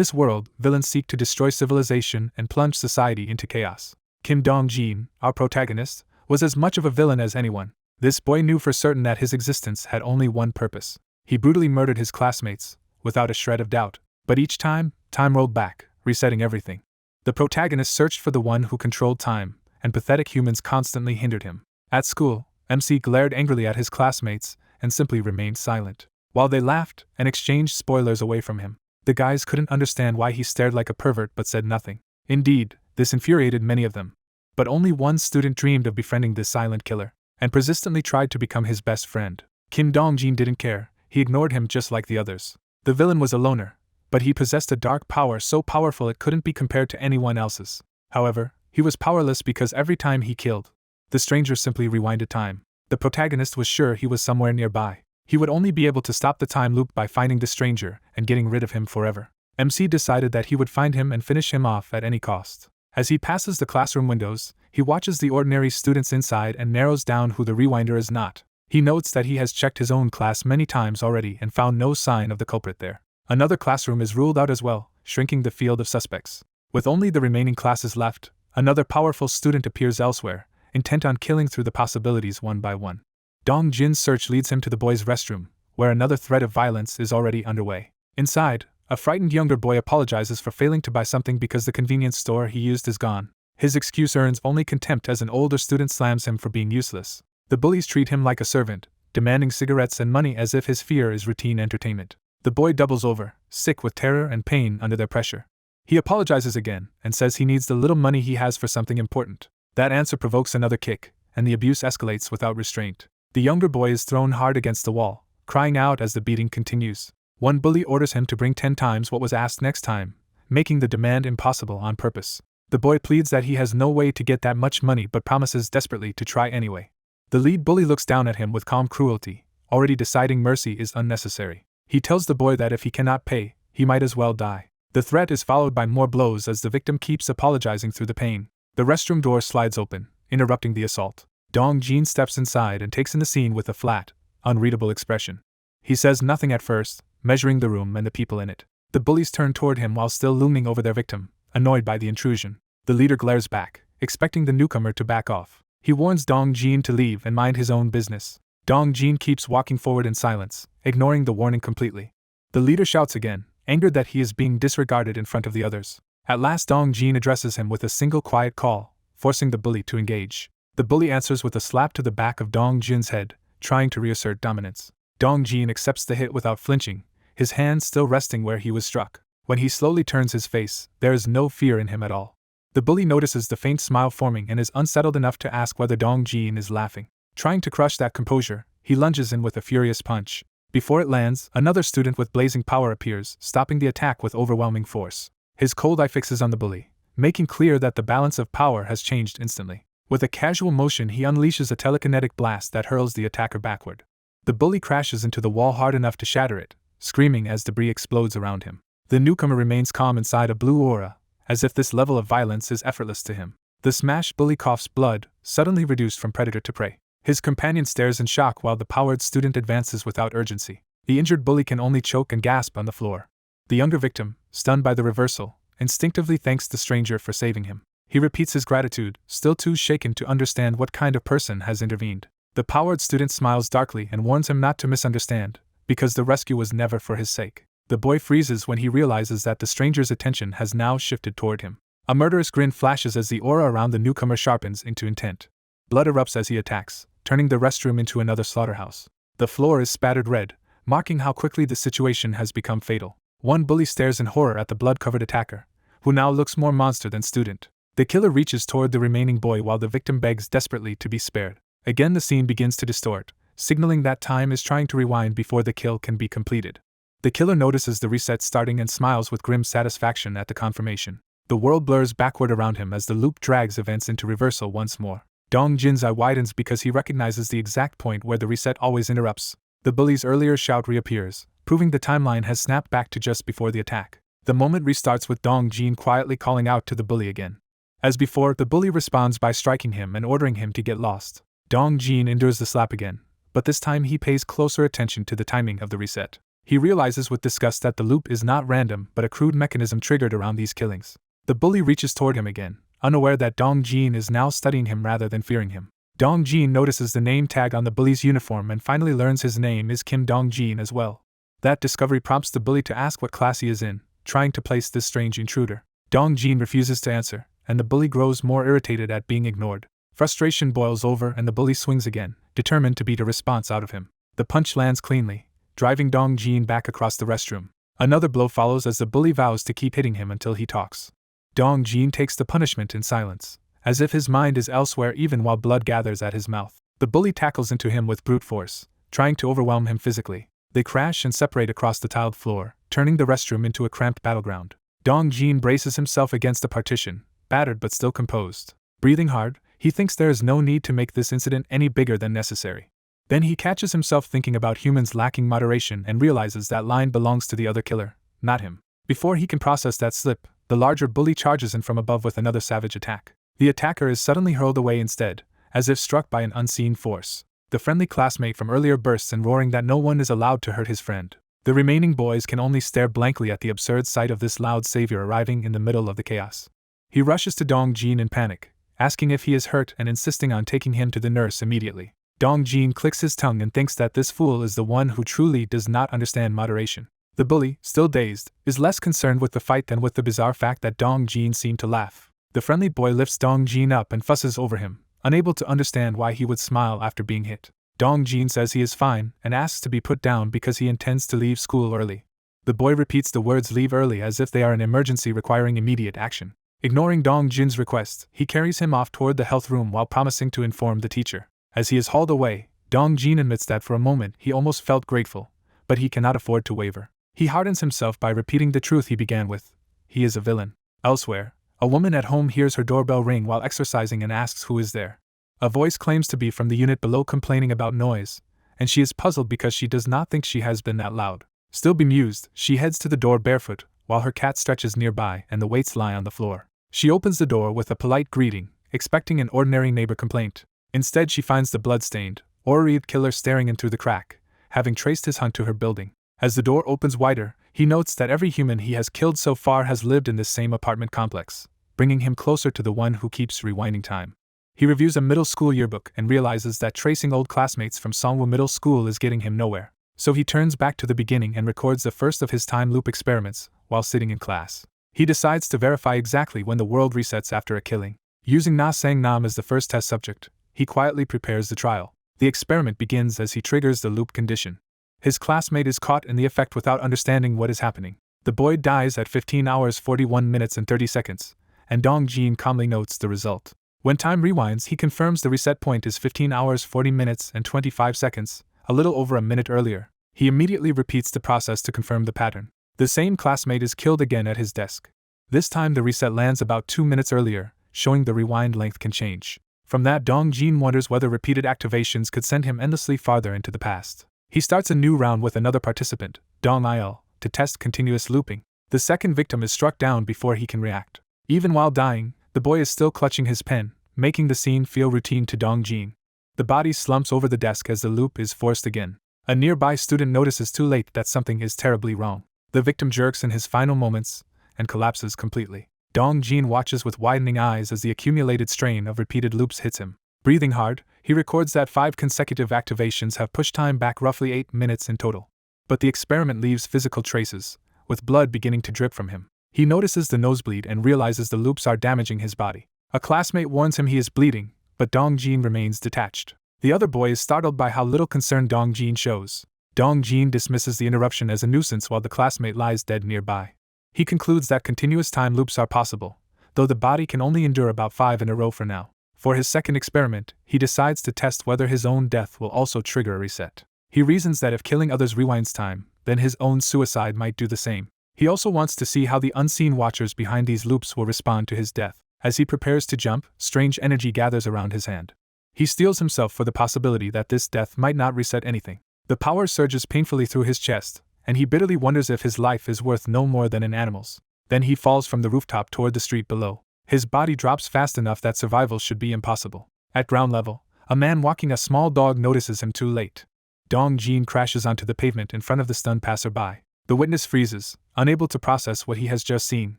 This world, villains seek to destroy civilization and plunge society into chaos. Kim Dong-jin, our protagonist, was as much of a villain as anyone. This boy knew for certain that his existence had only one purpose. He brutally murdered his classmates, without a shred of doubt. But each time, time rolled back, resetting everything. The protagonist searched for the one who controlled time, and pathetic humans constantly hindered him. At school, MC glared angrily at his classmates and simply remained silent. While they laughed and exchanged spoilers away from him, the guys couldn't understand why he stared like a pervert but said nothing. Indeed, this infuriated many of them. But only one student dreamed of befriending this silent killer, and persistently tried to become his best friend. Kim Dong-jin didn't care, he ignored him just like the others. The villain was a loner, but he possessed a dark power so powerful it couldn't be compared to anyone else's. However, he was powerless because every time he killed, the stranger simply rewinded time. The protagonist was sure he was somewhere nearby. He would only be able to stop the time loop by finding the stranger and getting rid of him forever. MC decided that he would find him and finish him off at any cost. As he passes the classroom windows, he watches the ordinary students inside and narrows down who the rewinder is not. He notes that he has checked his own class many times already and found no sign of the culprit there. Another classroom is ruled out as well, shrinking the field of suspects. With only the remaining classes left, another powerful student appears elsewhere, intent on killing through the possibilities one by one. Dong Jin's search leads him to the boys' restroom, where another thread of violence is already underway. Inside, a frightened younger boy apologizes for failing to buy something because the convenience store he used is gone. His excuse earns only contempt as an older student slams him for being useless. The bullies treat him like a servant, demanding cigarettes and money as if his fear is routine entertainment. The boy doubles over, sick with terror and pain under their pressure. He apologizes again and says he needs the little money he has for something important. That answer provokes another kick, and the abuse escalates without restraint. The younger boy is thrown hard against the wall, crying out as the beating continues. One bully orders him to bring 10 times what was asked next time, making the demand impossible on purpose. The boy pleads that he has no way to get that much money but promises desperately to try anyway. The lead bully looks down at him with calm cruelty, already deciding mercy is unnecessary. He tells the boy that if he cannot pay, he might as well die. The threat is followed by more blows as the victim keeps apologizing through the pain. The restroom door slides open, interrupting the assault. Dong Jin steps inside and takes in the scene with a flat, unreadable expression. He says nothing at first, measuring the room and the people in it. The bullies turn toward him while still looming over their victim, annoyed by the intrusion. The leader glares back, expecting the newcomer to back off. He warns Dong Jin to leave and mind his own business. Dong Jin keeps walking forward in silence, ignoring the warning completely. The leader shouts again, angered that he is being disregarded in front of the others. At last Dong Jin addresses him with a single quiet call, forcing the bully to engage. The bully answers with a slap to the back of Dong Jin's head, trying to reassert dominance. Dong Jin accepts the hit without flinching, his hand still resting where he was struck. When he slowly turns his face, there is no fear in him at all. The bully notices the faint smile forming and is unsettled enough to ask whether Dong Jin is laughing. Trying to crush that composure, he lunges in with a furious punch. Before it lands, another student with blazing power appears, stopping the attack with overwhelming force. His cold eye fixes on the bully, making clear that the balance of power has changed instantly. With a casual motion he unleashes a telekinetic blast that hurls the attacker backward. The bully crashes into the wall hard enough to shatter it, screaming as debris explodes around him. The newcomer remains calm inside a blue aura, as if this level of violence is effortless to him. The smashed bully coughs blood, suddenly reduced from predator to prey. His companion stares in shock while the powered student advances without urgency. The injured bully can only choke and gasp on the floor. The younger victim, stunned by the reversal, instinctively thanks the stranger for saving him. He repeats his gratitude, still too shaken to understand what kind of person has intervened. The powered student smiles darkly and warns him not to misunderstand, because the rescue was never for his sake. The boy freezes when he realizes that the stranger's attention has now shifted toward him. A murderous grin flashes as the aura around the newcomer sharpens into intent. Blood erupts as he attacks, turning the restroom into another slaughterhouse. The floor is spattered red, marking how quickly the situation has become fatal. One bully stares in horror at the blood-covered attacker, who now looks more monster than student. The killer reaches toward the remaining boy while the victim begs desperately to be spared. Again the scene begins to distort, signaling that time is trying to rewind before the kill can be completed. The killer notices the reset starting and smiles with grim satisfaction at the confirmation. The world blurs backward around him as the loop drags events into reversal once more. Dong Jin's eye widens because he recognizes the exact point where the reset always interrupts. The bully's earlier shout reappears, proving the timeline has snapped back to just before the attack. The moment restarts with Dong Jin quietly calling out to the bully again. As before, the bully responds by striking him and ordering him to get lost. Dong Jin endures the slap again, but this time he pays closer attention to the timing of the reset. He realizes with disgust that the loop is not random but a crude mechanism triggered around these killings. The bully reaches toward him again, unaware that Dong Jin is now studying him rather than fearing him. Dong Jin notices the name tag on the bully's uniform and finally learns his name is Kim Dong Jin as well. That discovery prompts the bully to ask what class he is in, trying to place this strange intruder. Dong Jin refuses to answer, and the bully grows more irritated at being ignored. Frustration boils over and the bully swings again, determined to beat a response out of him. The punch lands cleanly, driving Dong Jin back across the restroom. Another blow follows as the bully vows to keep hitting him until he talks. Dong Jin takes the punishment in silence, as if his mind is elsewhere even while blood gathers at his mouth. The bully tackles into him with brute force, trying to overwhelm him physically. They crash and separate across the tiled floor, turning the restroom into a cramped battleground. Dong Jin braces himself against the partition, battered but still composed. Breathing hard, he thinks there is no need to make this incident any bigger than necessary. Then he catches himself thinking about humans lacking moderation and realizes that line belongs to the other killer, not him. Before he can process that slip, the larger bully charges in from above with another savage attack. The attacker is suddenly hurled away instead, as if struck by an unseen force. The friendly classmate from earlier bursts in roaring that no one is allowed to hurt his friend. The remaining boys can only stare blankly at the absurd sight of this loud savior arriving in the middle of the chaos. He rushes to Dong Jin in panic, asking if he is hurt and insisting on taking him to the nurse immediately. Dong Jin clicks his tongue and thinks that this fool is the one who truly does not understand moderation. The bully, still dazed, is less concerned with the fight than with the bizarre fact that Dong Jin seemed to laugh. The friendly boy lifts Dong Jin up and fusses over him, unable to understand why he would smile after being hit. Dong Jin says he is fine and asks to be put down because he intends to leave school early. The boy repeats the words leave early as if they are an emergency requiring immediate action. Ignoring Dong Jin's request, he carries him off toward the health room while promising to inform the teacher. As he is hauled away, Dong Jin admits that for a moment he almost felt grateful, but he cannot afford to waver. He hardens himself by repeating the truth he began with. He is a villain. Elsewhere, a woman at home hears her doorbell ring while exercising and asks who is there. A voice claims to be from the unit below complaining about noise, and she is puzzled because she does not think she has been that loud. Still bemused, she heads to the door barefoot, while her cat stretches nearby and the weights lie on the floor. She opens the door with a polite greeting, expecting an ordinary neighbor complaint. Instead she finds the blood-stained, or-wreathed killer staring in through the crack, having traced his hunt to her building. As the door opens wider, he notes that every human he has killed so far has lived in this same apartment complex, bringing him closer to the one who keeps rewinding time. He reviews a middle school yearbook and realizes that tracing old classmates from Songwoo Middle School is getting him nowhere. So he turns back to the beginning and records the first of his time loop experiments while sitting in class. He decides to verify exactly when the world resets after a killing. Using Na Sang Nam as the first test subject, he quietly prepares the trial. The experiment begins as he triggers the loop condition. His classmate is caught in the effect without understanding what is happening. The boy dies at 15 hours 41 minutes and 30 seconds, and Dong Jin calmly notes the result. When time rewinds, he confirms the reset point is 15 hours 40 minutes and 25 seconds, a little over a minute earlier. He immediately repeats the process to confirm the pattern. The same classmate is killed again at his desk. This time the reset lands about 2 minutes earlier, showing the rewind length can change. From that, Dong Jin wonders whether repeated activations could send him endlessly farther into the past. He starts a new round with another participant, Dong Il, to test continuous looping. The second victim is struck down before he can react. Even while dying, the boy is still clutching his pen, making the scene feel routine to Dong Jin. The body slumps over the desk as the loop is forced again. A nearby student notices too late that something is terribly wrong. The victim jerks in his final moments and collapses completely. Dong Jin watches with widening eyes as the accumulated strain of repeated loops hits him. Breathing hard, he records that 5 consecutive activations have pushed time back roughly 8 minutes in total. But the experiment leaves physical traces, with blood beginning to drip from him. He notices the nosebleed and realizes the loops are damaging his body. A classmate warns him he is bleeding, but Dong Jin remains detached. The other boy is startled by how little concern Dong Jin shows. Dong Jin dismisses the interruption as a nuisance while the classmate lies dead nearby. He concludes that continuous time loops are possible, though the body can only endure about 5 in a row for now. For his second experiment, he decides to test whether his own death will also trigger a reset. He reasons that if killing others rewinds time, then his own suicide might do the same. He also wants to see how the unseen watchers behind these loops will respond to his death. As he prepares to jump, strange energy gathers around his hand. He steels himself for the possibility that this death might not reset anything. The power surges painfully through his chest, and he bitterly wonders if his life is worth no more than an animal's. Then he falls from the rooftop toward the street below. His body drops fast enough that survival should be impossible. At ground level, a man walking a small dog notices him too late. Dong Jin crashes onto the pavement in front of the stunned passerby. The witness freezes, unable to process what he has just seen.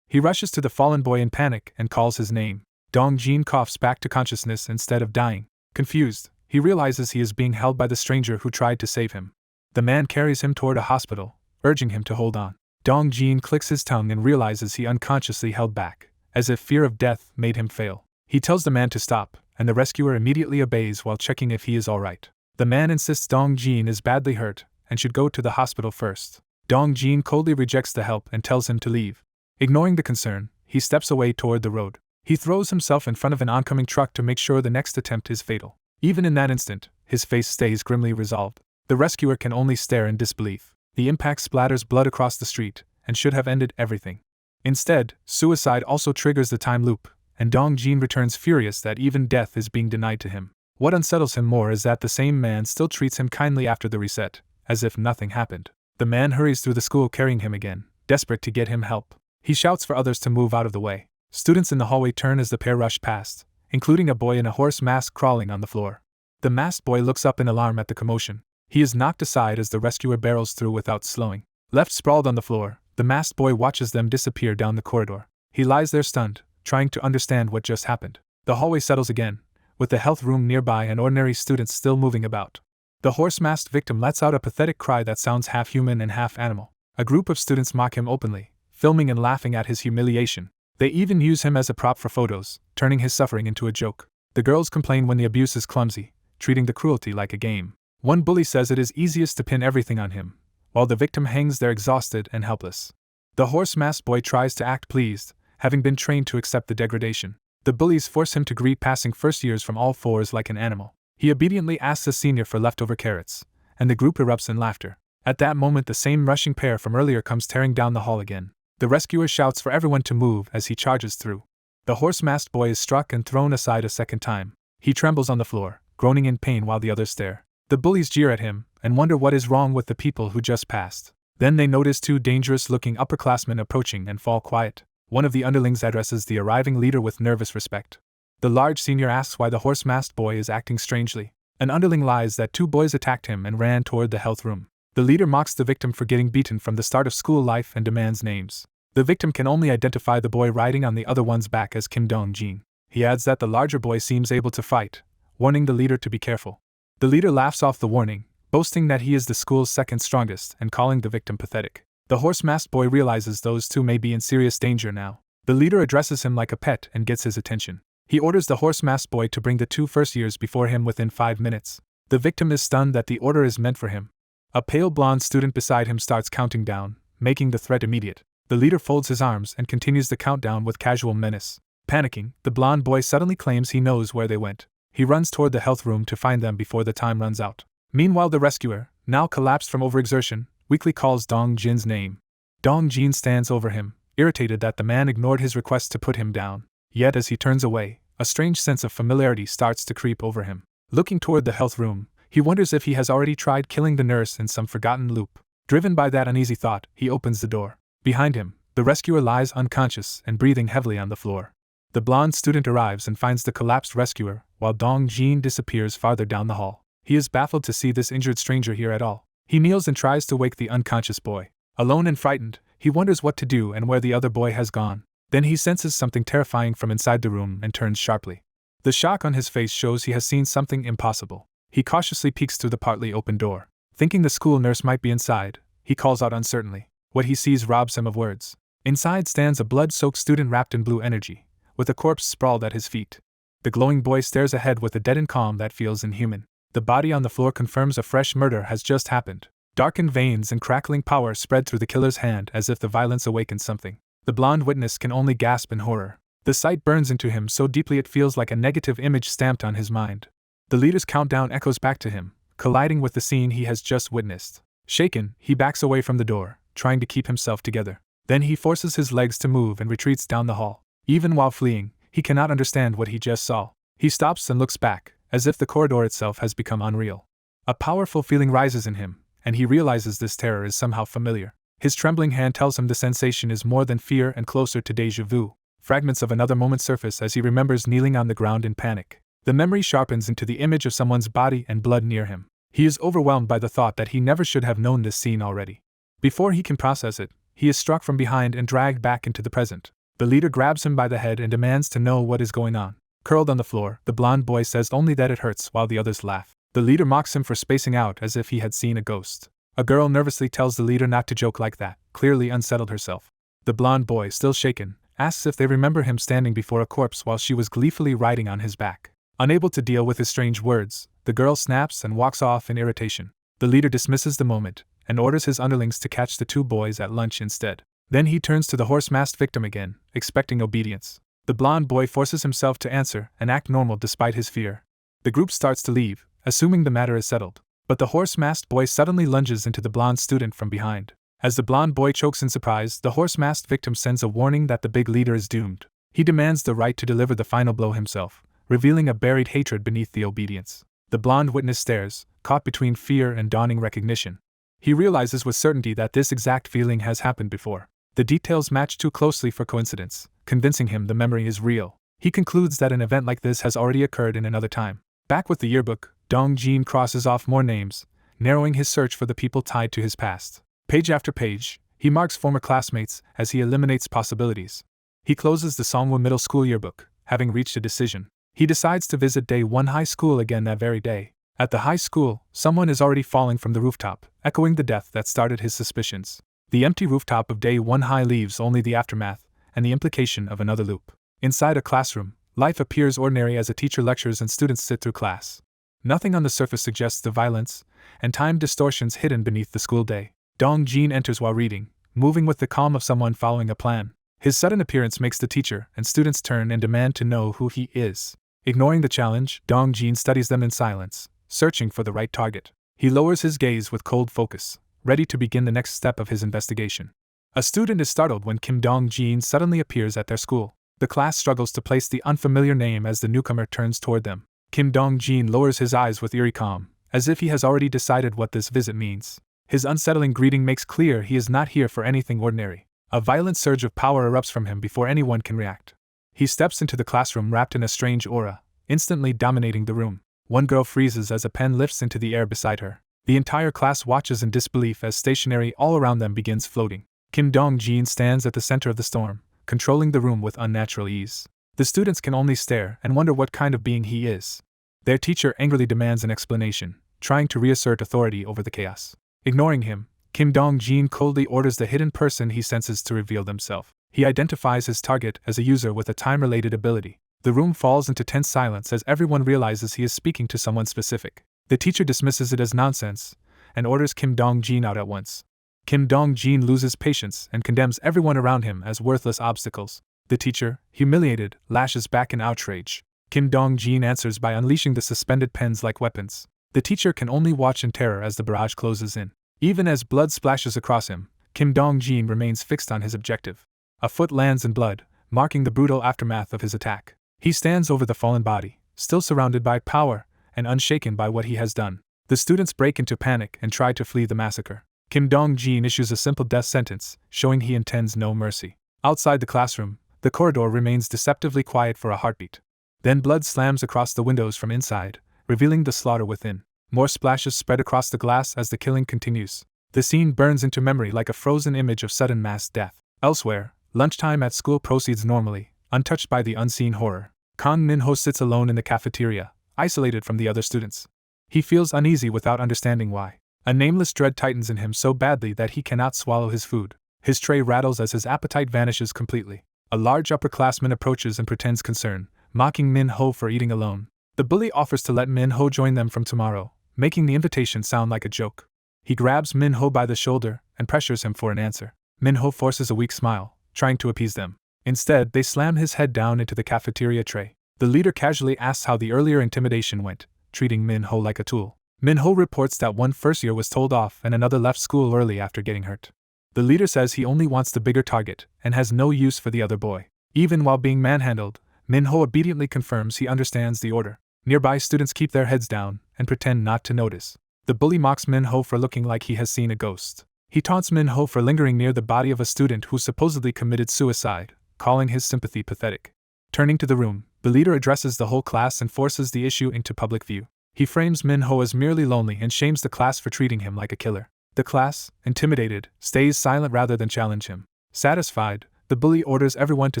He rushes to the fallen boy in panic and calls his name. Dong Jin coughs back to consciousness instead of dying. Confused, he realizes he is being held by the stranger who tried to save him. The man carries him toward a hospital, urging him to hold on. Dong Jin clicks his tongue and realizes he unconsciously held back, as if fear of death made him fail. He tells the man to stop, and the rescuer immediately obeys while checking if he is alright. The man insists Dong Jin is badly hurt and should go to the hospital first. Dong Jin coldly rejects the help and tells him to leave. Ignoring the concern, he steps away toward the road. He throws himself in front of an oncoming truck to make sure the next attempt is fatal. Even in that instant, his face stays grimly resolved. The rescuer can only stare in disbelief. The impact splatters blood across the street, and should have ended everything. Instead, suicide also triggers the time loop, and Dong Jin returns furious that even death is being denied to him. What unsettles him more is that the same man still treats him kindly after the reset, as if nothing happened. The man hurries through the school carrying him again, desperate to get him help. He shouts for others to move out of the way. Students in the hallway turn as the pair rush past, including a boy in a horse mask crawling on the floor. The masked boy looks up in alarm at the commotion. He is knocked aside as the rescuer barrels through without slowing. Left sprawled on the floor, the masked boy watches them disappear down the corridor. He lies there stunned, trying to understand what just happened. The hallway settles again, with the health room nearby and ordinary students still moving about. The horse-masked victim lets out a pathetic cry that sounds half human and half animal. A group of students mock him openly, filming and laughing at his humiliation. They even use him as a prop for photos, turning his suffering into a joke. The girls complain when the abuse is clumsy, treating the cruelty like a game. One bully says it is easiest to pin everything on him, while the victim hangs there exhausted and helpless. The horse-masked boy tries to act pleased, having been trained to accept the degradation. The bullies force him to greet passing first years from all fours like an animal. He obediently asks a senior for leftover carrots, and the group erupts in laughter. At that moment the same rushing pair from earlier comes tearing down the hall again. The rescuer shouts for everyone to move as he charges through. The horse-masked boy is struck and thrown aside a second time. He trembles on the floor, groaning in pain while the others stare. The bullies jeer at him, and wonder what is wrong with the people who just passed. Then they notice two dangerous-looking upperclassmen approaching and fall quiet. One of the underlings addresses the arriving leader with nervous respect. The large senior asks why the horse-masked boy is acting strangely. An underling lies that two boys attacked him and ran toward the health room. The leader mocks the victim for getting beaten from the start of school life and demands names. The victim can only identify the boy riding on the other one's back as Kim Dong-jin. He adds that the larger boy seems able to fight, warning the leader to be careful. The leader laughs off the warning, boasting that he is the school's second strongest and calling the victim pathetic. The horse-masked boy realizes those two may be in serious danger now. The leader addresses him like a pet and gets his attention. He orders the horse-masked boy to bring the two first years before him within 5 minutes. The victim is stunned that the order is meant for him. A pale blonde student beside him starts counting down, making the threat immediate. The leader folds his arms and continues the countdown with casual menace. Panicking, the blonde boy suddenly claims he knows where they went. He runs toward the health room to find them before the time runs out. Meanwhile the rescuer, now collapsed from overexertion, weakly calls Dong Jin's name. Dong Jin stands over him, irritated that the man ignored his request to put him down. Yet as he turns away, a strange sense of familiarity starts to creep over him. Looking toward the health room, he wonders if he has already tried killing the nurse in some forgotten loop. Driven by that uneasy thought, he opens the door. Behind him, the rescuer lies unconscious and breathing heavily on the floor. The blonde student arrives and finds the collapsed rescuer, while Dong Jin disappears farther down the hall. He is baffled to see this injured stranger here at all. He kneels and tries to wake the unconscious boy. Alone and frightened, he wonders what to do and where the other boy has gone. Then he senses something terrifying from inside the room and turns sharply. The shock on his face shows he has seen something impossible. He cautiously peeks through the partly open door. Thinking the school nurse might be inside, he calls out uncertainly. What he sees robs him of words. Inside stands a blood-soaked student wrapped in blue energy, with a corpse sprawled at his feet. The glowing boy stares ahead with a deadened calm that feels inhuman. The body on the floor confirms a fresh murder has just happened. Darkened veins and crackling power spread through the killer's hand as if the violence awakened something. The blonde witness can only gasp in horror. The sight burns into him so deeply it feels like a negative image stamped on his mind. The leader's countdown echoes back to him, colliding with the scene he has just witnessed. Shaken, he backs away from the door, trying to keep himself together. Then he forces his legs to move and retreats down the hall. Even while fleeing, he cannot understand what he just saw. He stops and looks back, as if the corridor itself has become unreal. A powerful feeling rises in him, and he realizes this terror is somehow familiar. His trembling hand tells him the sensation is more than fear and closer to déjà vu. Fragments of another moment surface as he remembers kneeling on the ground in panic. The memory sharpens into the image of someone's body and blood near him. He is overwhelmed by the thought that he never should have known this scene already. Before he can process it, he is struck from behind and dragged back into the present. The leader grabs him by the head and demands to know what is going on. Curled on the floor, the blonde boy says only that it hurts while the others laugh. The leader mocks him for spacing out as if he had seen a ghost. A girl nervously tells the leader not to joke like that, clearly unsettled herself. The blonde boy, still shaken, asks if they remember him standing before a corpse while she was gleefully riding on his back. Unable to deal with his strange words, the girl snaps and walks off in irritation. The leader dismisses the moment and orders his underlings to catch the two boys at lunch instead. Then he turns to the horse-masked victim again, expecting obedience. The blonde boy forces himself to answer and act normal despite his fear. The group starts to leave, assuming the matter is settled. But the horse-masked boy suddenly lunges into the blonde student from behind. As the blonde boy chokes in surprise, the horse-masked victim sends a warning that the big leader is doomed. He demands the right to deliver the final blow himself, revealing a buried hatred beneath the obedience. The blonde witness stares, caught between fear and dawning recognition. He realizes with certainty that this exact feeling has happened before. The details match too closely for coincidence, convincing him the memory is real. He concludes that an event like this has already occurred in another time. Back with the yearbook, Dong-jin crosses off more names, narrowing his search for the people tied to his past. Page after page, he marks former classmates as he eliminates possibilities. He closes the Songwoo Middle School yearbook, having reached a decision. He decides to visit Day 1 High School again that very day. At the high school, someone is already falling from the rooftop, echoing the death that started his suspicions. The empty rooftop of Day 1 High leaves only the aftermath and the implication of another loop. Inside a classroom, life appears ordinary as a teacher lectures and students sit through class. Nothing on the surface suggests the violence and time distortions hidden beneath the school day. Dong-jin enters while reading, moving with the calm of someone following a plan. His sudden appearance makes the teacher and students turn and demand to know who he is. Ignoring the challenge, Dong-jin studies them in silence, searching for the right target. He lowers his gaze with cold focus, ready to begin the next step of his investigation. A student is startled when Kim Dong-jin suddenly appears at their school. The class struggles to place the unfamiliar name as the newcomer turns toward them. Kim Dong-jin lowers his eyes with eerie calm, as if he has already decided what this visit means. His unsettling greeting makes clear he is not here for anything ordinary. A violent surge of power erupts from him before anyone can react. He steps into the classroom wrapped in a strange aura, instantly dominating the room. One girl freezes as a pen lifts into the air beside her. The entire class watches in disbelief as stationery all around them begins floating. Kim Dong-jin stands at the center of the storm, controlling the room with unnatural ease. The students can only stare and wonder what kind of being he is. Their teacher angrily demands an explanation, trying to reassert authority over the chaos. Ignoring him, Kim Dong-jin coldly orders the hidden person he senses to reveal themselves. He identifies his target as a user with a time-related ability. The room falls into tense silence as everyone realizes he is speaking to someone specific. The teacher dismisses it as nonsense and orders Kim Dong-jin out at once. Kim Dong-jin loses patience and condemns everyone around him as worthless obstacles. The teacher, humiliated, lashes back in outrage. Kim Dong-jin answers by unleashing the suspended pens like weapons. The teacher can only watch in terror as the barrage closes in. Even as blood splashes across him, Kim Dong-jin remains fixed on his objective. A foot lands in blood, marking the brutal aftermath of his attack. He stands over the fallen body, still surrounded by power and unshaken by what he has done. The students break into panic and try to flee the massacre. Kim Dong-jin issues a simple death sentence, showing he intends no mercy. Outside the classroom, the corridor remains deceptively quiet for a heartbeat. Then blood slams across the windows from inside, revealing the slaughter within. More splashes spread across the glass as the killing continues. The scene burns into memory like a frozen image of sudden mass death. Elsewhere, lunchtime at school proceeds normally, untouched by the unseen horror. Minho sits alone in the cafeteria, isolated from the other students. He feels uneasy without understanding why. A nameless dread tightens in him so badly that he cannot swallow his food. His tray rattles as his appetite vanishes completely. A large upperclassman approaches and pretends concern, mocking Minho for eating alone. The bully offers to let Minho join them from tomorrow, making the invitation sound like a joke. He grabs Minho by the shoulder and pressures him for an answer. Minho forces a weak smile, trying to appease them. Instead, they slam his head down into the cafeteria tray. The leader casually asks how the earlier intimidation went, treating Minho like a tool. Minho reports that one first year was told off and another left school early after getting hurt. The leader says he only wants the bigger target and has no use for the other boy. Even while being manhandled, Minho obediently confirms he understands the order. Nearby students keep their heads down and pretend not to notice. The bully mocks Minho for looking like he has seen a ghost. He taunts Minho for lingering near the body of a student who supposedly committed suicide, calling his sympathy pathetic. Turning to the room, the leader addresses the whole class and forces the issue into public view. He frames Minho as merely lonely and shames the class for treating him like a killer. The class, intimidated, stays silent rather than challenge him. Satisfied, the bully orders everyone to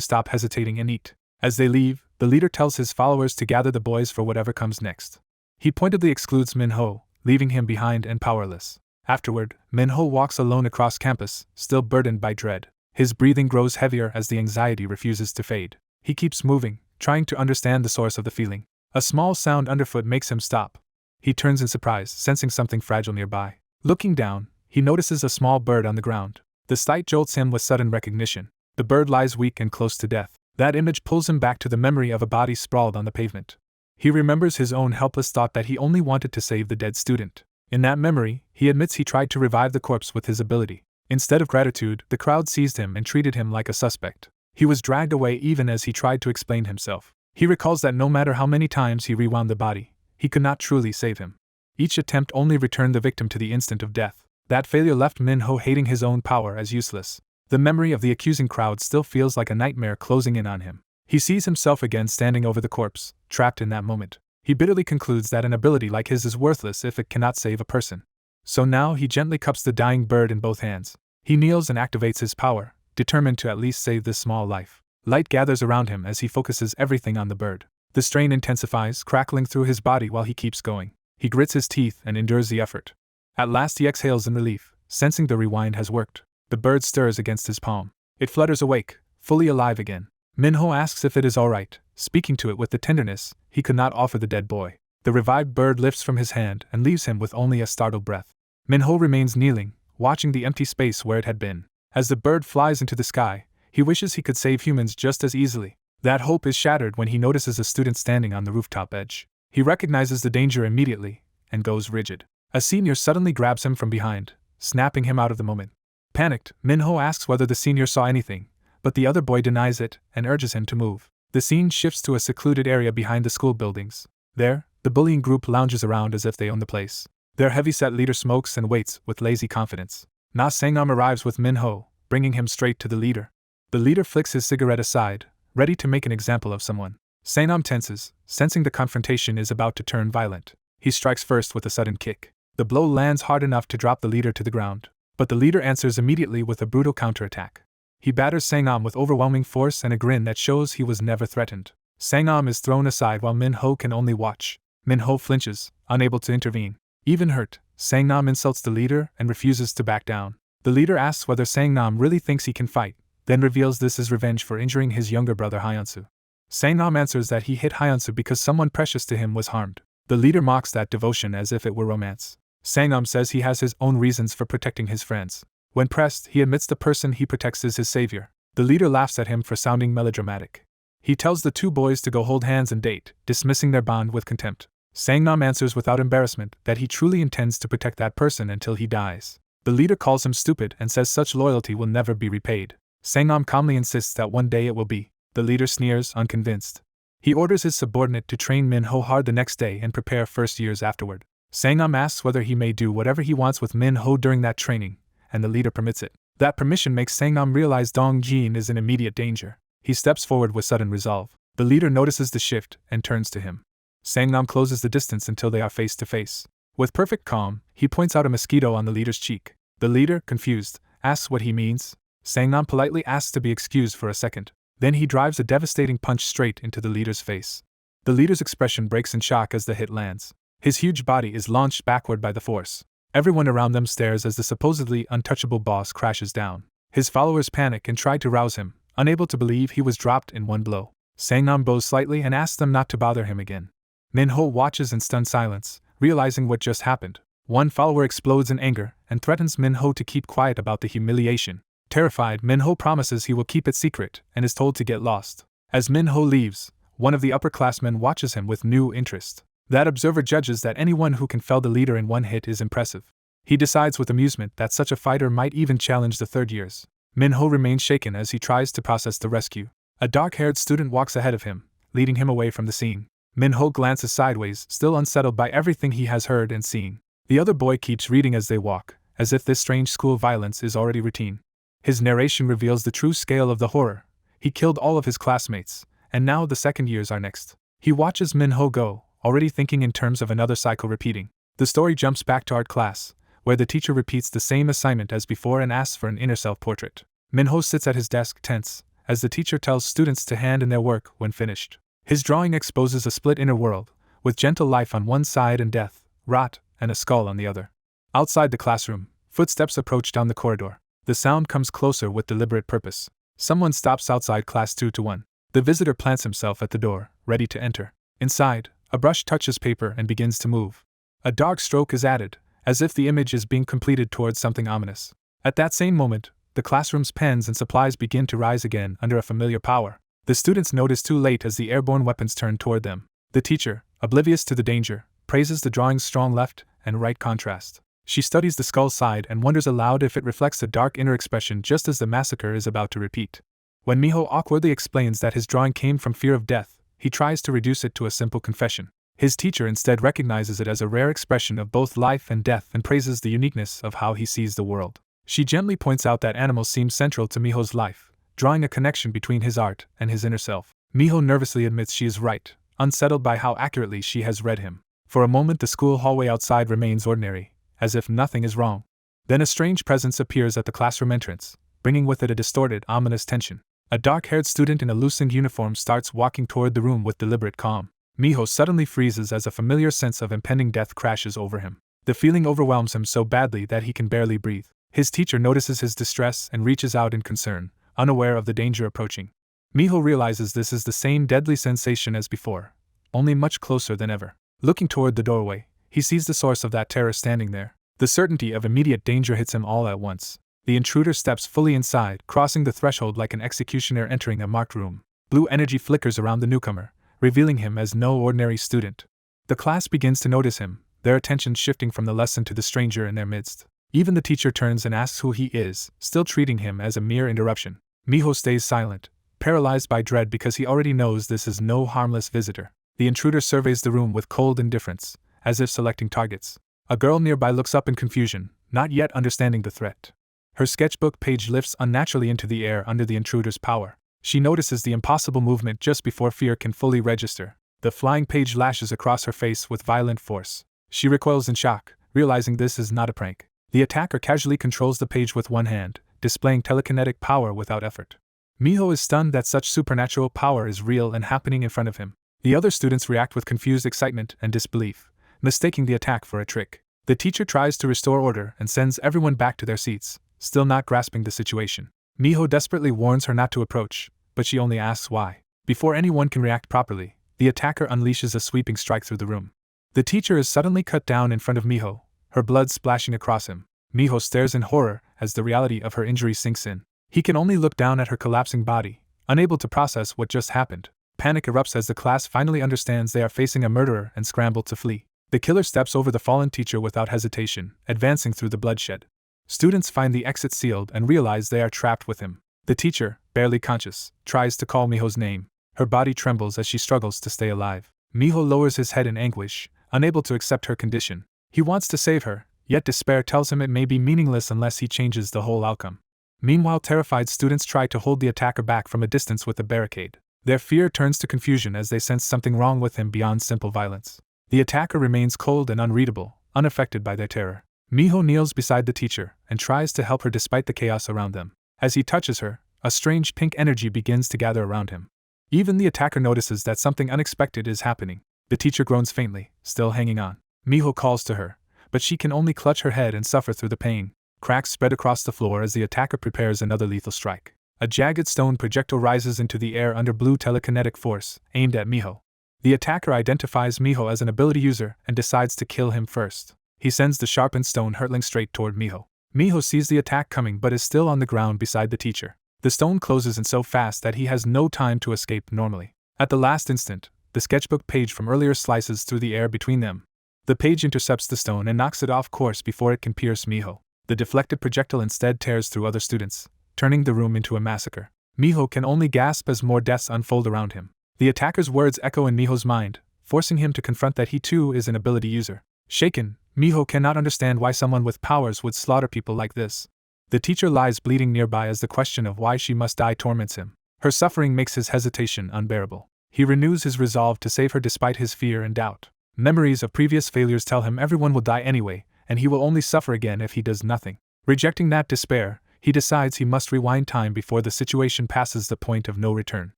stop hesitating and eat. As they leave, the leader tells his followers to gather the boys for whatever comes next. He pointedly excludes Minho, leaving him behind and powerless. Afterward, Minho walks alone across campus, still burdened by dread. His breathing grows heavier as the anxiety refuses to fade. He keeps moving, trying to understand the source of the feeling. A small sound underfoot makes him stop. He turns in surprise, sensing something fragile nearby. Looking down, he notices a small bird on the ground. The sight jolts him with sudden recognition. The bird lies weak and close to death. That image pulls him back to the memory of a body sprawled on the pavement. He remembers his own helpless thought that he only wanted to save the dead student. In that memory, he admits he tried to revive the corpse with his ability. Instead of gratitude, the crowd seized him and treated him like a suspect. He was dragged away even as he tried to explain himself. He recalls that no matter how many times he rewound the body, he could not truly save him. Each attempt only returned the victim to the instant of death. That failure left Minho hating his own power as useless. The memory of the accusing crowd still feels like a nightmare closing in on him. He sees himself again standing over the corpse, trapped in that moment. He bitterly concludes that an ability like his is worthless if it cannot save a person. So now he gently cups the dying bird in both hands. He kneels and activates his power, determined to at least save this small life. Light gathers around him as he focuses everything on the bird. The strain intensifies, crackling through his body while he keeps going. He grits his teeth and endures the effort. At last he exhales in relief, sensing the rewind has worked. The bird stirs against his palm. It flutters awake, fully alive again. Minho asks if it is alright, speaking to it with the tenderness he could not offer the dead boy. The revived bird lifts from his hand and leaves him with only a startled breath. Minho remains kneeling, watching the empty space where it had been. As the bird flies into the sky, he wishes he could save humans just as easily. That hope is shattered when he notices a student standing on the rooftop edge. He recognizes the danger immediately, and goes rigid. A senior suddenly grabs him from behind, snapping him out of the moment. Panicked, Minho asks whether the senior saw anything, but the other boy denies it and urges him to move. The scene shifts to a secluded area behind the school buildings. There, the bullying group lounges around as if they own the place. Their heavy-set leader smokes and waits with lazy confidence. Na Sangam arrives with Minho, bringing him straight to the leader. The leader flicks his cigarette aside, ready to make an example of someone. Sangam tenses, sensing the confrontation is about to turn violent. He strikes first with a sudden kick. The blow lands hard enough to drop the leader to the ground, but the leader answers immediately with a brutal counterattack. He batters Sangam with overwhelming force and a grin that shows he was never threatened. Sangam is thrown aside while Minho can only watch. Minho flinches, unable to intervene. Even hurt, Sangam insults the leader and refuses to back down. The leader asks whether Sangam really thinks he can fight, then reveals this is revenge for injuring his younger brother Hyunsu. Sangam answers that he hit Hyunsu because someone precious to him was harmed. The leader mocks that devotion as if it were romance. Sangam says he has his own reasons for protecting his friends. When pressed, he admits the person he protects is his savior. The leader laughs at him for sounding melodramatic. He tells the two boys to go hold hands and date, dismissing their bond with contempt. Sangam answers without embarrassment that he truly intends to protect that person until he dies. The leader calls him stupid and says such loyalty will never be repaid. Sangam calmly insists that one day it will be. The leader sneers, unconvinced. He orders his subordinate to train Minho hard the next day and prepare first years afterward. Sangam asks whether he may do whatever he wants with Minho during that training, and the leader permits it. That permission makes Sangam realize Dong Jin is in immediate danger. He steps forward with sudden resolve. The leader notices the shift and turns to him. Sangam closes the distance until they are face to face. With perfect calm, he points out a mosquito on the leader's cheek. The leader, confused, asks what he means. Sangam politely asks to be excused for a second. Then he drives a devastating punch straight into the leader's face. The leader's expression breaks in shock as the hit lands. His huge body is launched backward by the force. Everyone around them stares as the supposedly untouchable boss crashes down. His followers panic and try to rouse him, unable to believe he was dropped in one blow. Sangam bows slightly and asks them not to bother him again. Minho watches in stunned silence, realizing what just happened. One follower explodes in anger and threatens Minho to keep quiet about the humiliation. Terrified, Minho promises he will keep it secret and is told to get lost. As Minho leaves, one of the upperclassmen watches him with new interest. That observer judges that anyone who can fell the leader in one hit is impressive. He decides with amusement that such a fighter might even challenge the third years. Minho remains shaken as he tries to process the rescue. A dark-haired student walks ahead of him, leading him away from the scene. Minho glances sideways, still unsettled by everything he has heard and seen. The other boy keeps reading as they walk, as if this strange school violence is already routine. His narration reveals the true scale of the horror. He killed all of his classmates, and now the second years are next. He watches Minho go, already thinking in terms of another cycle repeating. The story jumps back to art class, where the teacher repeats the same assignment as before and asks for an inner self portrait. Minho sits at his desk tense, as the teacher tells students to hand in their work when finished. His drawing exposes a split inner world, with gentle life on one side and death, rot, and a skull on the other. Outside the classroom, footsteps approach down the corridor. The sound comes closer with deliberate purpose. Someone stops outside class 2-1. The visitor plants himself at the door, ready to enter. Inside, a brush touches paper and begins to move. A dark stroke is added, as if the image is being completed towards something ominous. At that same moment, the classroom's pens and supplies begin to rise again under a familiar power. The students notice too late as the airborne weapons turn toward them. The teacher, oblivious to the danger, praises the drawing's strong left and right contrast. She studies the skull side and wonders aloud if it reflects a dark inner expression just as the massacre is about to repeat. When Minho awkwardly explains that his drawing came from fear of death, he tries to reduce it to a simple confession. His teacher instead recognizes it as a rare expression of both life and death and praises the uniqueness of how he sees the world. She gently points out that animals seem central to Minho's life, drawing a connection between his art and his inner self. Minho nervously admits she is right, unsettled by how accurately she has read him. For a moment the school hallway outside remains ordinary, as if nothing is wrong. Then a strange presence appears at the classroom entrance, bringing with it a distorted, ominous tension. A dark-haired student in a loosened uniform starts walking toward the room with deliberate calm. Minho suddenly freezes as a familiar sense of impending death crashes over him. The feeling overwhelms him so badly that he can barely breathe. His teacher notices his distress and reaches out in concern, unaware of the danger approaching. Minho realizes this is the same deadly sensation as before, only much closer than ever. Looking toward the doorway, he sees the source of that terror standing there. The certainty of immediate danger hits him all at once. The intruder steps fully inside, crossing the threshold like an executioner entering a marked room. Blue energy flickers around the newcomer, revealing him as no ordinary student. The class begins to notice him, their attention shifting from the lesson to the stranger in their midst. Even the teacher turns and asks who he is, still treating him as a mere interruption. Minho stays silent, paralyzed by dread because he already knows this is no harmless visitor. The intruder surveys the room with cold indifference, as if selecting targets. A girl nearby looks up in confusion, not yet understanding the threat. Her sketchbook page lifts unnaturally into the air under the intruder's power. She notices the impossible movement just before fear can fully register. The flying page lashes across her face with violent force. She recoils in shock, realizing this is not a prank. The attacker casually controls the page with one hand, displaying telekinetic power without effort. Minho is stunned that such supernatural power is real and happening in front of him. The other students react with confused excitement and disbelief, mistaking the attack for a trick. The teacher tries to restore order and sends everyone back to their seats, still not grasping the situation. Minho desperately warns her not to approach, but she only asks why. Before anyone can react properly, the attacker unleashes a sweeping strike through the room. The teacher is suddenly cut down in front of Minho, her blood splashing across him. Minho stares in horror as the reality of her injury sinks in. He can only look down at her collapsing body, unable to process what just happened. Panic erupts as the class finally understands they are facing a murderer and scramble to flee. The killer steps over the fallen teacher without hesitation, advancing through the bloodshed. Students find the exit sealed and realize they are trapped with him. The teacher, barely conscious, tries to call Minho's name. Her body trembles as she struggles to stay alive. Minho lowers his head in anguish, unable to accept her condition. He wants to save her, yet despair tells him it may be meaningless unless he changes the whole outcome. Meanwhile, terrified students try to hold the attacker back from a distance with a barricade. Their fear turns to confusion as they sense something wrong with him beyond simple violence. The attacker remains cold and unreadable, unaffected by their terror. Minho kneels beside the teacher and tries to help her despite the chaos around them. As he touches her, a strange pink energy begins to gather around him. Even the attacker notices that something unexpected is happening. The teacher groans faintly, still hanging on. Minho calls to her, but she can only clutch her head and suffer through the pain. Cracks spread across the floor as the attacker prepares another lethal strike. A jagged stone projectile rises into the air under blue telekinetic force, aimed at Minho. The attacker identifies Minho as an ability user and decides to kill him first. He sends the sharpened stone hurtling straight toward Minho. Minho sees the attack coming but is still on the ground beside the teacher. The stone closes in so fast that he has no time to escape normally. At the last instant, the sketchbook page from earlier slices through the air between them. The page intercepts the stone and knocks it off course before it can pierce Minho. The deflected projectile instead tears through other students, turning the room into a massacre. Minho can only gasp as more deaths unfold around him. The attacker's words echo in Minho's mind, forcing him to confront that he too is an ability user. Shaken, Minho cannot understand why someone with powers would slaughter people like this. The teacher lies bleeding nearby as the question of why she must die torments him. Her suffering makes his hesitation unbearable. He renews his resolve to save her despite his fear and doubt. Memories of previous failures tell him everyone will die anyway, and he will only suffer again if he does nothing. Rejecting that despair, he decides he must rewind time before the situation passes the point of no return.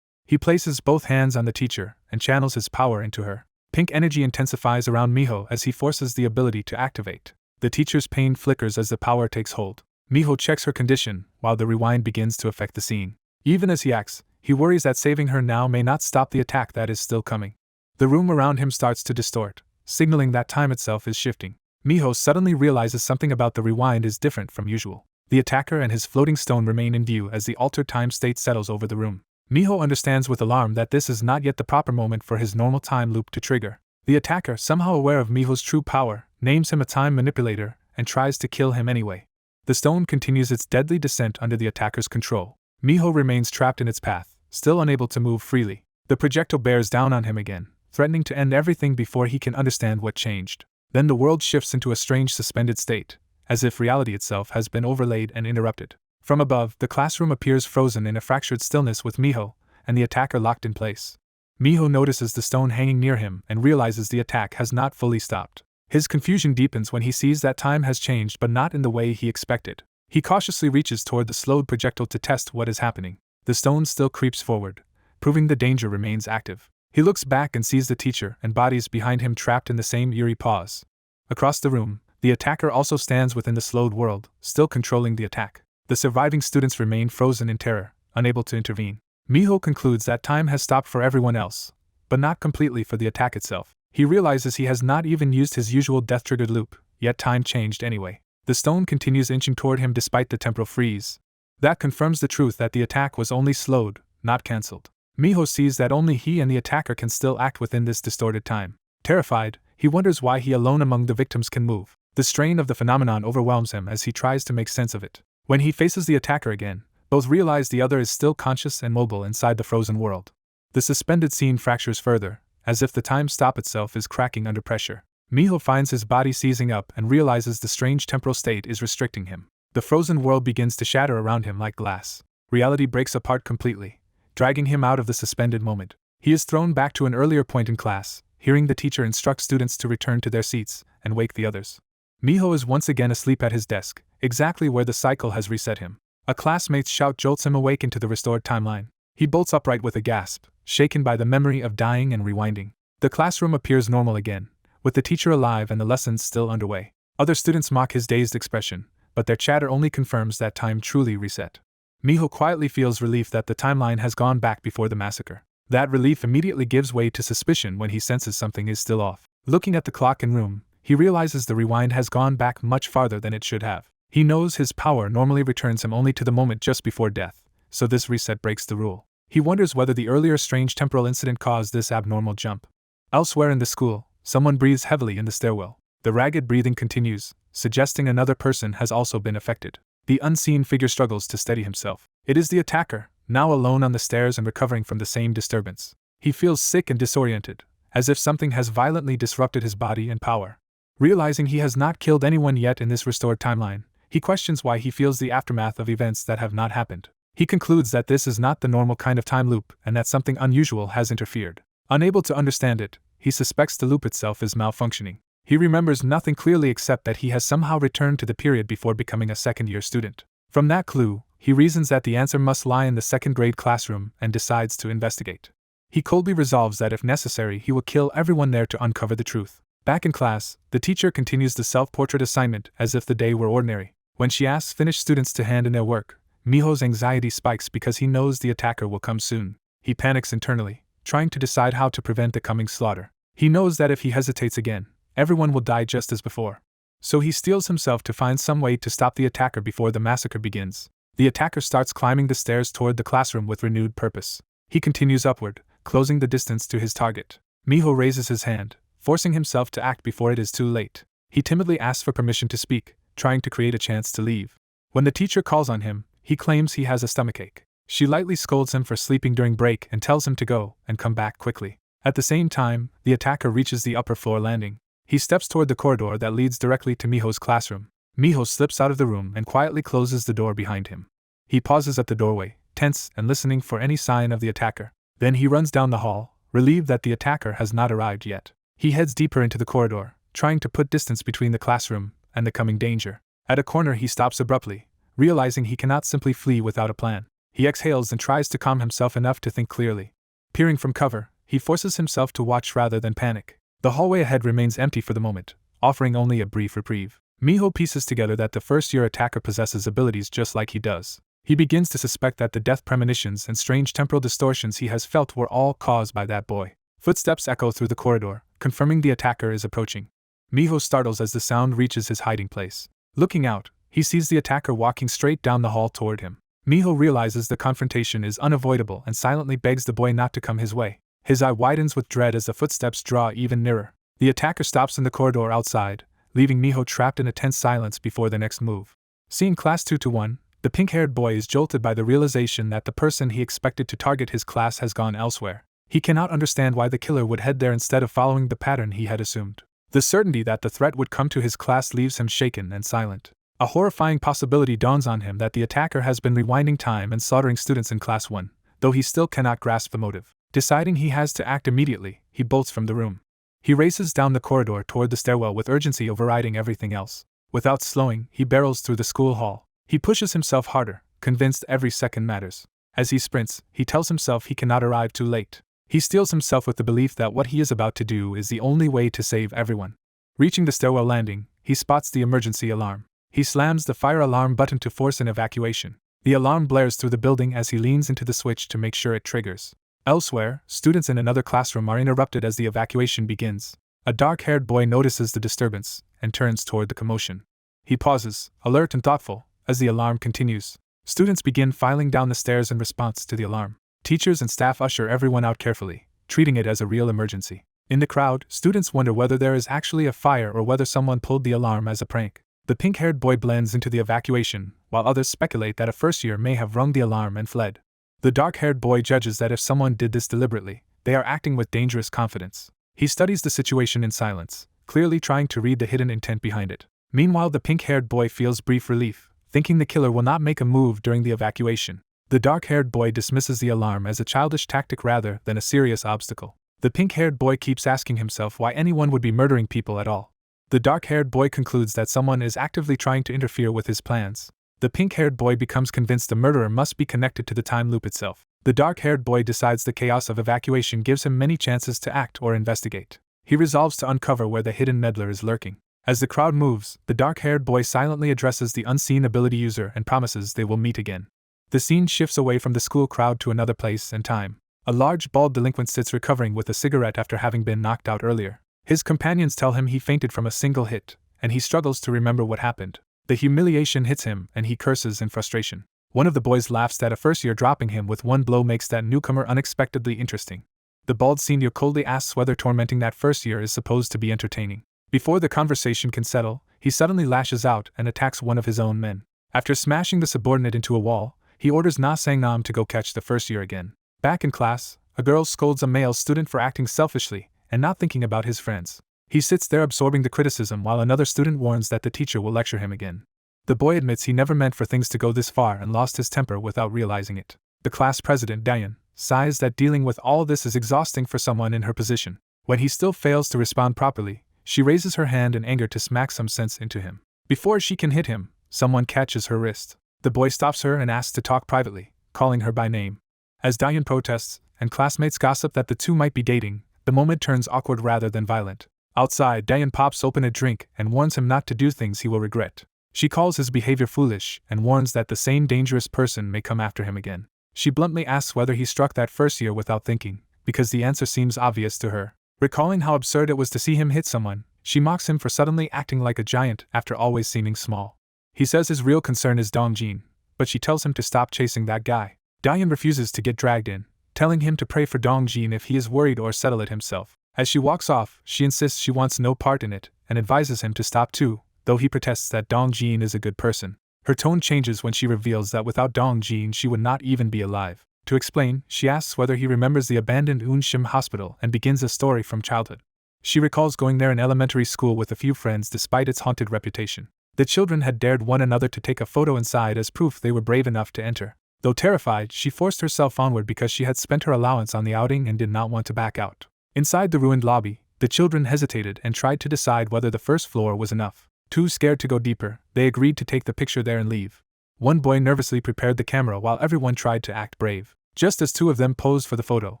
He places both hands on the teacher and channels his power into her. Pink energy intensifies around Minho as he forces the ability to activate. The teacher's pain flickers as the power takes hold. Minho checks her condition while the rewind begins to affect the scene. Even as he acts, he worries that saving her now may not stop the attack that is still coming. The room around him starts to distort, signaling that time itself is shifting. Minho suddenly realizes something about the rewind is different from usual. The attacker and his floating stone remain in view as the altered time state settles over the room. Minho understands with alarm that this is not yet the proper moment for his normal time loop to trigger. The attacker, somehow aware of Minho's true power, names him a time manipulator and tries to kill him anyway. The stone continues its deadly descent under the attacker's control. Minho remains trapped in its path, still unable to move freely. The projectile bears down on him again, threatening to end everything before he can understand what changed. Then the world shifts into a strange suspended state, as if reality itself has been overlaid and interrupted. From above, the classroom appears frozen in a fractured stillness with Minho and the attacker locked in place. Minho notices the stone hanging near him and realizes the attack has not fully stopped. His confusion deepens when he sees that time has changed but not in the way he expected. He cautiously reaches toward the slowed projectile to test what is happening. The stone still creeps forward, proving the danger remains active. He looks back and sees the teacher and bodies behind him trapped in the same eerie pause. Across the room, the attacker also stands within the slowed world, still controlling the attack. The surviving students remain frozen in terror, unable to intervene. Minho concludes that time has stopped for everyone else, but not completely for the attack itself. He realizes he has not even used his usual death-triggered loop, yet time changed anyway. The stone continues inching toward him despite the temporal freeze. That confirms the truth that the attack was only slowed, not cancelled. Minho sees that only he and the attacker can still act within this distorted time. Terrified, he wonders why he alone among the victims can move. The strain of the phenomenon overwhelms him as he tries to make sense of it. When he faces the attacker again, both realize the other is still conscious and mobile inside the frozen world. The suspended scene fractures further, as if the time stop itself is cracking under pressure. Minho finds his body seizing up and realizes the strange temporal state is restricting him. The frozen world begins to shatter around him like glass. Reality breaks apart completely, dragging him out of the suspended moment. He is thrown back to an earlier point in class, hearing the teacher instruct students to return to their seats and wake the others. Minho is once again asleep at his desk, exactly where the cycle has reset him. A classmate's shout jolts him awake into the restored timeline. He bolts upright with a gasp, shaken by the memory of dying and rewinding. The classroom appears normal again, with the teacher alive and the lessons still underway. Other students mock his dazed expression, but their chatter only confirms that time truly reset. Minho quietly feels relief that the timeline has gone back before the massacre. That relief immediately gives way to suspicion when he senses something is still off. Looking at the clock and room, he realizes the rewind has gone back much farther than it should have. He knows his power normally returns him only to the moment just before death, so this reset breaks the rule. He wonders whether the earlier strange temporal incident caused this abnormal jump. Elsewhere in the school, someone breathes heavily in the stairwell. The ragged breathing continues, suggesting another person has also been affected. The unseen figure struggles to steady himself. It is the attacker, now alone on the stairs and recovering from the same disturbance. He feels sick and disoriented, as if something has violently disrupted his body and power. Realizing he has not killed anyone yet in this restored timeline, he questions why he feels the aftermath of events that have not happened. He concludes that this is not the normal kind of time loop and that something unusual has interfered. Unable to understand it, he suspects the loop itself is malfunctioning. He remembers nothing clearly except that he has somehow returned to the period before becoming a second-year student. From that clue, he reasons that the answer must lie in the second-grade classroom and decides to investigate. He coldly resolves that if necessary he will kill everyone there to uncover the truth. Back in class, the teacher continues the self-portrait assignment as if the day were ordinary. When she asks finished students to hand in their work, Minho's anxiety spikes because he knows the attacker will come soon. He panics internally, trying to decide how to prevent the coming slaughter. He knows that if he hesitates again, everyone will die just as before. So he steels himself to find some way to stop the attacker before the massacre begins. The attacker starts climbing the stairs toward the classroom with renewed purpose. He continues upward, closing the distance to his target. Minho raises his hand, forcing himself to act before it is too late. He timidly asks for permission to speak, trying to create a chance to leave. When the teacher calls on him, he claims he has a stomachache. She lightly scolds him for sleeping during break and tells him to go and come back quickly. At the same time, the attacker reaches the upper floor landing. He steps toward the corridor that leads directly to Minho's classroom. Minho slips out of the room and quietly closes the door behind him. He pauses at the doorway, tense and listening for any sign of the attacker. Then he runs down the hall, relieved that the attacker has not arrived yet. He heads deeper into the corridor, trying to put distance between the classroom and the coming danger. At a corner he stops abruptly, realizing he cannot simply flee without a plan. He exhales and tries to calm himself enough to think clearly. Peering from cover, he forces himself to watch rather than panic. The hallway ahead remains empty for the moment, offering only a brief reprieve. Minho pieces together that the first-year attacker possesses abilities just like he does. He begins to suspect that the death premonitions and strange temporal distortions he has felt were all caused by that boy. Footsteps echo through the corridor, confirming the attacker is approaching. Minho startles as the sound reaches his hiding place. Looking out, he sees the attacker walking straight down the hall toward him. Minho realizes the confrontation is unavoidable and silently begs the boy not to come his way. His eye widens with dread as the footsteps draw even nearer. The attacker stops in the corridor outside, leaving Minho trapped in a tense silence before the next move. Seeing class 2-1, the pink-haired boy is jolted by the realization that the person he expected to target his class has gone elsewhere. He cannot understand why the killer would head there instead of following the pattern he had assumed. The certainty that the threat would come to his class leaves him shaken and silent. A horrifying possibility dawns on him that the attacker has been rewinding time and slaughtering students in Class 1, though he still cannot grasp the motive. Deciding he has to act immediately, he bolts from the room. He races down the corridor toward the stairwell with urgency overriding everything else. Without slowing, he barrels through the school hall. He pushes himself harder, convinced every second matters. As he sprints, he tells himself he cannot arrive too late. He steels himself with the belief that what he is about to do is the only way to save everyone. Reaching the stairwell landing, he spots the emergency alarm. He slams the fire alarm button to force an evacuation. The alarm blares through the building as he leans into the switch to make sure it triggers. Elsewhere, students in another classroom are interrupted as the evacuation begins. A dark-haired boy notices the disturbance and turns toward the commotion. He pauses, alert and thoughtful, as the alarm continues. Students begin filing down the stairs in response to the alarm. Teachers and staff usher everyone out carefully, treating it as a real emergency. In the crowd, students wonder whether there is actually a fire or whether someone pulled the alarm as a prank. The pink-haired boy blends into the evacuation, while others speculate that a first-year may have rung the alarm and fled. The dark-haired boy judges that if someone did this deliberately, they are acting with dangerous confidence. He studies the situation in silence, clearly trying to read the hidden intent behind it. Meanwhile, the pink-haired boy feels brief relief, thinking the killer will not make a move during the evacuation. The dark-haired boy dismisses the alarm as a childish tactic rather than a serious obstacle. The pink-haired boy keeps asking himself why anyone would be murdering people at all. The dark-haired boy concludes that someone is actively trying to interfere with his plans. The pink-haired boy becomes convinced the murderer must be connected to the time loop itself. The dark-haired boy decides the chaos of evacuation gives him many chances to act or investigate. He resolves to uncover where the hidden meddler is lurking. As the crowd moves, the dark-haired boy silently addresses the unseen ability user and promises they will meet again. The scene shifts away from the school crowd to another place and time. A large bald delinquent sits recovering with a cigarette after having been knocked out earlier. His companions tell him he fainted from a single hit, and he struggles to remember what happened. The humiliation hits him and he curses in frustration. One of the boys laughs that a first-year dropping him with one blow makes that newcomer unexpectedly interesting. The bald senior coldly asks whether tormenting that first-year is supposed to be entertaining. Before the conversation can settle, he suddenly lashes out and attacks one of his own men. After smashing the subordinate into a wall, he orders Na Sang-nam to go catch the first-year again. Back in class, a girl scolds a male student for acting selfishly and not thinking about his friends. He sits there absorbing the criticism while another student warns that the teacher will lecture him again. The boy admits he never meant for things to go this far and lost his temper without realizing it. The class president, Diane, sighs that dealing with all this is exhausting for someone in her position. When he still fails to respond properly, she raises her hand in anger to smack some sense into him. Before she can hit him, someone catches her wrist. The boy stops her and asks to talk privately, calling her by name. As Diane protests, and classmates gossip that the two might be dating, the moment turns awkward rather than violent. Outside, Diane pops open a drink and warns him not to do things he will regret. She calls his behavior foolish and warns that the same dangerous person may come after him again. She bluntly asks whether he struck that first year without thinking, because the answer seems obvious to her. Recalling how absurd it was to see him hit someone, she mocks him for suddenly acting like a giant after always seeming small. He says his real concern is Dongjin, but she tells him to stop chasing that guy. Diane refuses to get dragged in, telling him to pray for Dongjin if he is worried or settle it himself. As she walks off, she insists she wants no part in it, and advises him to stop too, though he protests that Dongjin is a good person. Her tone changes when she reveals that without Dongjin she would not even be alive. To explain, she asks whether he remembers the abandoned Unshim hospital and begins a story from childhood. She recalls going there in elementary school with a few friends despite its haunted reputation. The children had dared one another to take a photo inside as proof they were brave enough to enter. Though terrified, she forced herself onward because she had spent her allowance on the outing and did not want to back out. Inside the ruined lobby, The children hesitated and tried to decide whether the first floor was enough. Too scared to go deeper, they agreed to take the picture there and leave. One boy nervously prepared the camera while everyone tried to act brave. Just as two of them posed for the photo,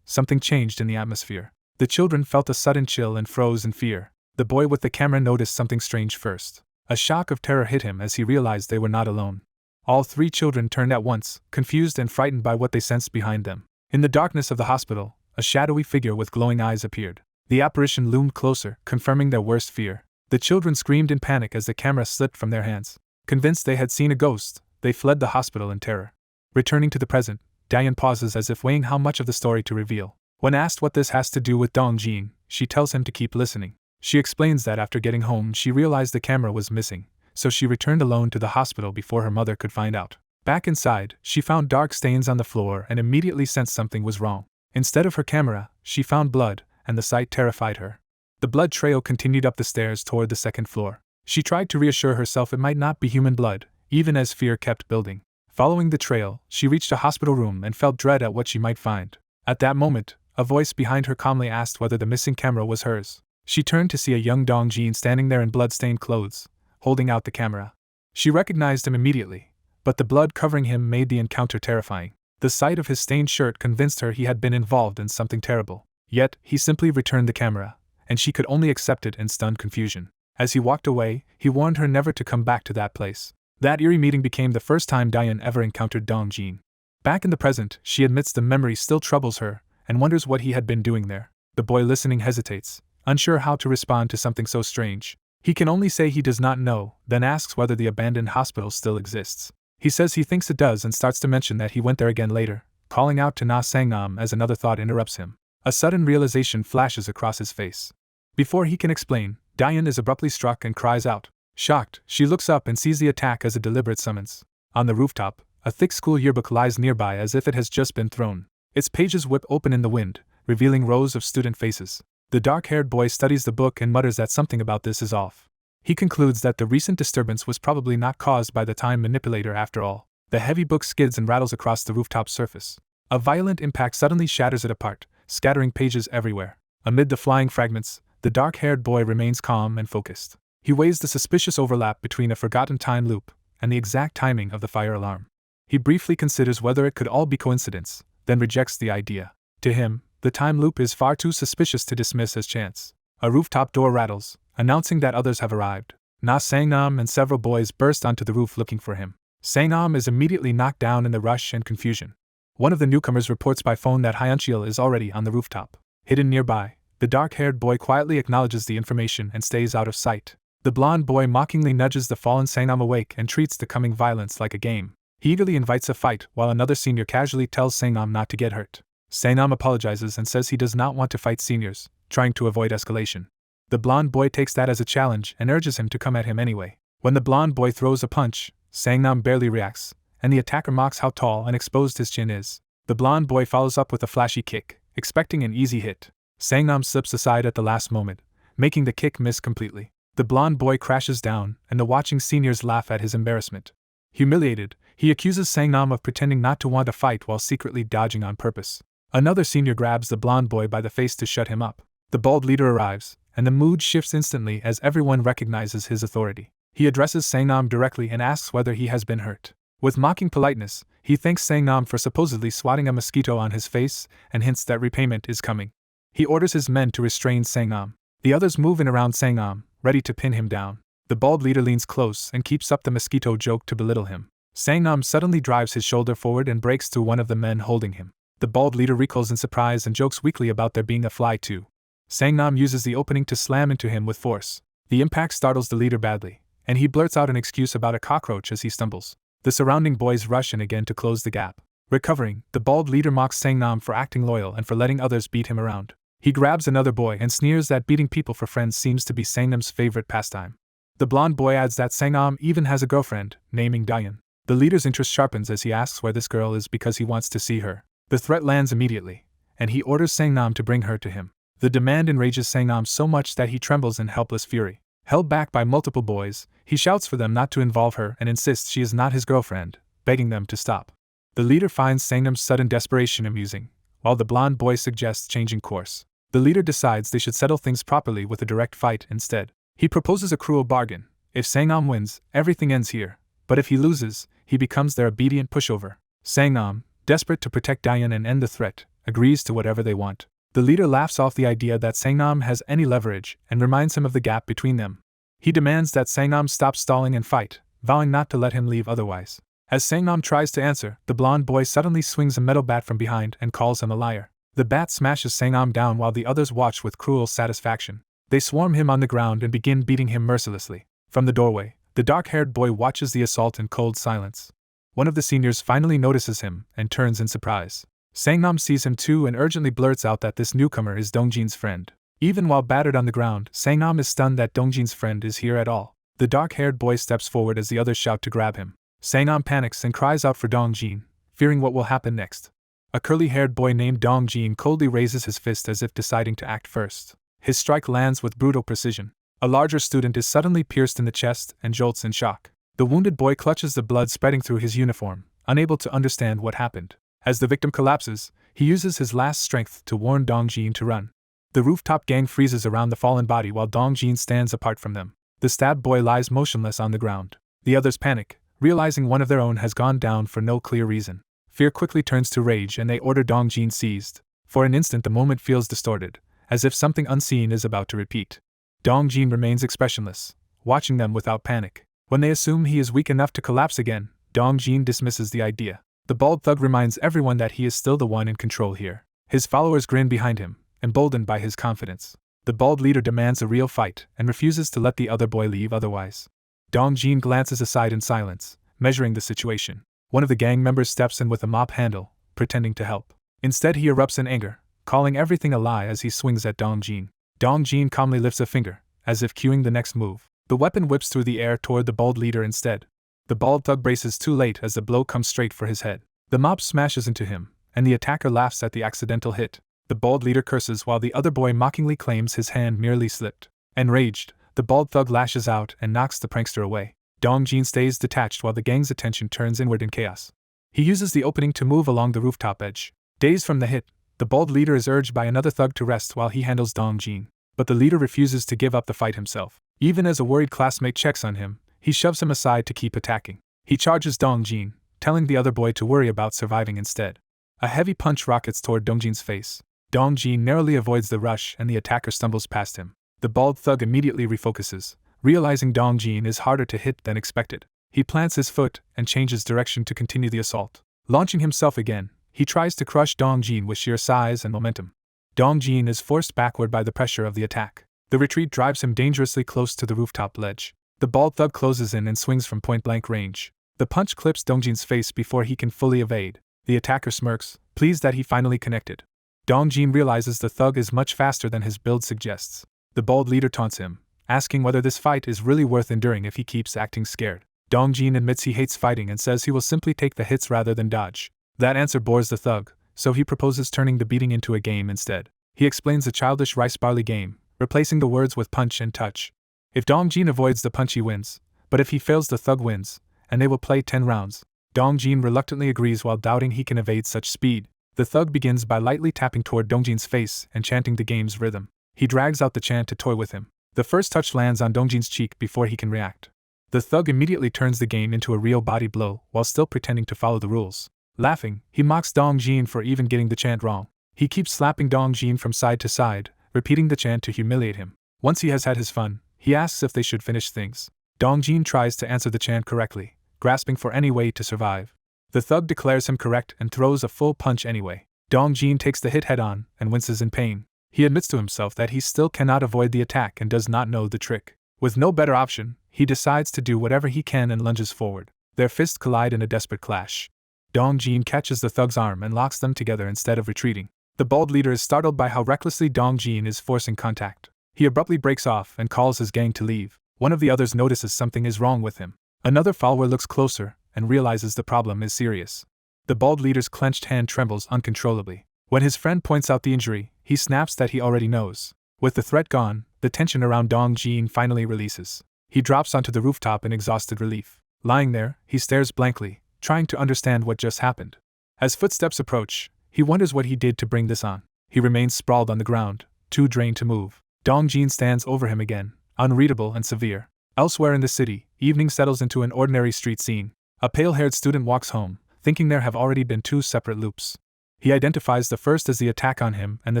something changed in the atmosphere. The children felt a sudden chill and froze in fear. The boy with the camera noticed something strange first. A shock of terror hit him as he realized they were not alone. All three children turned at once, confused and frightened by what they sensed behind them. In the darkness of the hospital, a shadowy figure with glowing eyes appeared. The apparition loomed closer, confirming their worst fear. The children screamed in panic as the camera slipped from their hands. Convinced they had seen a ghost, they fled the hospital in terror. Returning to the present, Diane pauses as if weighing how much of the story to reveal. When asked what this has to do with Dongjin, she tells him to keep listening. She explains that after getting home she realized the camera was missing, so she returned alone to the hospital before her mother could find out. Back inside, she found dark stains on the floor and immediately sensed something was wrong. Instead of her camera, she found blood, and the sight terrified her. The blood trail continued up the stairs toward the second floor. She tried to reassure herself it might not be human blood, even as fear kept building. Following the trail, she reached a hospital room and felt dread at what she might find. At that moment, a voice behind her calmly asked whether the missing camera was hers. She turned to see a young Dongjin standing there in blood-stained clothes, holding out the camera. She recognized him immediately, but the blood covering him made the encounter terrifying. The sight of his stained shirt convinced her he had been involved in something terrible. Yet, he simply returned the camera, and she could only accept it in stunned confusion. As he walked away, he warned her never to come back to that place. That eerie meeting became the first time Diane ever encountered Dongjin. Back in the present, she admits the memory still troubles her, and wonders what he had been doing there. The boy listening hesitates, unsure how to respond to something so strange. He can only say he does not know, then asks whether the abandoned hospital still exists. He says he thinks it does and starts to mention that he went there again later, calling out to Na Sangam as another thought interrupts him. A sudden realization flashes across his face. Before he can explain, Diane is abruptly struck and cries out. Shocked, she looks up and sees the attack as a deliberate summons. On the rooftop, a thick school yearbook lies nearby as if it has just been thrown. Its pages whip open in the wind, revealing rows of student faces. The dark-haired boy studies the book and mutters that something about this is off. He concludes that the recent disturbance was probably not caused by the time manipulator after all. The heavy book skids and rattles across the rooftop surface. A violent impact suddenly shatters it apart, scattering pages everywhere. Amid the flying fragments, the dark-haired boy remains calm and focused. He weighs the suspicious overlap between a forgotten time loop and the exact timing of the fire alarm. He briefly considers whether it could all be coincidence, then rejects the idea. To him, the time loop is far too suspicious to dismiss as chance. A rooftop door rattles, announcing that others have arrived. Na Sangam and several boys burst onto the roof looking for him. Sangam is immediately knocked down in the rush and confusion. One of the newcomers reports by phone that Hyunchil is already on the rooftop. Hidden nearby, the dark-haired boy quietly acknowledges the information and stays out of sight. The blonde boy mockingly nudges the fallen Sangam awake and treats the coming violence like a game. He eagerly invites a fight while another senior casually tells Sangam not to get hurt. Sangam apologizes and says he does not want to fight seniors, trying to avoid escalation. The blonde boy takes that as a challenge and urges him to come at him anyway. When the blonde boy throws a punch, Sangam barely reacts, and the attacker mocks how tall and exposed his chin is. The blonde boy follows up with a flashy kick, expecting an easy hit. Sangam slips aside at the last moment, making the kick miss completely. The blonde boy crashes down, and the watching seniors laugh at his embarrassment. Humiliated, he accuses Sangam of pretending not to want a fight while secretly dodging on purpose. Another senior grabs the blonde boy by the face to shut him up. The bald leader arrives, and the mood shifts instantly as everyone recognizes his authority. He addresses Sangam directly and asks whether he has been hurt. With mocking politeness, he thanks Sangam for supposedly swatting a mosquito on his face and hints that repayment is coming. He orders his men to restrain Sangam. The others move in around Sangam, ready to pin him down. The bald leader leans close and keeps up the mosquito joke to belittle him. Sangam suddenly drives his shoulder forward and breaks through one of the men holding him. The bald leader recoils in surprise and jokes weakly about there being a fly too. Sangam uses the opening to slam into him with force. The impact startles the leader badly, and he blurts out an excuse about a cockroach as he stumbles. The surrounding boys rush in again to close the gap. Recovering, the bald leader mocks Sangam for acting loyal and for letting others beat him around. He grabs another boy and sneers that beating people for friends seems to be Sangnam's favorite pastime. The blonde boy adds that Sangnam even has a girlfriend, naming Diane. The leader's interest sharpens as he asks where this girl is because he wants to see her. The threat lands immediately, and he orders Sangnam to bring her to him. The demand enrages Sangnam so much that he trembles in helpless fury. Held back by multiple boys, he shouts for them not to involve her and insists she is not his girlfriend, begging them to stop. The leader finds Sangnam's sudden desperation amusing, while the blonde boy suggests changing course. The The leader decides they should settle things properly with a direct fight instead. He proposes a cruel bargain. If Sang-nam wins, everything ends here, but if he loses, he becomes their obedient pushover. Sang-nam, desperate to protect Diane and end the threat, agrees to whatever they want. The leader laughs off the idea that Sang-nam has any leverage and reminds him of the gap between them. He demands that Sang-nam stop stalling and fight, vowing not to let him leave otherwise. As Sang-nam tries to answer, the blonde boy suddenly swings a metal bat from behind and calls him a liar. The bat smashes Sang-nam down while the others watch with cruel satisfaction. They swarm him on the ground and begin beating him mercilessly. From the doorway, the dark-haired boy watches the assault in cold silence. One of the seniors finally notices him and turns in surprise. Sang-nam sees him too and urgently blurts out that this newcomer is Dongjin's friend. Even while battered on the ground, Sang-nam is stunned that Dongjin's friend is here at all. The dark-haired boy steps forward as the others shout to grab him. Sang-nam panics and cries out for Dongjin, fearing what will happen next. A curly-haired boy named Dongjin coldly raises his fist as if deciding to act first. His strike lands with brutal precision. A larger student is suddenly pierced in the chest and jolts in shock. The wounded boy clutches the blood spreading through his uniform, unable to understand what happened. As the victim collapses, he uses his last strength to warn Dongjin to run. The rooftop gang freezes around the fallen body while Dongjin stands apart from them. The stabbed boy lies motionless on the ground. The others panic, realizing one of their own has gone down for no clear reason. Fear quickly turns to rage and they order Dongjin seized. For an instant the moment feels distorted, as if something unseen is about to repeat. Dongjin remains expressionless, watching them without panic. When they assume he is weak enough to collapse again, Dongjin dismisses the idea. The bald thug reminds everyone that he is still the one in control here. His followers grin behind him, emboldened by his confidence. The bald leader demands a real fight and refuses to let the other boy leave otherwise. Dongjin glances aside in silence, measuring the situation. One of the gang members steps in with a mop handle, pretending to help. Instead he erupts in anger, calling everything a lie as he swings at Dongjin. Dongjin calmly lifts a finger, as if cueing the next move. The weapon whips through the air toward the bald leader instead. The bald thug braces too late as the blow comes straight for his head. The mop smashes into him, and the attacker laughs at the accidental hit. The bald leader curses while the other boy mockingly claims his hand merely slipped. Enraged, the bald thug lashes out and knocks the prankster away. Dongjin stays detached while the gang's attention turns inward in chaos. He uses the opening to move along the rooftop edge. Dazed from the hit, the bald leader is urged by another thug to rest while he handles Dongjin. But the leader refuses to give up the fight himself. Even as a worried classmate checks on him, he shoves him aside to keep attacking. He charges Dongjin, telling the other boy to worry about surviving instead. A heavy punch rockets toward Dongjin's face. Dongjin narrowly avoids the rush and the attacker stumbles past him. The bald thug immediately refocuses, realizing Dongjin is harder to hit than expected. He plants his foot and changes direction to continue the assault. Launching himself again, he tries to crush Dongjin with sheer size and momentum. Dongjin is forced backward by the pressure of the attack. The retreat drives him dangerously close to the rooftop ledge. The bald thug closes in and swings from point-blank range. The punch clips Dongjin's face before he can fully evade. The attacker smirks, pleased that he finally connected. Dongjin realizes the thug is much faster than his build suggests. The bald leader taunts him, asking whether this fight is really worth enduring if he keeps acting scared. Dongjin admits he hates fighting and says he will simply take the hits rather than dodge. That answer bores the thug, so he proposes turning the beating into a game instead. He explains the childish rice-barley game, replacing the words with punch and touch. If Dongjin avoids the punch he wins, but if he fails the thug wins, and they will play 10 rounds. Dongjin reluctantly agrees while doubting he can evade such speed. The thug begins by lightly tapping toward Dongjin's face and chanting the game's rhythm. He drags out the chant to toy with him. The first touch lands on Dongjin's cheek before he can react. The thug immediately turns the game into a real body blow while still pretending to follow the rules. Laughing, he mocks Dongjin for even getting the chant wrong. He keeps slapping Dongjin from side to side, repeating the chant to humiliate him. Once he has had his fun, he asks if they should finish things. Dongjin tries to answer the chant correctly, grasping for any way to survive. The thug declares him correct and throws a full punch anyway. Dongjin takes the hit head-on and winces in pain. He admits to himself that he still cannot avoid the attack and does not know the trick. With no better option, he decides to do whatever he can and lunges forward. Their fists collide in a desperate clash. Dongjin catches the thug's arm and locks them together instead of retreating. The bald leader is startled by how recklessly Dongjin is forcing contact. He abruptly breaks off and calls his gang to leave. One of the others notices something is wrong with him. Another follower looks closer and realizes the problem is serious. The bald leader's clenched hand trembles uncontrollably. When his friend points out the injury, he snaps that he already knows. With the threat gone, the tension around Dongjin finally releases. He drops onto the rooftop in exhausted relief. Lying there, he stares blankly, trying to understand what just happened. As footsteps approach, he wonders what he did to bring this on. He remains sprawled on the ground, too drained to move. Dongjin stands over him again, unreadable and severe. Elsewhere in the city, evening settles into an ordinary street scene. A pale-haired student walks home, thinking there have already been 2 separate loops. He identifies the first as the attack on him and the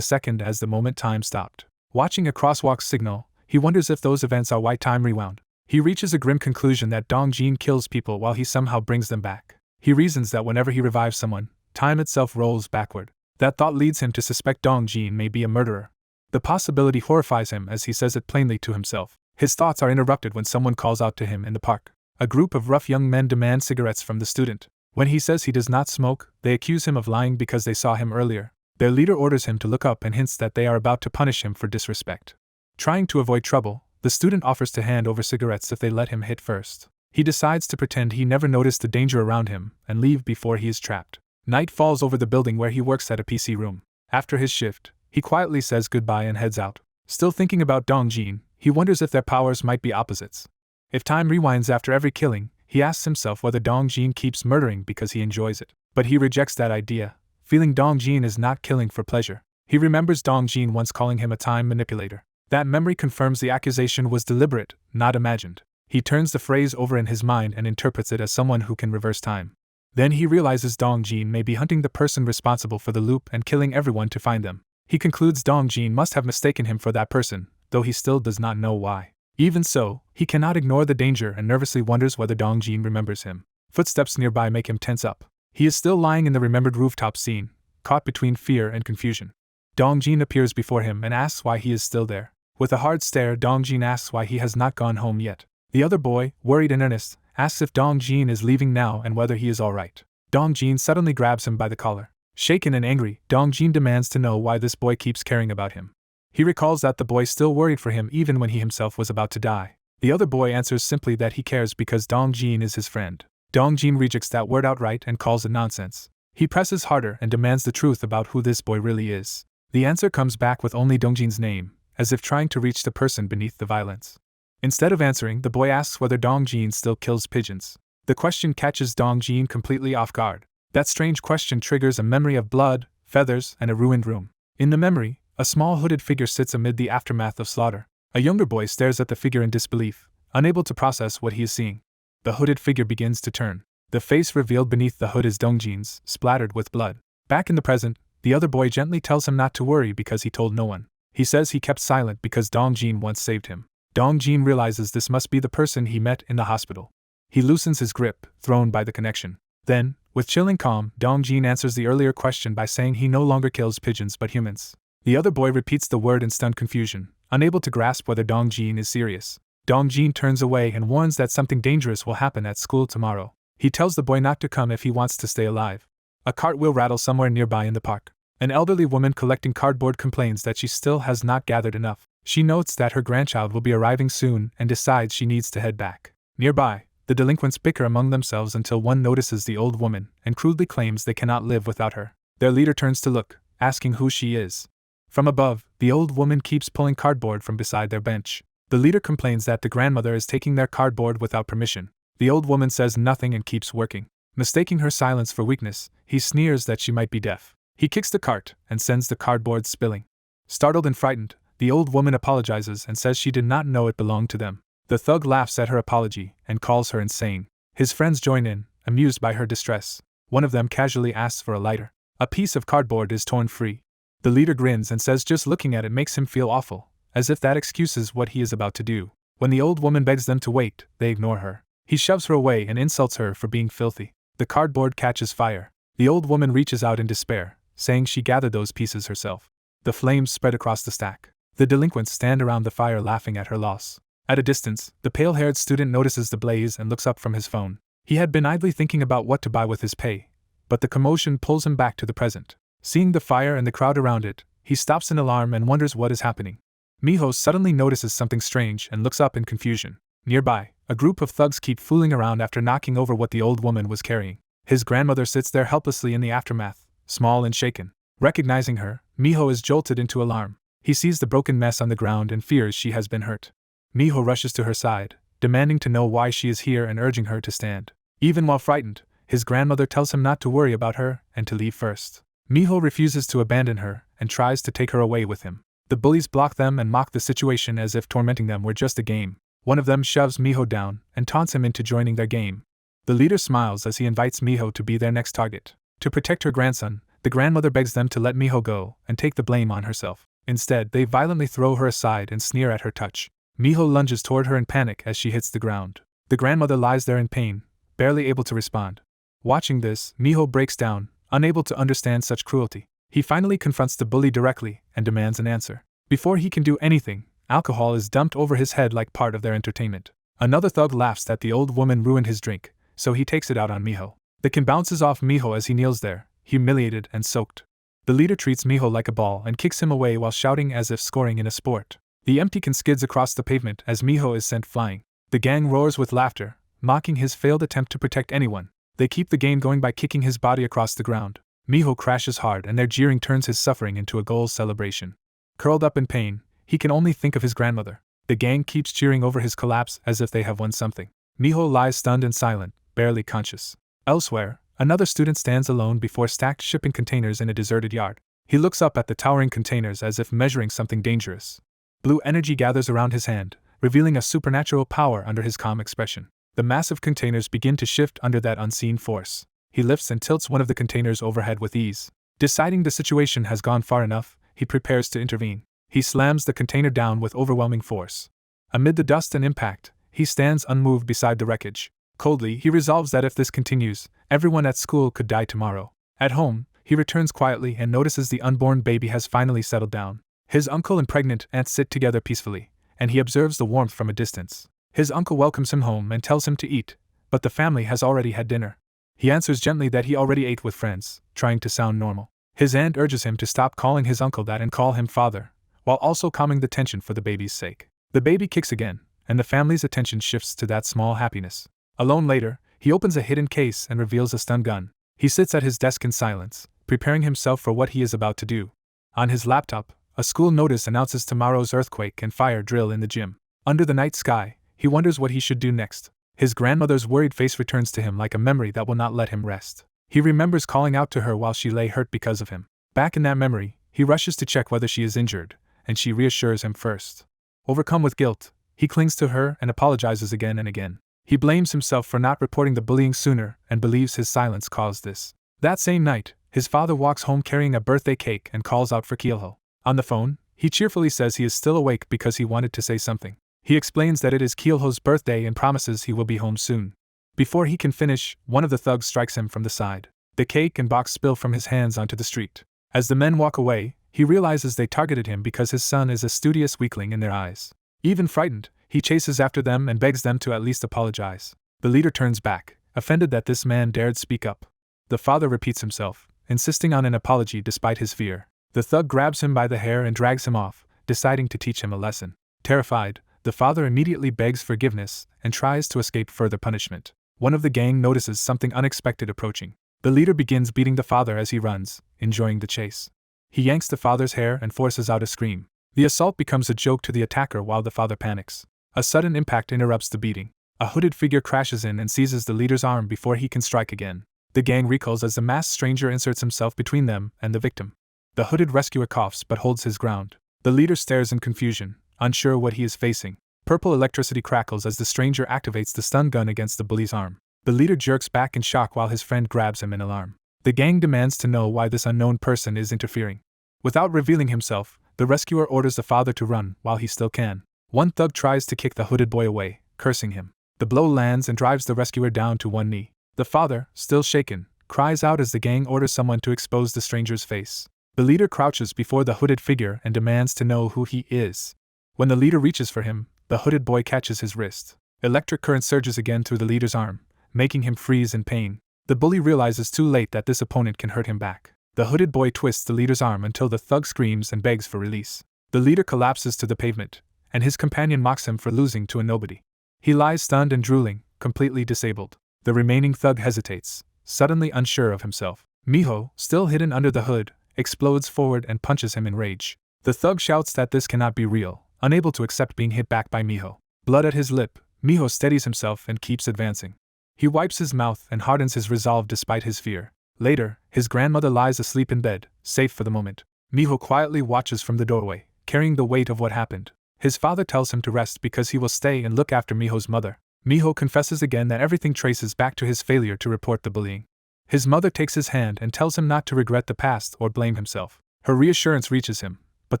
second as the moment time stopped. Watching a crosswalk signal, he wonders if those events are why time rewound. He reaches a grim conclusion that Dongjin kills people while he somehow brings them back. He reasons that whenever he revives someone, time itself rolls backward. That thought leads him to suspect Dongjin may be a murderer. The possibility horrifies him as he says it plainly to himself. His thoughts are interrupted when someone calls out to him in the park. A group of rough young men demand cigarettes from the student. When he says he does not smoke, they accuse him of lying because they saw him earlier. Their leader orders him to look up and hints that they are about to punish him for disrespect. Trying to avoid trouble, the student offers to hand over cigarettes if they let him hit first. He decides to pretend he never noticed the danger around him and leave before he is trapped. Night falls over the building where he works at a PC room. After his shift, he quietly says goodbye and heads out. Still thinking about Dongjin, he wonders if their powers might be opposites. If time rewinds after every killing, he asks himself whether Dongjin keeps murdering because he enjoys it. But he rejects that idea, feeling Dongjin is not killing for pleasure. He remembers Dongjin once calling him a time manipulator. That memory confirms the accusation was deliberate, not imagined. He turns the phrase over in his mind and interprets it as someone who can reverse time. Then he realizes Dongjin may be hunting the person responsible for the loop and killing everyone to find them. He concludes Dongjin must have mistaken him for that person, though he still does not know why. Even so, he cannot ignore the danger and nervously wonders whether Dongjin remembers him. Footsteps nearby make him tense up. He is still lying in the remembered rooftop scene, caught between fear and confusion. Dongjin appears before him and asks why he is still there. With a hard stare, Dongjin asks why he has not gone home yet. The other boy, worried and earnest, asks if Dongjin is leaving now and whether he is alright. Dongjin suddenly grabs him by the collar. Shaken and angry, Dongjin demands to know why this boy keeps caring about him. He recalls that the boy still worried for him even when he himself was about to die. The other boy answers simply that he cares because Dongjin is his friend. Dongjin rejects that word outright and calls it nonsense. He presses harder and demands the truth about who this boy really is. The answer comes back with only Dongjin's name, as if trying to reach the person beneath the violence. Instead of answering, the boy asks whether Dongjin still kills pigeons. The question catches Dongjin completely off guard. That strange question triggers a memory of blood, feathers, and a ruined room. In the memory, a small hooded figure sits amid the aftermath of slaughter. A younger boy stares at the figure in disbelief, unable to process what he is seeing. The hooded figure begins to turn. The face revealed beneath the hood is Dongjin's, splattered with blood. Back in the present, the other boy gently tells him not to worry because he told no one. He says he kept silent because Dongjin once saved him. Dongjin realizes this must be the person he met in the hospital. He loosens his grip, thrown by the connection. Then, with chilling calm, Dongjin answers the earlier question by saying he no longer kills pigeons but humans. The other boy repeats the word in stunned confusion, unable to grasp whether Dongjin is serious. Dongjin turns away and warns that something dangerous will happen at school tomorrow. He tells the boy not to come if he wants to stay alive. A cart will rattle somewhere nearby in the park. An elderly woman collecting cardboard complains that she still has not gathered enough. She notes that her grandchild will be arriving soon and decides she needs to head back. Nearby, the delinquents bicker among themselves until one notices the old woman and crudely claims they cannot live without her. Their leader turns to look, asking who she is. From above, the old woman keeps pulling cardboard from beside their bench. The leader complains that the grandmother is taking their cardboard without permission. The old woman says nothing and keeps working. Mistaking her silence for weakness, he sneers that she might be deaf. He kicks the cart and sends the cardboard spilling. Startled and frightened, the old woman apologizes and says she did not know it belonged to them. The thug laughs at her apology and calls her insane. His friends join in, amused by her distress. One of them casually asks for a lighter. A piece of cardboard is torn free. The leader grins and says just looking at it makes him feel awful, as if that excuses what he is about to do. When the old woman begs them to wait, they ignore her. He shoves her away and insults her for being filthy. The cardboard catches fire. The old woman reaches out in despair, saying she gathered those pieces herself. The flames spread across the stack. The delinquents stand around the fire laughing at her loss. At a distance, the pale-haired student notices the blaze and looks up from his phone. He had been idly thinking about what to buy with his pay, but the commotion pulls him back to the present. Seeing the fire and the crowd around it, he stops in alarm and wonders what is happening. Minho suddenly notices something strange and looks up in confusion. Nearby, a group of thugs keep fooling around after knocking over what the old woman was carrying. His grandmother sits there helplessly in the aftermath, small and shaken. Recognizing her, Minho is jolted into alarm. He sees the broken mess on the ground and fears she has been hurt. Minho rushes to her side, demanding to know why she is here and urging her to stand. Even while frightened, his grandmother tells him not to worry about her and to leave first. Minho refuses to abandon her and tries to take her away with him. The bullies block them and mock the situation as if tormenting them were just a game. One of them shoves Minho down and taunts him into joining their game. The leader smiles as he invites Minho to be their next target. To protect her grandson, the grandmother begs them to let Minho go and take the blame on herself. Instead, they violently throw her aside and sneer at her touch. Minho lunges toward her in panic as she hits the ground. The grandmother lies there in pain, barely able to respond. Watching this, Minho breaks down, unable to understand such cruelty. He finally confronts the bully directly and demands an answer. Before he can do anything, alcohol is dumped over his head like part of their entertainment. Another thug laughs that the old woman ruined his drink, so he takes it out on Minho. The can bounces off Minho as he kneels there, humiliated and soaked. The leader treats Minho like a ball and kicks him away while shouting as if scoring in a sport. The empty can skids across the pavement as Minho is sent flying. The gang roars with laughter, mocking his failed attempt to protect anyone. They keep the game going by kicking his body across the ground. Minho crashes hard and their jeering turns his suffering into a goal celebration. Curled up in pain, he can only think of his grandmother. The gang keeps cheering over his collapse as if they have won something. Minho lies stunned and silent, barely conscious. Elsewhere, another student stands alone before stacked shipping containers in a deserted yard. He looks up at the towering containers as if measuring something dangerous. Blue energy gathers around his hand, revealing a supernatural power under his calm expression. The massive containers begin to shift under that unseen force. He lifts and tilts one of the containers overhead with ease. Deciding the situation has gone far enough, he prepares to intervene. He slams the container down with overwhelming force. Amid the dust and impact, he stands unmoved beside the wreckage. Coldly, he resolves that if this continues, everyone at school could die tomorrow. At home, he returns quietly and notices the unborn baby has finally settled down. His uncle and pregnant aunt sit together peacefully, and he observes the warmth from a distance. His uncle welcomes him home and tells him to eat, but the family has already had dinner. He answers gently that he already ate with friends, trying to sound normal. His aunt urges him to stop calling his uncle that and call him father, while also calming the tension for the baby's sake. The baby kicks again, and the family's attention shifts to that small happiness. Alone later, he opens a hidden case and reveals a stun gun. He sits at his desk in silence, preparing himself for what he is about to do. On his laptop, a school notice announces tomorrow's earthquake and fire drill in the gym. Under the night sky, he wonders what he should do next. His grandmother's worried face returns to him like a memory that will not let him rest. He remembers calling out to her while she lay hurt because of him. Back in that memory, he rushes to check whether she is injured, and she reassures him first. Overcome with guilt, he clings to her and apologizes again and again. He blames himself for not reporting the bullying sooner and believes his silence caused this. That same night, his father walks home carrying a birthday cake and calls out for Yahello. On the phone, he cheerfully says he is still awake because he wanted to say something. He explains that it is Yahello's birthday and promises he will be home soon. Before he can finish, one of the thugs strikes him from the side. The cake and box spill from his hands onto the street. As the men walk away, he realizes they targeted him because his son is a studious weakling in their eyes. Even frightened, he chases after them and begs them to at least apologize. The leader turns back, offended that this man dared speak up. The father repeats himself, insisting on an apology despite his fear. The thug grabs him by the hair and drags him off, deciding to teach him a lesson. Terrified, the father immediately begs forgiveness and tries to escape further punishment. One of the gang notices something unexpected approaching. The leader begins beating the father as he runs, enjoying the chase. He yanks the father's hair and forces out a scream. The assault becomes a joke to the attacker while the father panics. A sudden impact interrupts the beating. A hooded figure crashes in and seizes the leader's arm before he can strike again. The gang recoils as the masked stranger inserts himself between them and the victim. The hooded rescuer coughs but holds his ground. The leader stares in confusion, unsure what he is facing. Purple electricity crackles as the stranger activates the stun gun against the bully's arm. The leader jerks back in shock while his friend grabs him in alarm. The gang demands to know why this unknown person is interfering. Without revealing himself, the rescuer orders the father to run while he still can. One thug tries to kick the hooded boy away, cursing him. The blow lands and drives the rescuer down to one knee. The father, still shaken, cries out as the gang orders someone to expose the stranger's face. The leader crouches before the hooded figure and demands to know who he is. When the leader reaches for him, the hooded boy catches his wrist. Electric current surges again through the leader's arm, making him freeze in pain. The bully realizes too late that this opponent can hurt him back. The hooded boy twists the leader's arm until the thug screams and begs for release. The leader collapses to the pavement, and his companion mocks him for losing to a nobody. He lies stunned and drooling, completely disabled. The remaining thug hesitates, suddenly unsure of himself. Minho, still hidden under the hood, explodes forward and punches him in rage. The thug shouts that this cannot be real, unable to accept being hit back by Minho. Blood at his lip, Minho steadies himself and keeps advancing. He wipes his mouth and hardens his resolve despite his fear. Later, his grandmother lies asleep in bed, safe for the moment. Minho quietly watches from the doorway, carrying the weight of what happened. His father tells him to rest because he will stay and look after Miho's mother. Miho confesses again that everything traces back to his failure to report the bullying. His mother takes his hand and tells him not to regret the past or blame himself. Her reassurance reaches him, but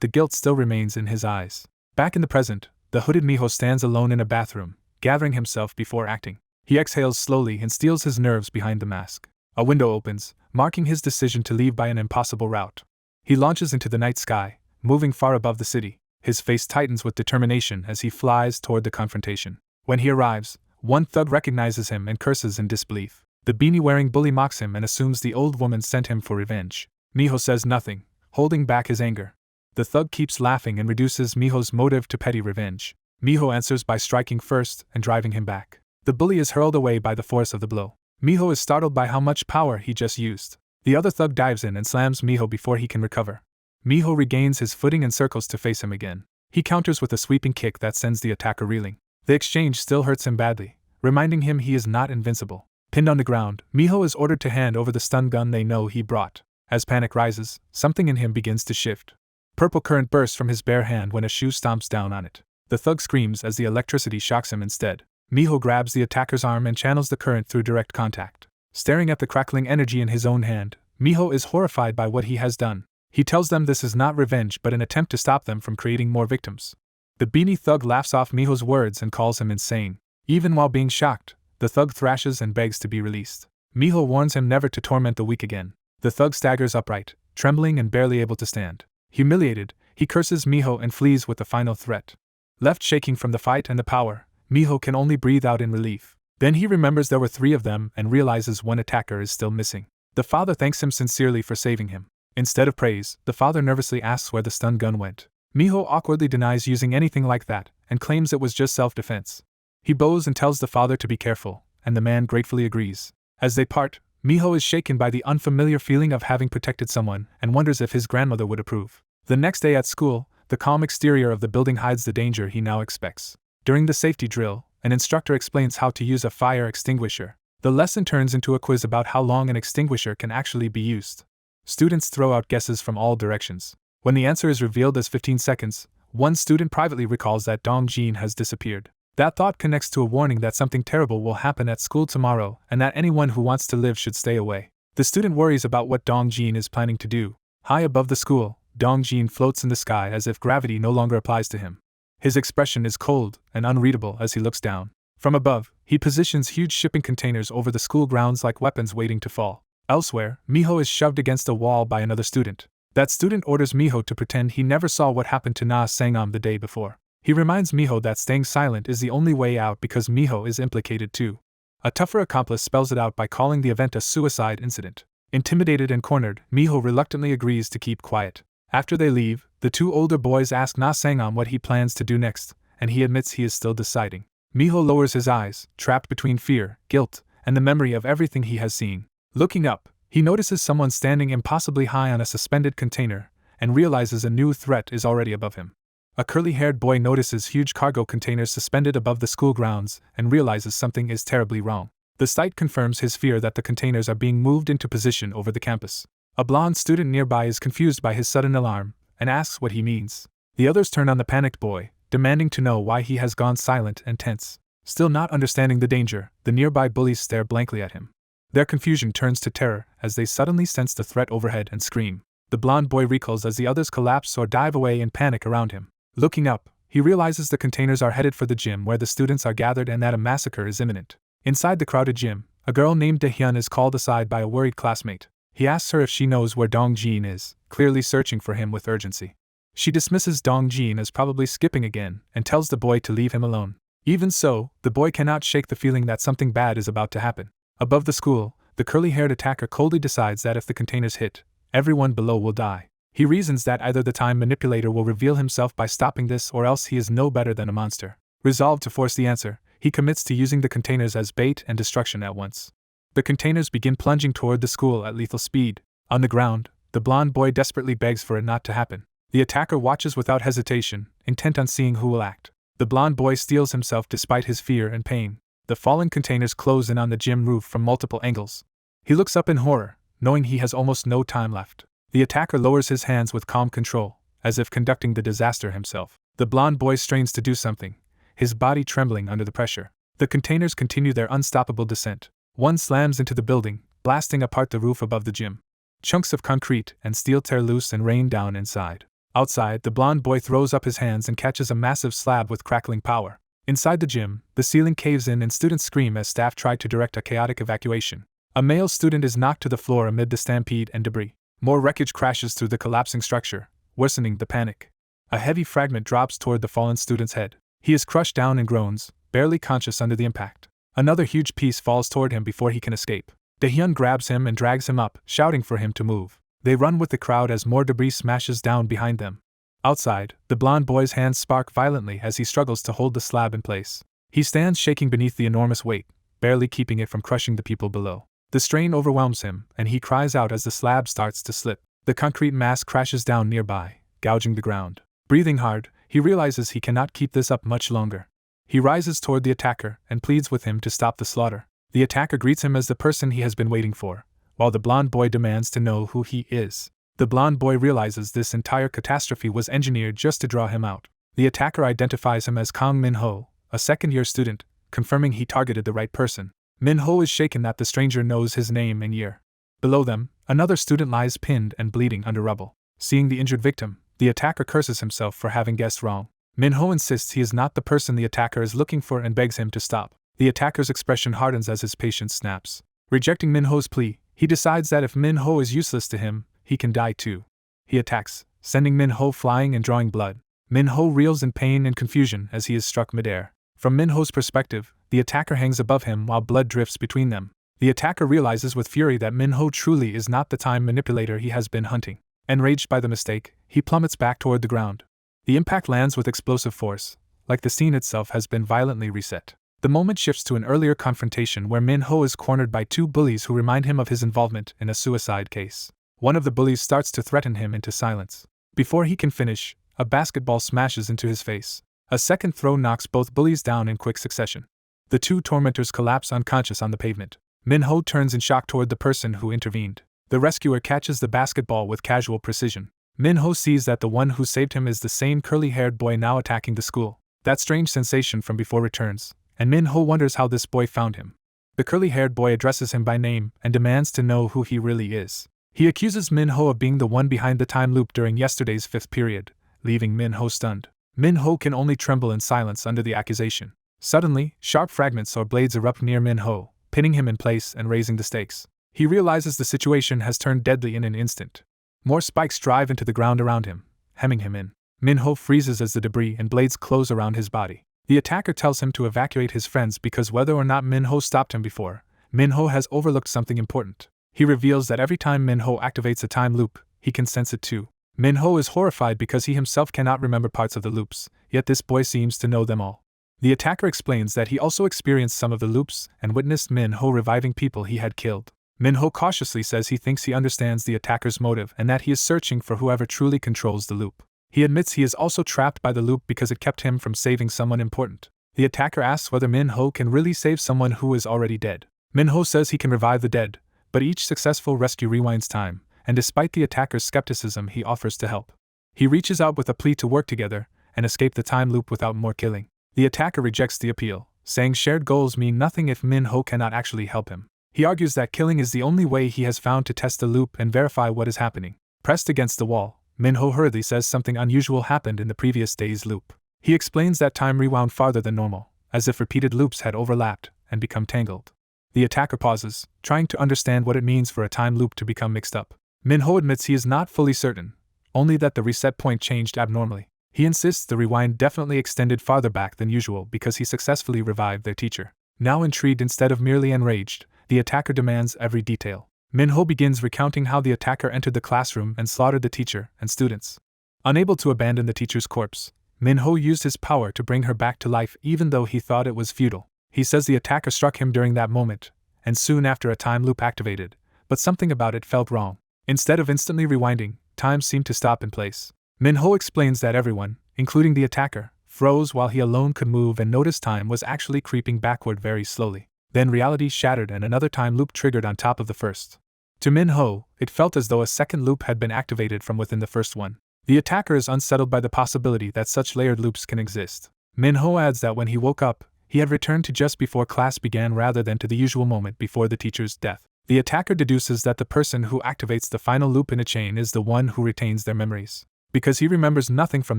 the guilt still remains in his eyes. Back in the present, the hooded Miho stands alone in a bathroom, gathering himself before acting. He exhales slowly and steels his nerves behind the mask. A window opens, marking his decision to leave by an impossible route. He launches into the night sky, moving far above the city. His face tightens with determination as he flies toward the confrontation. When he arrives, one thug recognizes him and curses in disbelief. The beanie-wearing bully mocks him and assumes the old woman sent him for revenge. Miho says nothing, holding back his anger. The thug keeps laughing and reduces Miho's motive to petty revenge. Miho answers by striking first and driving him back. The bully is hurled away by the force of the blow. Miho is startled by how much power he just used. The other thug dives in and slams Miho before he can recover. Miho regains his footing and circles to face him again. He counters with a sweeping kick that sends the attacker reeling. The exchange still hurts him badly, reminding him he is not invincible. Pinned on the ground, Miho is ordered to hand over the stun gun they know he brought. As panic rises, something in him begins to shift. Purple current bursts from his bare hand when a shoe stomps down on it. The thug screams as the electricity shocks him instead. Miho grabs the attacker's arm and channels the current through direct contact. Staring at the crackling energy in his own hand, Miho is horrified by what he has done. He tells them this is not revenge but an attempt to stop them from creating more victims. The beanie thug laughs off Miho's words and calls him insane. Even while being shocked, the thug thrashes and begs to be released. Miho warns him never to torment the weak again. The thug staggers upright, trembling and barely able to stand. Humiliated, he curses Miho and flees with the final threat. Left shaking from the fight and the power, Miho can only breathe out in relief. Then he remembers there were 3 of them and realizes one attacker is still missing. The father thanks him sincerely for saving him. Instead of praise, the father nervously asks where the stun gun went. Miho awkwardly denies using anything like that and claims it was just self-defense. He bows and tells the father to be careful, and the man gratefully agrees. As they part, Miho is shaken by the unfamiliar feeling of having protected someone and wonders if his grandmother would approve. The next day at school, the calm exterior of the building hides the danger he now expects. During the safety drill, an instructor explains how to use a fire extinguisher. The lesson turns into a quiz about how long an extinguisher can actually be used. Students throw out guesses from all directions. When the answer is revealed as 15 seconds, one student privately recalls that Dongjin has disappeared. That thought connects to a warning that something terrible will happen at school tomorrow and that anyone who wants to live should stay away. The student worries about what Dongjin is planning to do. High above the school, Dongjin floats in the sky as if gravity no longer applies to him. His expression is cold and unreadable as he looks down. From above, he positions huge shipping containers over the school grounds like weapons waiting to fall. Elsewhere, Miho is shoved against a wall by another student. That student orders Miho to pretend he never saw what happened to Na Sangam the day before. He reminds Miho that staying silent is the only way out because Miho is implicated too. A tougher accomplice spells it out by calling the event a suicide incident. Intimidated and cornered, Miho reluctantly agrees to keep quiet. After they leave, the 2 older boys ask Na Sangam what he plans to do next, and he admits he is still deciding. Miho lowers his eyes, trapped between fear, guilt, and the memory of everything he has seen. Looking up, he notices someone standing impossibly high on a suspended container, and realizes a new threat is already above him. A curly-haired boy notices huge cargo containers suspended above the school grounds and realizes something is terribly wrong. The sight confirms his fear that the containers are being moved into position over the campus. A blonde student nearby is confused by his sudden alarm and asks what he means. The others turn on the panicked boy, demanding to know why he has gone silent and tense. Still not understanding the danger, the nearby bullies stare blankly at him. Their confusion turns to terror as they suddenly sense the threat overhead and scream. The blonde boy recoils as the others collapse or dive away in panic around him. Looking up, he realizes the containers are headed for the gym where the students are gathered and that a massacre is imminent. Inside the crowded gym, a girl named Dahyun is called aside by a worried classmate. He asks her if she knows where Dongjin is, clearly searching for him with urgency. She dismisses Dongjin as probably skipping again and tells the boy to leave him alone. Even so, the boy cannot shake the feeling that something bad is about to happen. Above the school, the curly-haired attacker coldly decides that if the containers hit, everyone below will die. He reasons that either the time manipulator will reveal himself by stopping this or else he is no better than a monster. Resolved to force the answer, he commits to using the containers as bait and destruction at once. The containers begin plunging toward the school at lethal speed. On the ground, the blonde boy desperately begs for it not to happen. The attacker watches without hesitation, intent on seeing who will act. The blonde boy steels himself despite his fear and pain. The fallen containers close in on the gym roof from multiple angles. He looks up in horror, knowing he has almost no time left. The attacker lowers his hands with calm control, as if conducting the disaster himself. The blonde boy strains to do something, his body trembling under the pressure. The containers continue their unstoppable descent. One slams into the building, blasting apart the roof above the gym. Chunks of concrete and steel tear loose and rain down inside. Outside, the blonde boy throws up his hands and catches a massive slab with crackling power. Inside the gym, the ceiling caves in and students scream as staff try to direct a chaotic evacuation. A male student is knocked to the floor amid the stampede and debris. More wreckage crashes through the collapsing structure, worsening the panic. A heavy fragment drops toward the fallen student's head. He is crushed down and groans, barely conscious under the impact. Another huge piece falls toward him before he can escape. Daehyun grabs him and drags him up, shouting for him to move. They run with the crowd as more debris smashes down behind them. Outside, the blonde boy's hands spark violently as he struggles to hold the slab in place. He stands shaking beneath the enormous weight, barely keeping it from crushing the people below. The strain overwhelms him, and he cries out as the slab starts to slip. The concrete mass crashes down nearby, gouging the ground. Breathing hard, he realizes he cannot keep this up much longer. He rises toward the attacker and pleads with him to stop the slaughter. The attacker greets him as the person he has been waiting for, while the blonde boy demands to know who he is. The blonde boy realizes this entire catastrophe was engineered just to draw him out. The attacker identifies him as Kang Minho, a second-year student, confirming he targeted the right person. Minho is shaken that the stranger knows his name and year. Below them, another student lies pinned and bleeding under rubble. Seeing the injured victim, the attacker curses himself for having guessed wrong. Minho insists he is not the person the attacker is looking for and begs him to stop. The attacker's expression hardens as his patience snaps. Rejecting Minho's plea, he decides that if Minho is useless to him, he can die too. He attacks, sending Minho flying and drawing blood. Minho reels in pain and confusion as he is struck midair. From Minho's perspective, the attacker hangs above him while blood drifts between them. The attacker realizes with fury that Minho truly is not the time manipulator he has been hunting. Enraged by the mistake, he plummets back toward the ground. The impact lands with explosive force, like the scene itself has been violently reset. The moment shifts to an earlier confrontation where Minho is cornered by two bullies who remind him of his involvement in a suicide case. One of the bullies starts to threaten him into silence. Before he can finish, a basketball smashes into his face. A second throw knocks both bullies down in quick succession. The two tormentors collapse unconscious on the pavement. Minho turns in shock toward the person who intervened. The rescuer catches the basketball with casual precision. Minho sees that the one who saved him is the same curly-haired boy now attacking the school. That strange sensation from before returns, and Minho wonders how this boy found him. The curly-haired boy addresses him by name and demands to know who he really is. He accuses Minho of being the one behind the time loop during yesterday's 5th period, leaving Minho stunned. Minho can only tremble in silence under the accusation. Suddenly, sharp fragments or blades erupt near Minho, pinning him in place and raising the stakes. He realizes the situation has turned deadly in an instant. More spikes drive into the ground around him, hemming him in. Minho freezes as the debris and blades close around his body. The attacker tells him to evacuate his friends because whether or not Minho stopped him before, Minho has overlooked something important. He reveals that every time Minho activates a time loop, he can sense it too. Minho is horrified because he himself cannot remember parts of the loops, yet this boy seems to know them all. The attacker explains that he also experienced some of the loops and witnessed Minho reviving people he had killed. Minho cautiously says he thinks he understands the attacker's motive and that he is searching for whoever truly controls the loop. He admits he is also trapped by the loop because it kept him from saving someone important. The attacker asks whether Minho can really save someone who is already dead. Minho says he can revive the dead, but each successful rescue rewinds time, and despite the attacker's skepticism, he offers to help. He reaches out with a plea to work together and escape the time loop without more killing. The attacker rejects the appeal, saying shared goals mean nothing if Minho cannot actually help him. He argues that killing is the only way he has found to test the loop and verify what is happening. Pressed against the wall, Minho hurriedly says something unusual happened in the previous day's loop. He explains that time rewound farther than normal, as if repeated loops had overlapped and become tangled. The attacker pauses, trying to understand what it means for a time loop to become mixed up. Minho admits he is not fully certain, only that the reset point changed abnormally. He insists the rewind definitely extended farther back than usual because he successfully revived their teacher. Now intrigued instead of merely enraged, the attacker demands every detail. Minho begins recounting how the attacker entered the classroom and slaughtered the teacher and students. Unable to abandon the teacher's corpse, Minho used his power to bring her back to life even though he thought it was futile. He says the attacker struck him during that moment, and soon after a time loop activated, but something about it felt wrong. Instead of instantly rewinding, time seemed to stop in place. Minho explains that everyone, including the attacker, froze while he alone could move and noticed time was actually creeping backward very slowly. Then reality shattered and another time loop triggered on top of the first. To Minho, it felt as though a second loop had been activated from within the first one. The attacker is unsettled by the possibility that such layered loops can exist. Minho adds that when he woke up, he had returned to just before class began rather than to the usual moment before the teacher's death. The attacker deduces that the person who activates the final loop in a chain is the one who retains their memories. Because he remembers nothing from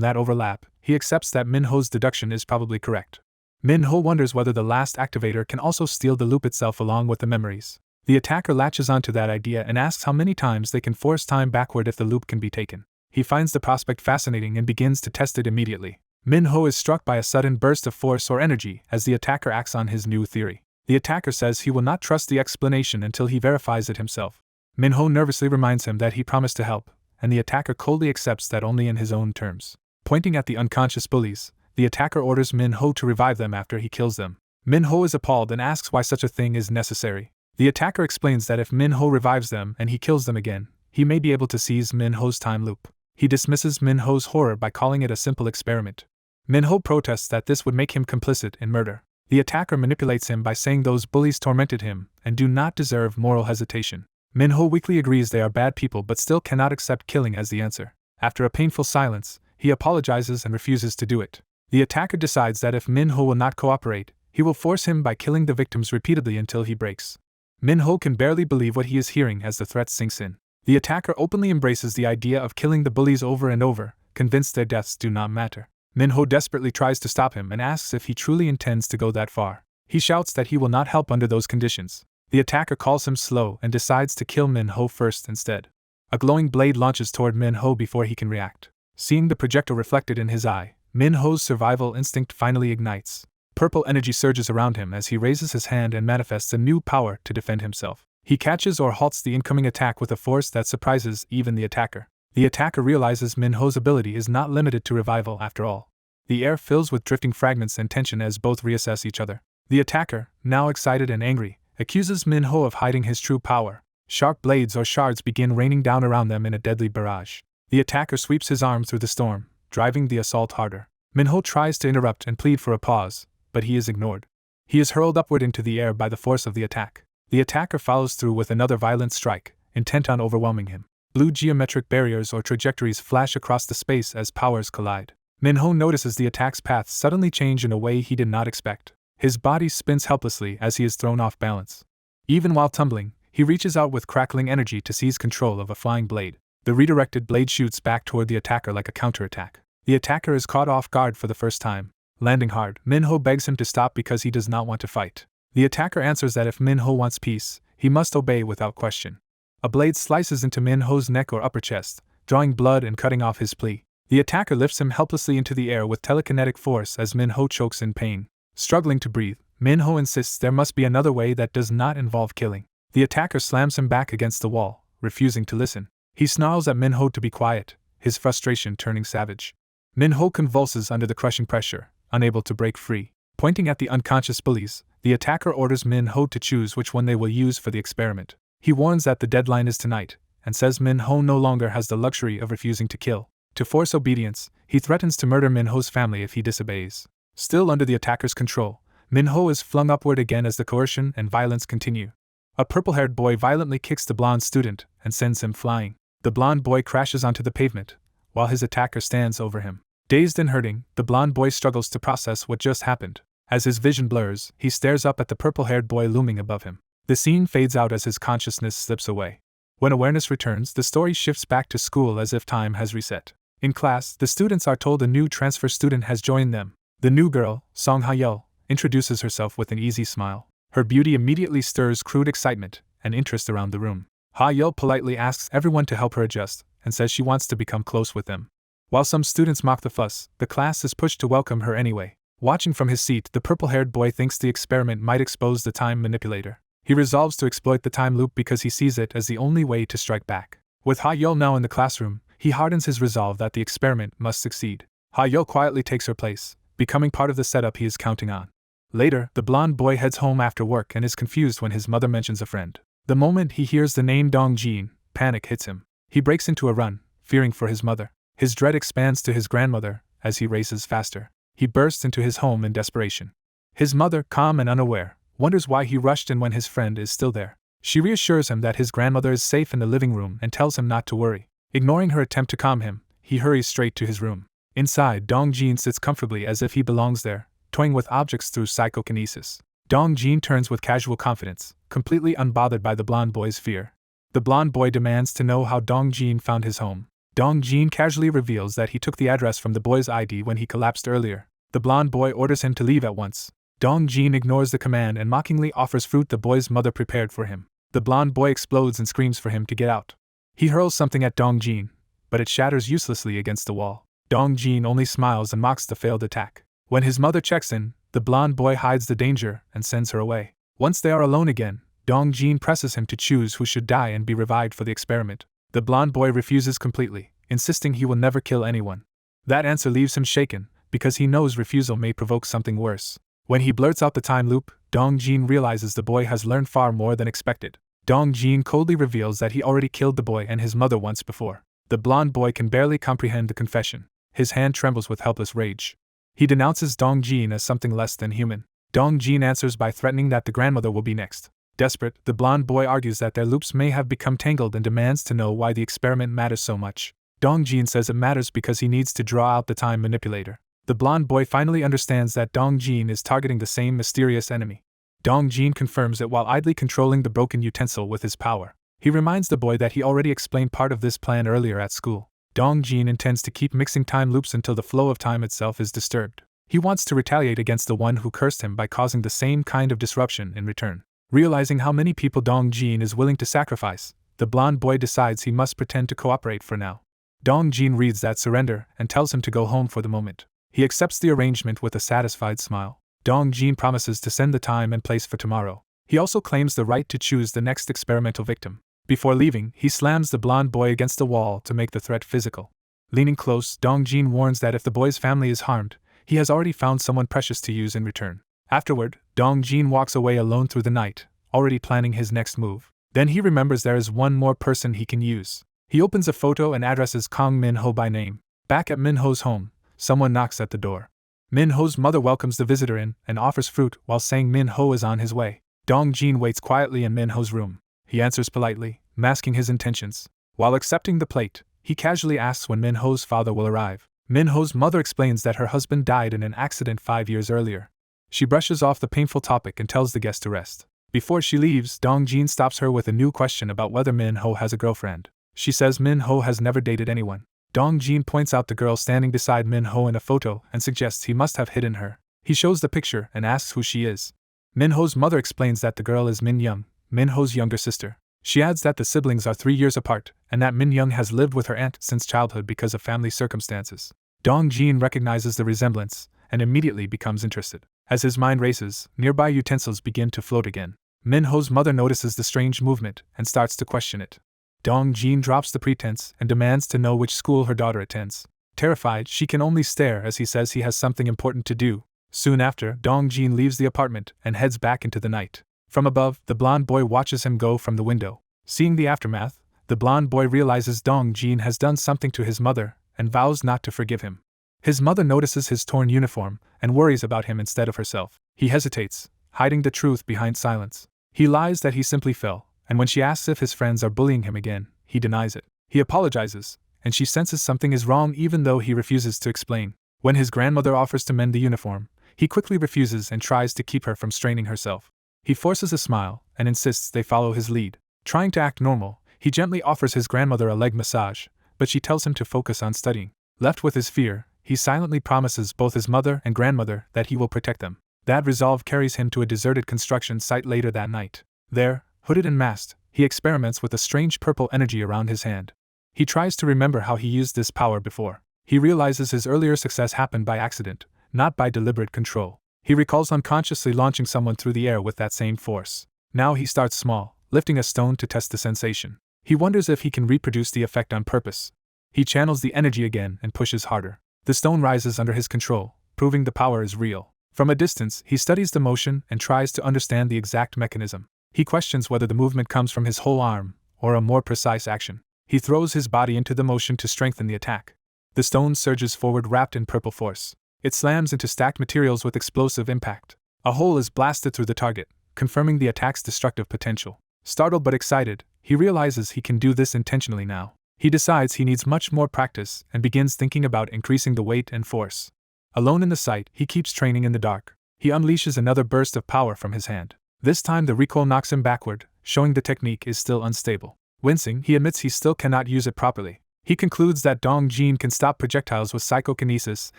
that overlap, he accepts that Minho's deduction is probably correct. Minho wonders whether the last activator can also steal the loop itself along with the memories. The attacker latches onto that idea and asks how many times they can force time backward if the loop can be taken. He finds the prospect fascinating and begins to test it immediately. Minho is struck by a sudden burst of force or energy as the attacker acts on his new theory. The attacker says he will not trust the explanation until he verifies it himself. Minho nervously reminds him that he promised to help, and the attacker coldly accepts that only in his own terms. Pointing at the unconscious bullies, the attacker orders Minho to revive them after he kills them. Minho is appalled and asks why such a thing is necessary. The attacker explains that if Minho revives them and he kills them again, he may be able to seize Minho's time loop. He dismisses Minho's horror by calling it a simple experiment. Minho protests that this would make him complicit in murder. The attacker manipulates him by saying those bullies tormented him and do not deserve moral hesitation. Minho weakly agrees they are bad people but still cannot accept killing as the answer. After a painful silence, he apologizes and refuses to do it. The attacker decides that if Minho will not cooperate, he will force him by killing the victims repeatedly until he breaks. Minho can barely believe what he is hearing as the threat sinks in. The attacker openly embraces the idea of killing the bullies over and over, convinced their deaths do not matter. Minho desperately tries to stop him and asks if he truly intends to go that far. He shouts that he will not help under those conditions. The attacker calls him slow and decides to kill Minho first instead. A glowing blade launches toward Minho before he can react. Seeing the projectile reflected in his eye, Minho's survival instinct finally ignites. Purple energy surges around him as he raises his hand and manifests a new power to defend himself. He catches or halts the incoming attack with a force that surprises even the attacker. The attacker realizes Minho's ability is not limited to revival after all. The air fills with drifting fragments and tension as both reassess each other. The attacker, now excited and angry, accuses Minho of hiding his true power. Sharp blades or shards begin raining down around them in a deadly barrage. The attacker sweeps his arm through the storm, driving the assault harder. Minho tries to interrupt and plead for a pause, but he is ignored. He is hurled upward into the air by the force of the attack. The attacker follows through with another violent strike, intent on overwhelming him. Blue geometric barriers or trajectories flash across the space as powers collide. Minho notices the attack's path suddenly change in a way he did not expect. His body spins helplessly as he is thrown off balance. Even while tumbling, he reaches out with crackling energy to seize control of a flying blade. The redirected blade shoots back toward the attacker like a counterattack. The attacker is caught off guard for the first time. Landing hard, Minho begs him to stop because he does not want to fight. The attacker answers that if Minho wants peace, he must obey without question. A blade slices into Minho's neck or upper chest, drawing blood and cutting off his plea. The attacker lifts him helplessly into the air with telekinetic force as Minho chokes in pain. Struggling to breathe, Minho insists there must be another way that does not involve killing. The attacker slams him back against the wall, refusing to listen. He snarls at Minho to be quiet, his frustration turning savage. Minho convulses under the crushing pressure, unable to break free. Pointing at the unconscious bullies, the attacker orders Minho to choose which one they will use for the experiment. He warns that the deadline is tonight, and says Minho no longer has the luxury of refusing to kill. To force obedience, he threatens to murder Minho's family if he disobeys. Still under the attacker's control, Minho is flung upward again as the coercion and violence continue. A purple-haired boy violently kicks the blonde student and sends him flying. The blonde boy crashes onto the pavement, while his attacker stands over him. Dazed and hurting, the blonde boy struggles to process what just happened. As his vision blurs, he stares up at the purple-haired boy looming above him. The scene fades out as his consciousness slips away. When awareness returns, the story shifts back to school as if time has reset. In class, the students are told a new transfer student has joined them. The new girl, Song Yahello, introduces herself with an easy smile. Her beauty immediately stirs crude excitement and interest around the room. Yahello politely asks everyone to help her adjust and says she wants to become close with them. While some students mock the fuss, the class is pushed to welcome her anyway. Watching from his seat, the purple-haired boy thinks the experiment might expose the time manipulator. He resolves to exploit the time loop because he sees it as the only way to strike back. With Yahello now in the classroom, he hardens his resolve that the experiment must succeed. Yahello quietly takes her place, becoming part of the setup he is counting on. Later, the blonde boy heads home after work and is confused when his mother mentions a friend. The moment he hears the name Dongjin, panic hits him. He breaks into a run, fearing for his mother. His dread expands to his grandmother as he races faster. He bursts into his home in desperation. His mother, calm and unaware, wonders why he rushed in when his friend is still there. She reassures him that his grandmother is safe in the living room and tells him not to worry. Ignoring her attempt to calm him, he hurries straight to his room. Inside, Dongjin sits comfortably as if he belongs there, toying with objects through psychokinesis. Dongjin turns with casual confidence, completely unbothered by the blonde boy's fear. The blonde boy demands to know how Dongjin found his home. Dongjin casually reveals that he took the address from the boy's ID when he collapsed earlier. The blonde boy orders him to leave at once. Dongjin ignores the command and mockingly offers fruit the boy's mother prepared for him. The blonde boy explodes and screams for him to get out. He hurls something at Dongjin, but it shatters uselessly against the wall. Dongjin only smiles and mocks the failed attack. When his mother checks in, the blonde boy hides the danger and sends her away. Once they are alone again, Dongjin presses him to choose who should die and be revived for the experiment. The blonde boy refuses completely, insisting he will never kill anyone. That answer leaves him shaken, because he knows refusal may provoke something worse. When he blurts out the time loop, Dongjin realizes the boy has learned far more than expected. Dongjin coldly reveals that he already killed the boy and his mother once before. The blonde boy can barely comprehend the confession. His hand trembles with helpless rage. He denounces Dongjin as something less than human. Dongjin answers by threatening that the grandmother will be next. Desperate, the blonde boy argues that their loops may have become tangled and demands to know why the experiment matters so much. Dongjin says it matters because he needs to draw out the time manipulator. The blonde boy finally understands that Dongjin is targeting the same mysterious enemy. Dongjin confirms it while idly controlling the broken utensil with his power. He reminds the boy that he already explained part of this plan earlier at school. Dongjin intends to keep mixing time loops until the flow of time itself is disturbed. He wants to retaliate against the one who cursed him by causing the same kind of disruption in return. Realizing how many people Dongjin is willing to sacrifice, the blonde boy decides he must pretend to cooperate for now. Dongjin reads that surrender and tells him to go home for the moment. He accepts the arrangement with a satisfied smile. Dongjin promises to send the time and place for tomorrow. He also claims the right to choose the next experimental victim. Before leaving, he slams the blonde boy against the wall to make the threat physical. Leaning close, Dongjin warns that if the boy's family is harmed, he has already found someone precious to use in return. Afterward, Dongjin walks away alone through the night, already planning his next move. Then he remembers there is one more person he can use. He opens a photo and addresses Kong Minho by name. Back at Minho's home, someone knocks at the door. Minho's mother welcomes the visitor in and offers fruit while saying Minho is on his way. Dongjin waits quietly in Minho's room. He answers politely, masking his intentions. While accepting the plate, he casually asks when Minho's father will arrive. Minho's mother explains that her husband died in an accident 5 years earlier. She brushes off the painful topic and tells the guest to rest. Before she leaves, Dongjin stops her with a new question about whether Minho has a girlfriend. She says Minho has never dated anyone. Dongjin points out the girl standing beside Minho in a photo and suggests he must have hidden her. He shows the picture and asks who she is. Minho's mother explains that the girl is Min Young, Minho's younger sister. She adds that the siblings are 3 years apart and that Min Young has lived with her aunt since childhood because of family circumstances. Dongjin recognizes the resemblance and immediately becomes interested. As his mind races, nearby utensils begin to float again. Minho's mother notices the strange movement and starts to question it. Dongjin drops the pretense and demands to know which school her daughter attends. Terrified, she can only stare as he says he has something important to do. Soon after, Dongjin leaves the apartment and heads back into the night. From above, the blonde boy watches him go from the window. Seeing the aftermath, the blonde boy realizes Dongjin has done something to his mother and vows not to forgive him. His mother notices his torn uniform and worries about him instead of herself. He hesitates, hiding the truth behind silence. He lies that he simply fell, and when she asks if his friends are bullying him again, he denies it. He apologizes, and she senses something is wrong even though he refuses to explain. When his grandmother offers to mend the uniform, he quickly refuses and tries to keep her from straining herself. He forces a smile and insists they follow his lead. Trying to act normal, he gently offers his grandmother a leg massage, but she tells him to focus on studying. Left with his fear, he silently promises both his mother and grandmother that he will protect them. That resolve carries him to a deserted construction site later that night. There, hooded and masked, he experiments with a strange purple energy around his hand. He tries to remember how he used this power before. He realizes his earlier success happened by accident, not by deliberate control. He recalls unconsciously launching someone through the air with that same force. Now he starts small, lifting a stone to test the sensation. He wonders if he can reproduce the effect on purpose. He channels the energy again and pushes harder. The stone rises under his control, proving the power is real. From a distance, he studies the motion and tries to understand the exact mechanism. He questions whether the movement comes from his whole arm, or a more precise action. He throws his body into the motion to strengthen the attack. The stone surges forward wrapped in purple force. It slams into stacked materials with explosive impact. A hole is blasted through the target, confirming the attack's destructive potential. Startled but excited, he realizes he can do this intentionally now. He decides he needs much more practice and begins thinking about increasing the weight and force. Alone in the site, he keeps training in the dark. He unleashes another burst of power from his hand. This time the recoil knocks him backward, showing the technique is still unstable. Wincing, he admits he still cannot use it properly. He concludes that Dong Jin can stop projectiles with psychokinesis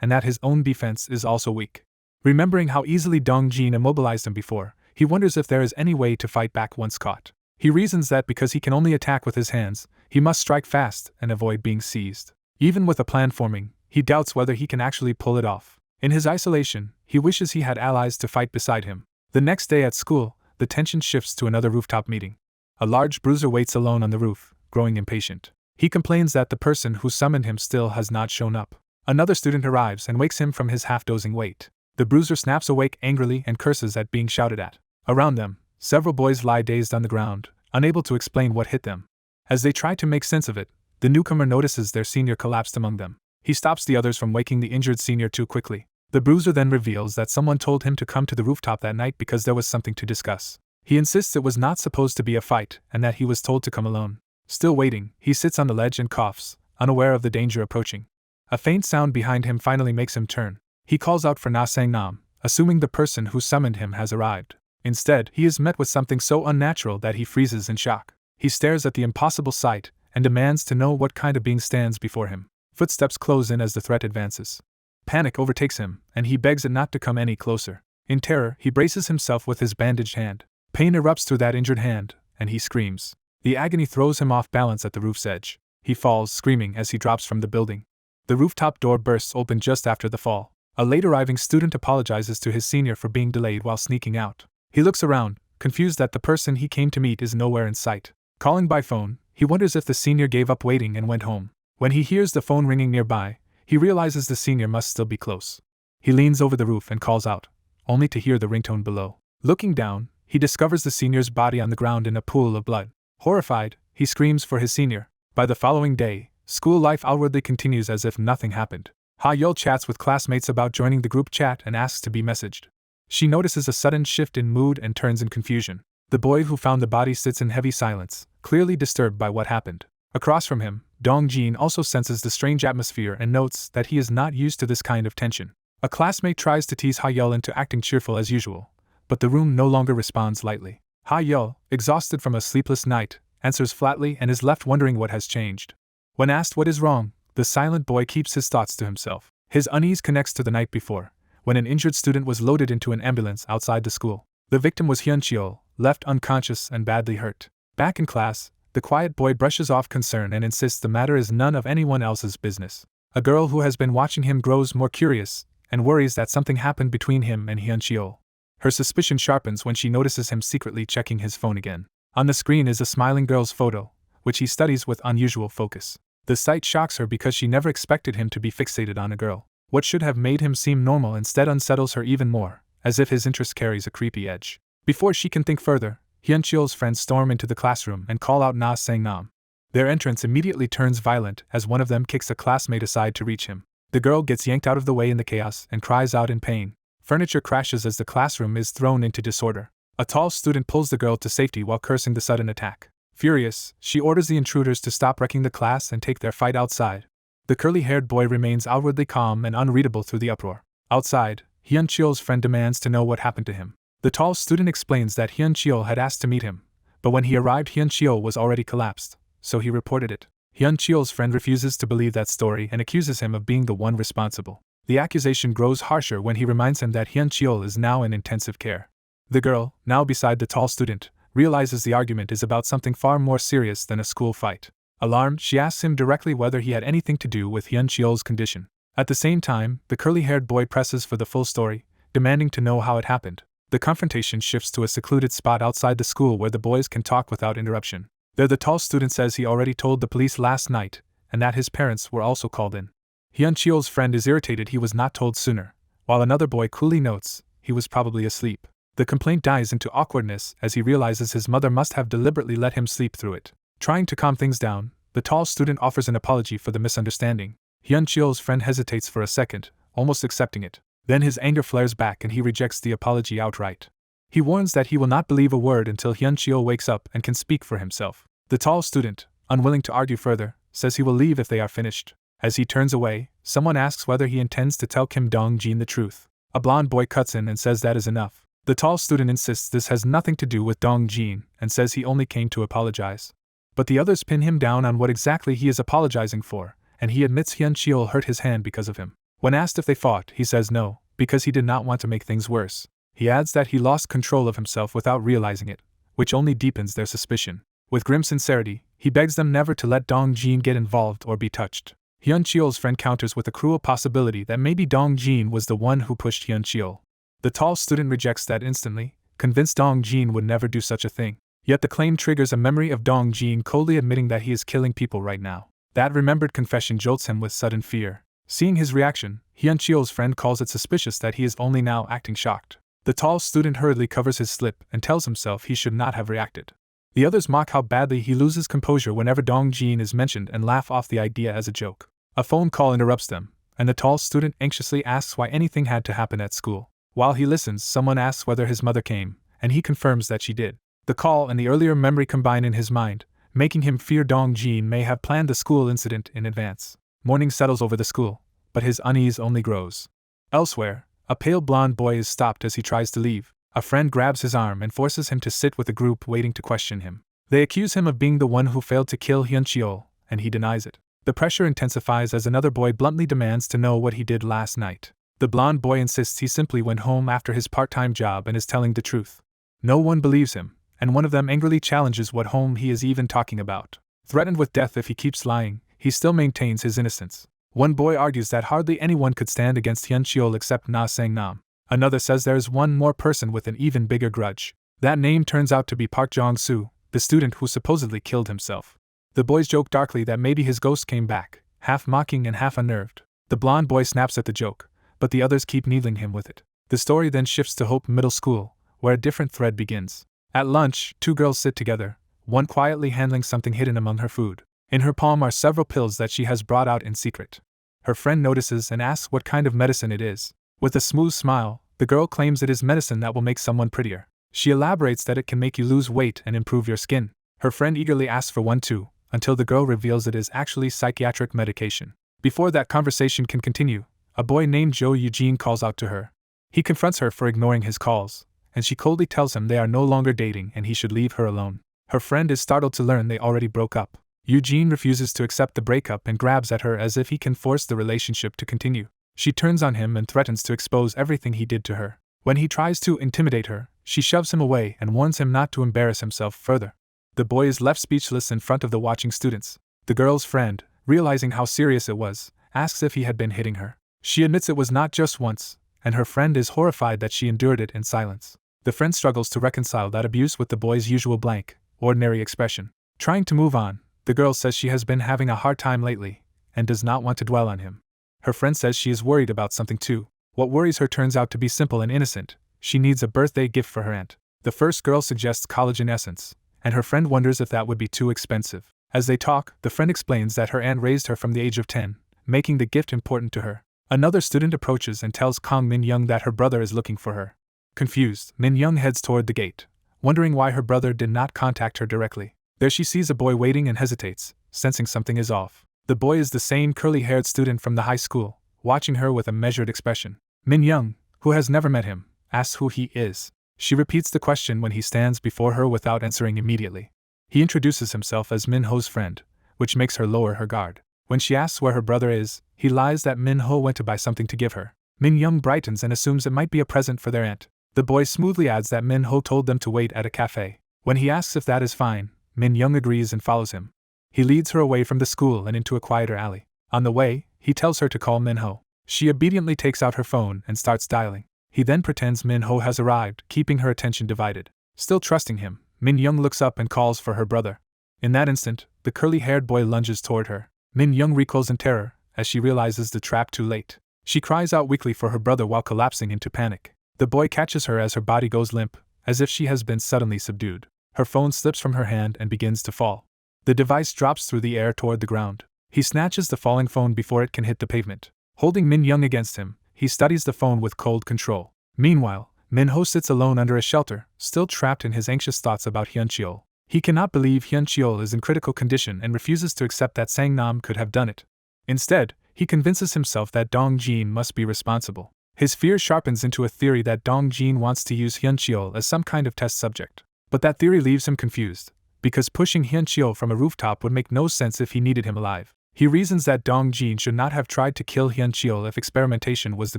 and that his own defense is also weak. Remembering how easily Dong Jin immobilized him before, he wonders if there is any way to fight back once caught. He reasons that because he can only attack with his hands, he must strike fast and avoid being seized. Even with a plan forming, he doubts whether he can actually pull it off. In his isolation, he wishes he had allies to fight beside him. The next day at school, the tension shifts to another rooftop meeting. A large bruiser waits alone on the roof, growing impatient. He complains that the person who summoned him still has not shown up. Another student arrives and wakes him from his half-dozing wait. The bruiser snaps awake angrily and curses at being shouted at. Around them, several boys lie dazed on the ground, unable to explain what hit them. As they try to make sense of it, the newcomer notices their senior collapsed among them. He stops the others from waking the injured senior too quickly. The bruiser then reveals that someone told him to come to the rooftop that night because there was something to discuss. He insists it was not supposed to be a fight and that he was told to come alone. Still waiting, he sits on the ledge and coughs, unaware of the danger approaching. A faint sound behind him finally makes him turn. He calls out for Na Sang Nam, assuming the person who summoned him has arrived. Instead, he is met with something so unnatural that he freezes in shock. He stares at the impossible sight and demands to know what kind of being stands before him. Footsteps close in as the threat advances. Panic overtakes him, and he begs it not to come any closer. In terror, he braces himself with his bandaged hand. Pain erupts through that injured hand, and he screams. The agony throws him off balance at the roof's edge. He falls, screaming as he drops from the building. The rooftop door bursts open just after the fall. A late-arriving student apologizes to his senior for being delayed while sneaking out. He looks around, confused that the person he came to meet is nowhere in sight. Calling by phone, he wonders if the senior gave up waiting and went home. When he hears the phone ringing nearby, he realizes the senior must still be close. He leans over the roof and calls out, only to hear the ringtone below. Looking down, he discovers the senior's body on the ground in a pool of blood. Horrified, he screams for his senior. By the following day, school life outwardly continues as if nothing happened. Ha-yeol chats with classmates about joining the group chat and asks to be messaged. She notices a sudden shift in mood and turns in confusion. The boy who found the body sits in heavy silence, clearly disturbed by what happened. Across from him, Dong Jin also senses the strange atmosphere and notes that he is not used to this kind of tension. A classmate tries to tease Ha-yeol into acting cheerful as usual, but the room no longer responds lightly. Ha-yeol, exhausted from a sleepless night, answers flatly and is left wondering what has changed. When asked what is wrong, the silent boy keeps his thoughts to himself. His unease connects to the night before, when an injured student was loaded into an ambulance outside the school. The victim was Hyun-cheol, left unconscious and badly hurt. Back in class, the quiet boy brushes off concern and insists the matter is none of anyone else's business. A girl who has been watching him grows more curious and worries that something happened between him and Hyun-cheol. Her suspicion sharpens when she notices him secretly checking his phone again. On the screen is a smiling girl's photo, which he studies with unusual focus. The sight shocks her because she never expected him to be fixated on a girl. What should have made him seem normal instead unsettles her even more, as if his interest carries a creepy edge. Before she can think further, Hyun-cheol's friends storm into the classroom and call out Na Sang Nam. Their entrance immediately turns violent as one of them kicks a classmate aside to reach him. The girl gets yanked out of the way in the chaos and cries out in pain. Furniture crashes as the classroom is thrown into disorder. A tall student pulls the girl to safety while cursing the sudden attack. Furious, she orders the intruders to stop wrecking the class and take their fight outside. The curly-haired boy remains outwardly calm and unreadable through the uproar. Outside, Hyun-cheol's friend demands to know what happened to him. The tall student explains that Hyun-cheol had asked to meet him, but when he arrived Hyun-cheol was already collapsed, so he reported it. Hyun-cheol's friend refuses to believe that story and accuses him of being the one responsible. The accusation grows harsher when he reminds him that Hyun-cheol is now in intensive care. The girl, now beside the tall student, realizes the argument is about something far more serious than a school fight. Alarmed, she asks him directly whether he had anything to do with Hyun-cheol's condition. At the same time, the curly-haired boy presses for the full story, demanding to know how it happened. The confrontation shifts to a secluded spot outside the school where the boys can talk without interruption. There the tall student says he already told the police last night, and that his parents were also called in. Hyun-cheol's friend is irritated he was not told sooner, while another boy coolly notes he was probably asleep. The complaint dies into awkwardness as he realizes his mother must have deliberately let him sleep through it. Trying to calm things down, the tall student offers an apology for the misunderstanding. Hyun-cheol's friend hesitates for a second, almost accepting it. Then his anger flares back and he rejects the apology outright. He warns that he will not believe a word until Hyun-cheol wakes up and can speak for himself. The tall student, unwilling to argue further, says he will leave if they are finished. As he turns away, someone asks whether he intends to tell Kim Dong-jin the truth. A blonde boy cuts in and says that is enough. The tall student insists this has nothing to do with Dong-jin and says he only came to apologize. But the others pin him down on what exactly he is apologizing for, and he admits Hyun-cheol hurt his hand because of him. When asked if they fought, he says no, because he did not want to make things worse. He adds that he lost control of himself without realizing it, which only deepens their suspicion. With grim sincerity, he begs them never to let Dong-jin get involved or be touched. Hyun-cheol's friend counters with a cruel possibility that maybe Dong-jin was the one who pushed Hyun-cheol. The tall student rejects that instantly, convinced Dong-jin would never do such a thing. Yet the claim triggers a memory of Dong-jin coldly admitting that he is killing people right now. That remembered confession jolts him with sudden fear. Seeing his reaction, Hyun-cheol's friend calls it suspicious that he is only now acting shocked. The tall student hurriedly covers his slip and tells himself he should not have reacted. The others mock how badly he loses composure whenever Dong-jin is mentioned and laugh off the idea as a joke. A phone call interrupts them, and the tall student anxiously asks why anything had to happen at school. While he listens, someone asks whether his mother came, and he confirms that she did. The call and the earlier memory combine in his mind, making him fear Dong-jin may have planned the school incident in advance. Morning settles over the school, but his unease only grows. Elsewhere, a pale blonde boy is stopped as he tries to leave. A friend grabs his arm and forces him to sit with a group waiting to question him. They accuse him of being the one who failed to kill Hyun-cheol, and he denies it. The pressure intensifies as another boy bluntly demands to know what he did last night. The blonde boy insists he simply went home after his part-time job and is telling the truth. No one believes him, and one of them angrily challenges what home he is even talking about. Threatened with death if he keeps lying, he still maintains his innocence. One boy argues that hardly anyone could stand against Hyun-cheol except Na Sang-nam. Another says there is one more person with an even bigger grudge. That name turns out to be Park Jong-soo, the student who supposedly killed himself. The boys joke darkly that maybe his ghost came back, half mocking and half unnerved. The blonde boy snaps at the joke, but the others keep needling him with it. The story then shifts to Hope Middle School, where a different thread begins. At lunch, two girls sit together, one quietly handling something hidden among her food. In her palm are several pills that she has brought out in secret. Her friend notices and asks what kind of medicine it is. With a smooth smile, the girl claims it is medicine that will make someone prettier. She elaborates that it can make you lose weight and improve your skin. Her friend eagerly asks for one too, until the girl reveals it is actually psychiatric medication. Before that conversation can continue, a boy named Jo Eugene calls out to her. He confronts her for ignoring his calls, and she coldly tells him they are no longer dating and he should leave her alone. Her friend is startled to learn they already broke up. Eugene refuses to accept the breakup and grabs at her as if he can force the relationship to continue. She turns on him and threatens to expose everything he did to her. When he tries to intimidate her, she shoves him away and warns him not to embarrass himself further. The boy is left speechless in front of the watching students. The girl's friend, realizing how serious it was, asks if he had been hitting her. She admits it was not just once, and her friend is horrified that she endured it in silence. The friend struggles to reconcile that abuse with the boy's usual blank, ordinary expression. Trying to move on, the girl says she has been having a hard time lately, and does not want to dwell on him. Her friend says she is worried about something too. What worries her turns out to be simple and innocent. She needs a birthday gift for her aunt. The first girl suggests collagen essence, and her friend wonders if that would be too expensive. As they talk, the friend explains that her aunt raised her from the age of 10, making the gift important to her. Another student approaches and tells Kang Min-young that her brother is looking for her. Confused, Min-young heads toward the gate, wondering why her brother did not contact her directly. There she sees a boy waiting and hesitates, sensing something is off. The boy is the same curly-haired student from the high school, watching her with a measured expression. Min-young, who has never met him, asks who he is. She repeats the question when he stands before her without answering immediately. He introduces himself as Minho's friend, which makes her lower her guard. When she asks where her brother is, he lies that Minho went to buy something to give her. Min-young brightens and assumes it might be a present for their aunt. The boy smoothly adds that Minho told them to wait at a cafe. When he asks if that is fine, Min-young agrees and follows him. He leads her away from the school and into a quieter alley. On the way, he tells her to call Minho. She obediently takes out her phone and starts dialing. He then pretends Minho has arrived, keeping her attention divided. Still trusting him, Min-young looks up and calls for her brother. In that instant, the curly-haired boy lunges toward her. Min-young recoils in terror, as she realizes the trap too late. She cries out weakly for her brother while collapsing into panic. The boy catches her as her body goes limp, as if she has been suddenly subdued. Her phone slips from her hand and begins to fall. The device drops through the air toward the ground. He snatches the falling phone before it can hit the pavement. Holding Min-young against him, he studies the phone with cold control. Meanwhile, Minho sits alone under a shelter, still trapped in his anxious thoughts about Hyun-cheol. He cannot believe Hyun Cheol is in critical condition and refuses to accept that Sang Nam could have done it. Instead, he convinces himself that Dong Jin must be responsible. His fear sharpens into a theory that Dong Jin wants to use Hyun Cheol as some kind of test subject. But that theory leaves him confused, because pushing Hyun Cheol from a rooftop would make no sense if he needed him alive. He reasons that Dong Jin should not have tried to kill Hyun Cheol if experimentation was the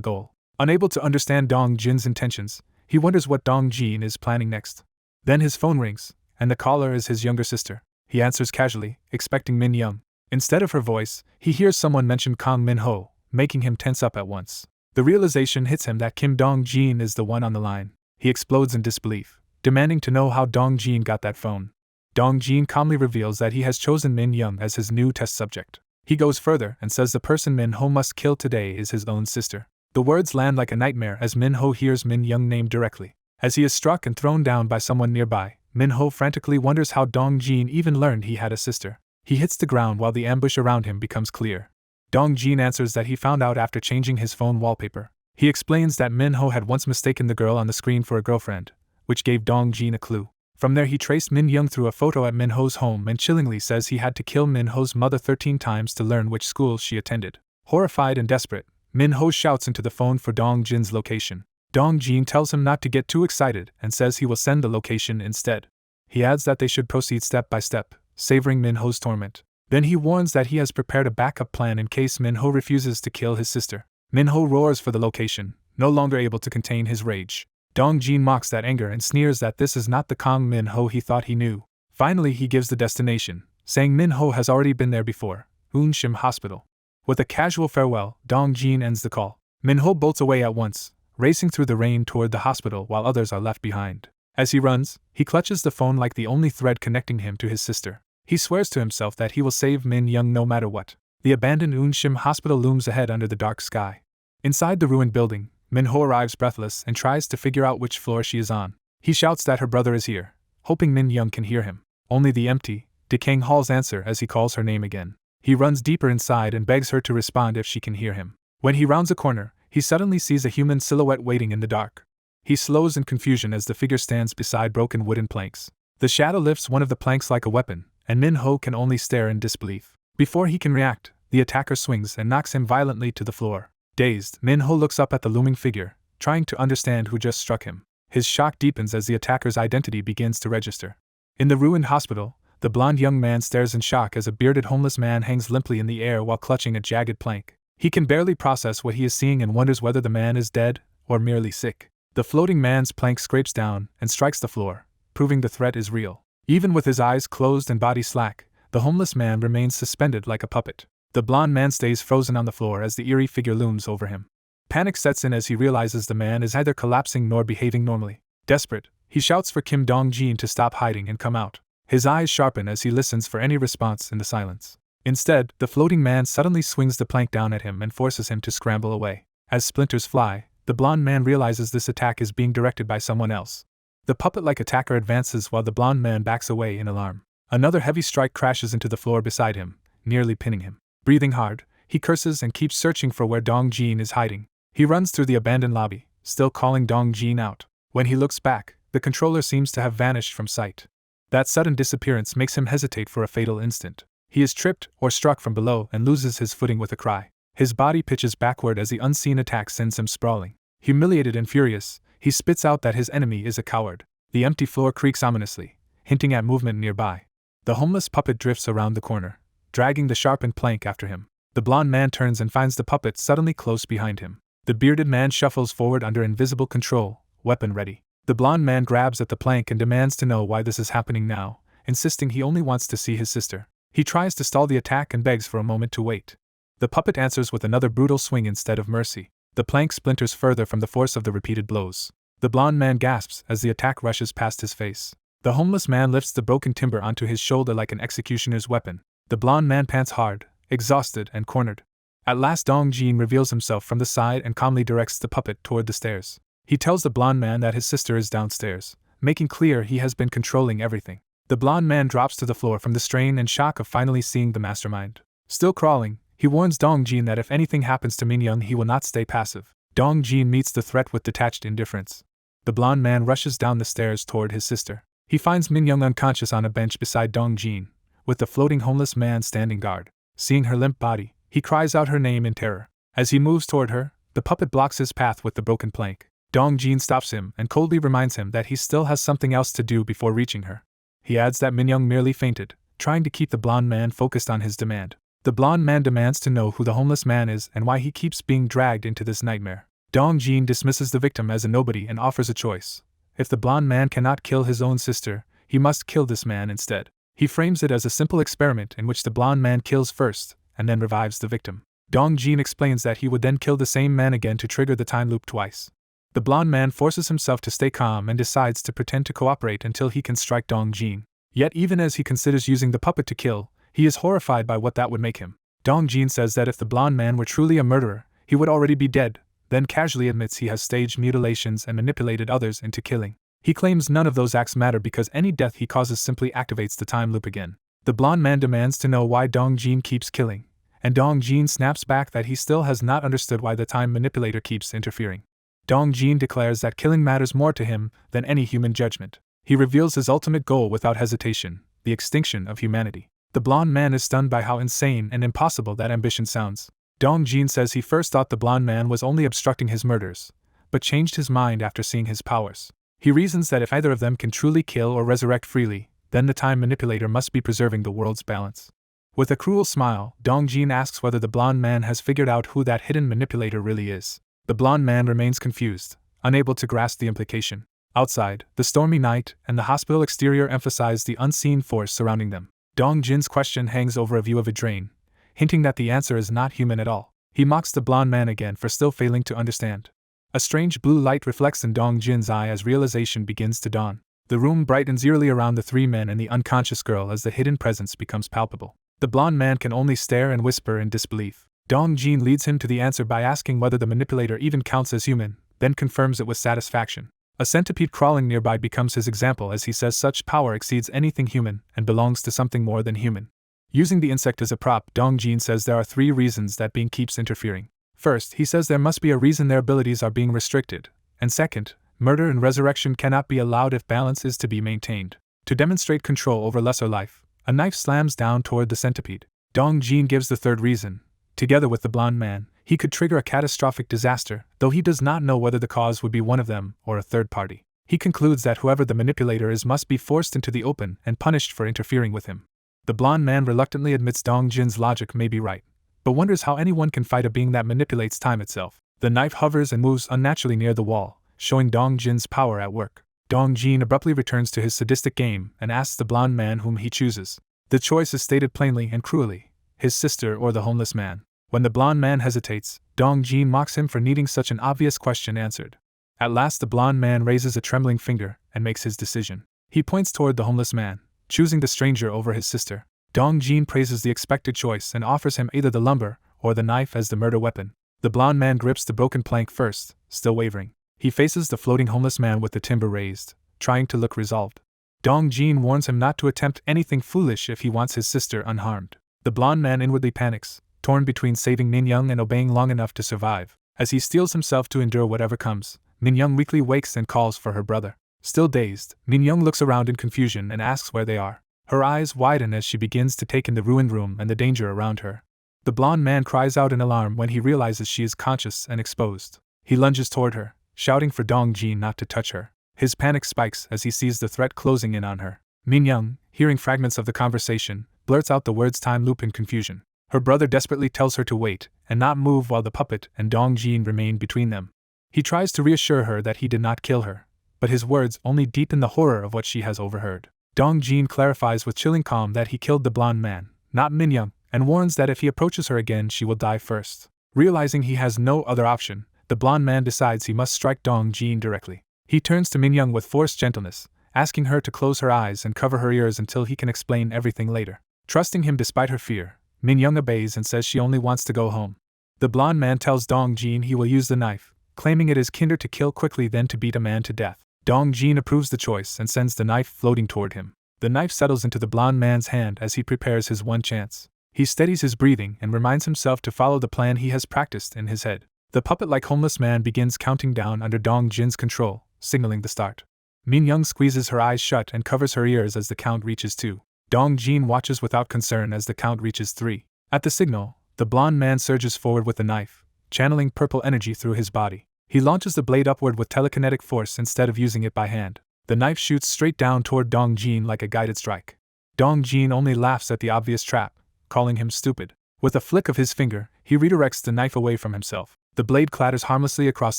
goal. Unable to understand Dong Jin's intentions, he wonders what Dong Jin is planning next. Then his phone rings, and the caller is his younger sister. He answers casually, expecting Min Young. Instead of her voice, he hears someone mention Kang Min-ho, making him tense up at once. The realization hits him that Kim Dong-jin is the one on the line. He explodes in disbelief, demanding to know how Dong-jin got that phone. Dong-jin calmly reveals that he has chosen Min Young as his new test subject. He goes further and says the person Min-ho must kill today is his own sister. The words land like a nightmare as Min-ho hears Min Young named directly. As he is struck and thrown down by someone nearby, Min-ho frantically wonders how Dong-jin even learned he had a sister. He hits the ground while the ambush around him becomes clear. Dong-jin answers that he found out after changing his phone wallpaper. He explains that Min-ho had once mistaken the girl on the screen for a girlfriend, which gave Dong-jin a clue. From there he traced Min Young through a photo at Min-ho's home and chillingly says he had to kill Min-ho's mother 13 times to learn which school she attended. Horrified and desperate, Min-ho shouts into the phone for Dong-jin's location. Dong-jin tells him not to get too excited and says he will send the location instead. He adds that they should proceed step by step, savoring Min-ho's torment. Then he warns that he has prepared a backup plan in case Min-ho refuses to kill his sister. Min-ho roars for the location, no longer able to contain his rage. Dong-jin mocks that anger and sneers that this is not the Kang Min-ho he thought he knew. Finally he gives the destination, saying Min-ho has already been there before, Unshim Hospital. With a casual farewell, Dong-jin ends the call. Min-ho bolts away at once, racing through the rain toward the hospital while others are left behind. As he runs, he clutches the phone like the only thread connecting him to his sister. He swears to himself that he will save Min Young no matter what. The abandoned Unshim Hospital looms ahead under the dark sky. Inside the ruined building, Minho arrives breathless and tries to figure out which floor she is on. He shouts that her brother is here, hoping Min Young can hear him. Only the empty, decaying halls answer as he calls her name again. He runs deeper inside and begs her to respond if she can hear him. When he rounds a corner, he suddenly sees a human silhouette waiting in the dark. He slows in confusion as the figure stands beside broken wooden planks. The shadow lifts one of the planks like a weapon, and Min-ho can only stare in disbelief. Before he can react, the attacker swings and knocks him violently to the floor. Dazed, Min-ho looks up at the looming figure, trying to understand who just struck him. His shock deepens as the attacker's identity begins to register. In the ruined hospital, the blond young man stares in shock as a bearded homeless man hangs limply in the air while clutching a jagged plank. He can barely process what he is seeing and wonders whether the man is dead or merely sick. The floating man's plank scrapes down and strikes the floor, proving the threat is real. Even with his eyes closed and body slack, the homeless man remains suspended like a puppet. The blond man stays frozen on the floor as the eerie figure looms over him. Panic sets in as he realizes the man is neither collapsing nor behaving normally. Desperate, he shouts for Kim Dong-jin to stop hiding and come out. His eyes sharpen as he listens for any response in the silence. Instead, the floating man suddenly swings the plank down at him and forces him to scramble away. As splinters fly, the blond man realizes this attack is being directed by someone else. The puppet-like attacker advances while the blond man backs away in alarm. Another heavy strike crashes into the floor beside him, nearly pinning him. Breathing hard, he curses and keeps searching for where Dong-jin is hiding. He runs through the abandoned lobby, still calling Dong-jin out. When he looks back, the controller seems to have vanished from sight. That sudden disappearance makes him hesitate for a fatal instant. He is tripped or struck from below and loses his footing with a cry. His body pitches backward as the unseen attack sends him sprawling. Humiliated and furious, he spits out that his enemy is a coward. The empty floor creaks ominously, hinting at movement nearby. The homeless puppet drifts around the corner, dragging the sharpened plank after him. The blond man turns and finds the puppet suddenly close behind him. The bearded man shuffles forward under invisible control, weapon ready. The blond man grabs at the plank and demands to know why this is happening now, insisting he only wants to see his sister. He tries to stall the attack and begs for a moment to wait. The puppet answers with another brutal swing instead of mercy. The plank splinters further from the force of the repeated blows. The blond man gasps as the attack rushes past his face. The homeless man lifts the broken timber onto his shoulder like an executioner's weapon. The blond man pants hard, exhausted and cornered. At last Dong-jin reveals himself from the side and calmly directs the puppet toward the stairs. He tells the blond man that his sister is downstairs, making clear he has been controlling everything. The blond man drops to the floor from the strain and shock of finally seeing the mastermind. Still crawling, he warns Dong-jin that if anything happens to Min Young he will not stay passive. Dong-jin meets the threat with detached indifference. The blond man rushes down the stairs toward his sister. He finds Minho unconscious on a bench beside Dongjin, with the floating homeless man standing guard. Seeing her limp body, he cries out her name in terror. As he moves toward her, the puppet blocks his path with the broken plank. Dongjin stops him and coldly reminds him that he still has something else to do before reaching her. He adds that Minho merely fainted, trying to keep the blonde man focused on his demand. The blonde man demands to know who the homeless man is and why he keeps being dragged into this nightmare. Dongjin dismisses the victim as a nobody and offers a choice. If the blonde man cannot kill his own sister, he must kill this man instead. He frames it as a simple experiment in which the blonde man kills first, and then revives the victim. Dongjin explains that he would then kill the same man again to trigger the time loop twice. The blonde man forces himself to stay calm and decides to pretend to cooperate until he can strike Dongjin. Yet even as he considers using the puppet to kill, he is horrified by what that would make him. Dongjin says that if the blonde man were truly a murderer, he would already be dead, then casually admits he has staged mutilations and manipulated others into killing. He claims none of those acts matter because any death he causes simply activates the time loop again. The blonde man demands to know why Dongjin keeps killing, and Dongjin snaps back that he still has not understood why the time manipulator keeps interfering. Dongjin declares that killing matters more to him than any human judgment. He reveals his ultimate goal without hesitation, the extinction of humanity. The blonde man is stunned by how insane and impossible that ambition sounds. Dongjin says he first thought the blonde man was only obstructing his murders, but changed his mind after seeing his powers. He reasons that if either of them can truly kill or resurrect freely, then the time manipulator must be preserving the world's balance. With a cruel smile, Dongjin asks whether the blonde man has figured out who that hidden manipulator really is. The blonde man remains confused, unable to grasp the implication. Outside, the stormy night and the hospital exterior emphasize the unseen force surrounding them. Dongjin's question hangs over a view of a drain, hinting that the answer is not human at all. He mocks the blonde man again for still failing to understand. A strange blue light reflects in Dongjin's eye as realization begins to dawn. The room brightens eerily around the three men and the unconscious girl as the hidden presence becomes palpable. The blonde man can only stare and whisper in disbelief. Dongjin leads him to the answer by asking whether the manipulator even counts as human, then confirms it with satisfaction. A centipede crawling nearby becomes his example as he says such power exceeds anything human and belongs to something more than human. Using the insect as a prop, Dongjin says there are 3 reasons that being keeps interfering. First, he says there must be a reason their abilities are being restricted, and second, murder and resurrection cannot be allowed if balance is to be maintained. To demonstrate control over lesser life, a knife slams down toward the centipede. Dongjin gives the third reason. Together with the blonde man, he could trigger a catastrophic disaster, though he does not know whether the cause would be one of them or a third party. He concludes that whoever the manipulator is must be forced into the open and punished for interfering with him. The blonde man reluctantly admits Dongjin's logic may be right, but wonders how anyone can fight a being that manipulates time itself. The knife hovers and moves unnaturally near the wall, showing Dongjin's power at work. Dongjin abruptly returns to his sadistic game and asks the blonde man whom he chooses. The choice is stated plainly and cruelly: his sister or the homeless man. When the blonde man hesitates, Dongjin mocks him for needing such an obvious question answered. At last the blonde man raises a trembling finger and makes his decision. He points toward the homeless man, choosing the stranger over his sister. Dongjin praises the expected choice and offers him either the lumber or the knife as the murder weapon. The blonde man grips the broken plank first, still wavering. He faces the floating homeless man with the timber raised, trying to look resolved. Dongjin warns him not to attempt anything foolish if he wants his sister unharmed. The blonde man inwardly panics, torn between saving Minho and obeying long enough to survive. As he steels himself to endure whatever comes, Minho weakly wakes and calls for her brother. Still dazed, Minho looks around in confusion and asks where they are. Her eyes widen as she begins to take in the ruined room and the danger around her. The blonde man cries out in alarm when he realizes she is conscious and exposed. He lunges toward her, shouting for Dongjin not to touch her. His panic spikes as he sees the threat closing in on her. Minho, hearing fragments of the conversation, blurts out the words time loop in confusion. Her brother desperately tells her to wait and not move while the puppet and Dongjin remain between them. He tries to reassure her that he did not kill her, but his words only deepen the horror of what she has overheard. Dongjin clarifies with chilling calm that he killed the blonde man, not Minho, and warns that if he approaches her again she will die first. Realizing he has no other option, the blonde man decides he must strike Dongjin directly. He turns to Minho with forced gentleness, asking her to close her eyes and cover her ears until he can explain everything later. Trusting him despite her fear, Minho obeys and says she only wants to go home. The blonde man tells Dongjin he will use the knife, claiming it is kinder to kill quickly than to beat a man to death. Dongjin approves the choice and sends the knife floating toward him. The knife settles into the blonde man's hand as he prepares his one chance. He steadies his breathing and reminds himself to follow the plan he has practiced in his head. The puppet-like homeless man begins counting down under Dongjin's control, signaling the start. Minho squeezes her eyes shut and covers her ears as the count reaches 2. Dongjin watches without concern as the count reaches 3. At the signal, the blonde man surges forward with the knife, channeling purple energy through his body. He launches the blade upward with telekinetic force instead of using it by hand. The knife shoots straight down toward Dongjin like a guided strike. Dongjin only laughs at the obvious trap, calling him stupid. With a flick of his finger, he redirects the knife away from himself. The blade clatters harmlessly across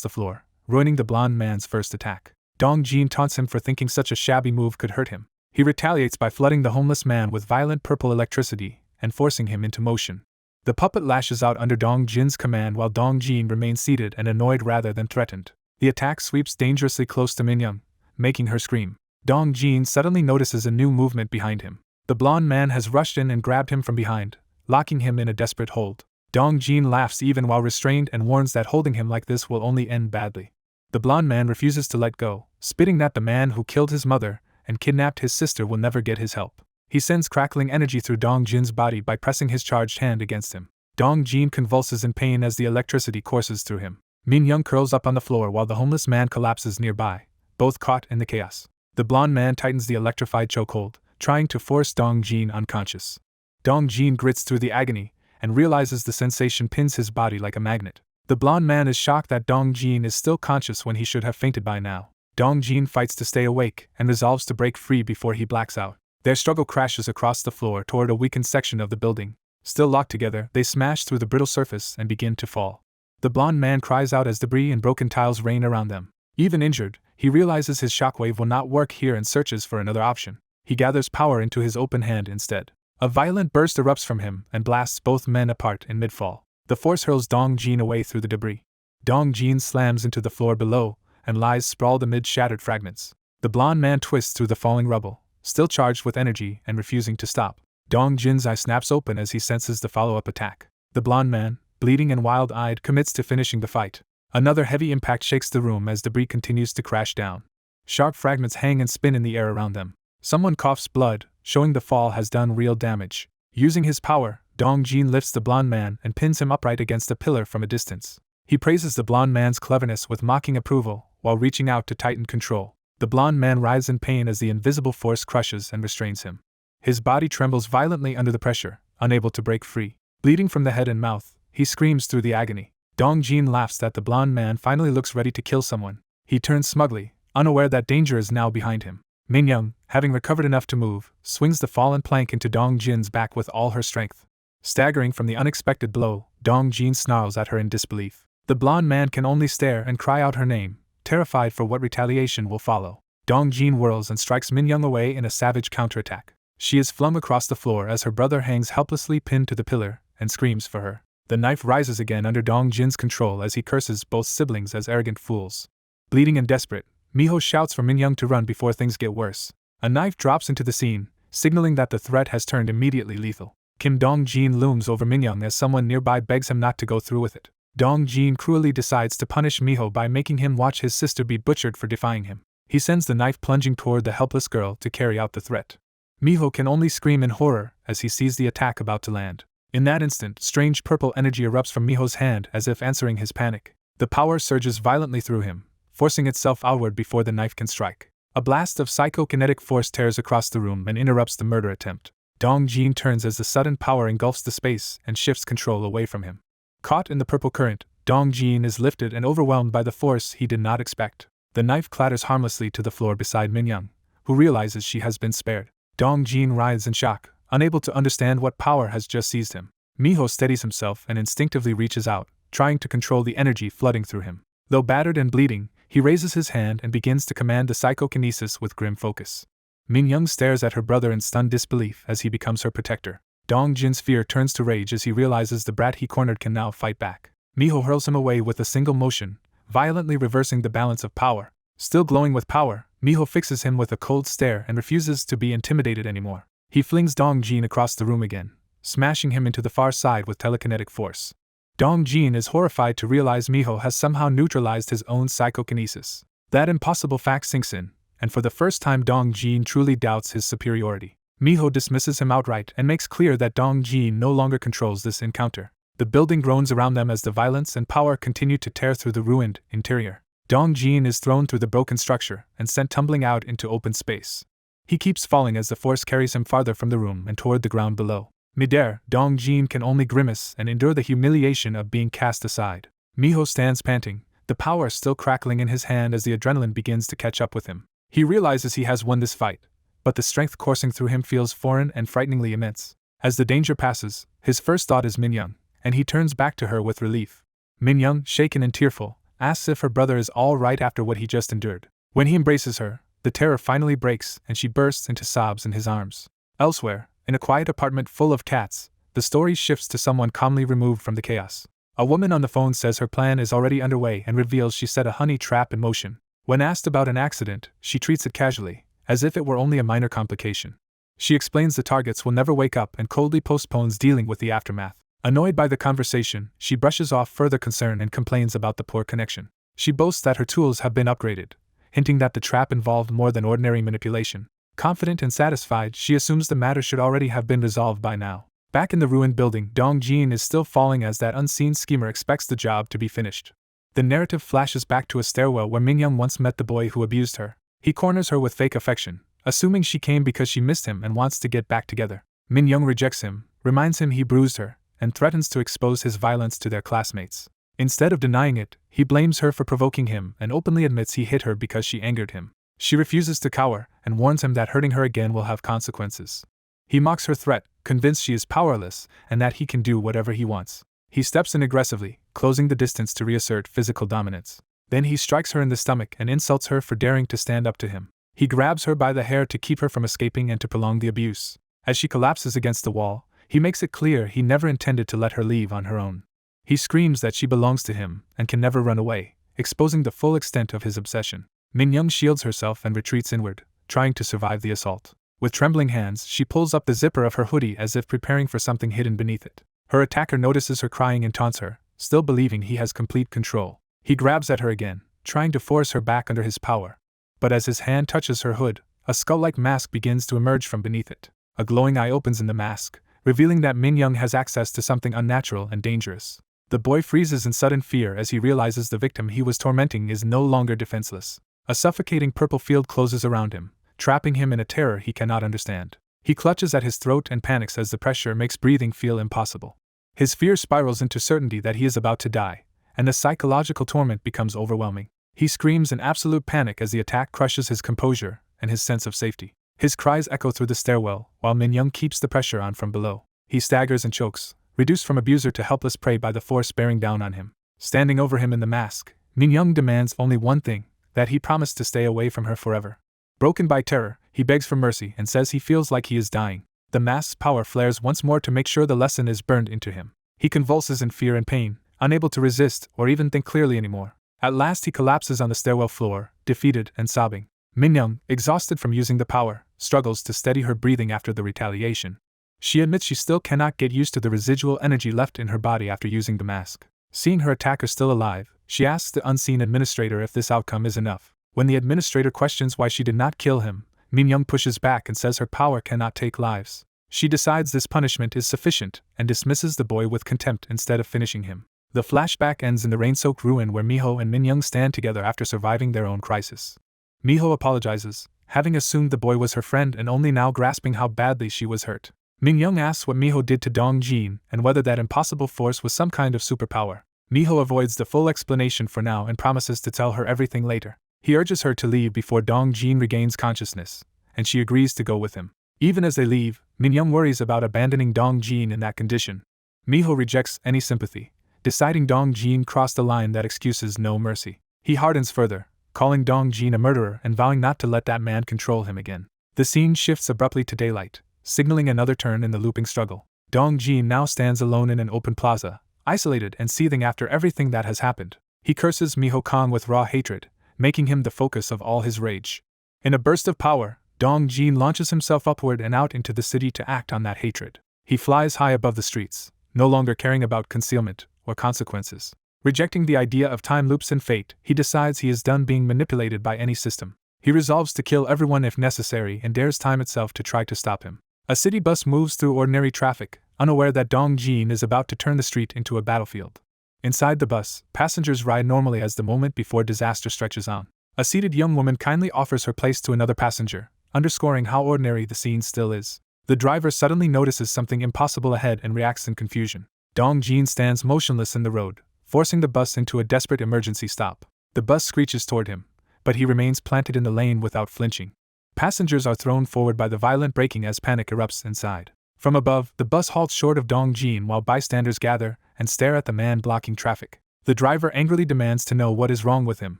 the floor, ruining the blonde man's first attack. Dongjin taunts him for thinking such a shabby move could hurt him. He retaliates by flooding the homeless man with violent purple electricity and forcing him into motion. The puppet lashes out under Dongjin's command while Dongjin remains seated and annoyed rather than threatened. The attack sweeps dangerously close to Minho, making her scream. Dongjin suddenly notices a new movement behind him. The blonde man has rushed in and grabbed him from behind, locking him in a desperate hold. Dongjin laughs even while restrained and warns that holding him like this will only end badly. The blonde man refuses to let go, spitting that the man who killed his mother and kidnapped his sister will never get his help. He sends crackling energy through Dongjin's body by pressing his charged hand against him. Dongjin convulses in pain as the electricity courses through him. Minho curls up on the floor while the homeless man collapses nearby, both caught in the chaos. The blonde man tightens the electrified chokehold, trying to force Dongjin unconscious. Dongjin grits through the agony and realizes the sensation pins his body like a magnet. The blonde man is shocked that Dongjin is still conscious when he should have fainted by now. Dongjin fights to stay awake and resolves to break free before he blacks out. Their struggle crashes across the floor toward a weakened section of the building. Still locked together, they smash through the brittle surface and begin to fall. The blonde man cries out as debris and broken tiles rain around them. Even injured, he realizes his shockwave will not work here and searches for another option. He gathers power into his open hand instead. A violent burst erupts from him and blasts both men apart in midfall. The force hurls Dongjin away through the debris. Dongjin slams into the floor below and lies sprawled amid shattered fragments. The blonde man twists through the falling rubble, still charged with energy and refusing to stop. Dongjin's eye snaps open as he senses the follow-up attack. The blonde man, bleeding and wild-eyed, commits to finishing the fight. Another heavy impact shakes the room as debris continues to crash down. Sharp fragments hang and spin in the air around them. Someone coughs blood, showing the fall has done real damage. Using his power, Dongjin lifts the blonde man and pins him upright against a pillar from a distance. He praises the blonde man's cleverness with mocking approval, while reaching out to tighten control. The blonde man writhes in pain as the invisible force crushes and restrains him. His body trembles violently under the pressure, unable to break free. Bleeding from the head and mouth, he screams through the agony. Dongjin laughs that the blonde man finally looks ready to kill someone. He turns smugly, unaware that danger is now behind him. Minho, having recovered enough to move, swings the fallen plank into Dongjin's back with all her strength. Staggering from the unexpected blow, Dongjin snarls at her in disbelief. The blonde man can only stare and cry out her name, terrified for what retaliation will follow. Dongjin whirls and strikes Minho away in a savage counterattack. She is flung across the floor as her brother hangs helplessly pinned to the pillar and screams for her. The knife rises again under Dongjin's control as he curses both siblings as arrogant fools. Bleeding and desperate, Minho shouts for Minho to run before things get worse. A knife drops into the scene, signaling that the threat has turned immediately lethal. Kim Dongjin looms over Minho as someone nearby begs him not to go through with it. Dongjin cruelly decides to punish Minho by making him watch his sister be butchered for defying him. He sends the knife plunging toward the helpless girl to carry out the threat. Minho can only scream in horror as he sees the attack about to land. In that instant, strange purple energy erupts from Minho's hand as if answering his panic. The power surges violently through him, forcing itself outward before the knife can strike. A blast of psychokinetic force tears across the room and interrupts the murder attempt. Dongjin turns as the sudden power engulfs the space and shifts control away from him. Caught in the purple current, Dongjin is lifted and overwhelmed by the force he did not expect. The knife clatters harmlessly to the floor beside Minho, who realizes she has been spared. Dongjin writhes in shock, unable to understand what power has just seized him. Minho steadies himself and instinctively reaches out, trying to control the energy flooding through him. Though battered and bleeding, he raises his hand and begins to command the psychokinesis with grim focus. Minho stares at her brother in stunned disbelief as he becomes her protector. Dongjin's fear turns to rage as he realizes the brat he cornered can now fight back. Minho hurls him away with a single motion, violently reversing the balance of power. Still glowing with power, Minho fixes him with a cold stare and refuses to be intimidated anymore. He flings Dongjin across the room again, smashing him into the far side with telekinetic force. Dongjin is horrified to realize Minho has somehow neutralized his own psychokinesis. That impossible fact sinks in, and for the first time Dongjin truly doubts his superiority. Minho dismisses him outright and makes clear that Dongjin no longer controls this encounter. The building groans around them as the violence and power continue to tear through the ruined interior. Dong Jin is thrown through the broken structure and sent tumbling out into open space. He keeps falling as the force carries him farther from the room and toward the ground below. Midair, Dong Jin can only grimace and endure the humiliation of being cast aside. Minho stands panting, the power still crackling in his hand as the adrenaline begins to catch up with him. He realizes he has won this fight, but the strength coursing through him feels foreign and frighteningly immense. As the danger passes, his first thought is Minyoung, and he turns back to her with relief. Minyoung, shaken and tearful, asks if her brother is all right after what he just endured. When he embraces her, the terror finally breaks and she bursts into sobs in his arms. Elsewhere, in a quiet apartment full of cats, the story shifts to someone calmly removed from the chaos. A woman on the phone says her plan is already underway and reveals she set a honey trap in motion. When asked about an accident, she treats it casually, as if it were only a minor complication. She explains the targets will never wake up and coldly postpones dealing with the aftermath. Annoyed by the conversation, she brushes off further concern and complains about the poor connection. She boasts that her tools have been upgraded, hinting that the trap involved more than ordinary manipulation. Confident and satisfied, she assumes the matter should already have been resolved by now. Back in the ruined building, Dong Jin is still falling as that unseen schemer expects the job to be finished. The narrative flashes back to a stairwell where Minyoung once met the boy who abused her. He corners her with fake affection, assuming she came because she missed him and wants to get back together. Minyoung rejects him, reminds him he bruised her, and threatens to expose his violence to their classmates. Instead of denying it, he blames her for provoking him and openly admits he hit her because she angered him. She refuses to cower and warns him that hurting her again will have consequences. He mocks her threat, convinced she is powerless and that he can do whatever he wants. He steps in aggressively, closing the distance to reassert physical dominance. Then he strikes her in the stomach and insults her for daring to stand up to him. He grabs her by the hair to keep her from escaping and to prolong the abuse. As she collapses against the wall, he makes it clear he never intended to let her leave on her own. He screams that she belongs to him and can never run away, exposing the full extent of his obsession. Minyoung shields herself and retreats inward, trying to survive the assault. With trembling hands, she pulls up the zipper of her hoodie as if preparing for something hidden beneath it. Her attacker notices her crying and taunts her, still believing he has complete control. He grabs at her again, trying to force her back under his power. But as his hand touches her hood, a skull-like mask begins to emerge from beneath it. A glowing eye opens in the mask, revealing that Minyoung has access to something unnatural and dangerous. The boy freezes in sudden fear as he realizes the victim he was tormenting is no longer defenseless. A suffocating purple field closes around him, trapping him in a terror he cannot understand. He clutches at his throat and panics as the pressure makes breathing feel impossible. His fear spirals into certainty that he is about to die, and the psychological torment becomes overwhelming. He screams in absolute panic as the attack crushes his composure and his sense of safety. His cries echo through the stairwell, while Minyoung keeps the pressure on from below. He staggers and chokes, reduced from abuser to helpless prey by the force bearing down on him. Standing over him in the mask, Minyoung demands only one thing, that he promised to stay away from her forever. Broken by terror, he begs for mercy and says he feels like he is dying. The mask's power flares once more to make sure the lesson is burned into him. He convulses in fear and pain, unable to resist or even think clearly anymore. At last he collapses on the stairwell floor, defeated and sobbing. Minyoung, exhausted from using the power, struggles to steady her breathing after the retaliation. She admits she still cannot get used to the residual energy left in her body after using the mask. Seeing her attacker still alive, she asks the unseen administrator if this outcome is enough. When the administrator questions why she did not kill him, Minyoung pushes back and says her power cannot take lives. She decides this punishment is sufficient and dismisses the boy with contempt instead of finishing him. The flashback ends in the rain-soaked ruin where Minho and Minyoung stand together after surviving their own crisis. Minho apologizes, having assumed the boy was her friend and only now grasping how badly she was hurt. Minyoung asks what Minho did to Dong Jin and whether that impossible force was some kind of superpower. Minho avoids the full explanation for now and promises to tell her everything later. He urges her to leave before Dong Jin regains consciousness, and she agrees to go with him. Even as they leave, Minyoung worries about abandoning Dong Jin in that condition. Minho rejects any sympathy, deciding Dong Jin crossed a line that excuses no mercy. He hardens further, calling Dong Jin a murderer and vowing not to let that man control him again. The scene shifts abruptly to daylight, signaling another turn in the looping struggle. Dong Jin now stands alone in an open plaza, isolated and seething after everything that has happened. He curses Minho Kong with raw hatred, making him the focus of all his rage. In a burst of power, Dong Jin launches himself upward and out into the city to act on that hatred. He flies high above the streets, no longer caring about concealment or consequences. Rejecting the idea of time loops and fate, he decides he is done being manipulated by any system. He resolves to kill everyone if necessary and dares time itself to try to stop him. A city bus moves through ordinary traffic, unaware that Dong Jin is about to turn the street into a battlefield. Inside the bus, passengers ride normally as the moment before disaster stretches on. A seated young woman kindly offers her place to another passenger, underscoring how ordinary the scene still is. The driver suddenly notices something impossible ahead and reacts in confusion. Dong Jin stands motionless in the road, forcing the bus into a desperate emergency stop. The bus screeches toward him, but he remains planted in the lane without flinching. Passengers are thrown forward by the violent braking as panic erupts inside. From above, the bus halts short of Dong Jin while bystanders gather and stare at the man blocking traffic. The driver angrily demands to know what is wrong with him,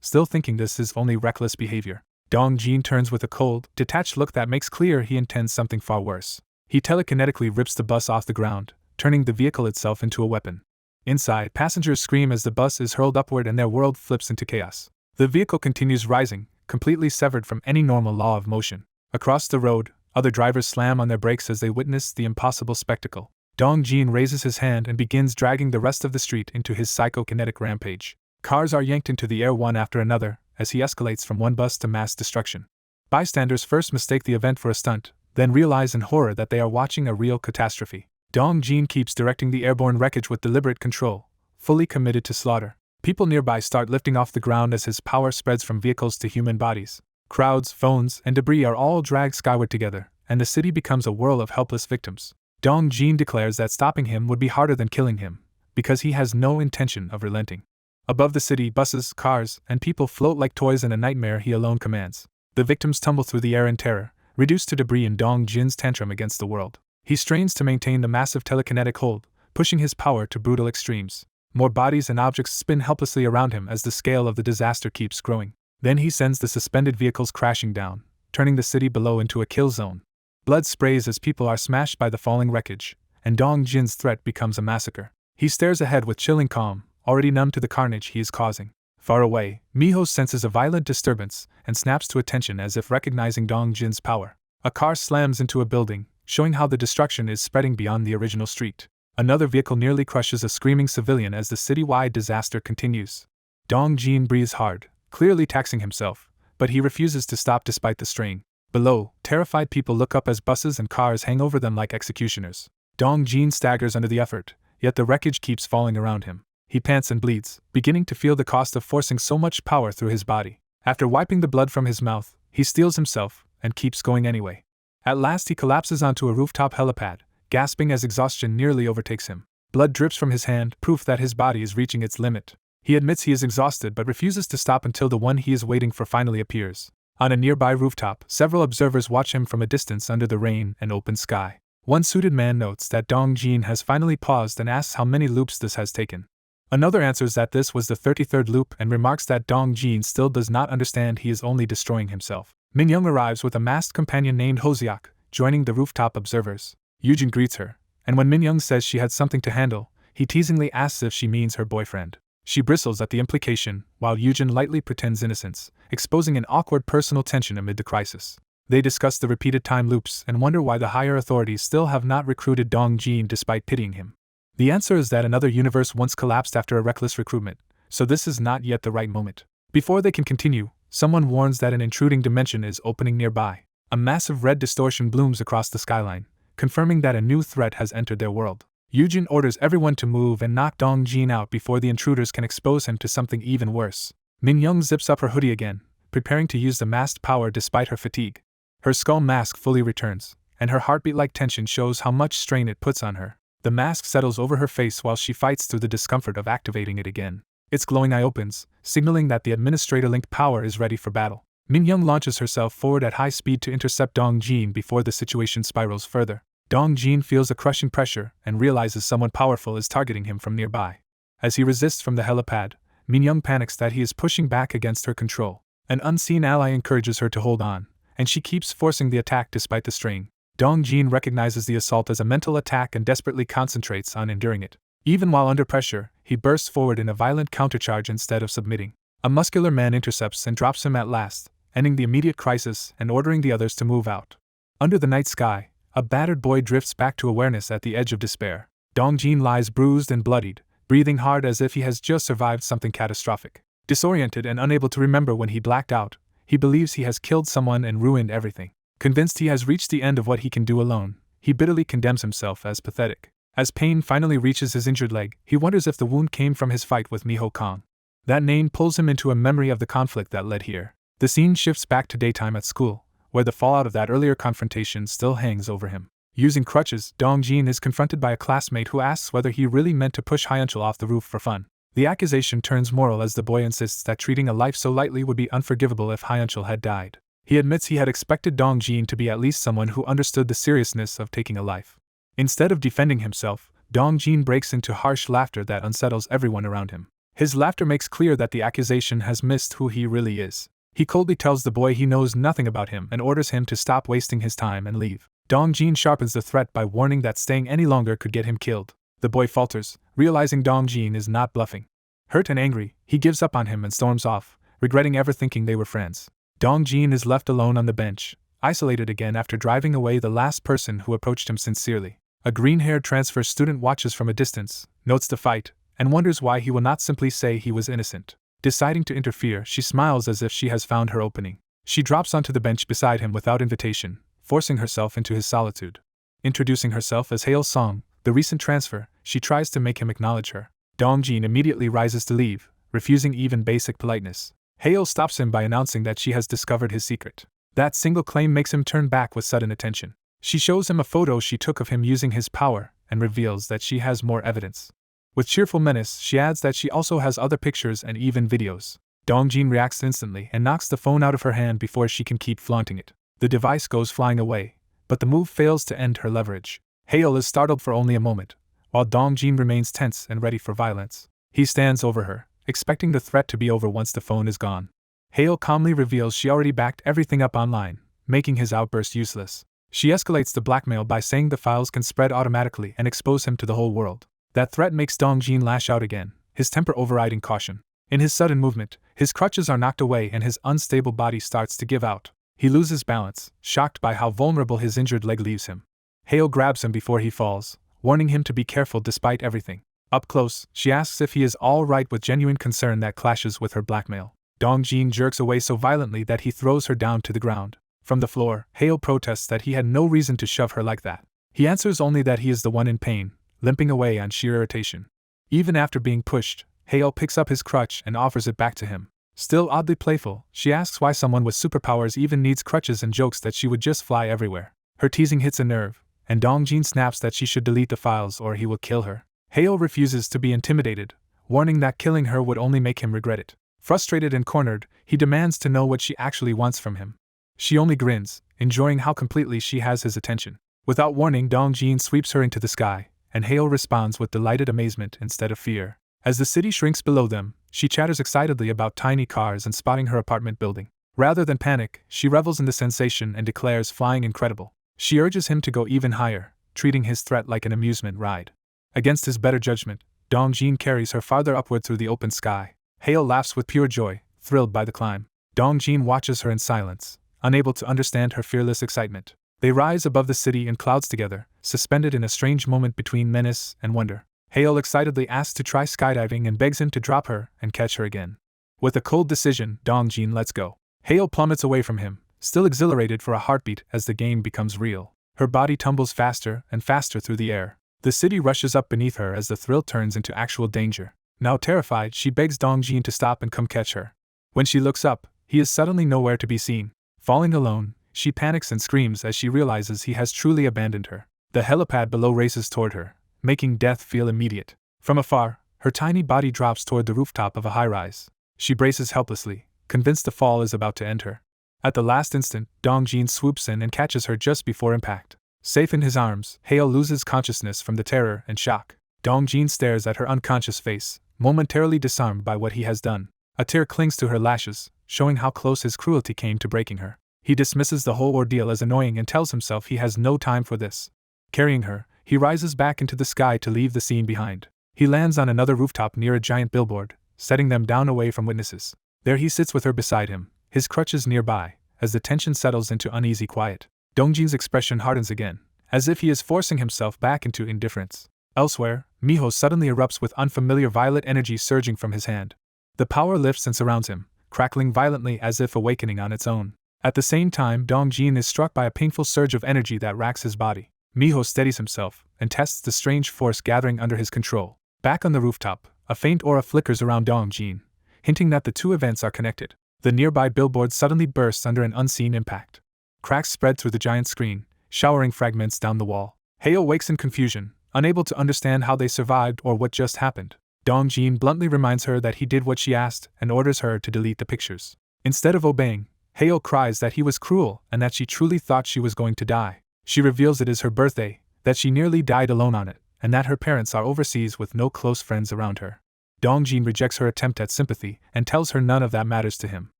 still thinking this is only reckless behavior. Dong Jin turns with a cold, detached look that makes clear he intends something far worse. He telekinetically rips the bus off the ground, turning the vehicle itself into a weapon. Inside, passengers scream as the bus is hurled upward and their world flips into chaos. The vehicle continues rising, completely severed from any normal law of motion. Across the road, other drivers slam on their brakes as they witness the impossible spectacle. Dong Jin raises his hand and begins dragging the rest of the street into his psychokinetic rampage. Cars are yanked into the air one after another as he escalates from one bus to mass destruction. Bystanders first mistake the event for a stunt, then realize in horror that they are watching a real catastrophe. Dong Jin keeps directing the airborne wreckage with deliberate control, fully committed to slaughter. People nearby start lifting off the ground as his power spreads from vehicles to human bodies. Crowds, phones, and debris are all dragged skyward together, and the city becomes a whirl of helpless victims. Dong Jin declares that stopping him would be harder than killing him, because he has no intention of relenting. Above the city, buses, cars, and people float like toys in a nightmare he alone commands. The victims tumble through the air in terror, reduced to debris in Dong Jin's tantrum against the world. He strains to maintain the massive telekinetic hold, pushing his power to brutal extremes. More bodies and objects spin helplessly around him as the scale of the disaster keeps growing. Then he sends the suspended vehicles crashing down, turning the city below into a kill zone. Blood sprays as people are smashed by the falling wreckage, and Dong Jin's threat becomes a massacre. He stares ahead with chilling calm, already numb to the carnage he is causing. Far away, Minho senses a violent disturbance and snaps to attention as if recognizing Dong Jin's power. A car slams into a building, showing how the destruction is spreading beyond the original street. Another vehicle nearly crushes a screaming civilian as the citywide disaster continues. Dong Jin breathes hard, clearly taxing himself, but he refuses to stop despite the strain. Below, terrified people look up as buses and cars hang over them like executioners. Dong Jin staggers under the effort, yet the wreckage keeps falling around him. He pants and bleeds, beginning to feel the cost of forcing so much power through his body. After wiping the blood from his mouth, he steels himself and keeps going anyway. At last he collapses onto a rooftop helipad, gasping as exhaustion nearly overtakes him. Blood drips from his hand, proof that his body is reaching its limit. He admits he is exhausted but refuses to stop until the one he is waiting for finally appears. On a nearby rooftop, several observers watch him from a distance under the rain and open sky. One suited man notes that Dong Jin has finally paused and asks how many loops this has taken. Another answers that this was the 33rd loop and remarks that Dong Jin still does not understand he is only destroying himself. Minho arrives with a masked companion named Hoseok, joining the rooftop observers. Yujin greets her, and when Minho says she had something to handle, he teasingly asks if she means her boyfriend. She bristles at the implication, while Yujin lightly pretends innocence, exposing an awkward personal tension amid the crisis. They discuss the repeated time loops and wonder why the higher authorities still have not recruited Dong Jin despite pitying him. The answer is that another universe once collapsed after a reckless recruitment, so this is not yet the right moment. Before they can continue, someone warns that an intruding dimension is opening nearby. A massive red distortion blooms across the skyline, confirming that a new threat has entered their world. Yujin orders everyone to move and knock Dong Jin out before the intruders can expose him to something even worse. Minho zips up her hoodie again, preparing to use the masked power despite her fatigue. Her skull mask fully returns, and her heartbeat-like tension shows how much strain it puts on her. The mask settles over her face while she fights through the discomfort of activating it again. Its glowing eye opens, signaling that the administrator-linked power is ready for battle. Minho launches herself forward at high speed to intercept Dong Jin before the situation spirals further. Dong Jin feels a crushing pressure and realizes someone powerful is targeting him from nearby. As he resists from the helipad, Minho panics that he is pushing back against her control. An unseen ally encourages her to hold on, and she keeps forcing the attack despite the strain. Dong Jin recognizes the assault as a mental attack and desperately concentrates on enduring it. Even while under pressure, he bursts forward in a violent countercharge instead of submitting. A muscular man intercepts and drops him at last, ending the immediate crisis and ordering the others to move out. Under the night sky, a battered boy drifts back to awareness at the edge of despair. Dong Jin lies bruised and bloodied, breathing hard as if he has just survived something catastrophic. Disoriented and unable to remember when he blacked out, he believes he has killed someone and ruined everything. Convinced he has reached the end of what he can do alone, he bitterly condemns himself as pathetic. As pain finally reaches his injured leg, he wonders if the wound came from his fight with Minho Kong. That name pulls him into a memory of the conflict that led here. The scene shifts back to daytime at school, where the fallout of that earlier confrontation still hangs over him. Using crutches, Dongjin is confronted by a classmate who asks whether he really meant to push Hyunchul off the roof for fun. The accusation turns moral as the boy insists that treating a life so lightly would be unforgivable if Hyunchul had died. He admits he had expected Dongjin to be at least someone who understood the seriousness of taking a life. Instead of defending himself, Dongjin breaks into harsh laughter that unsettles everyone around him. His laughter makes clear that the accusation has missed who he really is. He coldly tells the boy he knows nothing about him and orders him to stop wasting his time and leave. Dongjin sharpens the threat by warning that staying any longer could get him killed. The boy falters, realizing Dongjin is not bluffing. Hurt and angry, he gives up on him and storms off, regretting ever thinking they were friends. Dongjin is left alone on the bench, isolated again after driving away the last person who approached him sincerely. A green-haired transfer student watches from a distance, notes the fight, and wonders why he will not simply say he was innocent. Deciding to interfere, she smiles as if she has found her opening. She drops onto the bench beside him without invitation, forcing herself into his solitude. Introducing herself as Hail Song, the recent transfer, she tries to make him acknowledge her. Dongjin immediately rises to leave, refusing even basic politeness. Hail stops him by announcing that she has discovered his secret. That single claim makes him turn back with sudden attention. She shows him a photo she took of him using his power, and reveals that she has more evidence. With cheerful menace, she adds that she also has other pictures and even videos. Dongjin reacts instantly and knocks the phone out of her hand before she can keep flaunting it. The device goes flying away, but the move fails to end her leverage. Hail is startled for only a moment, while Dongjin remains tense and ready for violence. He stands over her, expecting the threat to be over once the phone is gone. Hail calmly reveals she already backed everything up online, making his outburst useless. She escalates the blackmail by saying the files can spread automatically and expose him to the whole world. That threat makes Dongjin lash out again, his temper overriding caution. In his sudden movement, his crutches are knocked away and his unstable body starts to give out. He loses balance, shocked by how vulnerable his injured leg leaves him. Hail grabs him before he falls, warning him to be careful despite everything. Up close, she asks if he is all right with genuine concern that clashes with her blackmail. Dongjin jerks away so violently that he throws her down to the ground. From the floor, Hail protests that he had no reason to shove her like that. He answers only that he is the one in pain, limping away on sheer irritation. Even after being pushed, Hail picks up his crutch and offers it back to him. Still oddly playful, she asks why someone with superpowers even needs crutches and jokes that she would just fly everywhere. Her teasing hits a nerve, and Dongjin snaps that she should delete the files or he will kill her. Hail refuses to be intimidated, warning that killing her would only make him regret it. Frustrated and cornered, he demands to know what she actually wants from him. She only grins, enjoying how completely she has his attention. Without warning, Dongjin sweeps her into the sky, and Hail responds with delighted amazement instead of fear. As the city shrinks below them, she chatters excitedly about tiny cars and spotting her apartment building. Rather than panic, she revels in the sensation and declares flying incredible. She urges him to go even higher, treating his threat like an amusement ride. Against his better judgment, Dongjin carries her farther upward through the open sky. Hail laughs with pure joy, thrilled by the climb. Dongjin watches her in silence, unable to understand her fearless excitement. They rise above the city in clouds together, suspended in a strange moment between menace and wonder. Hail excitedly asks to try skydiving and begs him to drop her and catch her again. With a cold decision, Dongjin lets go. Hail plummets away from him, still exhilarated for a heartbeat as the game becomes real. Her body tumbles faster and faster through the air. The city rushes up beneath her as the thrill turns into actual danger. Now terrified, she begs Dongjin to stop and come catch her. When she looks up, he is suddenly nowhere to be seen. Falling alone, she panics and screams as she realizes he has truly abandoned her. The helipad below races toward her, making death feel immediate. From afar, her tiny body drops toward the rooftop of a high-rise. She braces helplessly, convinced the fall is about to end her. At the last instant, Dongjin swoops in and catches her just before impact. Safe in his arms, Hail loses consciousness from the terror and shock. Dongjin stares at her unconscious face, momentarily disarmed by what he has done. A tear clings to her lashes, showing how close his cruelty came to breaking her. He dismisses the whole ordeal as annoying and tells himself he has no time for this. Carrying her, he rises back into the sky to leave the scene behind. He lands on another rooftop near a giant billboard, setting them down away from witnesses. There he sits with her beside him, his crutches nearby, as the tension settles into uneasy quiet. Dongjin's expression hardens again, as if he is forcing himself back into indifference. Elsewhere, Minho suddenly erupts with unfamiliar violet energy surging from his hand. The power lifts and surrounds him, crackling violently as if awakening on its own. At the same time, Dongjin is struck by a painful surge of energy that racks his body. Minho steadies himself and tests the strange force gathering under his control. Back on the rooftop, a faint aura flickers around Dongjin, hinting that the two events are connected. The nearby billboard suddenly bursts under an unseen impact. Cracks spread through the giant screen, showering fragments down the wall. Hayo wakes in confusion, unable to understand how they survived or what just happened. Dongjin bluntly reminds her that he did what she asked and orders her to delete the pictures. Instead of obeying, Hayo cries that he was cruel and that she truly thought she was going to die. She reveals it is her birthday, that she nearly died alone on it, and that her parents are overseas with no close friends around her. Dongjin rejects her attempt at sympathy and tells her none of that matters to him.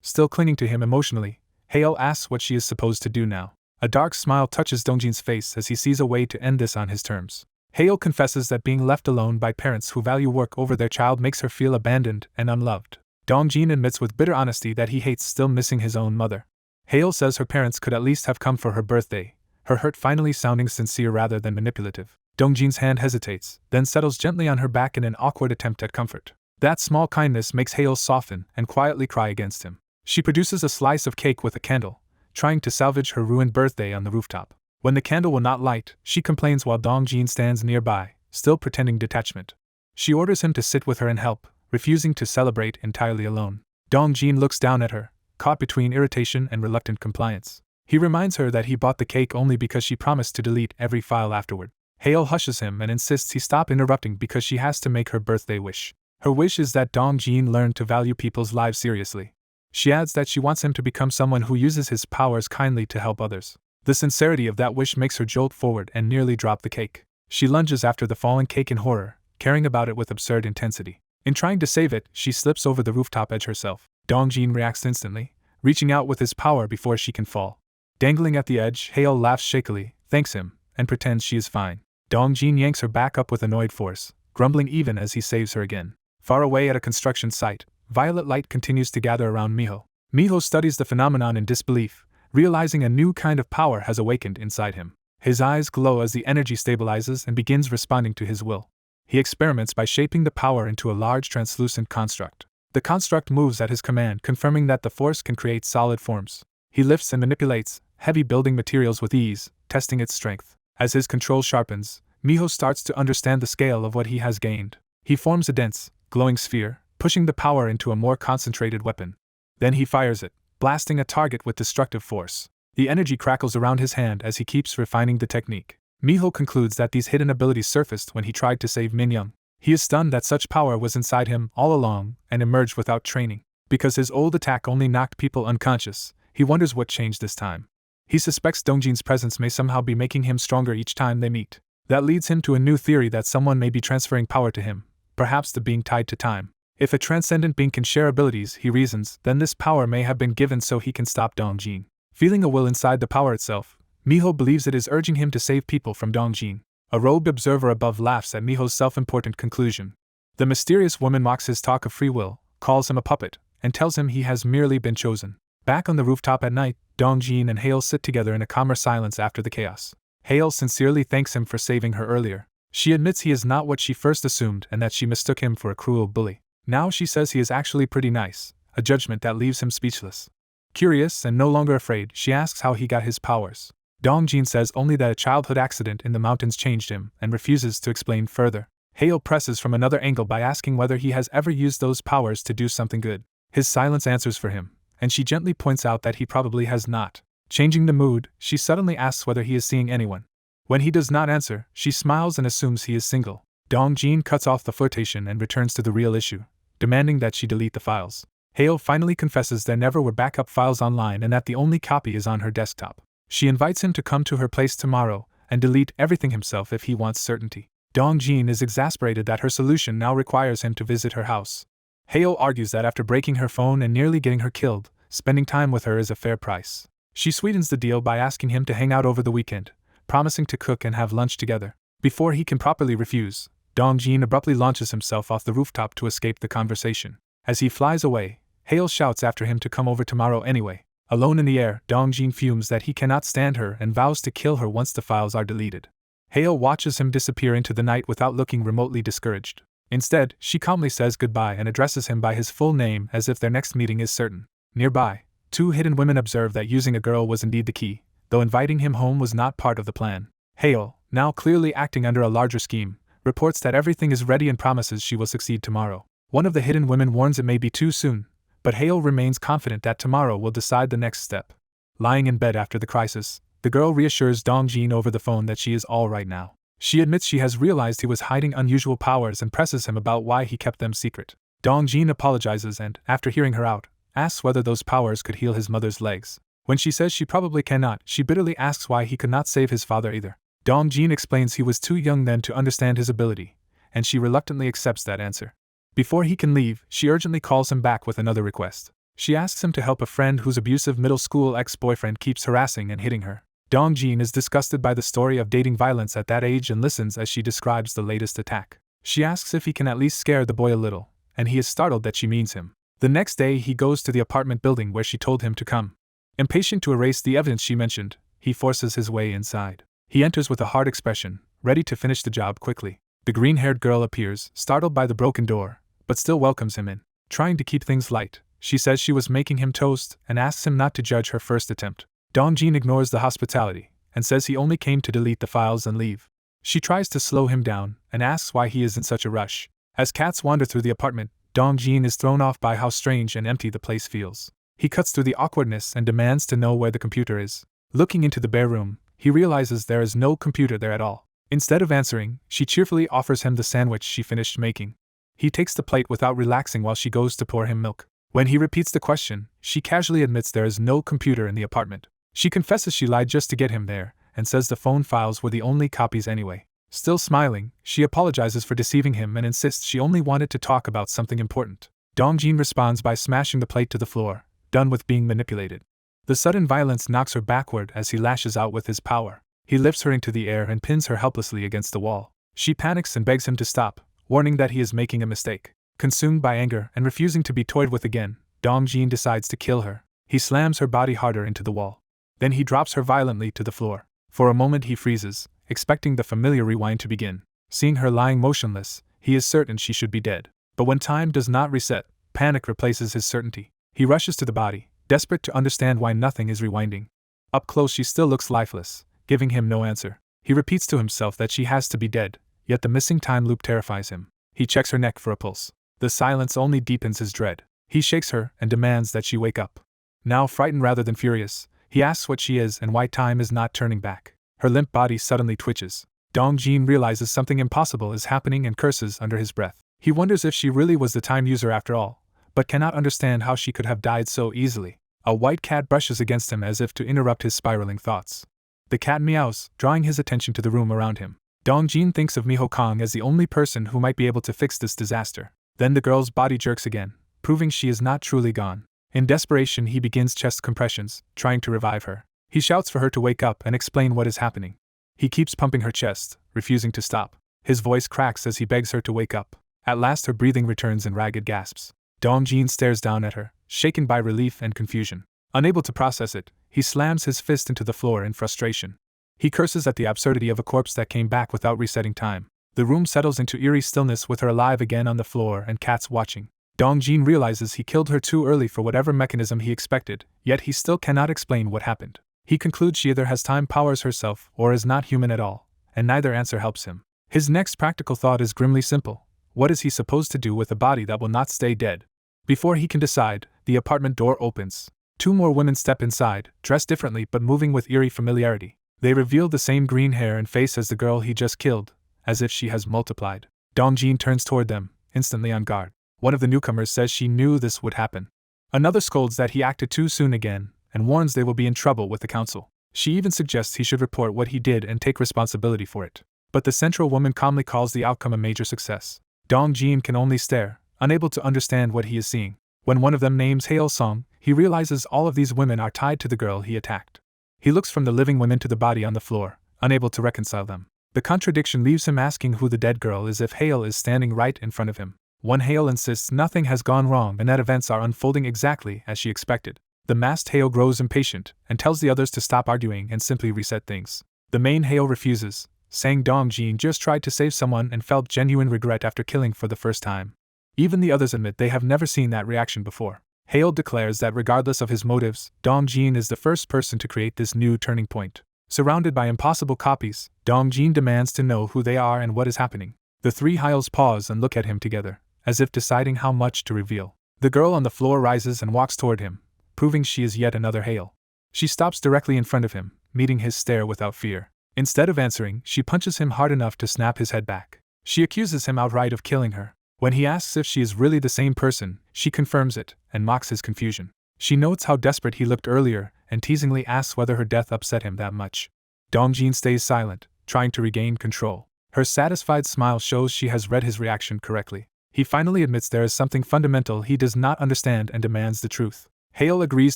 Still clinging to him emotionally, Hayo asks what she is supposed to do now. A dark smile touches Dongjin's face as he sees a way to end this on his terms. Hayo confesses that being left alone by parents who value work over their child makes her feel abandoned and unloved. Dongjin admits with bitter honesty that he hates still missing his own mother. Hayo says her parents could at least have come for her birthday, her hurt finally sounding sincere rather than manipulative. Dongjin's hand hesitates, then settles gently on her back in an awkward attempt at comfort. That small kindness makes Hayo soften and quietly cry against him. She produces a slice of cake with a candle, trying to salvage her ruined birthday on the rooftop. When the candle will not light, she complains while Dongjin stands nearby, still pretending detachment. She orders him to sit with her and help, refusing to celebrate entirely alone. Dongjin looks down at her, caught between irritation and reluctant compliance. He reminds her that he bought the cake only because she promised to delete every file afterward. Hayo hushes him and insists he stop interrupting because she has to make her birthday wish. Her wish is that Dongjin learn to value people's lives seriously. She adds that she wants him to become someone who uses his powers kindly to help others. The sincerity of that wish makes her jolt forward and nearly drop the cake. She lunges after the fallen cake in horror, caring about it with absurd intensity. In trying to save it, she slips over the rooftop edge herself. Dongjin reacts instantly, reaching out with his power before she can fall. Dangling at the edge, Hayo laughs shakily, thanks him, and pretends she is fine. Dongjin yanks her back up with annoyed force, grumbling even as he saves her again. Far away at a construction site, violet light continues to gather around Minho. Minho studies the phenomenon in disbelief, realizing a new kind of power has awakened inside him. His eyes glow as the energy stabilizes and begins responding to his will. He experiments by shaping the power into a large translucent construct. The construct moves at his command, confirming that the force can create solid forms. He lifts and manipulates heavy building materials with ease, testing its strength. As his control sharpens, Minho starts to understand the scale of what he has gained. He forms a dense, glowing sphere, pushing the power into a more concentrated weapon. Then he fires it, blasting a target with destructive force. The energy crackles around his hand as he keeps refining the technique. Minho concludes that these hidden abilities surfaced when he tried to save Minyoung. He is stunned that such power was inside him all along and emerged without training. Because his old attack only knocked people unconscious, he wonders what changed this time. He suspects Dongjin's presence may somehow be making him stronger each time they meet. That leads him to a new theory that someone may be transferring power to him, perhaps the being tied to time. If a transcendent being can share abilities, he reasons, then this power may have been given so he can stop Dongjin. Feeling a will inside the power itself, Minho believes it is urging him to save people from Dongjin. A robed observer above laughs at Miho's self-important conclusion. The mysterious woman mocks his talk of free will, calls him a puppet, and tells him he has merely been chosen. Back on the rooftop at night, Dongjin and Hail sit together in a calmer silence after the chaos. Hail sincerely thanks him for saving her earlier. She admits he is not what she first assumed and that she mistook him for a cruel bully. Now she says he is actually pretty nice, a judgment that leaves him speechless. Curious and no longer afraid, she asks how he got his powers. Dongjin says only that a childhood accident in the mountains changed him and refuses to explain further. Hail presses from another angle by asking whether he has ever used those powers to do something good. His silence answers for him, and she gently points out that he probably has not. Changing the mood, she suddenly asks whether he is seeing anyone. When he does not answer, she smiles and assumes he is single. Dongjin cuts off the flirtation and returns to the real issue, demanding that she delete the files. Hail finally confesses there never were backup files online and that the only copy is on her desktop. She invites him to come to her place tomorrow and delete everything himself if he wants certainty. Dongjin is exasperated that her solution now requires him to visit her house. Hail argues that after breaking her phone and nearly getting her killed, spending time with her is a fair price. She sweetens the deal by asking him to hang out over the weekend, promising to cook and have lunch together. Before he can properly refuse, Dongjin abruptly launches himself off the rooftop to escape the conversation. As he flies away, Hail shouts after him to come over tomorrow anyway. Alone in the air, Dongjin fumes that he cannot stand her and vows to kill her once the files are deleted. Hail watches him disappear into the night without looking remotely discouraged. Instead, she calmly says goodbye and addresses him by his full name as if their next meeting is certain. Nearby, two hidden women observe that using a girl was indeed the key, though inviting him home was not part of the plan. Hale, now clearly acting under a larger scheme, reports that everything is ready and promises she will succeed tomorrow. One of the hidden women warns it may be too soon, but Hale remains confident that tomorrow will decide the next step. Lying in bed after the crisis, the girl reassures Dongjin over the phone that she is all right now. She admits she has realized he was hiding unusual powers and presses him about why he kept them secret. Dongjin apologizes and, after hearing her out, asks whether those powers could heal his mother's legs. When she says she probably cannot, she bitterly asks why he could not save his father either. Dongjin explains he was too young then to understand his ability, and she reluctantly accepts that answer. Before he can leave, she urgently calls him back with another request. She asks him to help a friend whose abusive middle school ex-boyfriend keeps harassing and hitting her. Dongjin is disgusted by the story of dating violence at that age and listens as she describes the latest attack. She asks if he can at least scare the boy a little, and he is startled that she means him. The next day he goes to the apartment building where she told him to come. Impatient to erase the evidence she mentioned, he forces his way inside. He enters with a hard expression, ready to finish the job quickly. The green-haired girl appears, startled by the broken door, but still welcomes him in. Trying to keep things light, she says she was making him toast and asks him not to judge her first attempt. Dongjin ignores the hospitality and says he only came to delete the files and leave. She tries to slow him down and asks why he is in such a rush. As cats wander through the apartment, Dongjin is thrown off by how strange and empty the place feels. He cuts through the awkwardness and demands to know where the computer is. Looking into the bare room, he realizes there is no computer there at all. Instead of answering, she cheerfully offers him the sandwich she finished making. He takes the plate without relaxing while she goes to pour him milk. When he repeats the question, she casually admits there is no computer in the apartment. She confesses she lied just to get him there, and says the phone files were the only copies anyway. Still smiling, she apologizes for deceiving him and insists she only wanted to talk about something important. Dongjin responds by smashing the plate to the floor, done with being manipulated. The sudden violence knocks her backward as he lashes out with his power. He lifts her into the air and pins her helplessly against the wall. She panics and begs him to stop, warning that he is making a mistake. Consumed by anger and refusing to be toyed with again, Dongjin decides to kill her. He slams her body harder into the wall. Then he drops her violently to the floor. For a moment he freezes, expecting the familiar rewind to begin. Seeing her lying motionless, he is certain she should be dead. But when time does not reset, panic replaces his certainty. He rushes to the body, desperate to understand why nothing is rewinding. Up close she still looks lifeless, giving him no answer. He repeats to himself that she has to be dead, yet the missing time loop terrifies him. He checks her neck for a pulse. The silence only deepens his dread. He shakes her and demands that she wake up. Now frightened rather than furious, he asks what she is and why time is not turning back. Her limp body suddenly twitches. Dongjin realizes something impossible is happening and curses under his breath. He wonders if she really was the time user after all, but cannot understand how she could have died so easily. A white cat brushes against him as if to interrupt his spiraling thoughts. The cat meows, drawing his attention to the room around him. Dongjin thinks of Miho Kong as the only person who might be able to fix this disaster. Then the girl's body jerks again, proving she is not truly gone. In desperation he begins chest compressions, trying to revive her. He shouts for her to wake up and explain what is happening. He keeps pumping her chest, refusing to stop. His voice cracks as he begs her to wake up. At last her breathing returns in ragged gasps. Dongjin stares down at her, shaken by relief and confusion. Unable to process it, he slams his fist into the floor in frustration. He curses at the absurdity of a corpse that came back without resetting time. The room settles into eerie stillness with her alive again on the floor and cats watching. Dongjin realizes he killed her too early for whatever mechanism he expected, yet he still cannot explain what happened. He concludes she either has time powers herself or is not human at all, and neither answer helps him. His next practical thought is grimly simple. What is he supposed to do with a body that will not stay dead? Before he can decide, the apartment door opens. Two more women step inside, dressed differently but moving with eerie familiarity. They reveal the same green hair and face as the girl he just killed, as if she has multiplied. Dongjin turns toward them, instantly on guard. One of the newcomers says she knew this would happen. Another scolds that he acted too soon again, and warns they will be in trouble with the council. She even suggests he should report what he did and take responsibility for it. But the central woman calmly calls the outcome a major success. Dongjin can only stare, unable to understand what he is seeing. When one of them names Hail Song, he realizes all of these women are tied to the girl he attacked. He looks from the living women to the body on the floor, unable to reconcile them. The contradiction leaves him asking who the dead girl is if Hale is standing right in front of him. One Hale insists nothing has gone wrong and that events are unfolding exactly as she expected. The masked Hale grows impatient and tells the others to stop arguing and simply reset things. The main Hale refuses, saying Dongjin just tried to save someone and felt genuine regret after killing for the first time. Even the others admit they have never seen that reaction before. Hale declares that regardless of his motives, Dongjin is the first person to create this new turning point. Surrounded by impossible copies, Dongjin demands to know who they are and what is happening. The three Hyles pause and look at him together, as if deciding how much to reveal. The girl on the floor rises and walks toward him, proving she is yet another Hale. She stops directly in front of him, meeting his stare without fear. Instead of answering, she punches him hard enough to snap his head back. She accuses him outright of killing her. When he asks if she is really the same person, she confirms it, and mocks his confusion. She notes how desperate he looked earlier, and teasingly asks whether her death upset him that much. Dongjin stays silent, trying to regain control. Her satisfied smile shows she has read his reaction correctly. He finally admits there is something fundamental he does not understand and demands the truth. Hale agrees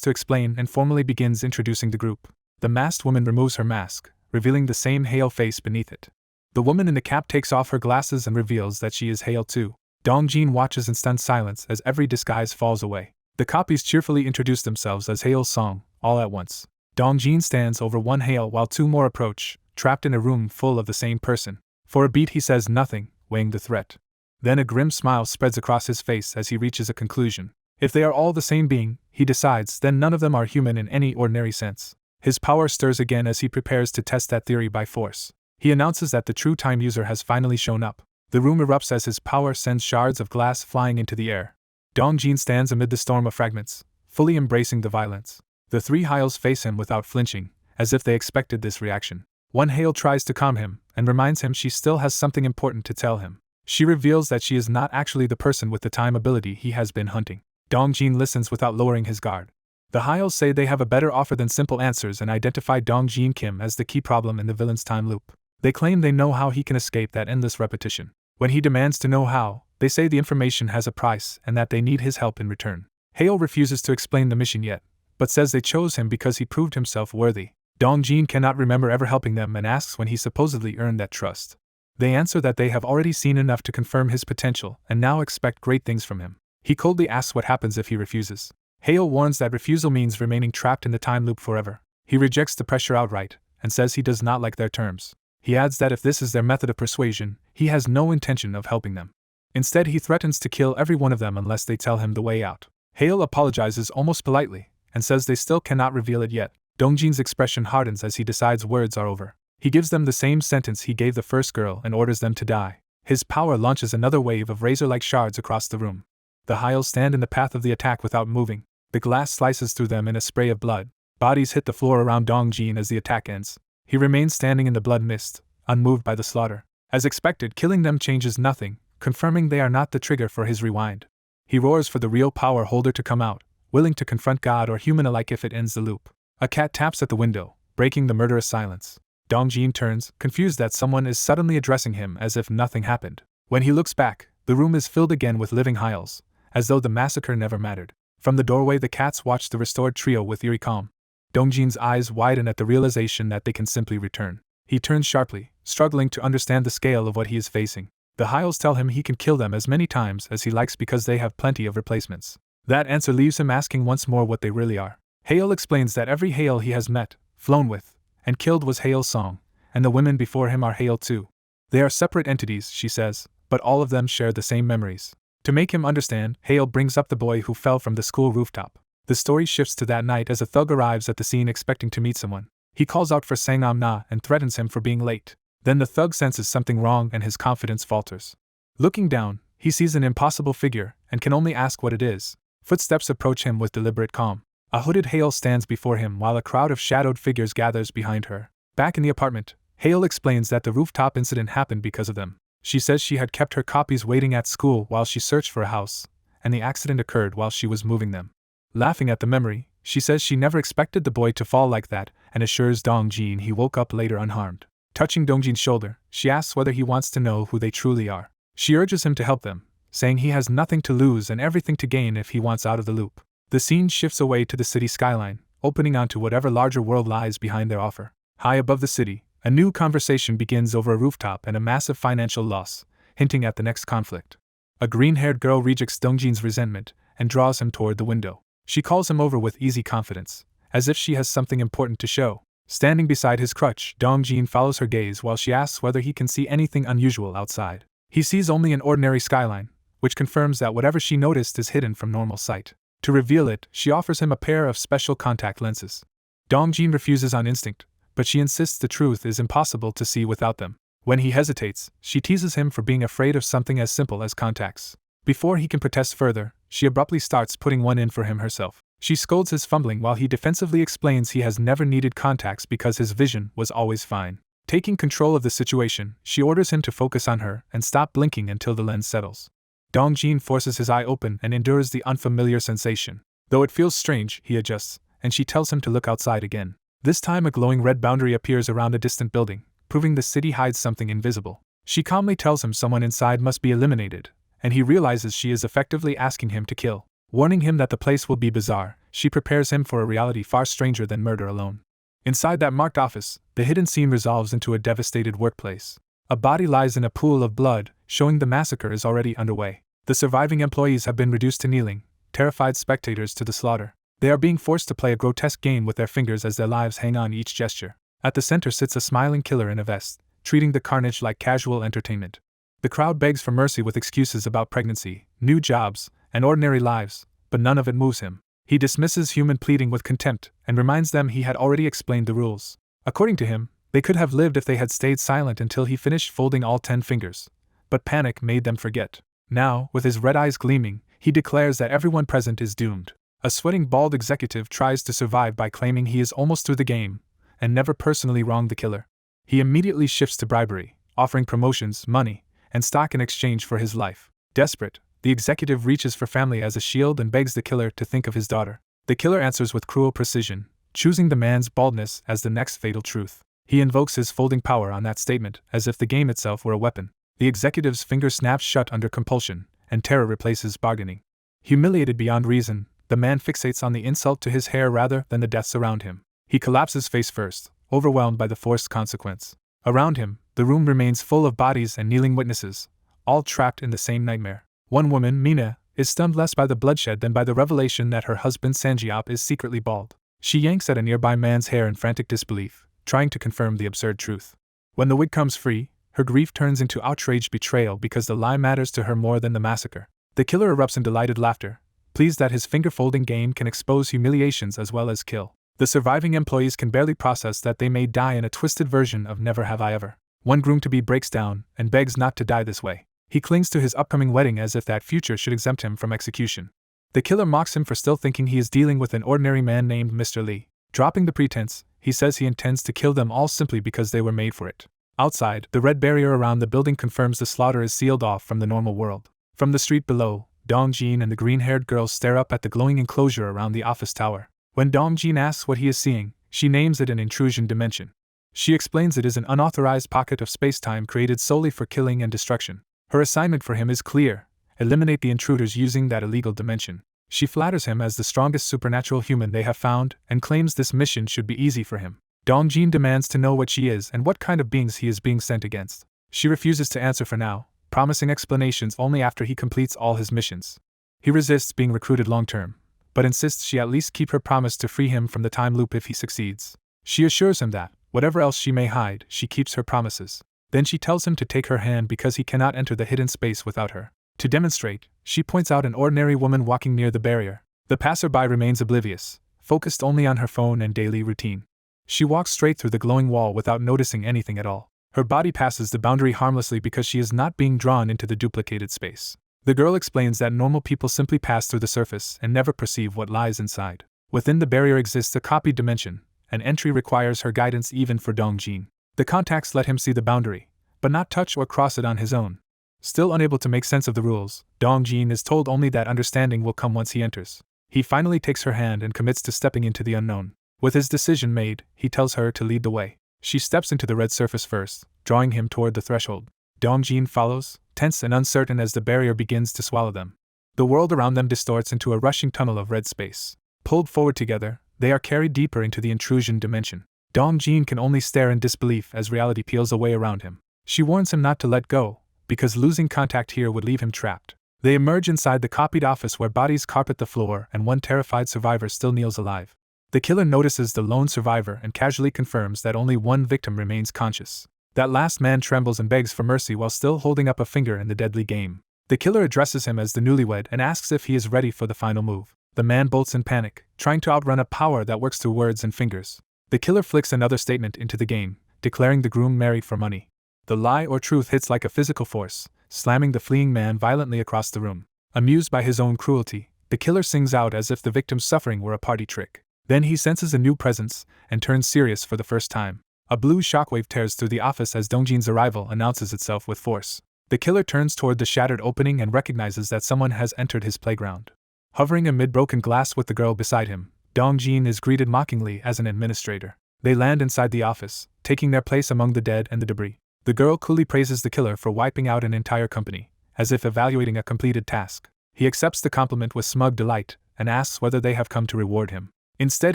to explain and formally begins introducing the group. The masked woman removes her mask, revealing the same Hale face beneath it. The woman in the cap takes off her glasses and reveals that she is Hale too. Dongjin watches in stunned silence as every disguise falls away. The copies cheerfully introduce themselves as Hale's song, all at once. Dongjin stands over one Hale while two more approach, trapped in a room full of the same person. For a beat he says nothing, weighing the threat. Then a grim smile spreads across his face as he reaches a conclusion. If they are all the same being, he decides, then none of them are human in any ordinary sense. His power stirs again as he prepares to test that theory by force. He announces that the true time user has finally shown up. The room erupts as his power sends shards of glass flying into the air. Dongjin stands amid the storm of fragments, fully embracing the violence. The three Hyles face him without flinching, as if they expected this reaction. One Hale tries to calm him, and reminds him she still has something important to tell him. She reveals that she is not actually the person with the time ability he has been hunting. Dongjin listens without lowering his guard. The Hyles say they have a better offer than simple answers and identify Dongjin Kim as the key problem in the villain's time loop. They claim they know how he can escape that endless repetition. When he demands to know how, they say the information has a price and that they need his help in return. Hale refuses to explain the mission yet, but says they chose him because he proved himself worthy. Dongjin cannot remember ever helping them and asks when he supposedly earned that trust. They answer that they have already seen enough to confirm his potential and now expect great things from him. He coldly asks what happens if he refuses. Hale warns that refusal means remaining trapped in the time loop forever. He rejects the pressure outright and says he does not like their terms. He adds that if this is their method of persuasion, he has no intention of helping them. Instead, he threatens to kill every one of them unless they tell him the way out. Hale apologizes almost politely and says they still cannot reveal it yet. Dongjin's expression hardens as he decides words are over. He gives them the same sentence he gave the first girl and orders them to die. His power launches another wave of razor-like shards across the room. The Hyles stand in the path of the attack without moving. The glass slices through them in a spray of blood. Bodies hit the floor around Dongjin as the attack ends. He remains standing in the blood mist, unmoved by the slaughter. As expected, killing them changes nothing, confirming they are not the trigger for his rewind. He roars for the real power holder to come out, willing to confront God or human alike if it ends the loop. A cat taps at the window, breaking the murderous silence. Dongjin turns, confused that someone is suddenly addressing him as if nothing happened. When he looks back, the room is filled again with living Hyles, as though the massacre never mattered. From the doorway the cats watch the restored trio with eerie calm. Dongjin's eyes widen at the realization that they can simply return. He turns sharply, struggling to understand the scale of what he is facing. The Hyles tell him he can kill them as many times as he likes because they have plenty of replacements. That answer leaves him asking once more what they really are. Hale explains that every Hale he has met, flown with, and killed was Hale's song, and the women before him are Hale too. They are separate entities, she says, but all of them share the same memories. To make him understand, Hale brings up the boy who fell from the school rooftop. The story shifts to that night as a thug arrives at the scene expecting to meet someone. He calls out for Sangam Na and threatens him for being late. Then the thug senses something wrong and his confidence falters. Looking down, he sees an impossible figure and can only ask what it is. Footsteps approach him with deliberate calm. A hooded Hale stands before him while a crowd of shadowed figures gathers behind her. Back in the apartment, Hale explains that the rooftop incident happened because of them. She says she had kept her copies waiting at school while she searched for a house, and the accident occurred while she was moving them. Laughing at the memory, she says she never expected the boy to fall like that and assures Dongjin he woke up later unharmed. Touching Dongjin's shoulder, she asks whether he wants to know who they truly are. She urges him to help them, saying he has nothing to lose and everything to gain if he wants out of the loop. The scene shifts away to the city skyline, opening onto whatever larger world lies behind their offer. High above the city, a new conversation begins over a rooftop and a massive financial loss, hinting at the next conflict. A green-haired girl rejects Dongjin's resentment and draws him toward the window. She calls him over with easy confidence, as if she has something important to show. Standing beside his crutch, Dongjin follows her gaze while she asks whether he can see anything unusual outside. He sees only an ordinary skyline, which confirms that whatever she noticed is hidden from normal sight. To reveal it, she offers him a pair of special contact lenses. Dongjin refuses on instinct, but she insists the truth is impossible to see without them. When he hesitates, she teases him for being afraid of something as simple as contacts. Before he can protest further, she abruptly starts putting one in for him herself. She scolds his fumbling while he defensively explains he has never needed contacts because his vision was always fine. Taking control of the situation, she orders him to focus on her and stop blinking until the lens settles. Dongjin forces his eye open and endures the unfamiliar sensation. Though it feels strange, he adjusts, and she tells him to look outside again. This time a glowing red boundary appears around a distant building, proving the city hides something invisible. She calmly tells him someone inside must be eliminated, and he realizes she is effectively asking him to kill. Warning him that the place will be bizarre, she prepares him for a reality far stranger than murder alone. Inside that marked office, the hidden scene resolves into a devastated workplace. A body lies in a pool of blood, showing the massacre is already underway. The surviving employees have been reduced to kneeling, terrified spectators to the slaughter. They are being forced to play a grotesque game with their fingers as their lives hang on each gesture. At the center sits a smiling killer in a vest, treating the carnage like casual entertainment. The crowd begs for mercy with excuses about pregnancy, new jobs, and ordinary lives, but none of it moves him. He dismisses human pleading with contempt and reminds them he had already explained the rules. According to him, they could have lived if they had stayed silent until he finished folding all 10 fingers. But panic made them forget. Now, with his red eyes gleaming, he declares that everyone present is doomed. A sweating bald executive tries to survive by claiming he is almost through the game, and never personally wronged the killer. He immediately shifts to bribery, offering promotions, money, and stock in exchange for his life. Desperate, the executive reaches for family as a shield and begs the killer to think of his daughter. The killer answers with cruel precision, choosing the man's baldness as the next fatal truth. He invokes his folding power on that statement, as if the game itself were a weapon. The executive's finger snaps shut under compulsion, and terror replaces bargaining. Humiliated beyond reason, the man fixates on the insult to his hair rather than the deaths around him. He collapses face first, overwhelmed by the forced consequence. Around him, the room remains full of bodies and kneeling witnesses, all trapped in the same nightmare. One woman, Mina, is stunned less by the bloodshed than by the revelation that her husband Sanjiop is secretly bald. She yanks at a nearby man's hair in frantic disbelief, trying to confirm the absurd truth. When the wig comes free, her grief turns into outraged betrayal because the lie matters to her more than the massacre. The killer erupts in delighted laughter, pleased that his finger-folding game can expose humiliations as well as kill. The surviving employees can barely process that they may die in a twisted version of Never Have I Ever. One groom-to-be breaks down and begs not to die this way. He clings to his upcoming wedding as if that future should exempt him from execution. The killer mocks him for still thinking he is dealing with an ordinary man named Mr. Lee. Dropping the pretense, he says he intends to kill them all simply because they were made for it. Outside, the red barrier around the building confirms the slaughter is sealed off from the normal world. From the street below, Dongjin and the green-haired girl stare up at the glowing enclosure around the office tower. When Dongjin asks what he is seeing, she names it an intrusion dimension. She explains it is an unauthorized pocket of space-time created solely for killing and destruction. Her assignment for him is clear: eliminate the intruders using that illegal dimension. She flatters him as the strongest supernatural human they have found and claims this mission should be easy for him. Dongjin demands to know what she is and what kind of beings he is being sent against. She refuses to answer for now, promising explanations only after he completes all his missions. He resists being recruited long-term, but insists she at least keep her promise to free him from the time loop if he succeeds. She assures him that, whatever else she may hide, she keeps her promises. Then she tells him to take her hand because he cannot enter the hidden space without her. To demonstrate, she points out an ordinary woman walking near the barrier. The passerby remains oblivious, focused only on her phone and daily routine. She walks straight through the glowing wall without noticing anything at all. Her body passes the boundary harmlessly because she is not being drawn into the duplicated space. The girl explains that normal people simply pass through the surface and never perceive what lies inside. Within the barrier exists a copied dimension, and entry requires her guidance even for Dongjin. The contacts let him see the boundary, but not touch or cross it on his own. Still unable to make sense of the rules, Dongjin is told only that understanding will come once he enters. He finally takes her hand and commits to stepping into the unknown. With his decision made, he tells her to lead the way. She steps into the red surface first, drawing him toward the threshold. Dongjin follows, tense and uncertain as the barrier begins to swallow them. The world around them distorts into a rushing tunnel of red space. Pulled forward together, they are carried deeper into the intrusion dimension. Dongjin can only stare in disbelief as reality peels away around him. She warns him not to let go, because losing contact here would leave him trapped. They emerge inside the copied office where bodies carpet the floor and one terrified survivor still kneels alive. The killer notices the lone survivor and casually confirms that only one victim remains conscious. That last man trembles and begs for mercy while still holding up a finger in the deadly game. The killer addresses him as the newlywed and asks if he is ready for the final move. The man bolts in panic, trying to outrun a power that works through words and fingers. The killer flicks another statement into the game, declaring the groom married for money. The lie or truth hits like a physical force, slamming the fleeing man violently across the room. Amused by his own cruelty, the killer sings out as if the victim's suffering were a party trick. Then he senses a new presence, and turns serious for the first time. A blue shockwave tears through the office as Dongjin's arrival announces itself with force. The killer turns toward the shattered opening and recognizes that someone has entered his playground. Hovering amid broken glass with the girl beside him, Dongjin is greeted mockingly as an administrator. They land inside the office, taking their place among the dead and the debris. The girl coolly praises the killer for wiping out an entire company, as if evaluating a completed task. He accepts the compliment with smug delight, and asks whether they have come to reward him. Instead,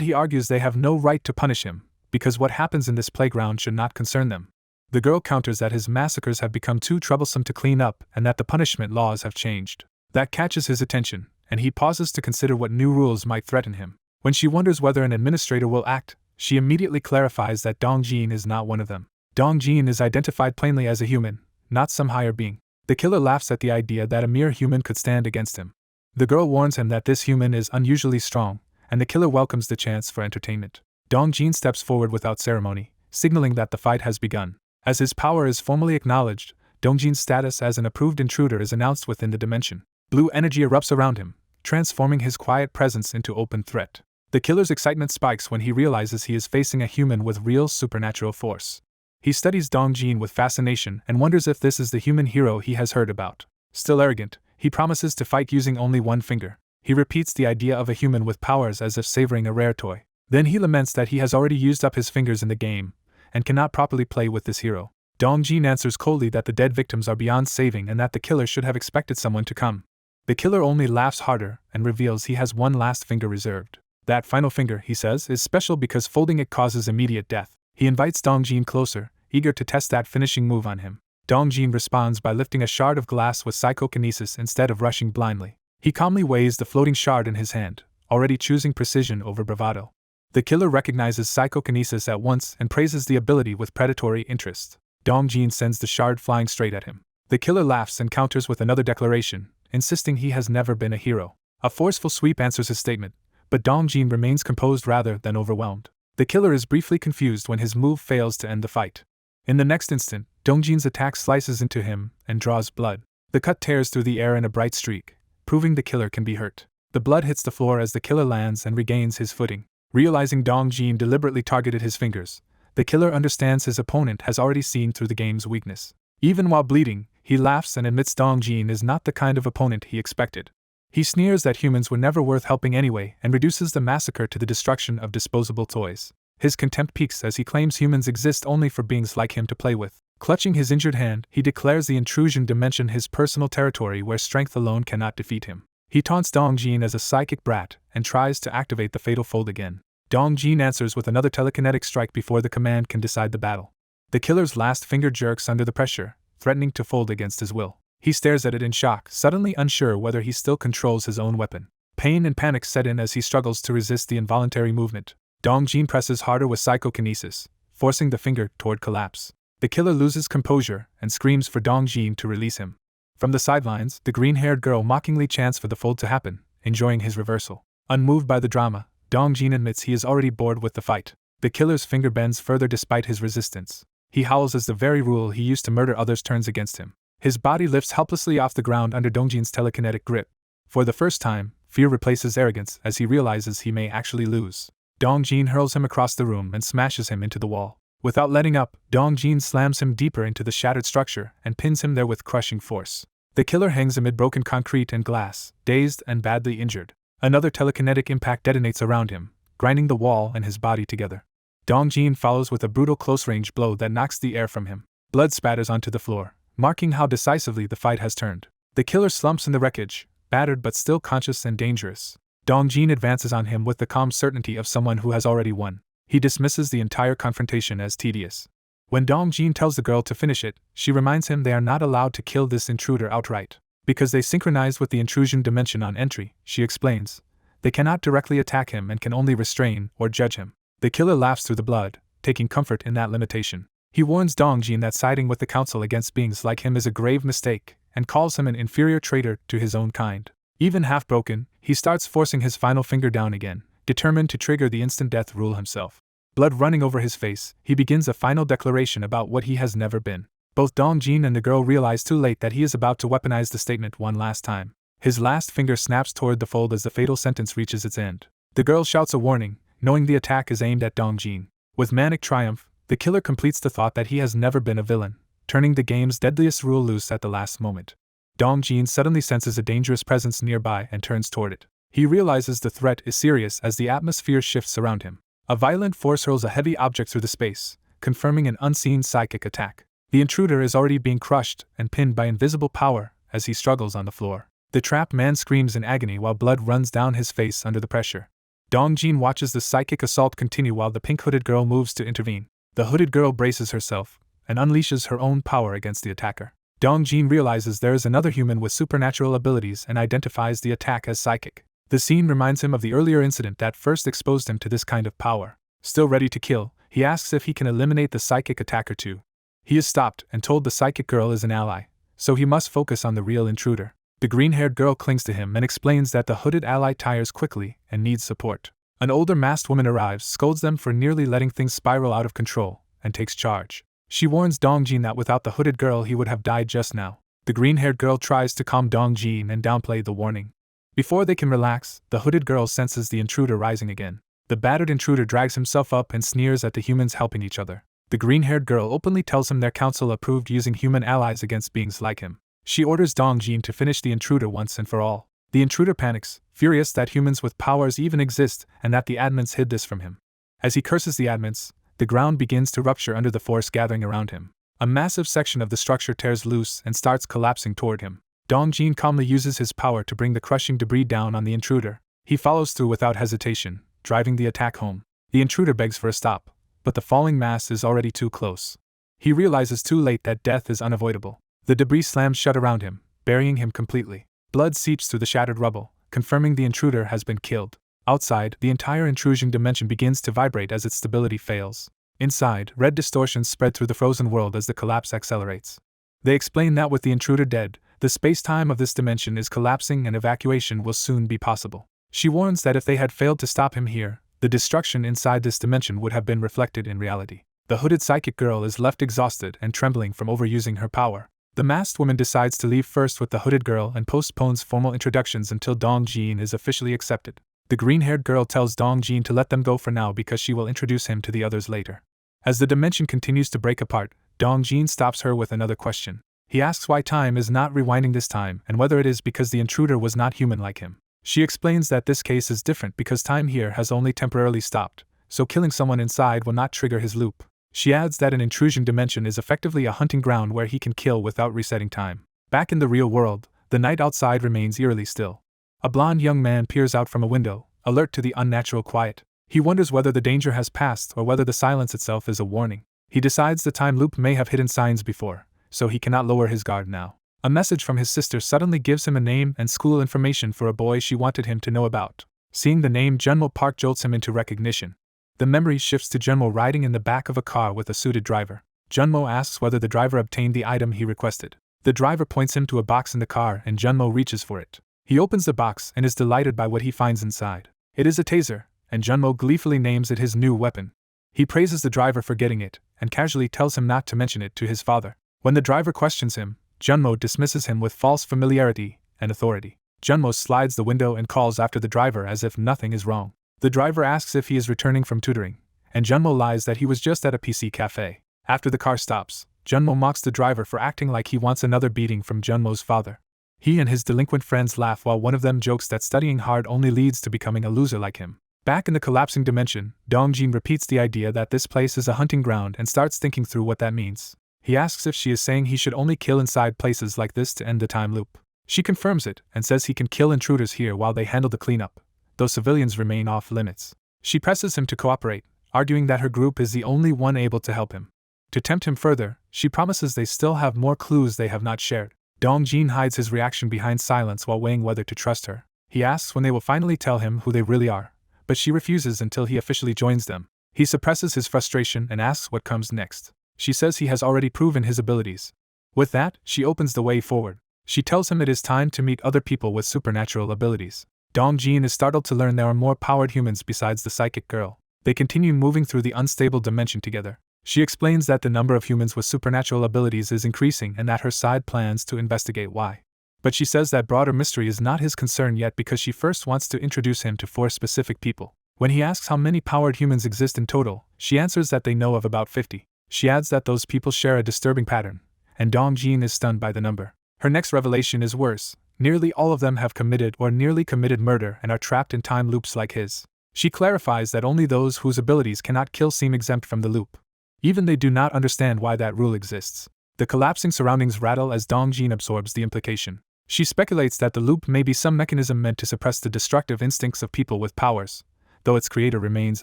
he argues they have no right to punish him, because what happens in this playground should not concern them. The girl counters that his massacres have become too troublesome to clean up and that the punishment laws have changed. That catches his attention, and he pauses to consider what new rules might threaten him. When she wonders whether an administrator will act, she immediately clarifies that Dongjin is not one of them. Dongjin is identified plainly as a human, not some higher being. The killer laughs at the idea that a mere human could stand against him. The girl warns him that this human is unusually strong, and the killer welcomes the chance for entertainment. Dongjin steps forward without ceremony, signaling that the fight has begun. As his power is formally acknowledged, Dongjin's status as an approved intruder is announced within the dimension. Blue energy erupts around him, transforming his quiet presence into open threat. The killer's excitement spikes when he realizes he is facing a human with real supernatural force. He studies Dongjin with fascination and wonders if this is the human hero he has heard about. Still arrogant, he promises to fight using only one finger. He repeats the idea of a human with powers as if savoring a rare toy. Then he laments that he has already used up his fingers in the game, and cannot properly play with this hero. Dongjin answers coldly that the dead victims are beyond saving and that the killer should have expected someone to come. The killer only laughs harder and reveals he has one last finger reserved. That final finger, he says, is special because folding it causes immediate death. He invites Dongjin closer, eager to test that finishing move on him. Dongjin responds by lifting a shard of glass with psychokinesis instead of rushing blindly. He calmly weighs the floating shard in his hand, already choosing precision over bravado. The killer recognizes psychokinesis at once and praises the ability with predatory interest. Dongjin sends the shard flying straight at him. The killer laughs and counters with another declaration, insisting he has never been a hero. A forceful sweep answers his statement, but Dongjin remains composed rather than overwhelmed. The killer is briefly confused when his move fails to end the fight. In the next instant, Dongjin's attack slices into him and draws blood. The cut tears through the air in a bright streak, proving the killer can be hurt. The blood hits the floor as the killer lands and regains his footing. Realizing Dongjin deliberately targeted his fingers, the killer understands his opponent has already seen through the game's weakness. Even while bleeding, he laughs and admits Dongjin is not the kind of opponent he expected. He sneers that humans were never worth helping anyway and reduces the massacre to the destruction of disposable toys. His contempt peaks as he claims humans exist only for beings like him to play with. Clutching his injured hand, he declares the intrusion dimension his personal territory where strength alone cannot defeat him. He taunts Dongjin as a psychic brat and tries to activate the fatal fold again. Dongjin answers with another telekinetic strike before the command can decide the battle. The killer's last finger jerks under the pressure, threatening to fold against his will. He stares at it in shock, suddenly unsure whether he still controls his own weapon. Pain and panic set in as he struggles to resist the involuntary movement. Dongjin presses harder with psychokinesis, forcing the finger toward collapse. The killer loses composure and screams for Dongjin to release him. From the sidelines, the green-haired girl mockingly chants for the fold to happen, enjoying his reversal. Unmoved by the drama, Dongjin admits he is already bored with the fight. The killer's finger bends further despite his resistance. He howls as the very rule he used to murder others turns against him. His body lifts helplessly off the ground under Dongjin's telekinetic grip. For the first time, fear replaces arrogance as he realizes he may actually lose. Dongjin hurls him across the room and smashes him into the wall. Without letting up, Dongjin slams him deeper into the shattered structure and pins him there with crushing force. The killer hangs amid broken concrete and glass, dazed and badly injured. Another telekinetic impact detonates around him, grinding the wall and his body together. Dongjin follows with a brutal close-range blow that knocks the air from him. Blood spatters onto the floor, marking how decisively the fight has turned. The killer slumps in the wreckage, battered but still conscious and dangerous. Dongjin advances on him with the calm certainty of someone who has already won. He dismisses the entire confrontation as tedious. When Dongjin tells the girl to finish it, she reminds him they are not allowed to kill this intruder outright. Because they synchronized with the intrusion dimension on entry, she explains, they cannot directly attack him and can only restrain or judge him. The killer laughs through the blood, taking comfort in that limitation. He warns Dongjin that siding with the council against beings like him is a grave mistake, and calls him an inferior traitor to his own kind. Even half-broken, he starts forcing his final finger down again, determined to trigger the instant death rule himself. Blood running over his face, he begins a final declaration about what he has never been. Both Dongjin and the girl realize too late that he is about to weaponize the statement one last time. His last finger snaps toward the fold as the fatal sentence reaches its end. The girl shouts a warning, knowing the attack is aimed at Dongjin. With manic triumph, the killer completes the thought that he has never been a villain, turning the game's deadliest rule loose at the last moment. Dongjin suddenly senses a dangerous presence nearby and turns toward it. He realizes the threat is serious as the atmosphere shifts around him. A violent force hurls a heavy object through the space, confirming an unseen psychic attack. The intruder is already being crushed and pinned by invisible power as he struggles on the floor. The trapped man screams in agony while blood runs down his face under the pressure. Dongjin watches the psychic assault continue while the pink-hooded girl moves to intervene. The hooded girl braces herself and unleashes her own power against the attacker. Dongjin realizes there is another human with supernatural abilities and identifies the attack as psychic. The scene reminds him of the earlier incident that first exposed him to this kind of power. Still ready to kill, he asks if he can eliminate the psychic attacker too. He is stopped and told the psychic girl is an ally, so he must focus on the real intruder. The green-haired girl clings to him and explains that the hooded ally tires quickly and needs support. An older masked woman arrives, scolds them for nearly letting things spiral out of control, and takes charge. She warns Dongjin that without the hooded girl he would have died just now. The green-haired girl tries to calm Dongjin and downplay the warning. Before they can relax, the hooded girl senses the intruder rising again. The battered intruder drags himself up and sneers at the humans helping each other. The green-haired girl openly tells him their council approved using human allies against beings like him. She orders Dongjin to finish the intruder once and for all. The intruder panics, furious that humans with powers even exist and that the admins hid this from him. As he curses the admins, the ground begins to rupture under the force gathering around him. A massive section of the structure tears loose and starts collapsing toward him. Dongjin calmly uses his power to bring the crushing debris down on the intruder. He follows through without hesitation, driving the attack home. The intruder begs for a stop, but the falling mass is already too close. He realizes too late that death is unavoidable. The debris slams shut around him, burying him completely. Blood seeps through the shattered rubble, confirming the intruder has been killed. Outside, the entire intrusion dimension begins to vibrate as its stability fails. Inside, red distortions spread through the frozen world as the collapse accelerates. They explain that with the intruder dead, the space-time of this dimension is collapsing and evacuation will soon be possible. She warns that if they had failed to stop him here, the destruction inside this dimension would have been reflected in reality. The hooded psychic girl is left exhausted and trembling from overusing her power. The masked woman decides to leave first with the hooded girl and postpones formal introductions until Dongjin is officially accepted. The green-haired girl tells Dongjin to let them go for now because she will introduce him to the others later. As the dimension continues to break apart, Dongjin stops her with another question. He asks why time is not rewinding this time and whether it is because the intruder was not human like him. She explains that this case is different because time here has only temporarily stopped, so killing someone inside will not trigger his loop. She adds that an intrusion dimension is effectively a hunting ground where he can kill without resetting time. Back in the real world, the night outside remains eerily still. A blond young man peers out from a window, alert to the unnatural quiet. He wonders whether the danger has passed or whether the silence itself is a warning. He decides the time loop may have hidden signs before, so he cannot lower his guard now. A message from his sister suddenly gives him a name and school information for a boy she wanted him to know about. Seeing the name Junmo Park jolts him into recognition. The memory shifts to Junmo riding in the back of a car with a suited driver. Junmo asks whether the driver obtained the item he requested. The driver points him to a box in the car and Junmo reaches for it. He opens the box and is delighted by what he finds inside. It is a taser, and Junmo gleefully names it his new weapon. He praises the driver for getting it, and casually tells him not to mention it to his father. When the driver questions him, Junmo dismisses him with false familiarity and authority. Junmo slides the window and calls after the driver as if nothing is wrong. The driver asks if he is returning from tutoring, and Junmo lies that he was just at a PC cafe. After the car stops, Junmo mocks the driver for acting like he wants another beating from Junmo's father. He and his delinquent friends laugh while one of them jokes that studying hard only leads to becoming a loser like him. Back in the collapsing dimension, Dongjin repeats the idea that this place is a hunting ground and starts thinking through what that means. He asks if she is saying he should only kill inside places like this to end the time loop. She confirms it and says he can kill intruders here while they handle the cleanup, though civilians remain off limits. She presses him to cooperate, arguing that her group is the only one able to help him. To tempt him further, she promises they still have more clues they have not shared. Dongjin hides his reaction behind silence while weighing whether to trust her. He asks when they will finally tell him who they really are, but she refuses until he officially joins them. He suppresses his frustration and asks what comes next. She says he has already proven his abilities. With that, she opens the way forward. She tells him it is time to meet other people with supernatural abilities. Dongjin is startled to learn there are more powered humans besides the psychic girl. They continue moving through the unstable dimension together. She explains that the number of humans with supernatural abilities is increasing and that her side plans to investigate why. But she says that broader mystery is not his concern yet because she first wants to introduce him to 4 specific people. When he asks how many powered humans exist in total, she answers that they know of about 50. She adds that those people share a disturbing pattern, and Dongjin is stunned by the number. Her next revelation is worse. Nearly all of them have committed or nearly committed murder and are trapped in time loops like his. She clarifies that only those whose abilities cannot kill seem exempt from the loop. Even they do not understand why that rule exists. The collapsing surroundings rattle as Dongjin absorbs the implication. She speculates that the loop may be some mechanism meant to suppress the destructive instincts of people with powers, though its creator remains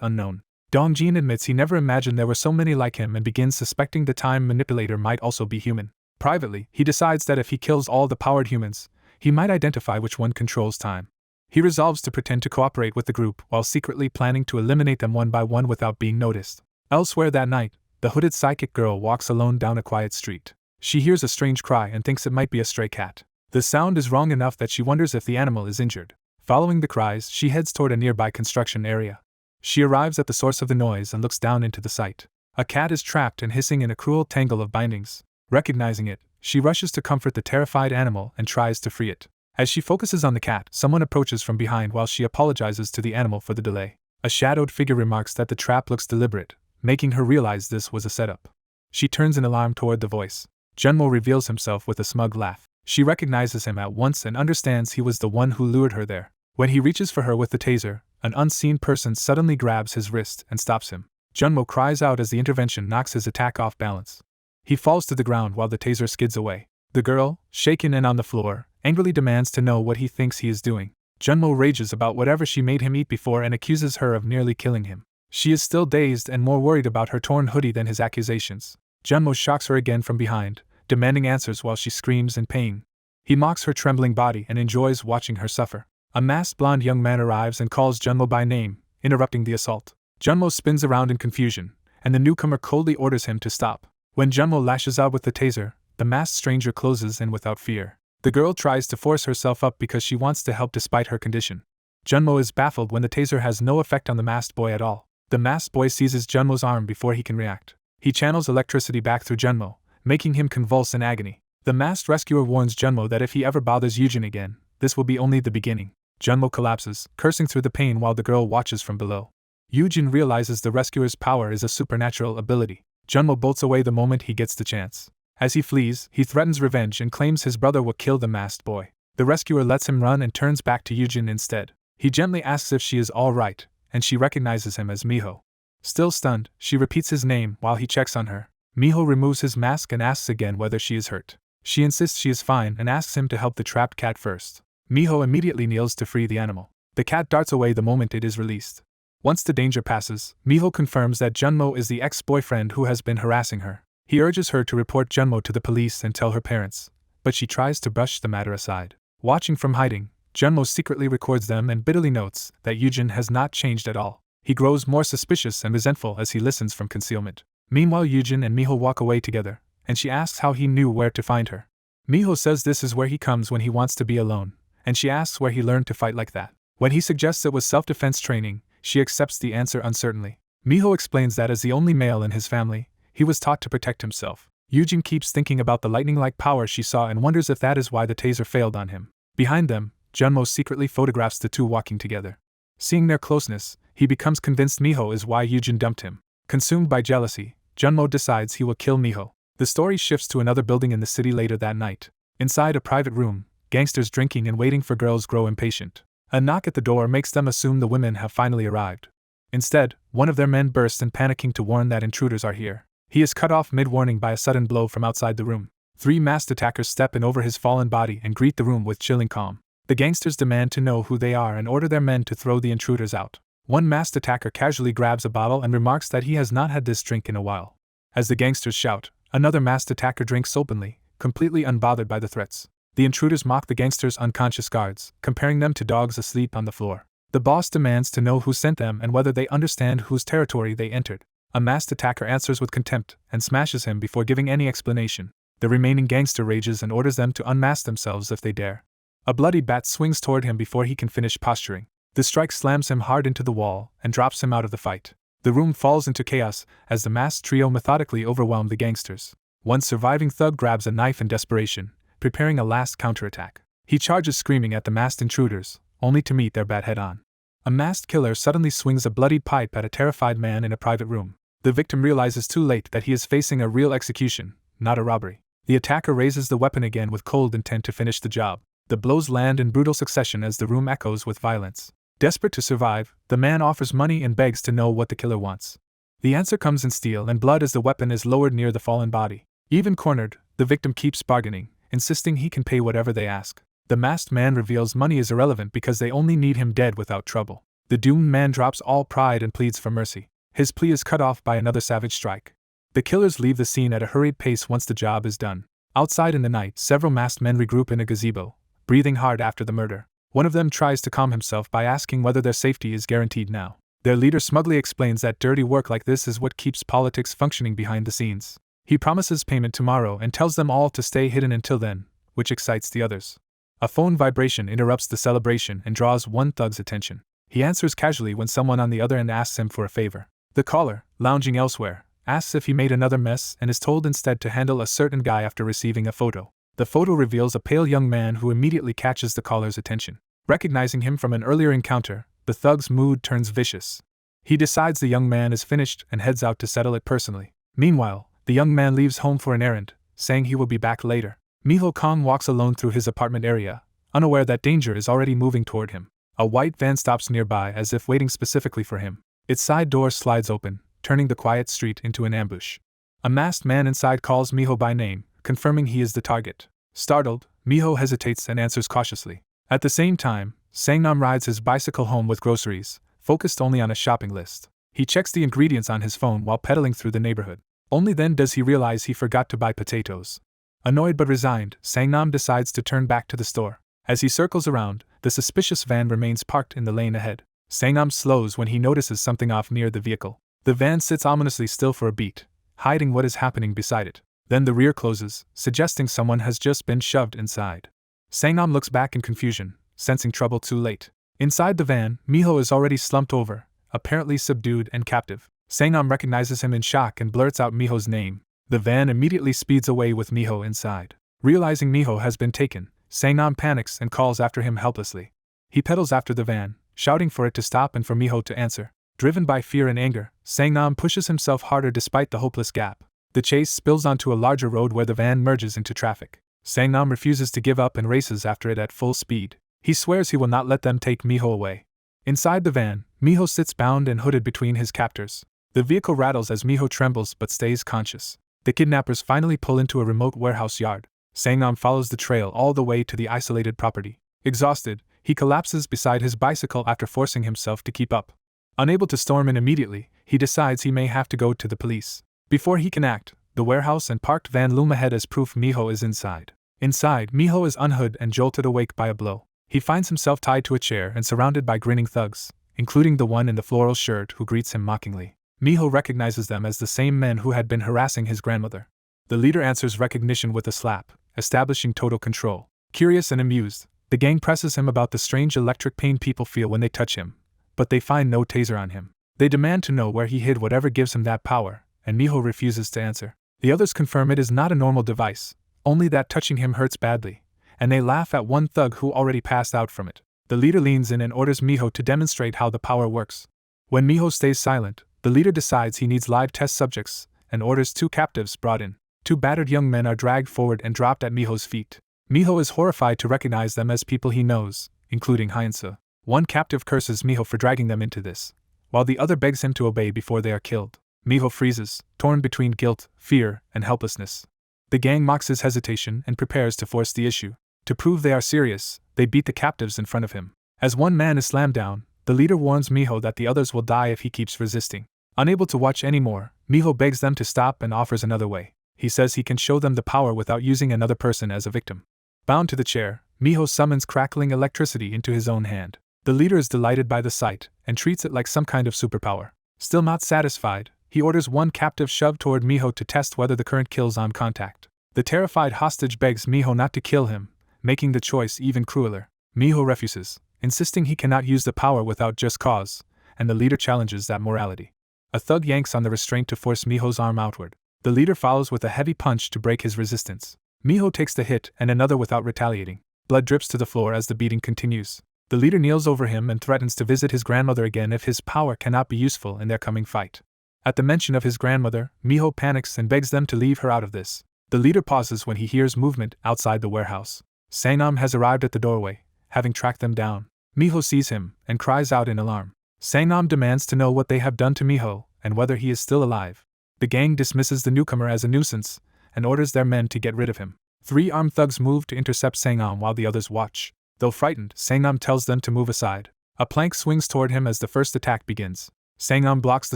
unknown. Dongjin admits he never imagined there were so many like him and begins suspecting the time manipulator might also be human. Privately, he decides that if he kills all the powered humans, he might identify which one controls time. He resolves to pretend to cooperate with the group while secretly planning to eliminate them one by one without being noticed. Elsewhere that night, the hooded psychic girl walks alone down a quiet street. She hears a strange cry and thinks it might be a stray cat. The sound is wrong enough that she wonders if the animal is injured. Following the cries, she heads toward a nearby construction area. She arrives at the source of the noise and looks down into the site. A cat is trapped and hissing in a cruel tangle of bindings. Recognizing it, she rushes to comfort the terrified animal and tries to free it. As she focuses on the cat, someone approaches from behind while she apologizes to the animal for the delay. A shadowed figure remarks that the trap looks deliberate, making her realize this was a setup. She turns in alarm toward the voice. Junmo reveals himself with a smug laugh. She recognizes him at once and understands he was the one who lured her there. When he reaches for her with the taser, an unseen person suddenly grabs his wrist and stops him. Junmo cries out as the intervention knocks his attack off balance. He falls to the ground while the taser skids away. The girl, shaken and on the floor, angrily demands to know what he thinks he is doing. Junmo rages about whatever she made him eat before and accuses her of nearly killing him. She is still dazed and more worried about her torn hoodie than his accusations. Junmo shocks her again from behind, demanding answers while she screams in pain. He mocks her trembling body and enjoys watching her suffer. A masked blonde young man arrives and calls Junmo by name, interrupting the assault. Junmo spins around in confusion, and the newcomer coldly orders him to stop. When Junmo lashes out with the taser, the masked stranger closes in without fear. The girl tries to force herself up because she wants to help despite her condition. Junmo is baffled when the taser has no effect on the masked boy at all. The masked boy seizes Junmo's arm before he can react. He channels electricity back through Junmo, making him convulse in agony. The masked rescuer warns Junmo that if he ever bothers Yujin again, this will be only the beginning. Junmo collapses, cursing through the pain while the girl watches from below. Yujin realizes the rescuer's power is a supernatural ability. Junmo bolts away the moment he gets the chance. As he flees, he threatens revenge and claims his brother will kill the masked boy. The rescuer lets him run and turns back to Yujin instead. He gently asks if she is all right, and she recognizes him as Minho. Still stunned, she repeats his name while he checks on her. Minho removes his mask and asks again whether she is hurt. She insists she is fine and asks him to help the trapped cat first. Minho immediately kneels to free the animal. The cat darts away the moment it is released. Once the danger passes, Minho confirms that Junmo is the ex-boyfriend who has been harassing her. He urges her to report Junmo to the police and tell her parents, but she tries to brush the matter aside. Watching from hiding, Junmo secretly records them and bitterly notes that Yujin has not changed at all. He grows more suspicious and resentful as he listens from concealment. Meanwhile, Yujin and Minho walk away together, and she asks how he knew where to find her. Minho says this is where he comes when he wants to be alone, and she asks where he learned to fight like that. When he suggests it was self-defense training, she accepts the answer uncertainly. Minho explains that as the only male in his family, he was taught to protect himself. Yujin keeps thinking about the lightning-like power she saw and wonders if that is why the taser failed on him. Behind them, Junmo secretly photographs the two walking together. Seeing their closeness, he becomes convinced Minho is why Yujin dumped him. Consumed by jealousy, Junmo decides he will kill Minho. The story shifts to another building in the city later that night. Inside a private room, gangsters drinking and waiting for girls grow impatient. A knock at the door makes them assume the women have finally arrived. Instead, one of their men bursts in panicking to warn that intruders are here. He is cut off mid-warning by a sudden blow from outside the room. 3 masked attackers step in over his fallen body and greet the room with chilling calm. The gangsters demand to know who they are and order their men to throw the intruders out. One masked attacker casually grabs a bottle and remarks that he has not had this drink in a while. As the gangsters shout, another masked attacker drinks openly, completely unbothered by the threats. The intruders mock the gangsters' unconscious guards, comparing them to dogs asleep on the floor. The boss demands to know who sent them and whether they understand whose territory they entered. A masked attacker answers with contempt and smashes him before giving any explanation. The remaining gangster rages and orders them to unmask themselves if they dare. A bloody bat swings toward him before he can finish posturing. The strike slams him hard into the wall and drops him out of the fight. The room falls into chaos as the masked trio methodically overwhelm the gangsters. One surviving thug grabs a knife in desperation, preparing a last counterattack. He charges screaming at the masked intruders, only to meet their bat head-on. A masked killer suddenly swings a bloodied pipe at a terrified man in a private room. The victim realizes too late that he is facing a real execution, not a robbery. The attacker raises the weapon again with cold intent to finish the job. The blows land in brutal succession as the room echoes with violence. Desperate to survive, the man offers money and begs to know what the killer wants. The answer comes in steel and blood as the weapon is lowered near the fallen body. Even cornered, the victim keeps bargaining, insisting he can pay whatever they ask. The masked man reveals money is irrelevant because they only need him dead without trouble. The doomed man drops all pride and pleads for mercy. His plea is cut off by another savage strike. The killers leave the scene at a hurried pace once the job is done. Outside in the night, several masked men regroup in a gazebo, breathing hard after the murder. One of them tries to calm himself by asking whether their safety is guaranteed now. Their leader smugly explains that dirty work like this is what keeps politics functioning behind the scenes. He promises payment tomorrow and tells them all to stay hidden until then, which excites the others. A phone vibration interrupts the celebration and draws one thug's attention. He answers casually when someone on the other end asks him for a favor. The caller, lounging elsewhere, asks if he made another mess and is told instead to handle a certain guy after receiving a photo. The photo reveals a pale young man who immediately catches the caller's attention. Recognizing him from an earlier encounter, the thug's mood turns vicious. He decides the young man is finished and heads out to settle it personally. Meanwhile, the young man leaves home for an errand, saying he will be back later. Minho walks alone through his apartment area, unaware that danger is already moving toward him. A white van stops nearby as if waiting specifically for him. Its side door slides open, turning the quiet street into an ambush. A masked man inside calls Minho by name, confirming he is the target. Startled, Minho hesitates and answers cautiously. At the same time, Sangnam rides his bicycle home with groceries, focused only on a shopping list. He checks the ingredients on his phone while pedaling through the neighborhood. Only then does he realize he forgot to buy potatoes. Annoyed but resigned, Sangnam decides to turn back to the store. As he circles around, the suspicious van remains parked in the lane ahead. Sangnam slows when he notices something off near the vehicle. The van sits ominously still for a beat, hiding what is happening beside it. Then the rear closes, suggesting someone has just been shoved inside. Sangnam looks back in confusion, sensing trouble too late. Inside the van, Minho is already slumped over, apparently subdued and captive. Sangnam recognizes him in shock and blurts out Minho's name. The van immediately speeds away with Minho inside. Realizing Minho has been taken, Sangnam panics and calls after him helplessly. He pedals after the van, shouting for it to stop and for Minho to answer. Driven by fear and anger, Sangnam pushes himself harder despite the hopeless gap. The chase spills onto a larger road where the van merges into traffic. Sangnam refuses to give up and races after it at full speed. He swears he will not let them take Minho away. Inside the van, Minho sits bound and hooded between his captors. The vehicle rattles as Minho trembles but stays conscious. The kidnappers finally pull into a remote warehouse yard. Sangnam follows the trail all the way to the isolated property. Exhausted, he collapses beside his bicycle after forcing himself to keep up. Unable to storm in immediately, he decides he may have to go to the police. Before he can act, the warehouse and parked van loom ahead as proof Minho is inside. Inside, Minho is unhooded and jolted awake by a blow. He finds himself tied to a chair and surrounded by grinning thugs, including the one in the floral shirt who greets him mockingly. Minho recognizes them as the same men who had been harassing his grandmother. The leader answers recognition with a slap, establishing total control. Curious and amused, the gang presses him about the strange electric pain people feel when they touch him, but they find no taser on him. They demand to know where he hid whatever gives him that power, and Minho refuses to answer. The others confirm it is not a normal device, only that touching him hurts badly, and they laugh at one thug who already passed out from it. The leader leans in and orders Minho to demonstrate how the power works. When Minho stays silent, the leader decides he needs live test subjects and orders 2 captives brought in. 2 battered young men are dragged forward and dropped at Minho's feet. Minho is horrified to recognize them as people he knows, including Hyense. One captive curses Minho for dragging them into this, while the other begs him to obey before they are killed. Minho freezes, torn between guilt, fear, and helplessness. The gang mocks his hesitation and prepares to force the issue. To prove they are serious, they beat the captives in front of him. As one man is slammed down, the leader warns Minho that the others will die if he keeps resisting. Unable to watch anymore, Minho begs them to stop and offers another way. He says he can show them the power without using another person as a victim. Bound to the chair, Minho summons crackling electricity into his own hand. The leader is delighted by the sight and treats it like some kind of superpower. Still not satisfied, he orders one captive shoved toward Minho to test whether the current kills on contact. The terrified hostage begs Minho not to kill him, making the choice even crueler. Minho refuses, insisting he cannot use the power without just cause, and the leader challenges that morality. A thug yanks on the restraint to force Miho's arm outward. The leader follows with a heavy punch to break his resistance. Miho takes the hit and another without retaliating. Blood drips to the floor as the beating continues. The leader kneels over him and threatens to visit his grandmother again if his power cannot be useful in their coming fight. At the mention of his grandmother, Miho panics and begs them to leave her out of this. The leader pauses when he hears movement outside the warehouse. Sang-nam has arrived at the doorway, having tracked them down. Miho sees him and cries out in alarm. Sang-nam demands to know what they have done to Miho and whether he is still alive. The gang dismisses the newcomer as a nuisance and orders their men to get rid of him. 3 armed thugs move to intercept Sang-nam while the others watch. Though frightened, Sang-nam tells them to move aside. A plank swings toward him as the first attack begins. Sang-nam blocks the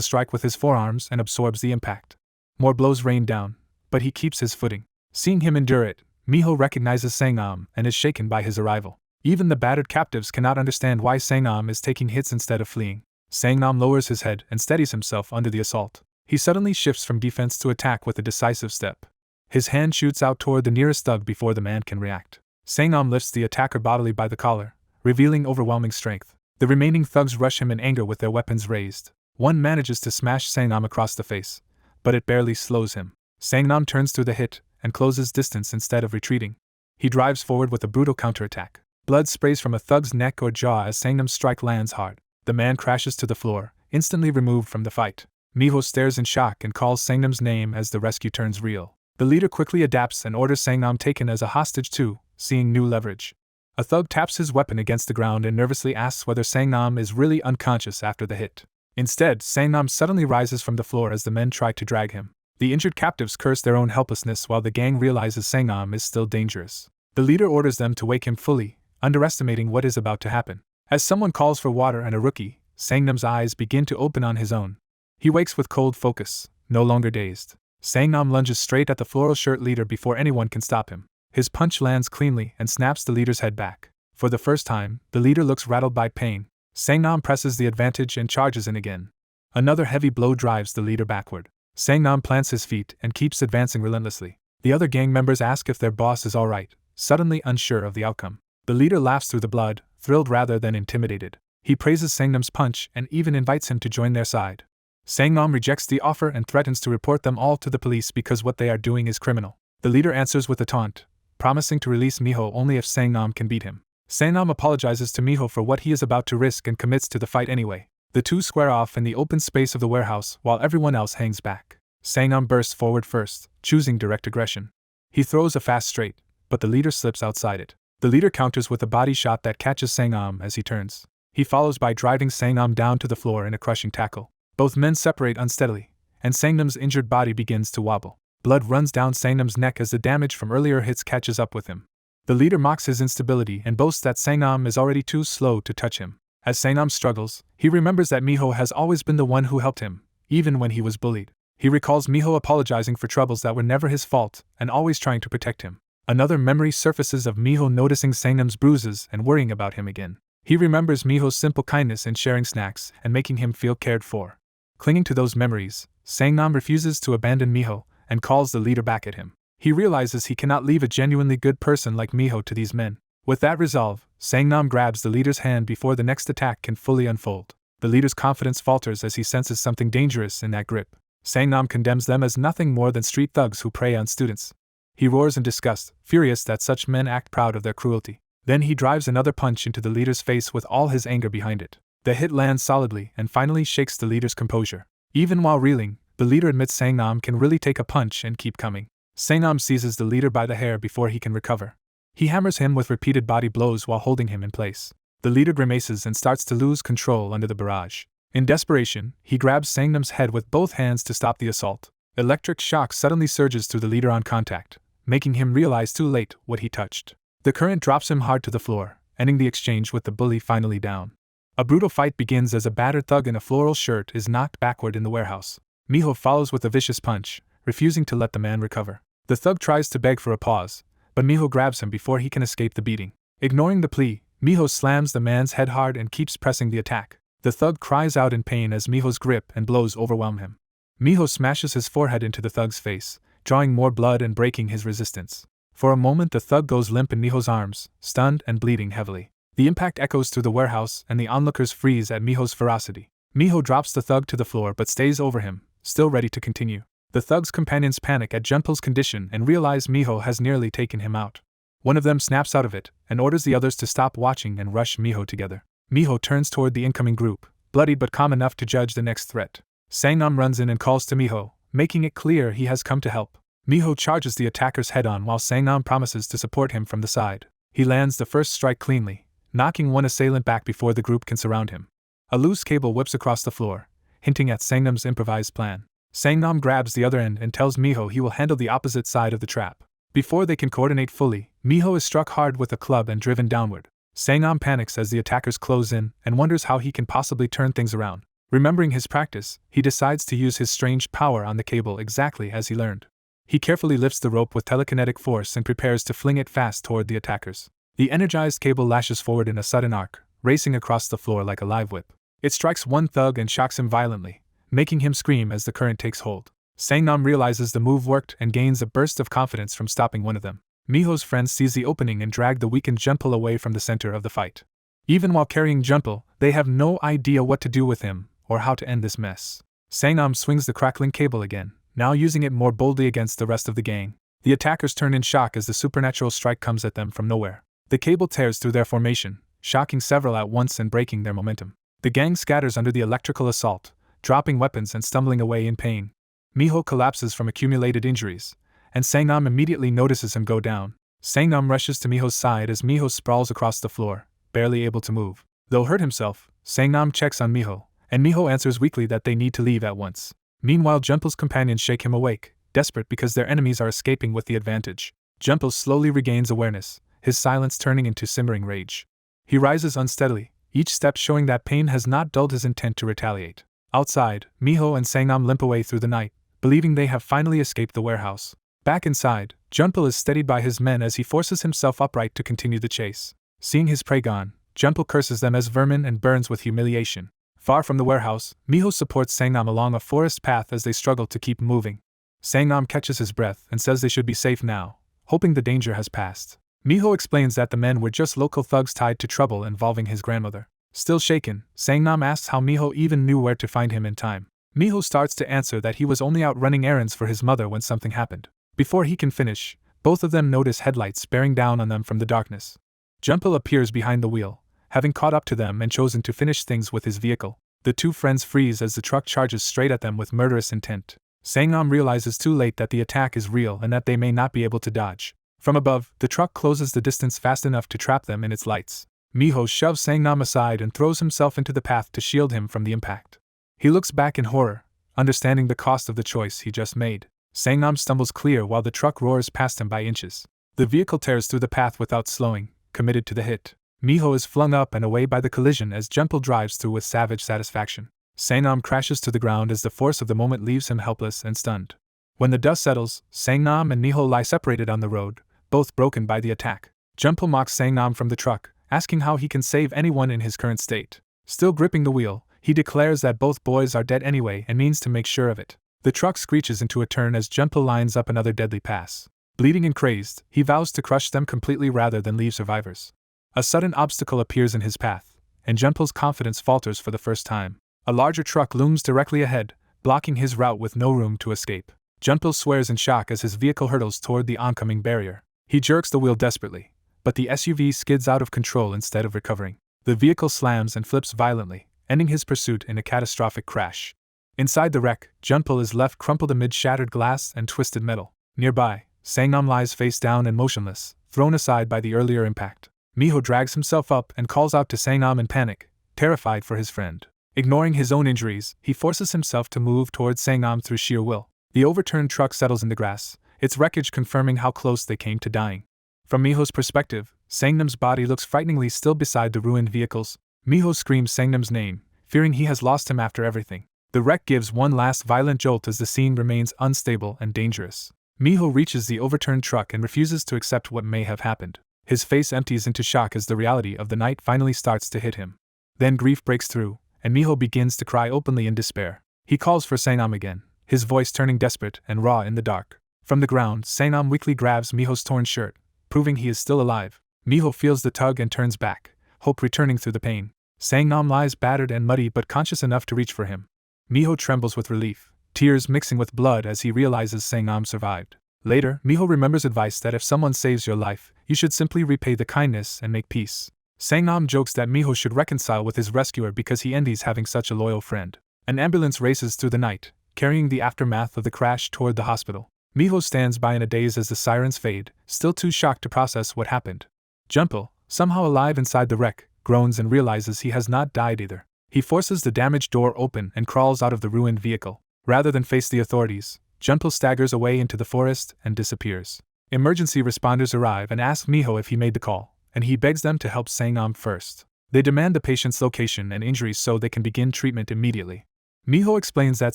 strike with his forearms and absorbs the impact. More blows rain down, but he keeps his footing. Seeing him endure it, Miho recognizes Sang-nam and is shaken by his arrival. Even the battered captives cannot understand why Sang-nam is taking hits instead of fleeing. Sang-nam lowers his head and steadies himself under the assault. He suddenly shifts from defense to attack with a decisive step. His hand shoots out toward the nearest thug before the man can react. Sang-nam lifts the attacker bodily by the collar, revealing overwhelming strength. The remaining thugs rush him in anger with their weapons raised. One manages to smash Sang-nam across the face, but it barely slows him. Sang-nam turns through the hit and closes distance instead of retreating. He drives forward with a brutal counterattack. Blood sprays from a thug's neck or jaw as Sang-nam's strike lands hard. The man crashes to the floor, instantly removed from the fight. Miho stares in shock and calls Sang-nam's name as the rescue turns real. The leader quickly adapts and orders Sang-nam taken as a hostage too, seeing new leverage. A thug taps his weapon against the ground and nervously asks whether Sang-nam is really unconscious after the hit. Instead, Sang-nam suddenly rises from the floor as the men try to drag him. The injured captives curse their own helplessness while the gang realizes Sang-nam is still dangerous. The leader orders them to wake him fully, underestimating what is about to happen. As someone calls for water and a rookie, Sang-nam's eyes begin to open on his own. He wakes with cold focus, no longer dazed. Sang-nam lunges straight at the floral shirt leader before anyone can stop him. His punch lands cleanly and snaps the leader's head back. For the first time, the leader looks rattled by pain. Sang-nam presses the advantage and charges in again. Another heavy blow drives the leader backward. Sang-nam plants his feet and keeps advancing relentlessly. The other gang members ask if their boss is alright, suddenly unsure of the outcome. The leader laughs through the blood, thrilled rather than intimidated. He praises Sang-nam's punch and even invites him to join their side. Sang-nam rejects the offer and threatens to report them all to the police because what they are doing is criminal. The leader answers with a taunt, promising to release Miho only if Sang-nam can beat him. Sang-nam apologizes to Miho for what he is about to risk and commits to the fight anyway. The two square off in the open space of the warehouse while everyone else hangs back. Sang-nam bursts forward first, choosing direct aggression. He throws a fast straight, but the leader slips outside it. The leader counters with a body shot that catches Sang-nam as he turns. He follows by driving Sang-nam down to the floor in a crushing tackle. Both men separate unsteadily, and Sang-nam's injured body begins to wobble. Blood runs down Sang-nam's neck as the damage from earlier hits catches up with him. The leader mocks his instability and boasts that Sang-nam is already too slow to touch him. As Sang-nam struggles, he remembers that Miho has always been the one who helped him, even when he was bullied. He recalls Miho apologizing for troubles that were never his fault and always trying to protect him. Another memory surfaces of Miho noticing Sang-nam's bruises and worrying about him again. He remembers Miho's simple kindness in sharing snacks and making him feel cared for. Clinging to those memories, Sang-nam refuses to abandon Miho and calls the leader back at him. He realizes he cannot leave a genuinely good person like Miho to these men. With that resolve, Sang-nam grabs the leader's hand before the next attack can fully unfold. The leader's confidence falters as he senses something dangerous in that grip. Sang-nam condemns them as nothing more than street thugs who prey on students. He roars in disgust, furious that such men act proud of their cruelty. Then he drives another punch into the leader's face with all his anger behind it. The hit lands solidly and finally shakes the leader's composure. Even while reeling, the leader admits Sang-nam can really take a punch and keep coming. Sang-nam seizes the leader by the hair before he can recover. He hammers him with repeated body blows while holding him in place. The leader grimaces and starts to lose control under the barrage. In desperation, he grabs Sang-nam's head with both hands to stop the assault. Electric shock suddenly surges through the leader on contact, making him realize too late what he touched. The current drops him hard to the floor, ending the exchange with the bully finally down. A brutal fight begins as a battered thug in a floral shirt is knocked backward in the warehouse. Miho follows with a vicious punch, refusing to let the man recover. The thug tries to beg for a pause, but Miho grabs him before he can escape the beating. Ignoring the plea, Miho slams the man's head hard and keeps pressing the attack. The thug cries out in pain as Miho's grip and blows overwhelm him. Miho smashes his forehead into the thug's face, drawing more blood and breaking his resistance. For a moment the thug goes limp in Miho's arms, stunned and bleeding heavily. The impact echoes through the warehouse and the onlookers freeze at Miho's ferocity. Minho drops the thug to the floor but stays over him, still ready to continue. The thug's companions panic at Junpil's condition and realize Minho has nearly taken him out. One of them snaps out of it and orders the others to stop watching and rush Minho together. Minho turns toward the incoming group, bloodied but calm enough to judge the next threat. Sangnam runs in and calls to Minho, making it clear he has come to help. Minho charges the attackers head-on while Sangnam promises to support him from the side. He lands the first strike cleanly, knocking one assailant back before the group can surround him. A loose cable whips across the floor, hinting at Sangnam's improvised plan. Sangnam grabs the other end and tells Minho he will handle the opposite side of the trap. Before they can coordinate fully, Minho is struck hard with a club and driven downward. Sangnam panics as the attackers close in and wonders how he can possibly turn things around. Remembering his practice, he decides to use his strange power on the cable exactly as he learned. He carefully lifts the rope with telekinetic force and prepares to fling it fast toward the attackers. The energized cable lashes forward in a sudden arc, racing across the floor like a live whip. It strikes one thug and shocks him violently, making him scream as the current takes hold. Sangnam realizes the move worked and gains a burst of confidence from stopping one of them. Minho's friends seize the opening and drag the weakened Junpil away from the center of the fight. Even while carrying Junpil, they have no idea what to do with him or how to end this mess. Sangnam swings the crackling cable again, now using it more boldly against the rest of the gang. The attackers turn in shock as the supernatural strike comes at them from nowhere. The cable tears through their formation, shocking several at once and breaking their momentum. The gang scatters under the electrical assault, dropping weapons and stumbling away in pain. Minho collapses from accumulated injuries, and Sangnam immediately notices him go down. Sangnam rushes to Minho's side as Minho sprawls across the floor, barely able to move. Though hurt himself, Sangnam checks on Minho, and Minho answers weakly that they need to leave at once. Meanwhile, Junpil's companions shake him awake, desperate because their enemies are escaping with the advantage. Junpil slowly regains awareness, his silence turning into simmering rage. He rises unsteadily, each step showing that pain has not dulled his intent to retaliate. Outside, Minho and Sangnam limp away through the night, believing they have finally escaped the warehouse. Back inside, Junpil is steadied by his men as he forces himself upright to continue the chase. Seeing his prey gone, Junpil curses them as vermin and burns with humiliation. Far from the warehouse, Minho supports Sangnam along a forest path as they struggle to keep moving. Sangnam catches his breath and says they should be safe now, hoping the danger has passed. Minho explains that the men were just local thugs tied to trouble involving his grandmother. Still shaken, Sangnam asks how Minho even knew where to find him in time. Minho starts to answer that he was only out running errands for his mother when something happened. Before he can finish, both of them notice headlights bearing down on them from the darkness. Junpil appears behind the wheel, having caught up to them and chosen to finish things with his vehicle. The two friends freeze as the truck charges straight at them with murderous intent. Sangnam realizes too late that the attack is real and that they may not be able to dodge. From above, the truck closes the distance fast enough to trap them in its lights. Minho shoves Sangnam aside and throws himself into the path to shield him from the impact. He looks back in horror, understanding the cost of the choice he just made. Sangnam stumbles clear while the truck roars past him by inches. The vehicle tears through the path without slowing, committed to the hit. Minho is flung up and away by the collision as Junpil drives through with savage satisfaction. Sangnam crashes to the ground as the force of the moment leaves him helpless and stunned. When the dust settles, Sangnam and Minho lie separated on the road, both broken by the attack. Junpil mocks Sangnam from the truck, asking how he can save anyone in his current state. Still gripping the wheel, he declares that both boys are dead anyway and means to make sure of it. The truck screeches into a turn as Junpil lines up another deadly pass. Bleeding and crazed, he vows to crush them completely rather than leave survivors. A sudden obstacle appears in his path, and Junpil's confidence falters for the first time. A larger truck looms directly ahead, blocking his route with no room to escape. Junpil swears in shock as his vehicle hurtles toward the oncoming barrier. He jerks the wheel desperately, but the SUV skids out of control instead of recovering. The vehicle slams and flips violently, ending his pursuit in a catastrophic crash. Inside the wreck, Junpil is left crumpled amid shattered glass and twisted metal. Nearby, Sangnam lies face down and motionless, thrown aside by the earlier impact. Minho drags himself up and calls out to Sangnam in panic, terrified for his friend. Ignoring his own injuries, he forces himself to move towards Sangnam through sheer will. The overturned truck settles in the grass, its wreckage confirming how close they came to dying. From Minho's perspective, Sangnam's body looks frighteningly still beside the ruined vehicles. Minho screams Sangnam's name, fearing he has lost him after everything. The wreck gives one last violent jolt as the scene remains unstable and dangerous. Minho reaches the overturned truck and refuses to accept what may have happened. His face empties into shock as the reality of the night finally starts to hit him. Then grief breaks through, and Minho begins to cry openly in despair. He calls for Sangnam again, his voice turning desperate and raw in the dark. From the ground, Sangnam weakly grabs Minho's torn shirt, proving he is still alive. Minho feels the tug and turns back, hope returning through the pain. Sang-nam lies battered and muddy but conscious enough to reach for him. Minho trembles with relief, tears mixing with blood as he realizes Sang-nam survived. Later, Minho remembers advice that if someone saves your life, you should simply repay the kindness and make peace. Sang-nam jokes that Minho should reconcile with his rescuer because he envies having such a loyal friend. An ambulance races through the night, carrying the aftermath of the crash toward the hospital. Minho stands by in a daze as the sirens fade, still too shocked to process what happened. Junpil, somehow alive inside the wreck, groans and realizes he has not died either. He forces the damaged door open and crawls out of the ruined vehicle. Rather than face the authorities, Junpil staggers away into the forest and disappears. Emergency responders arrive and ask Minho if he made the call, and he begs them to help Sang-nam first. They demand the patient's location and injuries so they can begin treatment immediately. Minho explains that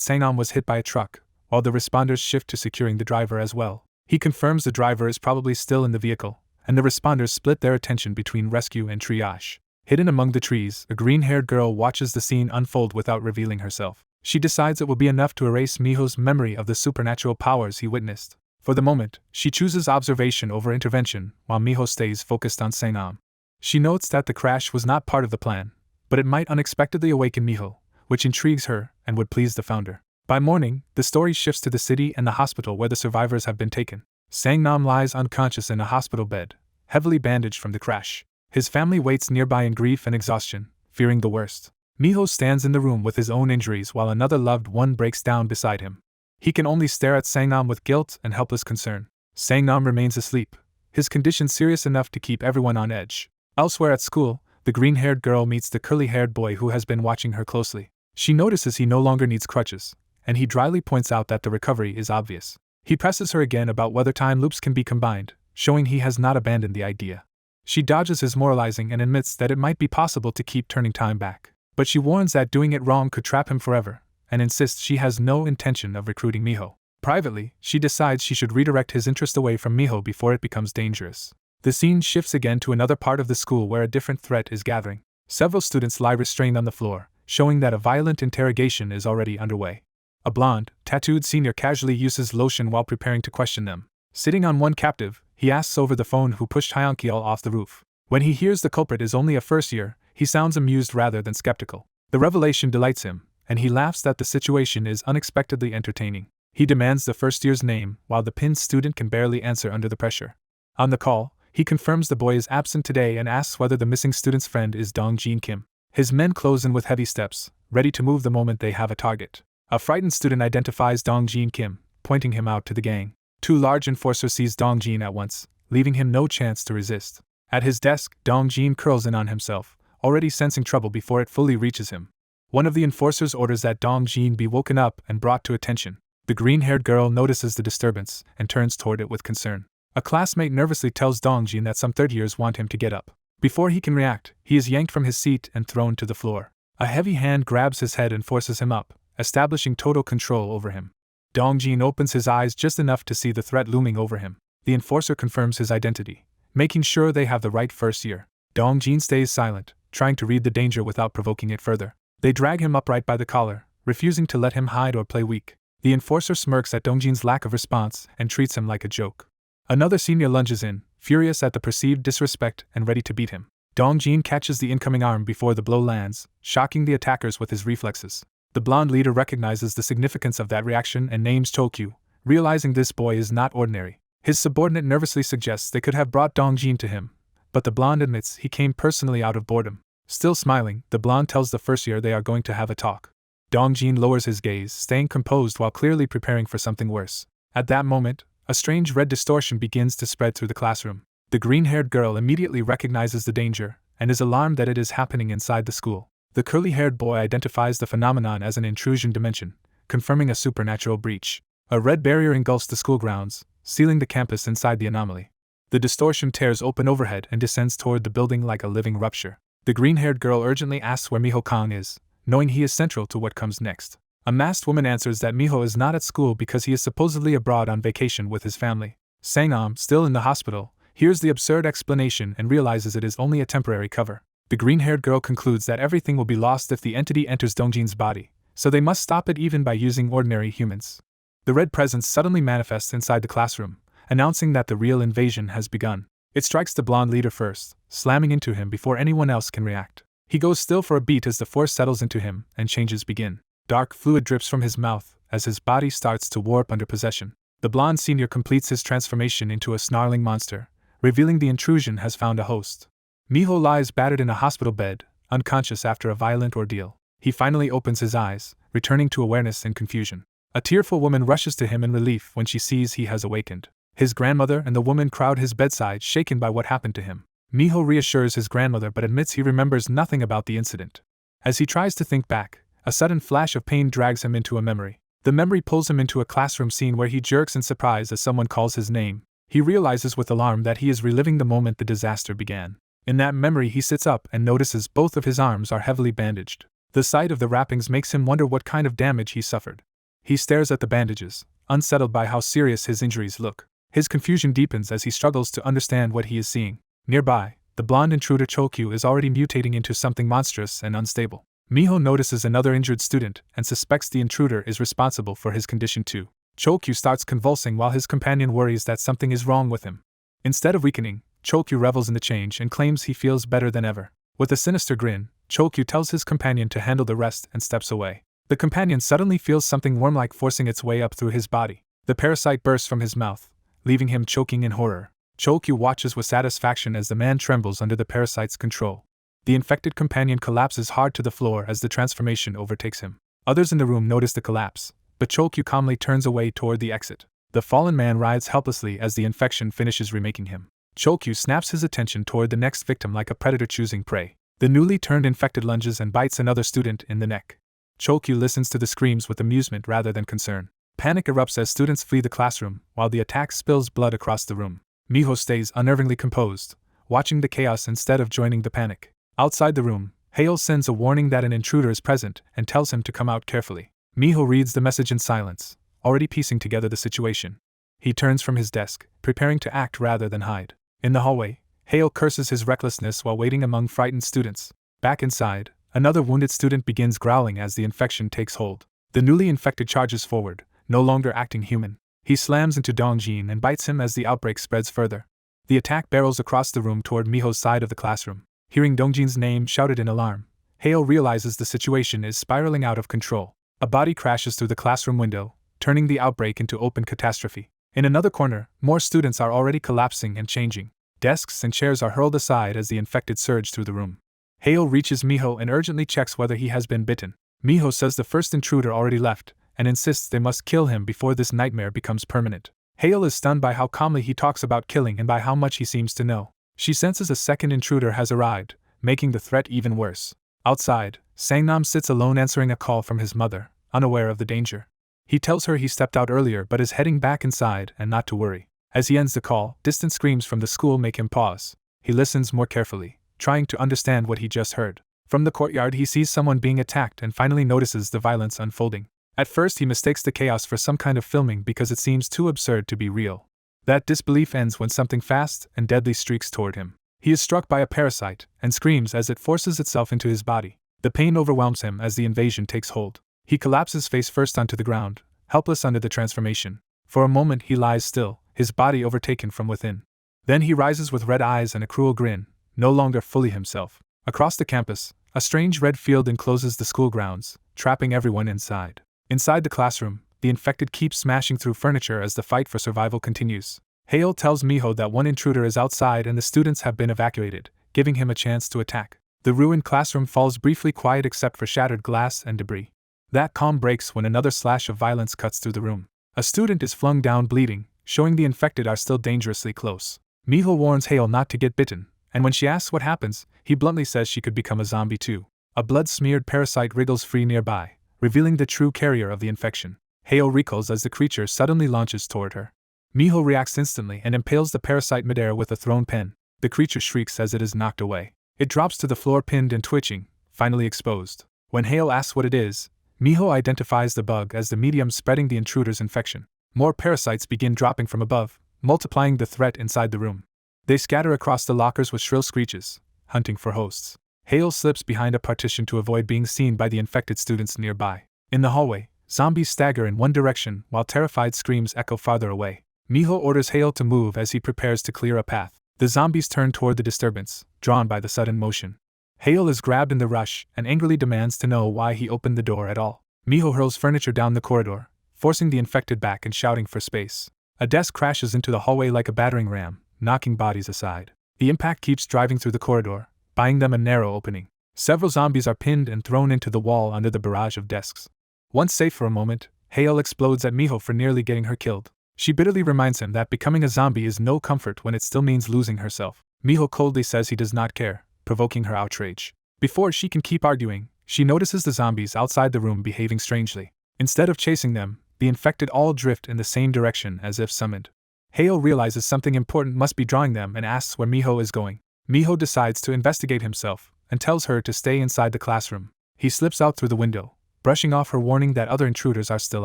Sang-nam was hit by a truck, while the responders shift to securing the driver as well. He confirms the driver is probably still in the vehicle, and the responders split their attention between rescue and triage. Hidden among the trees, a green-haired girl watches the scene unfold without revealing herself. She decides it will be enough to erase Minho's memory of the supernatural powers he witnessed. For the moment, she chooses observation over intervention, while Minho stays focused on Sang-nam. She notes that the crash was not part of the plan, but it might unexpectedly awaken Minho, which intrigues her and would please the founder. By morning, the story shifts to the city and the hospital where the survivors have been taken. Sang-nam lies unconscious in a hospital bed, heavily bandaged from the crash. His family waits nearby in grief and exhaustion, fearing the worst. Minho stands in the room with his own injuries while another loved one breaks down beside him. He can only stare at Sang-nam with guilt and helpless concern. Sang-nam remains asleep, his condition serious enough to keep everyone on edge. Elsewhere at school, the green-haired girl meets the curly-haired boy who has been watching her closely. She notices he no longer needs crutches, and he dryly points out that the recovery is obvious. He presses her again about whether time loops can be combined, showing he has not abandoned the idea. She dodges his moralizing and admits that it might be possible to keep turning time back. But she warns that doing it wrong could trap him forever, and insists she has no intention of recruiting Minho. Privately, she decides she should redirect his interest away from Minho before it becomes dangerous. The scene shifts again to another part of the school where a different threat is gathering. Several students lie restrained on the floor, showing that a violent interrogation is already underway. A blonde, tattooed senior casually uses lotion while preparing to question them. Sitting on one captive, he asks over the phone who pushed Hyunkyul off the roof. When he hears the culprit is only a first year, he sounds amused rather than skeptical. The revelation delights him, and he laughs that the situation is unexpectedly entertaining. He demands the first year's name, while the pinned student can barely answer under the pressure. On the call, he confirms the boy is absent today and asks whether the missing student's friend is Dong-jin Kim. His men close in with heavy steps, ready to move the moment they have a target. A frightened student identifies Dong-jin Kim, pointing him out to the gang. Two large enforcers seize Dong-jin at once, leaving him no chance to resist. At his desk, Dong-jin curls in on himself, already sensing trouble before it fully reaches him. One of the enforcers orders that Dong-jin be woken up and brought to attention. The green-haired girl notices the disturbance and turns toward it with concern. A classmate nervously tells Dong-jin that some third years want him to get up. Before he can react, he is yanked from his seat and thrown to the floor. A heavy hand grabs his head and forces him up, establishing total control over him. Dong-jin opens his eyes just enough to see the threat looming over him. The enforcer confirms his identity, making sure they have the right first year. Dong-jin stays silent, trying to read the danger without provoking it further. They drag him upright by the collar, refusing to let him hide or play weak. The enforcer smirks at Dong-jin's lack of response and treats him like a joke. Another senior lunges in, furious at the perceived disrespect and ready to beat him. Dong-jin catches the incoming arm before the blow lands, shocking the attackers with his reflexes. The blonde leader recognizes the significance of that reaction and names Chokyu, realizing this boy is not ordinary. His subordinate nervously suggests they could have brought Dong-jin to him, but the blonde admits he came personally out of boredom. Still smiling, the blonde tells the first year they are going to have a talk. Dong-jin lowers his gaze, staying composed while clearly preparing for something worse. At that moment, a strange red distortion begins to spread through the classroom. The green-haired girl immediately recognizes the danger and is alarmed that it is happening inside the school. The curly-haired boy identifies the phenomenon as an intrusion dimension, confirming a supernatural breach. A red barrier engulfs the school grounds, sealing the campus inside the anomaly. The distortion tears open overhead and descends toward the building like a living rupture. The green-haired girl urgently asks where Minho-kan is, knowing he is central to what comes next. A masked woman answers that Minho is not at school because he is supposedly abroad on vacation with his family. Sang-nam, still in the hospital, hears the absurd explanation and realizes it is only a temporary cover. The green-haired girl concludes that everything will be lost if the entity enters Dongjin's body, so they must stop it even by using ordinary humans. The red presence suddenly manifests inside the classroom, announcing that the real invasion has begun. It strikes the blonde leader first, slamming into him before anyone else can react. He goes still for a beat as the force settles into him and changes begin. Dark fluid drips from his mouth as his body starts to warp under possession. The blonde senior completes his transformation into a snarling monster, revealing the intrusion has found a host. Minho lies battered in a hospital bed, unconscious after a violent ordeal. He finally opens his eyes, returning to awareness in confusion. A tearful woman rushes to him in relief when she sees he has awakened. His grandmother and the woman crowd his bedside, shaken by what happened to him. Minho reassures his grandmother but admits he remembers nothing about the incident. As he tries to think back, a sudden flash of pain drags him into a memory. The memory pulls him into a classroom scene where he jerks in surprise as someone calls his name. He realizes with alarm that he is reliving the moment the disaster began. In that memory he sits up and notices both of his arms are heavily bandaged. The sight of the wrappings makes him wonder what kind of damage he suffered. He stares at the bandages, unsettled by how serious his injuries look. His confusion deepens as he struggles to understand what he is seeing. Nearby, the blonde intruder Chokyu is already mutating into something monstrous and unstable. Minho notices another injured student and suspects the intruder is responsible for his condition too. Chokyu starts convulsing while his companion worries that something is wrong with him. Instead of weakening, Chokyu revels in the change and claims he feels better than ever. With a sinister grin, Chokyu tells his companion to handle the rest and steps away. The companion suddenly feels something worm-like forcing its way up through his body. The parasite bursts from his mouth, leaving him choking in horror. Chokyu watches with satisfaction as the man trembles under the parasite's control. The infected companion collapses hard to the floor as the transformation overtakes him. Others in the room notice the collapse, but Chokyu calmly turns away toward the exit. The fallen man writhes helplessly as the infection finishes remaking him. Chokyu snaps his attention toward the next victim like a predator choosing prey. The newly turned infected lunges and bites another student in the neck. Chokyu listens to the screams with amusement rather than concern. Panic erupts as students flee the classroom, while the attack spills blood across the room. Minho stays unnervingly composed, watching the chaos instead of joining the panic. Outside the room, Yahello sends a warning that an intruder is present and tells him to come out carefully. Minho reads the message in silence, already piecing together the situation. He turns from his desk, preparing to act rather than hide. In the hallway, Yahello curses his recklessness while waiting among frightened students. Back inside, another wounded student begins growling as the infection takes hold. The newly infected charges forward, no longer acting human. He slams into Dongjin and bites him as the outbreak spreads further. The attack barrels across the room toward Miho's side of the classroom. Hearing Dongjin's name shouted in alarm, Yahello realizes the situation is spiraling out of control. A body crashes through the classroom window, turning the outbreak into open catastrophe. In another corner, more students are already collapsing and changing. Desks and chairs are hurled aside as the infected surge through the room. Yahello reaches Minho and urgently checks whether he has been bitten. Minho says the first intruder already left, and insists they must kill him before this nightmare becomes permanent. Yahello is stunned by how calmly he talks about killing and by how much he seems to know. She senses a second intruder has arrived, making the threat even worse. Outside, Sangnam sits alone answering a call from his mother, unaware of the danger. He tells her he stepped out earlier but is heading back inside and not to worry. As he ends the call, distant screams from the school make him pause. He listens more carefully, trying to understand what he just heard. From the courtyard he sees someone being attacked and finally notices the violence unfolding. At first he mistakes the chaos for some kind of filming because it seems too absurd to be real. That disbelief ends when something fast and deadly streaks toward him. He is struck by a parasite and screams as it forces itself into his body. The pain overwhelms him as the invasion takes hold. He collapses face first onto the ground, helpless under the transformation. For a moment he lies still, his body overtaken from within. Then he rises with red eyes and a cruel grin, no longer fully himself. Across the campus, a strange red field encloses the school grounds, trapping everyone inside. Inside the classroom, the infected keep smashing through furniture as the fight for survival continues. Yahello tells Minho that one intruder is outside and the students have been evacuated, giving him a chance to attack. The ruined classroom falls briefly quiet except for shattered glass and debris. That calm breaks when another slash of violence cuts through the room. A student is flung down bleeding, showing the infected are still dangerously close. Minho warns Yahello not to get bitten, and when she asks what happens, he bluntly says she could become a zombie too. A blood-smeared parasite wriggles free nearby, revealing the true carrier of the infection. Yahello recoils as the creature suddenly launches toward her. Minho reacts instantly and impales the parasite midair with a thrown pen. The creature shrieks as it is knocked away. It drops to the floor pinned and twitching, finally exposed. When Yahello asks what it is, Minho identifies the bug as the medium spreading the intruder's infection. More parasites begin dropping from above, multiplying the threat inside the room. They scatter across the lockers with shrill screeches, hunting for hosts. Yahello slips behind a partition to avoid being seen by the infected students nearby. In the hallway, zombies stagger in one direction while terrified screams echo farther away. Minho orders Yahello to move as he prepares to clear a path. The zombies turn toward the disturbance, drawn by the sudden motion. Yahello is grabbed in the rush and angrily demands to know why he opened the door at all. Minho hurls furniture down the corridor, forcing the infected back and shouting for space. A desk crashes into the hallway like a battering ram, knocking bodies aside. The impact keeps driving through the corridor, buying them a narrow opening. Several zombies are pinned and thrown into the wall under the barrage of desks. Once safe for a moment, Yahello explodes at Minho for nearly getting her killed. She bitterly reminds him that becoming a zombie is no comfort when it still means losing herself. Minho coldly says he does not care, provoking her outrage. Before she can keep arguing, she notices the zombies outside the room behaving strangely. Instead of chasing them, the infected all drift in the same direction as if summoned. Yahello realizes something important must be drawing them and asks where Minho is going. Minho decides to investigate himself and tells her to stay inside the classroom. He slips out through the window, brushing off her warning that other intruders are still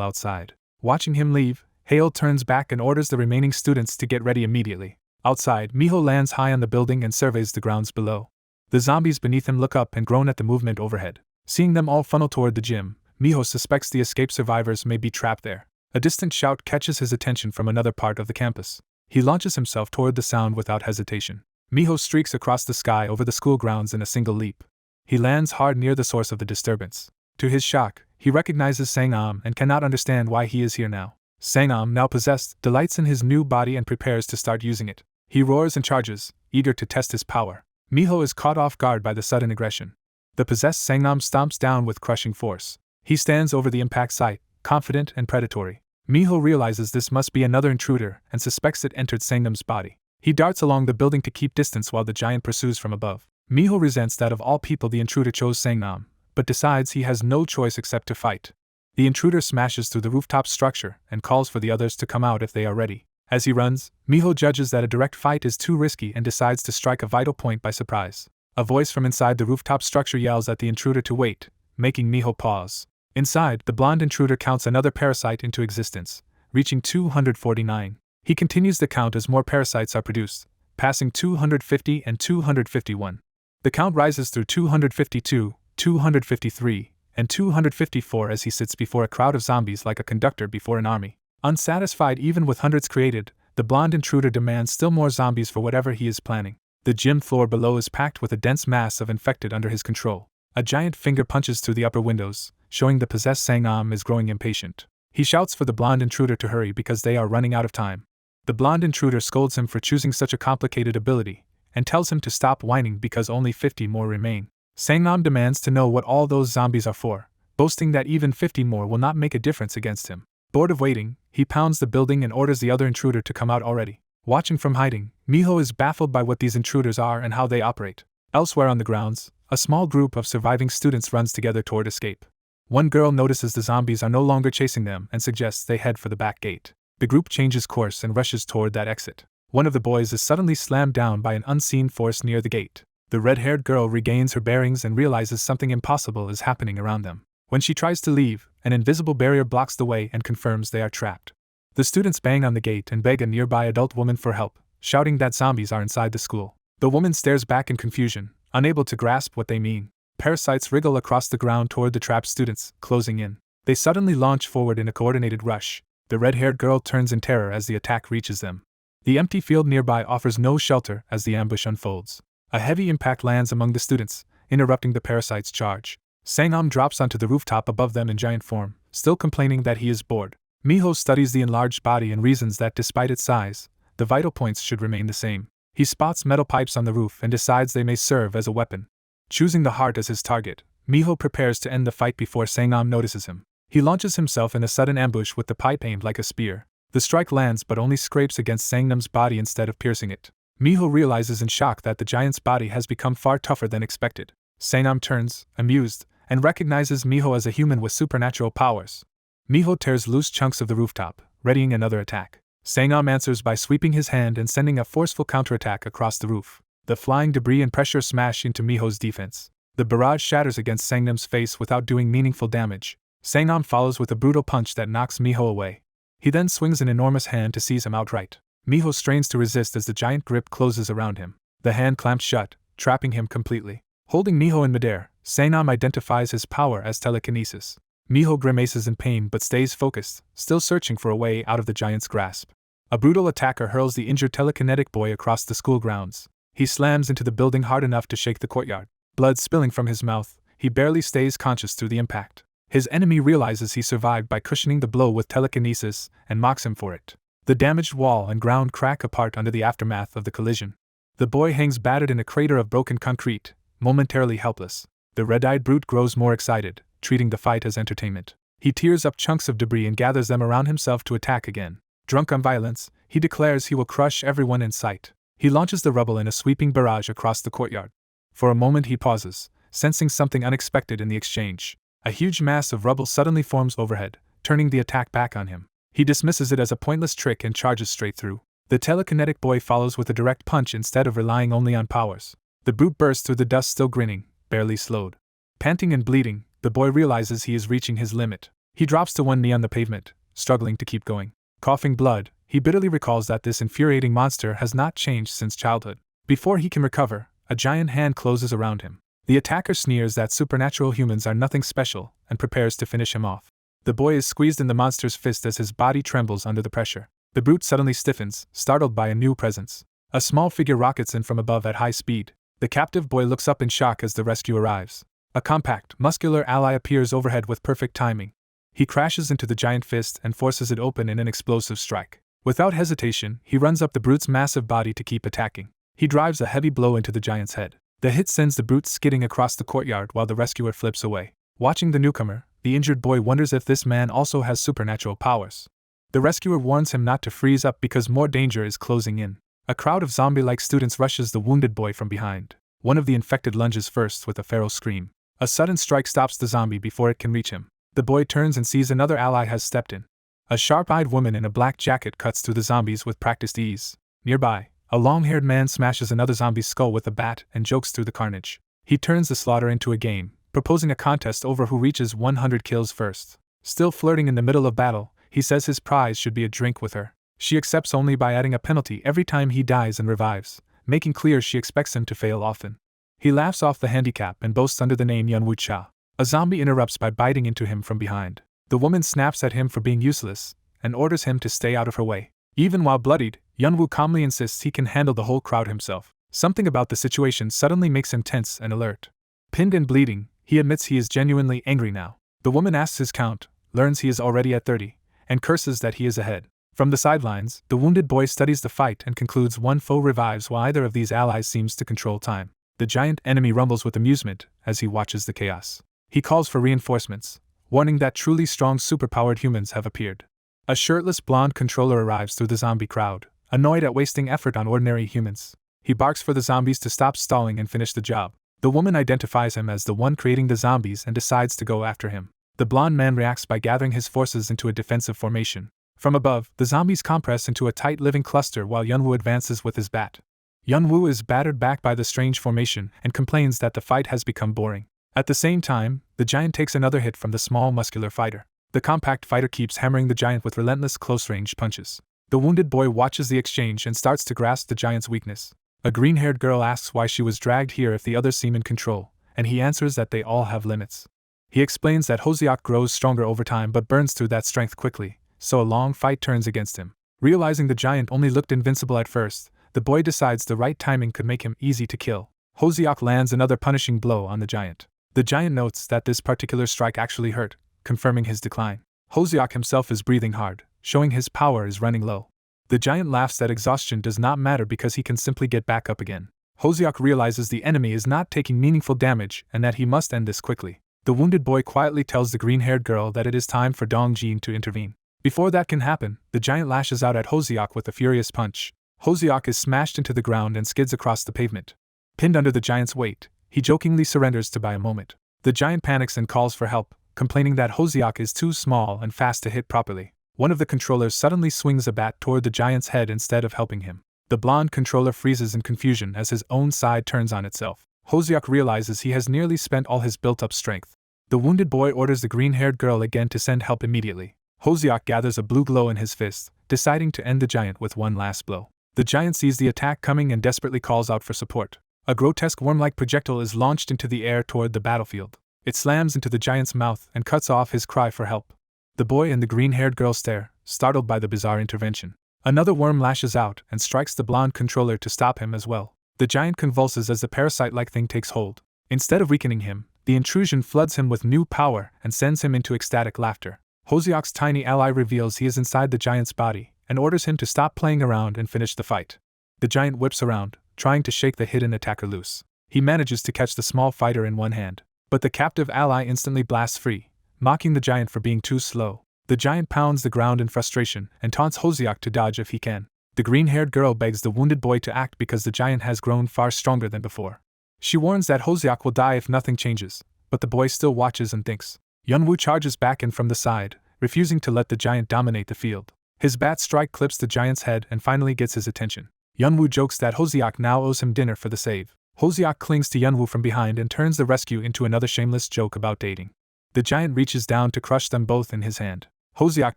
outside. Watching him leave, Yahello turns back and orders the remaining students to get ready immediately. Outside, Minho lands high on the building and surveys the grounds below. The zombies beneath him look up and groan at the movement overhead. Seeing them all funnel toward the gym, Minho suspects the escaped survivors may be trapped there. A distant shout catches his attention from another part of the campus. He launches himself toward the sound without hesitation. Minho streaks across the sky over the school grounds in a single leap. He lands hard near the source of the disturbance. To his shock, he recognizes Sang-am and cannot understand why he is here now. Sang-am, now possessed, delights in his new body and prepares to start using it. He roars and charges, eager to test his power. Minho is caught off guard by the sudden aggression. The possessed Sang-am stomps down with crushing force. He stands over the impact site, confident and predatory. Minho realizes this must be another intruder and suspects it entered Sang-nam's body. He darts along the building to keep distance while the giant pursues from above. Minho resents that of all people the intruder chose Sang-nam, but decides he has no choice except to fight. The intruder smashes through the rooftop structure and calls for the others to come out if they are ready. As he runs, Minho judges that a direct fight is too risky and decides to strike a vital point by surprise. A voice from inside the rooftop structure yells at the intruder to wait, making Minho pause. Inside, the blonde intruder counts another parasite into existence, reaching 249. He continues the count as more parasites are produced, passing 250 and 251. The count rises through 252, 253, and 254 as he sits before a crowd of zombies like a conductor before an army. Unsatisfied even with hundreds created, the blonde intruder demands still more zombies for whatever he is planning. The gym floor below is packed with a dense mass of infected under his control. A giant finger punches through the upper windows, showing the possessed Sang-nam is growing impatient. He shouts for the blonde intruder to hurry because they are running out of time. The blonde intruder scolds him for choosing such a complicated ability, and tells him to stop whining because only 50 more remain. Sang-nam demands to know what all those zombies are for, boasting that even 50 more will not make a difference against him. Bored of waiting, he pounds the building and orders the other intruder to come out already. Watching from hiding, Minho is baffled by what these intruders are and how they operate. Elsewhere on the grounds, a small group of surviving students runs together toward escape. One girl notices the zombies are no longer chasing them and suggests they head for the back gate. The group changes course and rushes toward that exit. One of the boys is suddenly slammed down by an unseen force near the gate. The red-haired girl regains her bearings and realizes something impossible is happening around them. When she tries to leave, an invisible barrier blocks the way and confirms they are trapped. The students bang on the gate and beg a nearby adult woman for help, shouting that zombies are inside the school. The woman stares back in confusion, unable to grasp what they mean. Parasites wriggle across the ground toward the trapped students, closing in. They suddenly launch forward in a coordinated rush. The red-haired girl turns in terror as the attack reaches them. The empty field nearby offers no shelter as the ambush unfolds. A heavy impact lands among the students, interrupting the parasite's charge. Sang-am drops onto the rooftop above them in giant form, still complaining that he is bored. Minho studies the enlarged body and reasons that despite its size, the vital points should remain the same. He spots metal pipes on the roof and decides they may serve as a weapon. Choosing the heart as his target, Minho prepares to end the fight before Sang-am notices him. He launches himself in a sudden ambush with the pipe aimed like a spear. The strike lands but only scrapes against Sang-nam's body instead of piercing it. Minho realizes in shock that the giant's body has become far tougher than expected. Sang-nam turns, amused, and recognizes Minho as a human with supernatural powers. Minho tears loose chunks of the rooftop, readying another attack. Sang-nam answers by sweeping his hand and sending a forceful counterattack across the roof. The flying debris and pressure smash into Minho's defense. The barrage shatters against Sang-nam's face without doing meaningful damage. Sang-nam follows with a brutal punch that knocks Minho away. He then swings an enormous hand to seize him outright. Minho strains to resist as the giant grip closes around him. The hand clamps shut, trapping him completely. Holding Minho in midair, Sang-nam identifies his power as telekinesis. Minho grimaces in pain but stays focused, still searching for a way out of the giant's grasp. A brutal attacker hurls the injured telekinetic boy across the school grounds. He slams into the building hard enough to shake the courtyard. blood spilling from his mouth, he barely stays conscious through the impact. His enemy realizes he survived by cushioning the blow with telekinesis and mocks him for it. The damaged wall and ground crack apart under the aftermath of the collision. The boy hangs battered in a crater of broken concrete, momentarily helpless. The red-eyed brute grows more excited, treating the fight as entertainment. He tears up chunks of debris and gathers them around himself to attack again. Drunk on violence, he declares he will crush everyone in sight. He launches the rubble in a sweeping barrage across the courtyard. For a moment he pauses, sensing something unexpected in the exchange. A huge mass of rubble suddenly forms overhead, turning the attack back on him. He dismisses it as a pointless trick and charges straight through. The telekinetic boy follows with a direct punch instead of relying only on powers. The brute bursts through the dust still grinning, barely slowed. Panting and bleeding, the boy realizes he is reaching his limit. He drops to one knee on the pavement, struggling to keep going. Coughing blood, he bitterly recalls that this infuriating monster has not changed since childhood. Before he can recover, a giant hand closes around him. The attacker sneers that supernatural humans are nothing special and prepares to finish him off. The boy is squeezed in the monster's fist as his body trembles under the pressure. The brute suddenly stiffens, startled by a new presence. A small figure rockets in from above at high speed. The captive boy looks up in shock as the rescue arrives. A compact, muscular ally appears overhead with perfect timing. He crashes into the giant fist and forces it open in an explosive strike. Without hesitation, he runs up the brute's massive body to keep attacking. He drives a heavy blow into the giant's head. The hit sends the brute skidding across the courtyard while the rescuer flips away. Watching the newcomer, the injured boy wonders if this man also has supernatural powers. The rescuer warns him not to freeze up because more danger is closing in. A crowd of zombie-like students rushes the wounded boy from behind. One of the infected lunges first with a feral scream. A sudden strike stops the zombie before it can reach him. The boy turns and sees another ally has stepped in. A sharp-eyed woman in a black jacket cuts through the zombies with practiced ease. Nearby, a long-haired man smashes another zombie's skull with a bat and jokes through the carnage. He turns the slaughter into a game, proposing a contest over who reaches 100 kills first. Still flirting in the middle of battle, he says his prize should be a drink with her. She accepts only by adding a penalty every time he dies and revives, making clear she expects him to fail often. He laughs off the handicap and boasts under the name Yunwoo Cha. A zombie interrupts by biting into him from behind. The woman snaps at him for being useless and orders him to stay out of her way. Even while bloodied, Yunwoo calmly insists he can handle the whole crowd himself. Something about the situation suddenly makes him tense and alert. Pinned and bleeding, he admits he is genuinely angry now. The woman asks his count, learns he is already at 30, and curses that he is ahead. From the sidelines, the wounded boy studies the fight and concludes one foe revives while either of these allies seems to control time. The giant enemy rumbles with amusement as he watches the chaos. He calls for reinforcements, warning that truly strong superpowered humans have appeared. A shirtless blonde controller arrives through the zombie crowd, annoyed at wasting effort on ordinary humans. He barks for the zombies to stop stalling and finish the job. The woman identifies him as the one creating the zombies and decides to go after him. The blonde man reacts by gathering his forces into a defensive formation. From above, the zombies compress into a tight living cluster while Yunwoo advances with his bat. Yunwoo is battered back by the strange formation and complains that the fight has become boring. At the same time, the giant takes another hit from the small muscular fighter. The compact fighter keeps hammering the giant with relentless close-range punches. The wounded boy watches the exchange and starts to grasp the giant's weakness. A green-haired girl asks why she was dragged here if the others seem in control, and he answers that they all have limits. He explains that Hoseok grows stronger over time but burns through that strength quickly, so a long fight turns against him. Realizing the giant only looked invincible at first, the boy decides the right timing could make him easy to kill. Hoseok lands another punishing blow on the giant. The giant notes that this particular strike actually hurt, confirming his decline. Hoseok himself is breathing hard, showing his power is running low. The giant laughs that exhaustion does not matter because he can simply get back up again. Hoseok realizes the enemy is not taking meaningful damage and that he must end this quickly. The wounded boy quietly tells the green-haired girl that it is time for Dongjin to intervene. Before that can happen, the giant lashes out at Hoseok with a furious punch. Hoseok is smashed into the ground and skids across the pavement. Pinned under the giant's weight, he jokingly surrenders to buy a moment. The giant panics and calls for help, complaining that Hoseok is too small and fast to hit properly. One of the controllers suddenly swings a bat toward the giant's head instead of helping him. The blonde controller freezes in confusion as his own side turns on itself. Hoseok realizes he has nearly spent all his built-up strength. The wounded boy orders the green-haired girl again to send help immediately. Hoseok gathers a blue glow in his fist, deciding to end the giant with one last blow. The giant sees the attack coming and desperately calls out for support. A grotesque worm-like projectile is launched into the air toward the battlefield. It slams into the giant's mouth and cuts off his cry for help. The boy and the green-haired girl stare, startled by the bizarre intervention. Another worm lashes out and strikes the blonde controller to stop him as well. The giant convulses as the parasite-like thing takes hold. Instead of weakening him, the intrusion floods him with new power and sends him into ecstatic laughter. Hoseok's tiny ally reveals he is inside the giant's body and orders him to stop playing around and finish the fight. The giant whips around, trying to shake the hidden attacker loose. He manages to catch the small fighter in one hand, but the captive ally instantly blasts free, mocking the giant for being too slow. The giant pounds the ground in frustration and taunts Hoseok to dodge if he can. The green-haired girl begs the wounded boy to act because the giant has grown far stronger than before. She warns that Hoseok will die if nothing changes, but the boy still watches and thinks. Yeonwoo charges back in from the side, refusing to let the giant dominate the field. His bat strike clips the giant's head and finally gets his attention. Yeonwoo jokes that Hoseok now owes him dinner for the save. Hoseok clings to Yeonwoo from behind and turns the rescue into another shameless joke about dating. The giant reaches down to crush them both in his hand. Hoseok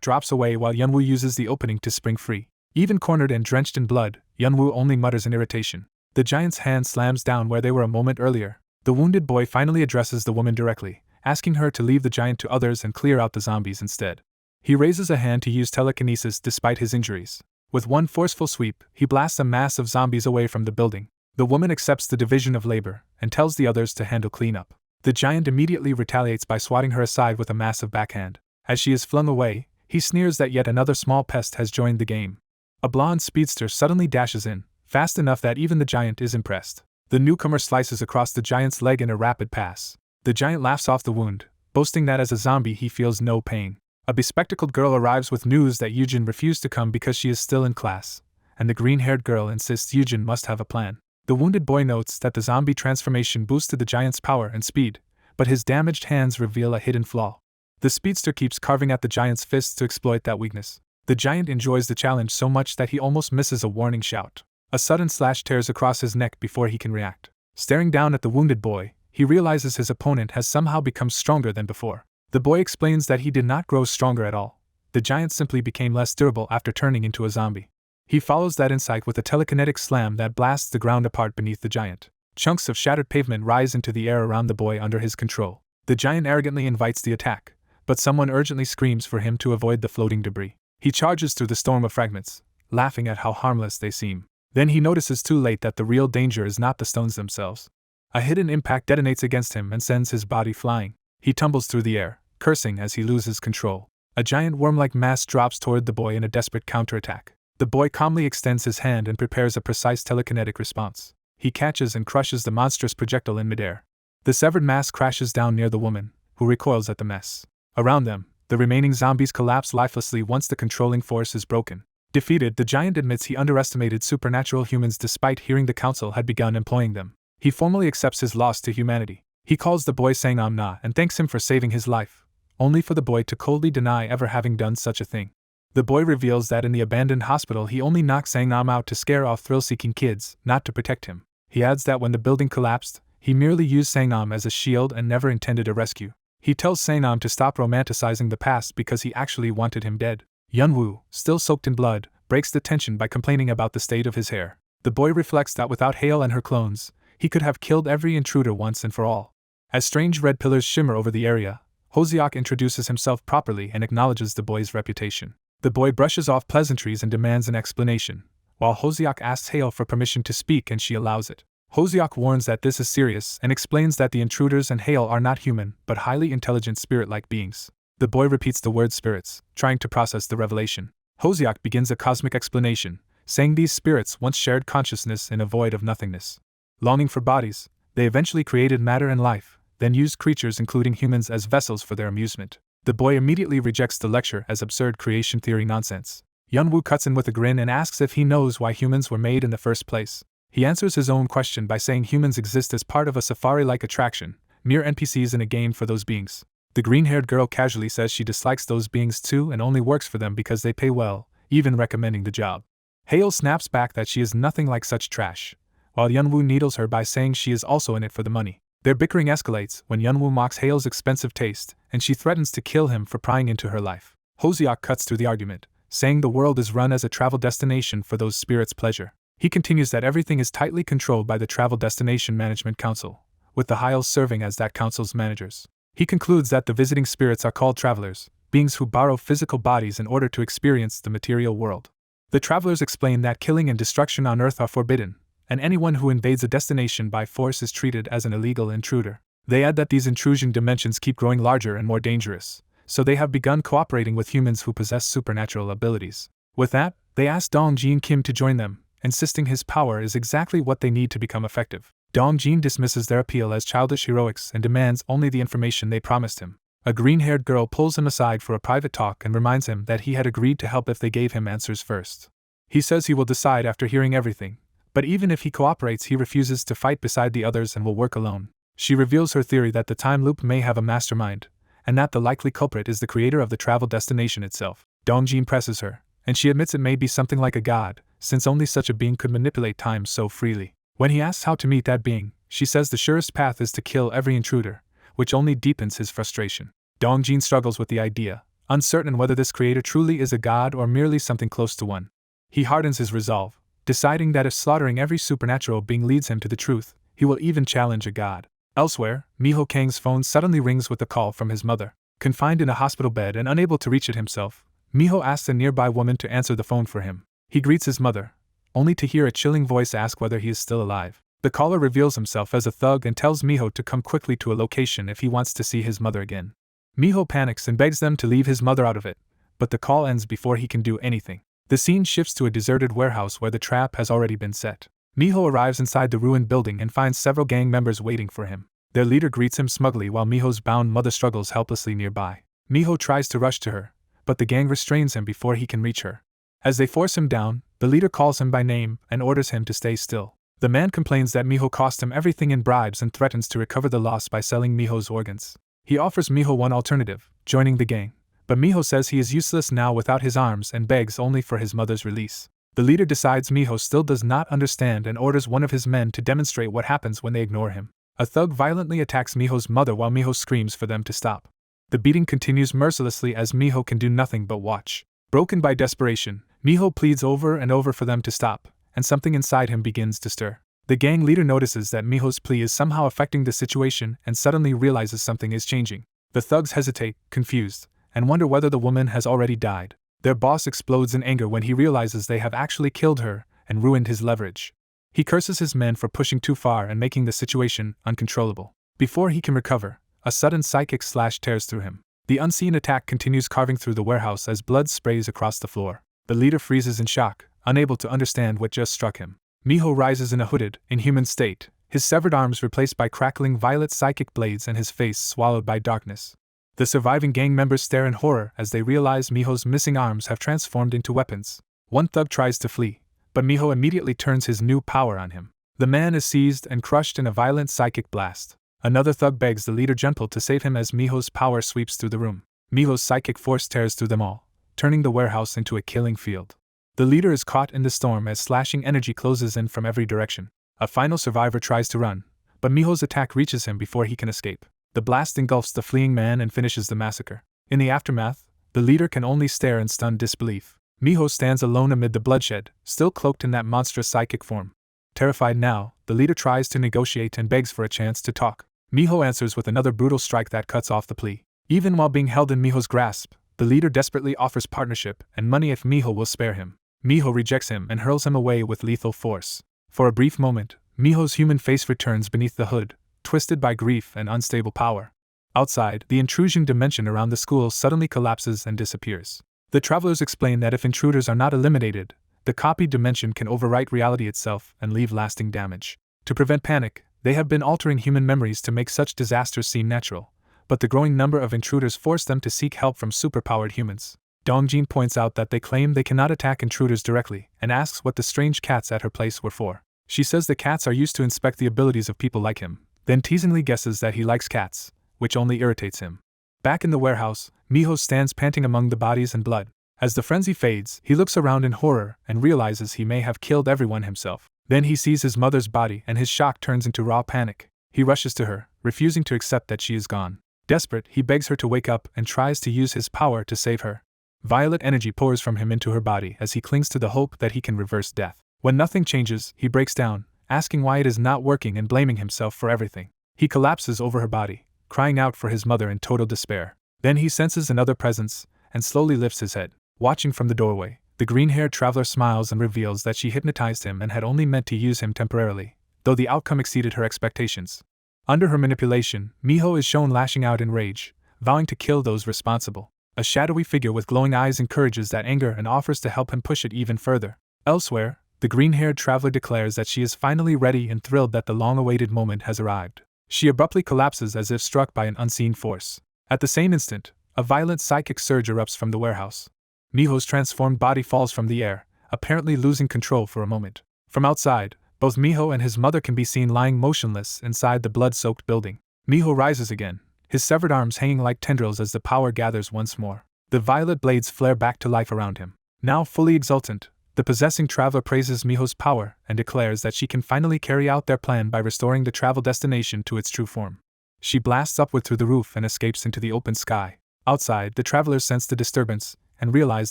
drops away while Yeonwoo uses the opening to spring free. Even cornered and drenched in blood, Yeonwoo only mutters in irritation. The giant's hand slams down where they were a moment earlier. The wounded boy finally addresses the woman directly, asking her to leave the giant to others and clear out the zombies instead. He raises a hand to use telekinesis despite his injuries. With one forceful sweep, he blasts a mass of zombies away from the building. The woman accepts the division of labor and tells the others to handle cleanup. The giant immediately retaliates by swatting her aside with a massive backhand. As she is flung away, he sneers that yet another small pest has joined the game. A blonde speedster suddenly dashes in, fast enough that even the giant is impressed. The newcomer slices across the giant's leg in a rapid pass. The giant laughs off the wound, boasting that as a zombie he feels no pain. A bespectacled girl arrives with news that Yujin refused to come because she is still in class, and the green-haired girl insists Yujin must have a plan. The wounded boy notes that the zombie transformation boosted the giant's power and speed, but his damaged hands reveal a hidden flaw. The speedster keeps carving at the giant's fists to exploit that weakness. The giant enjoys the challenge so much that he almost misses a warning shout. A sudden slash tears across his neck before he can react. Staring down at the wounded boy, he realizes his opponent has somehow become stronger than before. The boy explains that he did not grow stronger at all. The giant simply became less durable after turning into a zombie. He follows that insight with a telekinetic slam that blasts the ground apart beneath the giant. Chunks of shattered pavement rise into the air around the boy under his control. The giant arrogantly invites the attack, but someone urgently screams for him to avoid the floating debris. He charges through the storm of fragments, laughing at how harmless they seem. Then he notices too late that the real danger is not the stones themselves. A hidden impact detonates against him and sends his body flying. He tumbles through the air, cursing as he loses control. A giant worm-like mass drops toward the boy in a desperate counterattack. The boy calmly extends his hand and prepares a precise telekinetic response. He catches and crushes the monstrous projectile in midair. The severed mass crashes down near the woman, who recoils at the mess. Around them, the remaining zombies collapse lifelessly once the controlling force is broken. Defeated, the giant admits he underestimated supernatural humans despite hearing the council had begun employing them. He formally accepts his loss to humanity. He calls the boy Sang-nam-na and thanks him for saving his life, only for the boy to coldly deny ever having done such a thing. The boy reveals that in the abandoned hospital he only knocked Sang-nam out to scare off thrill-seeking kids, not to protect him. He adds that when the building collapsed, he merely used Sang-nam as a shield and never intended a rescue. He tells Sang-nam to stop romanticizing the past because he actually wanted him dead. Yeonwoo, still soaked in blood, breaks the tension by complaining about the state of his hair. The boy reflects that without Hale and her clones, he could have killed every intruder once and for all. As strange red pillars shimmer over the area, Hoseok introduces himself properly and acknowledges the boy's reputation. The boy brushes off pleasantries and demands an explanation, while Hoseok asks Hale for permission to speak and she allows it. Hoseok warns that this is serious and explains that the intruders and Hale are not human but highly intelligent spirit-like beings. The boy repeats the word spirits, trying to process the revelation. Hoseok begins a cosmic explanation, saying these spirits once shared consciousness in a void of nothingness. Longing for bodies, they eventually created matter and life, then used creatures including humans as vessels for their amusement. The boy immediately rejects the lecture as absurd creation theory nonsense. Yeonwoo cuts in with a grin and asks if he knows why humans were made in the first place. He answers his own question by saying humans exist as part of a safari-like attraction, mere NPCs in a game for those beings. The green-haired girl casually says she dislikes those beings too and only works for them because they pay well, even recommending the job. Hale snaps back that she is nothing like such trash, while Yeonwoo needles her by saying she is also in it for the money. Their bickering escalates when Yeonwoo mocks Hale's expensive taste, and she threatens to kill him for prying into her life. Hoseok cuts through the argument, saying the world is run as a travel destination for those spirits' pleasure. He continues that everything is tightly controlled by the Travel Destination Management Council, with the Hyles serving as that council's managers. He concludes that the visiting spirits are called travelers, beings who borrow physical bodies in order to experience the material world. The travelers explain that killing and destruction on Earth are forbidden, and anyone who invades a destination by force is treated as an illegal intruder. They add that these intrusion dimensions keep growing larger and more dangerous, so they have begun cooperating with humans who possess supernatural abilities. With that, they ask Dongjin Kim to join them, insisting his power is exactly what they need to become effective. Dongjin dismisses their appeal as childish heroics and demands only the information they promised him. A green-haired girl pulls him aside for a private talk and reminds him that he had agreed to help if they gave him answers first. He says he will decide after hearing everything, but even if he cooperates, he refuses to fight beside the others and will work alone. She reveals her theory that the time loop may have a mastermind, and that the likely culprit is the creator of the travel destination itself. Dongjin presses her, and she admits it may be something like a god, since only such a being could manipulate time so freely. When he asks how to meet that being, she says the surest path is to kill every intruder, which only deepens his frustration. Dongjin struggles with the idea, uncertain whether this creator truly is a god or merely something close to one. He hardens his resolve, deciding that if slaughtering every supernatural being leads him to the truth, he will even challenge a god. Elsewhere, Minho Kang's phone suddenly rings with a call from his mother. Confined in a hospital bed and unable to reach it himself, Minho asks a nearby woman to answer the phone for him. He greets his mother, only to hear a chilling voice ask whether he is still alive. The caller reveals himself as a thug and tells Minho to come quickly to a location if he wants to see his mother again. Minho panics and begs them to leave his mother out of it, but the call ends before he can do anything. The scene shifts to a deserted warehouse where the trap has already been set. Minho arrives inside the ruined building and finds several gang members waiting for him. Their leader greets him smugly while Minho's bound mother struggles helplessly nearby. Minho tries to rush to her, but the gang restrains him before he can reach her. As they force him down, the leader calls him by name and orders him to stay still. The man complains that Minho cost him everything in bribes and threatens to recover the loss by selling Minho's organs. He offers Minho one alternative, joining the gang, but Minho says he is useless now without his arms and begs only for his mother's release. The leader decides Minho still does not understand and orders one of his men to demonstrate what happens when they ignore him. A thug violently attacks Minho's mother while Minho screams for them to stop. The beating continues mercilessly as Minho can do nothing but watch. Broken by desperation, Minho pleads over and over for them to stop, and something inside him begins to stir. The gang leader notices that Minho's plea is somehow affecting the situation and suddenly realizes something is changing. The thugs hesitate, confused, and wonder whether the woman has already died. Their boss explodes in anger when he realizes they have actually killed her and ruined his leverage. He curses his men for pushing too far and making the situation uncontrollable. Before he can recover, a sudden psychic slash tears through him. The unseen attack continues, carving through the warehouse as blood sprays across the floor. The leader freezes in shock, unable to understand what just struck him. Minho rises in a hooded, inhuman state, his severed arms replaced by crackling violet psychic blades and his face swallowed by darkness. The surviving gang members stare in horror as they realize Minho's missing arms have transformed into weapons. One thug tries to flee, but Minho immediately turns his new power on him. The man is seized and crushed in a violent psychic blast. Another thug begs the leader gentle to save him as Minho's power sweeps through the room. Minho's psychic force tears through them all, turning the warehouse into a killing field. The leader is caught in the storm as slashing energy closes in from every direction. A final survivor tries to run, but Minho's attack reaches him before he can escape. The blast engulfs the fleeing man and finishes the massacre. In the aftermath, the leader can only stare in stunned disbelief. Minho stands alone amid the bloodshed, still cloaked in that monstrous psychic form. Terrified now, the leader tries to negotiate and begs for a chance to talk. Minho answers with another brutal strike that cuts off the plea. Even while being held in Minho's grasp, the leader desperately offers partnership and money if Minho will spare him. Minho rejects him and hurls him away with lethal force. For a brief moment, Minho's human face returns beneath the hood, twisted by grief and unstable power. Outside, the intrusion dimension around the school suddenly collapses and disappears. The travelers explain that if intruders are not eliminated, the copied dimension can overwrite reality itself and leave lasting damage. To prevent panic, they have been altering human memories to make such disasters seem natural, but the growing number of intruders force them to seek help from superpowered humans. Dongjin points out that they claim they cannot attack intruders directly and asks what the strange cats at her place were for. She says the cats are used to inspect the abilities of people like him, then teasingly guesses that he likes cats, which only irritates him. Back in the warehouse, Minho stands panting among the bodies and blood. As the frenzy fades, he looks around in horror and realizes he may have killed everyone himself. Then he sees his mother's body and his shock turns into raw panic. He rushes to her, refusing to accept that she is gone. Desperate, he begs her to wake up and tries to use his power to save her. Violet energy pours from him into her body as he clings to the hope that he can reverse death. When nothing changes, he breaks down, asking why it is not working and blaming himself for everything. He collapses over her body, crying out for his mother in total despair. Then he senses another presence and slowly lifts his head. Watching from the doorway, The green-haired traveler smiles and reveals that she hypnotized him and had only meant to use him temporarily, though the outcome exceeded her expectations. Under her manipulation, Minho is shown lashing out in rage, vowing to kill those responsible. A shadowy figure with glowing eyes encourages that anger and offers to help him push it even further. Elsewhere, the green-haired traveler declares that she is finally ready and thrilled that the long-awaited moment has arrived. She abruptly collapses as if struck by an unseen force. At the same instant, a violent psychic surge erupts from the warehouse. Minho's transformed body falls from the air, apparently losing control for a moment. From outside, both Minho and his mother can be seen lying motionless inside the blood-soaked building. Minho rises again, his severed arms hanging like tendrils as the power gathers once more. The violet blades flare back to life around him. Now fully exultant, the possessing traveler praises Minho's power and declares that she can finally carry out their plan by restoring the travel destination to its true form. She blasts upward through the roof and escapes into the open sky. Outside, the travelers sense the disturbance and realize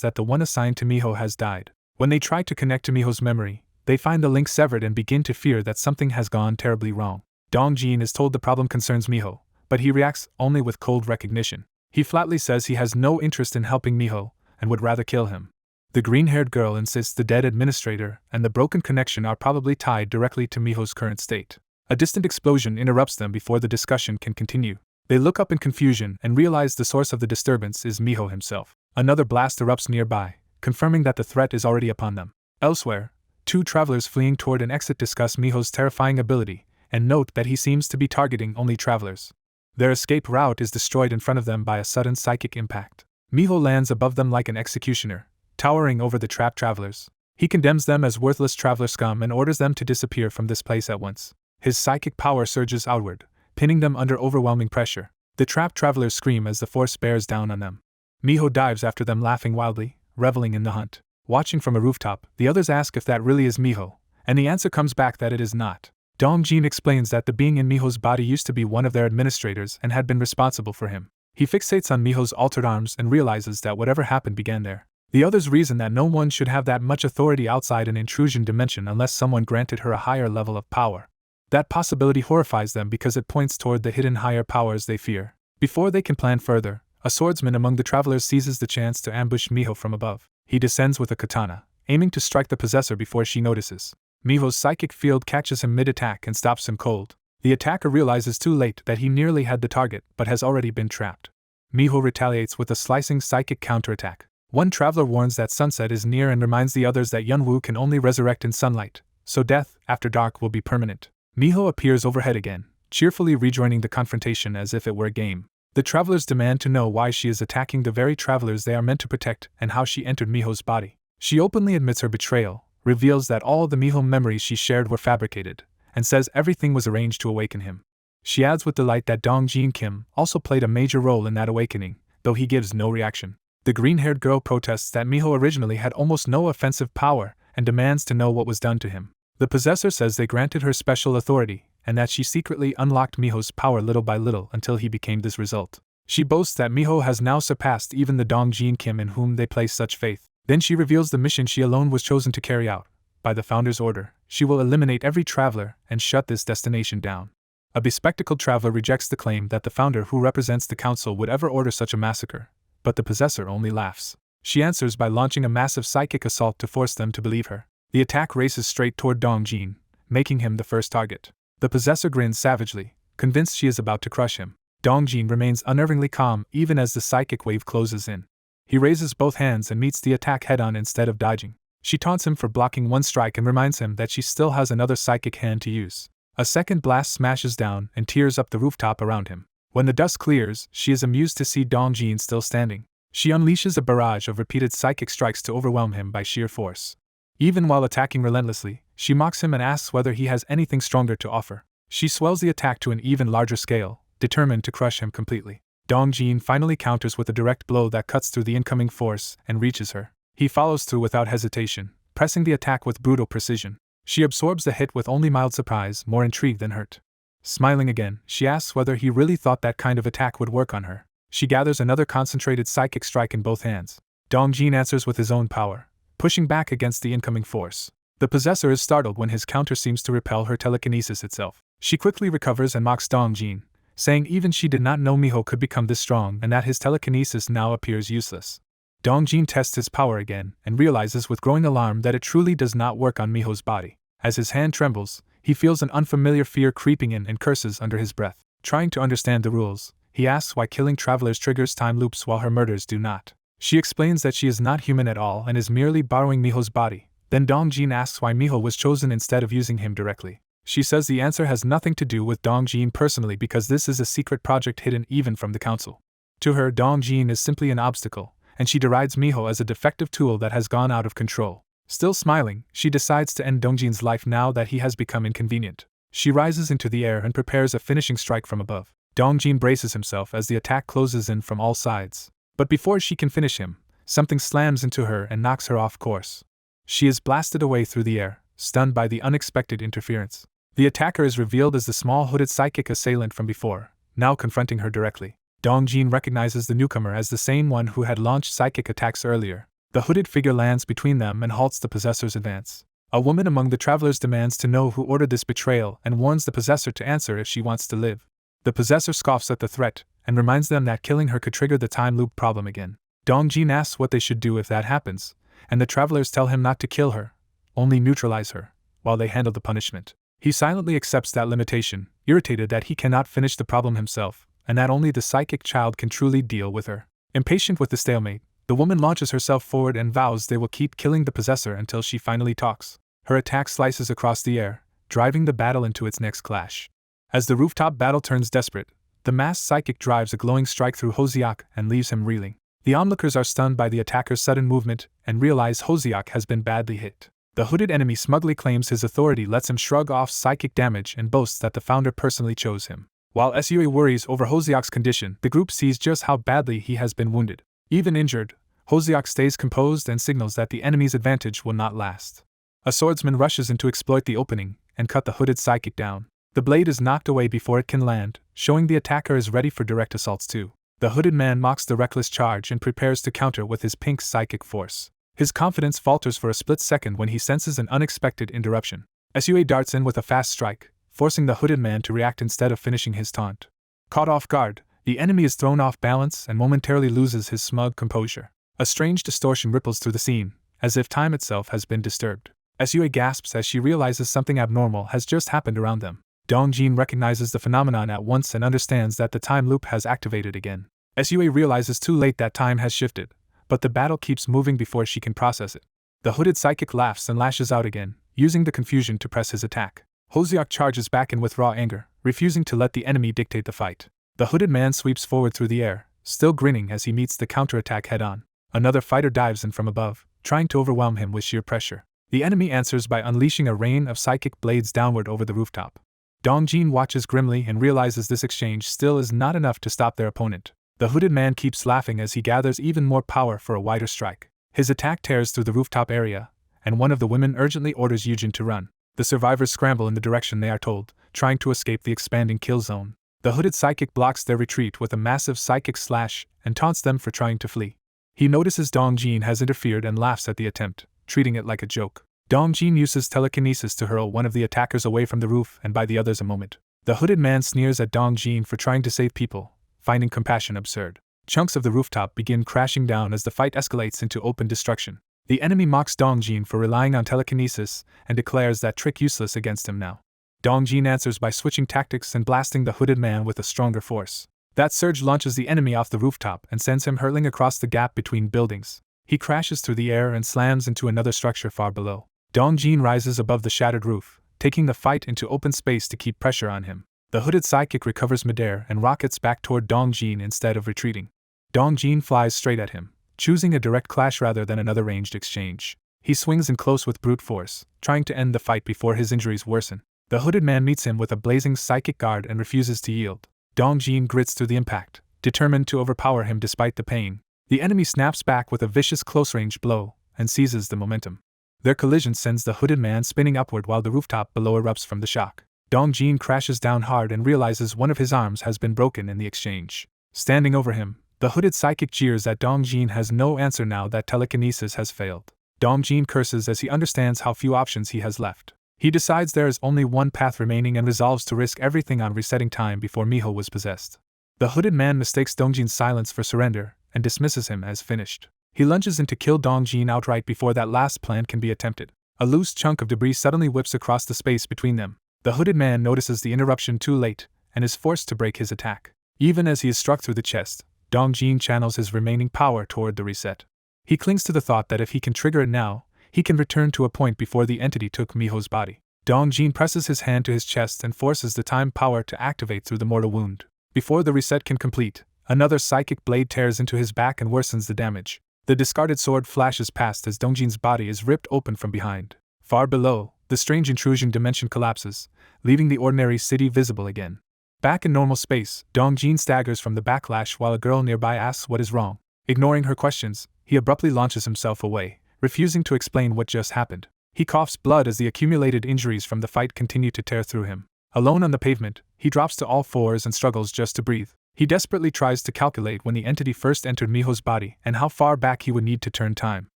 that the one assigned to Minho has died. When they try to connect to Minho's memory, they find the link severed and begin to fear that something has gone terribly wrong. Dongjin is told the problem concerns Minho, but he reacts only with cold recognition. He flatly says he has no interest in helping Minho and would rather kill him. The green-haired girl insists the dead administrator and the broken connection are probably tied directly to Minho's current state. A distant explosion interrupts them before the discussion can continue. They look up in confusion and realize the source of the disturbance is Minho himself. Another blast erupts nearby, confirming that the threat is already upon them. Elsewhere, two travelers fleeing toward an exit discuss Minho's terrifying ability and note that he seems to be targeting only travelers. Their escape route is destroyed in front of them by a sudden psychic impact. Minho lands above them like an executioner, towering over the trapped travelers. He condemns them as worthless traveler scum and orders them to disappear from this place at once. His psychic power surges outward, pinning them under overwhelming pressure. The trapped travelers scream as the force bears down on them. Minho dives after them laughing wildly, reveling in the hunt. Watching from a rooftop, the others ask if that really is Minho, and the answer comes back that it is not. Dongjin explains that the being in Minho's body used to be one of their administrators and had been responsible for him. He fixates on Minho's altered arms and realizes that whatever happened began there. The others reason that no one should have that much authority outside an intrusion dimension unless someone granted her a higher level of power. That possibility horrifies them because it points toward the hidden higher powers they fear. Before they can plan further, a swordsman among the travelers seizes the chance to ambush Minho from above. He descends with a katana, aiming to strike the possessor before she notices. Minho's psychic field catches him mid-attack and stops him cold. The attacker realizes too late that he nearly had the target but has already been trapped. Minho retaliates with a slicing psychic counterattack. One traveler warns that sunset is near and reminds the others that Yunwoo can only resurrect in sunlight, so death after dark will be permanent. Minho appears overhead again, cheerfully rejoining the confrontation as if it were a game. The travelers demand to know why she is attacking the very travelers they are meant to protect and how she entered Minho's body. She openly admits her betrayal, reveals that all the Minho memories she shared were fabricated, and says everything was arranged to awaken him. She adds with delight that Dongjin Kim also played a major role in that awakening, though he gives no reaction. The green-haired girl protests that Minho originally had almost no offensive power and demands to know what was done to him. The possessor says they granted her special authority, and that she secretly unlocked Minho's power little by little until he became this result. She boasts that Minho has now surpassed even the Dongjin Kim in whom they place such faith. Then she reveals the mission she alone was chosen to carry out. By the founder's order, she will eliminate every traveler and shut this destination down. A bespectacled traveler rejects the claim that the founder who represents the council would ever order such a massacre, but the possessor only laughs. She answers by launching a massive psychic assault to force them to believe her. The attack races straight toward Dongjin, making him the first target. The possessor grins savagely, convinced she is about to crush him. Dongjin remains unnervingly calm even as the psychic wave closes in. He raises both hands and meets the attack head-on instead of dodging. She taunts him for blocking one strike and reminds him that she still has another psychic hand to use. A second blast smashes down and tears up the rooftop around him. When the dust clears, she is amused to see Dongjin still standing. She unleashes a barrage of repeated psychic strikes to overwhelm him by sheer force. Even while attacking relentlessly, she mocks him and asks whether he has anything stronger to offer. She swells the attack to an even larger scale, determined to crush him completely. Dongjin finally counters with a direct blow that cuts through the incoming force and reaches her. He follows through without hesitation, pressing the attack with brutal precision. She absorbs the hit with only mild surprise, more intrigue than hurt. Smiling again, she asks whether he really thought that kind of attack would work on her. She gathers another concentrated psychic strike in both hands. Dongjin answers with his own power, pushing back against the incoming force. The possessor is startled when his counter seems to repel her telekinesis itself. She quickly recovers and mocks Dongjin, saying even she did not know Minho could become this strong and that his telekinesis now appears useless. Dongjin tests his power again and realizes with growing alarm that it truly does not work on Miho's body. As his hand trembles, he feels an unfamiliar fear creeping in and curses under his breath. Trying to understand the rules, he asks why killing travelers triggers time loops while her murders do not. She explains that she is not human at all and is merely borrowing Miho's body. Then Dongjin asks why Minho was chosen instead of using him directly. She says the answer has nothing to do with Dongjin personally because this is a secret project hidden even from the council. To her, Dongjin is simply an obstacle, and she derides Minho as a defective tool that has gone out of control. Still smiling, she decides to end Dongjin's life now that he has become inconvenient. She rises into the air and prepares a finishing strike from above. Dongjin braces himself as the attack closes in from all sides. But before she can finish him, something slams into her and knocks her off course. She is blasted away through the air, stunned by the unexpected interference. The attacker is revealed as the small hooded psychic assailant from before, now confronting her directly. Dongjin recognizes the newcomer as the same one who had launched psychic attacks earlier. The hooded figure lands between them and halts the possessor's advance. A woman among the travelers demands to know who ordered this betrayal and warns the possessor to answer if she wants to live. The possessor scoffs at the threat and reminds them that killing her could trigger the time loop problem again. Dongjin asks what they should do if that happens, and the travelers tell him not to kill her, only neutralize her, while they handle the punishment. He silently accepts that limitation, irritated that he cannot finish the problem himself, and that only the psychic child can truly deal with her. Impatient with the stalemate, the woman launches herself forward and vows they will keep killing the possessor until she finally talks. Her attack slices across the air, driving the battle into its next clash. As the rooftop battle turns desperate, the masked psychic drives a glowing strike through Hoziak and leaves him reeling. The onlookers are stunned by the attacker's sudden movement and realize Hoziak has been badly hit. The hooded enemy smugly claims his authority lets him shrug off psychic damage and boasts that the founder personally chose him. While Sua worries over Hoziak's condition, the group sees just how badly he has been wounded. Even injured, Hoziak stays composed and signals that the enemy's advantage will not last. A swordsman rushes in to exploit the opening and cut the hooded psychic down. The blade is knocked away before it can land, showing the attacker is ready for direct assaults too. The hooded man mocks the reckless charge and prepares to counter with his pink psychic force. His confidence falters for a split second when he senses an unexpected interruption. Sua darts in with a fast strike, forcing the hooded man to react instead of finishing his taunt. Caught off guard, the enemy is thrown off balance and momentarily loses his smug composure. A strange distortion ripples through the scene, as if time itself has been disturbed. Sua gasps as she realizes something abnormal has just happened around them. Dongjin recognizes the phenomenon at once and understands that the time loop has activated again. Sua realizes too late that time has shifted, but the battle keeps moving before she can process it. The hooded psychic laughs and lashes out again, using the confusion to press his attack. Hoziak charges back in with raw anger, refusing to let the enemy dictate the fight. The hooded man sweeps forward through the air, still grinning as he meets the counterattack head-on. Another fighter dives in from above, trying to overwhelm him with sheer pressure. The enemy answers by unleashing a rain of psychic blades downward over the rooftop. Dongjin watches grimly and realizes this exchange still is not enough to stop their opponent. The hooded man keeps laughing as he gathers even more power for a wider strike. His attack tears through the rooftop area, and one of the women urgently orders Yujin to run. The survivors scramble in the direction they are told, trying to escape the expanding kill zone. The hooded psychic blocks their retreat with a massive psychic slash and taunts them for trying to flee. He notices Dongjin has interfered and laughs at the attempt, treating it like a joke. Dongjin uses telekinesis to hurl one of the attackers away from the roof and buy the others a moment. The hooded man sneers at Dongjin for trying to save people, finding compassion absurd. Chunks of the rooftop begin crashing down as the fight escalates into open destruction. The enemy mocks Dongjin for relying on telekinesis and declares that trick useless against him now. Dongjin answers by switching tactics and blasting the hooded man with a stronger force. That surge launches the enemy off the rooftop and sends him hurtling across the gap between buildings. He crashes through the air and slams into another structure far below. Dongjin rises above the shattered roof, taking the fight into open space to keep pressure on him. The hooded psychic recovers midair and rockets back toward Dongjin instead of retreating. Dongjin flies straight at him, choosing a direct clash rather than another ranged exchange. He swings in close with brute force, trying to end the fight before his injuries worsen. The hooded man meets him with a blazing psychic guard and refuses to yield. Dongjin grits through the impact, determined to overpower him despite the pain. The enemy snaps back with a vicious close-range blow and seizes the momentum. Their collision sends the hooded man spinning upward while the rooftop below erupts from the shock. Dongjin crashes down hard and realizes one of his arms has been broken in the exchange. Standing over him, the hooded psychic jeers that Dongjin has no answer now that telekinesis has failed. Dongjin curses as he understands how few options he has left. He decides there is only one path remaining and resolves to risk everything on resetting time before Minho was possessed. The hooded man mistakes Dongjin's silence for surrender and dismisses him as finished. He lunges in to kill Dongjin outright before that last plan can be attempted. A loose chunk of debris suddenly whips across the space between them. The hooded man notices the interruption too late and is forced to break his attack. Even as he is struck through the chest, Dongjin channels his remaining power toward the reset. He clings to the thought that if he can trigger it now, he can return to a point before the entity took Miho's body. Dongjin presses his hand to his chest and forces the time power to activate through the mortal wound. Before the reset can complete, another psychic blade tears into his back and worsens the damage. The discarded sword flashes past as Dongjin's body is ripped open from behind. Far below, the strange intrusion dimension collapses, leaving the ordinary city visible again. Back in normal space, Dongjin staggers from the backlash while a girl nearby asks what is wrong. Ignoring her questions, he abruptly launches himself away, refusing to explain what just happened. He coughs blood as the accumulated injuries from the fight continue to tear through him. Alone on the pavement, he drops to all fours and struggles just to breathe. He desperately tries to calculate when the entity first entered Miho's body and how far back he would need to turn time.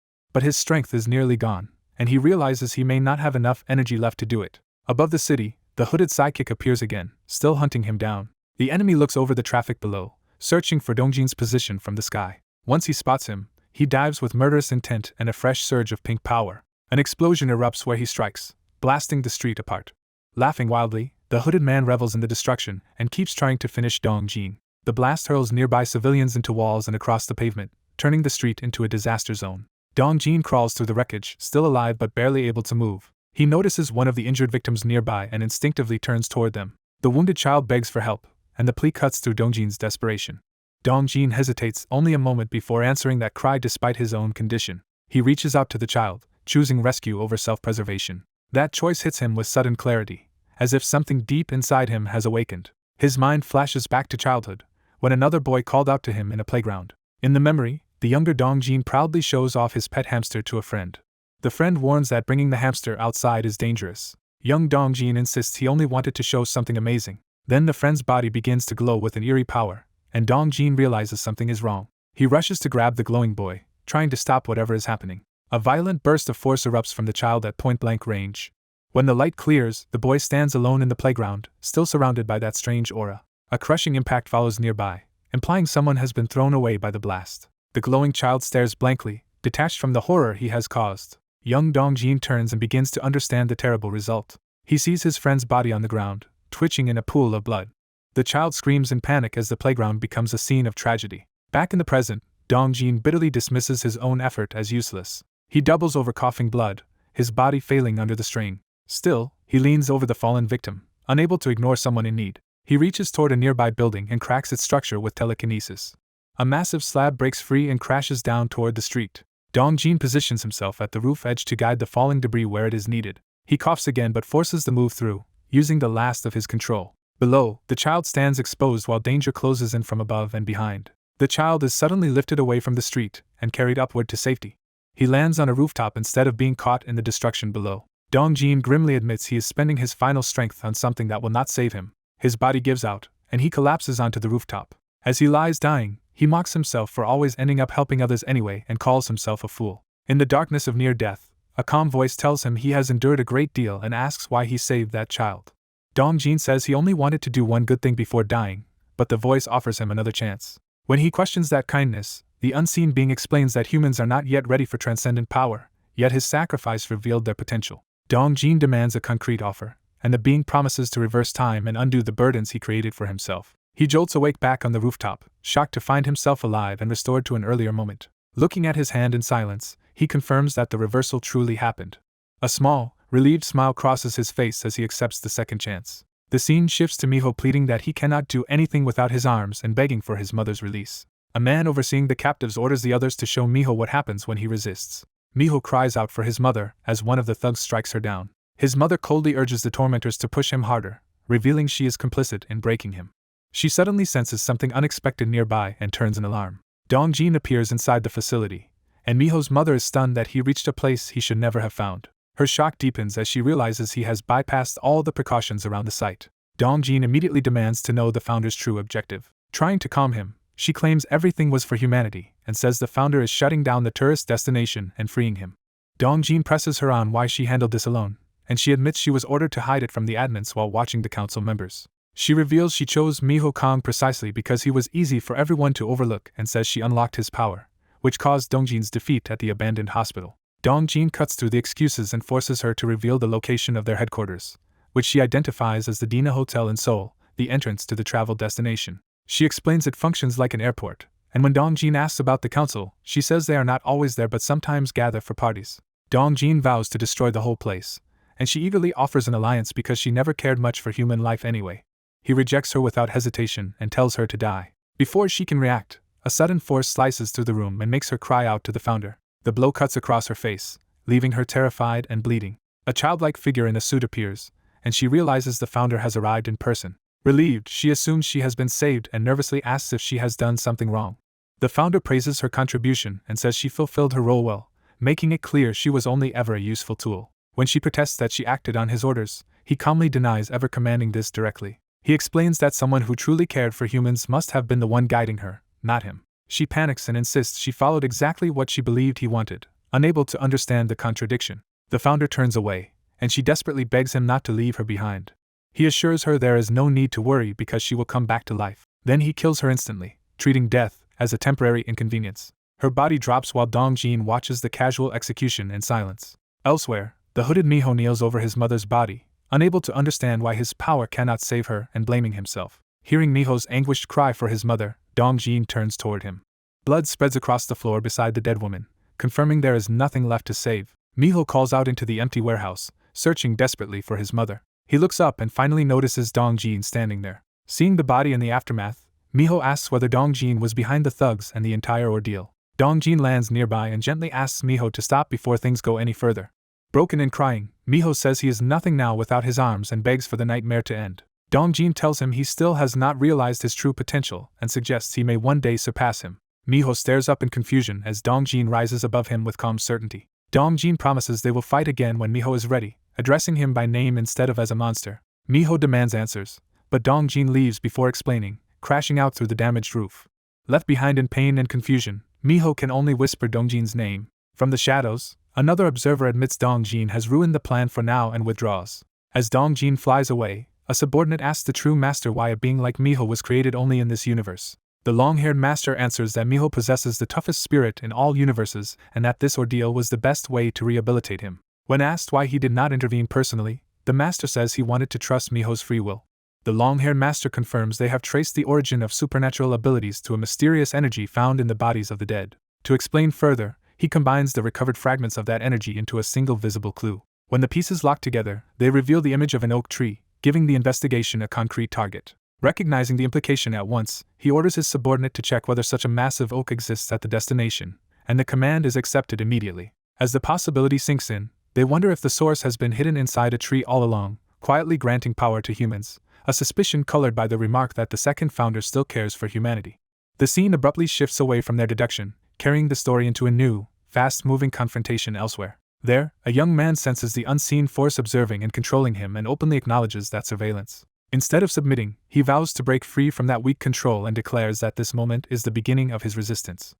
But his strength is nearly gone, and he realizes he may not have enough energy left to do it. Above the city, the hooded sidekick appears again, still hunting him down. The enemy looks over the traffic below, searching for Dongjin's position from the sky. Once he spots him, he dives with murderous intent and a fresh surge of pink power. An explosion erupts where he strikes, blasting the street apart. Laughing wildly, the hooded man revels in the destruction and keeps trying to finish Dongjin. The blast hurls nearby civilians into walls and across the pavement, turning the street into a disaster zone. Dongjin crawls through the wreckage, still alive but barely able to move. He notices one of the injured victims nearby and instinctively turns toward them. The wounded child begs for help, and the plea cuts through Dongjin's desperation. Dongjin hesitates only a moment before answering that cry despite his own condition. He reaches out to the child, choosing rescue over self-preservation. That choice hits him with sudden clarity, as if something deep inside him has awakened. His mind flashes back to childhood, when another boy called out to him in a playground. In the memory, the younger Dongjin proudly shows off his pet hamster to a friend. The friend warns that bringing the hamster outside is dangerous. Young Dongjin insists he only wanted to show something amazing. Then the friend's body begins to glow with an eerie power, and Dongjin realizes something is wrong. He rushes to grab the glowing boy, trying to stop whatever is happening. A violent burst of force erupts from the child at point-blank range. When the light clears, the boy stands alone in the playground, still surrounded by that strange aura. A crushing impact follows nearby, implying someone has been thrown away by the blast. The glowing child stares blankly, detached from the horror he has caused. Young Dongjin turns and begins to understand the terrible result. He sees his friend's body on the ground, twitching in a pool of blood. The child screams in panic as the playground becomes a scene of tragedy. Back in the present, Dongjin bitterly dismisses his own effort as useless. He doubles over coughing blood, his body failing under the strain. Still, he leans over the fallen victim, unable to ignore someone in need. He reaches toward a nearby building and cracks its structure with telekinesis. A massive slab breaks free and crashes down toward the street. Dongjin positions himself at the roof edge to guide the falling debris where it is needed. He coughs again but forces the move through, using the last of his control. Below, the child stands exposed while danger closes in from above and behind. The child is suddenly lifted away from the street and carried upward to safety. He lands on a rooftop instead of being caught in the destruction below. Dongjin grimly admits he is spending his final strength on something that will not save him. His body gives out, and he collapses onto the rooftop. As he lies dying, he mocks himself for always ending up helping others anyway and calls himself a fool. In the darkness of near death, a calm voice tells him he has endured a great deal and asks why he saved that child. Dongjin says he only wanted to do one good thing before dying, but the voice offers him another chance. When he questions that kindness, the unseen being explains that humans are not yet ready for transcendent power, yet his sacrifice revealed their potential. Dongjin demands a concrete offer, and the being promises to reverse time and undo the burdens he created for himself. He jolts awake back on the rooftop, shocked to find himself alive and restored to an earlier moment. Looking at his hand in silence, he confirms that the reversal truly happened. A small, relieved smile crosses his face as he accepts the second chance. The scene shifts to Minho pleading that he cannot do anything without his arms and begging for his mother's release. A man overseeing the captives orders the others to show Minho what happens when he resists. Minho cries out for his mother as one of the thugs strikes her down. His mother coldly urges the tormentors to push him harder, revealing she is complicit in breaking him. She suddenly senses something unexpected nearby and turns an alarm. Dongjin appears inside the facility, and Minho's mother is stunned that he reached a place he should never have found. Her shock deepens as she realizes he has bypassed all the precautions around the site. Dongjin immediately demands to know the founder's true objective. Trying to calm him, she claims everything was for humanity and says the founder is shutting down the tourist destination and freeing him. Dongjin presses her on why she handled this alone, and she admits she was ordered to hide it from the admins while watching the council members. She reveals she chose Minho Kong precisely because he was easy for everyone to overlook and says she unlocked his power, which caused Dongjin's defeat at the abandoned hospital. Dongjin cuts through the excuses and forces her to reveal the location of their headquarters, which she identifies as the Dina Hotel in Seoul, the entrance to the travel destination. She explains it functions like an airport, and when Dongjin asks about the council, she says they are not always there but sometimes gather for parties. Dongjin vows to destroy the whole place, and she eagerly offers an alliance because she never cared much for human life anyway. He rejects her without hesitation and tells her to die. Before she can react, a sudden force slices through the room and makes her cry out to the founder. The blow cuts across her face, leaving her terrified and bleeding. A childlike figure in a suit appears, and she realizes the founder has arrived in person. Relieved, she assumes she has been saved and nervously asks if she has done something wrong. The founder praises her contribution and says she fulfilled her role well, making it clear she was only ever a useful tool. When she protests that she acted on his orders, he calmly denies ever commanding this directly. He explains that someone who truly cared for humans must have been the one guiding her, not him. She panics and insists she followed exactly what she believed he wanted, unable to understand the contradiction. The founder turns away, and she desperately begs him not to leave her behind. He assures her there is no need to worry because she will come back to life. Then he kills her instantly, treating death as a temporary inconvenience. Her body drops while Dongjin watches the casual execution in silence. Elsewhere, the hooded Minho kneels over his mother's body, unable to understand why his power cannot save her and blaming himself. Hearing Minho's anguished cry for his mother, Dongjin turns toward him. Blood spreads across the floor beside the dead woman, confirming there is nothing left to save. Minho calls out into the empty warehouse, searching desperately for his mother. He looks up and finally notices Dongjin standing there. Seeing the body in the aftermath, Minho asks whether Dongjin was behind the thugs and the entire ordeal. Dongjin lands nearby and gently asks Minho to stop before things go any further. Broken and crying, Minho says he is nothing now without his arms and begs for the nightmare to end. Dongjin tells him he still has not realized his true potential and suggests he may one day surpass him. Minho stares up in confusion as Dongjin rises above him with calm certainty. Dongjin promises they will fight again when Minho is ready, addressing him by name instead of as a monster. Minho demands answers, but Dongjin leaves before explaining, crashing out through the damaged roof. Left behind in pain and confusion, Minho can only whisper Dongjin's name. From the shadows, another observer admits Dongjin has ruined the plan for now and withdraws. As Dongjin flies away, a subordinate asks the true master why a being like Minho was created only in this universe. The long-haired master answers that Minho possesses the toughest spirit in all universes and that this ordeal was the best way to rehabilitate him. When asked why he did not intervene personally, the master says he wanted to trust Minho's free will. The long-haired master confirms they have traced the origin of supernatural abilities to a mysterious energy found in the bodies of the dead. To explain further, he combines the recovered fragments of that energy into a single visible clue. When the pieces lock together, they reveal the image of an oak tree, giving the investigation a concrete target. Recognizing the implication at once, he orders his subordinate to check whether such a massive oak exists at the destination, and the command is accepted immediately. As the possibility sinks in, they wonder if the source has been hidden inside a tree all along, quietly granting power to humans, a suspicion colored by the remark that the second founder still cares for humanity. The scene abruptly shifts away from their deduction, carrying the story into a new, fast-moving confrontation elsewhere. There, a young man senses the unseen force observing and controlling him and openly acknowledges that surveillance. Instead of submitting, he vows to break free from that weak control and declares that this moment is the beginning of his resistance.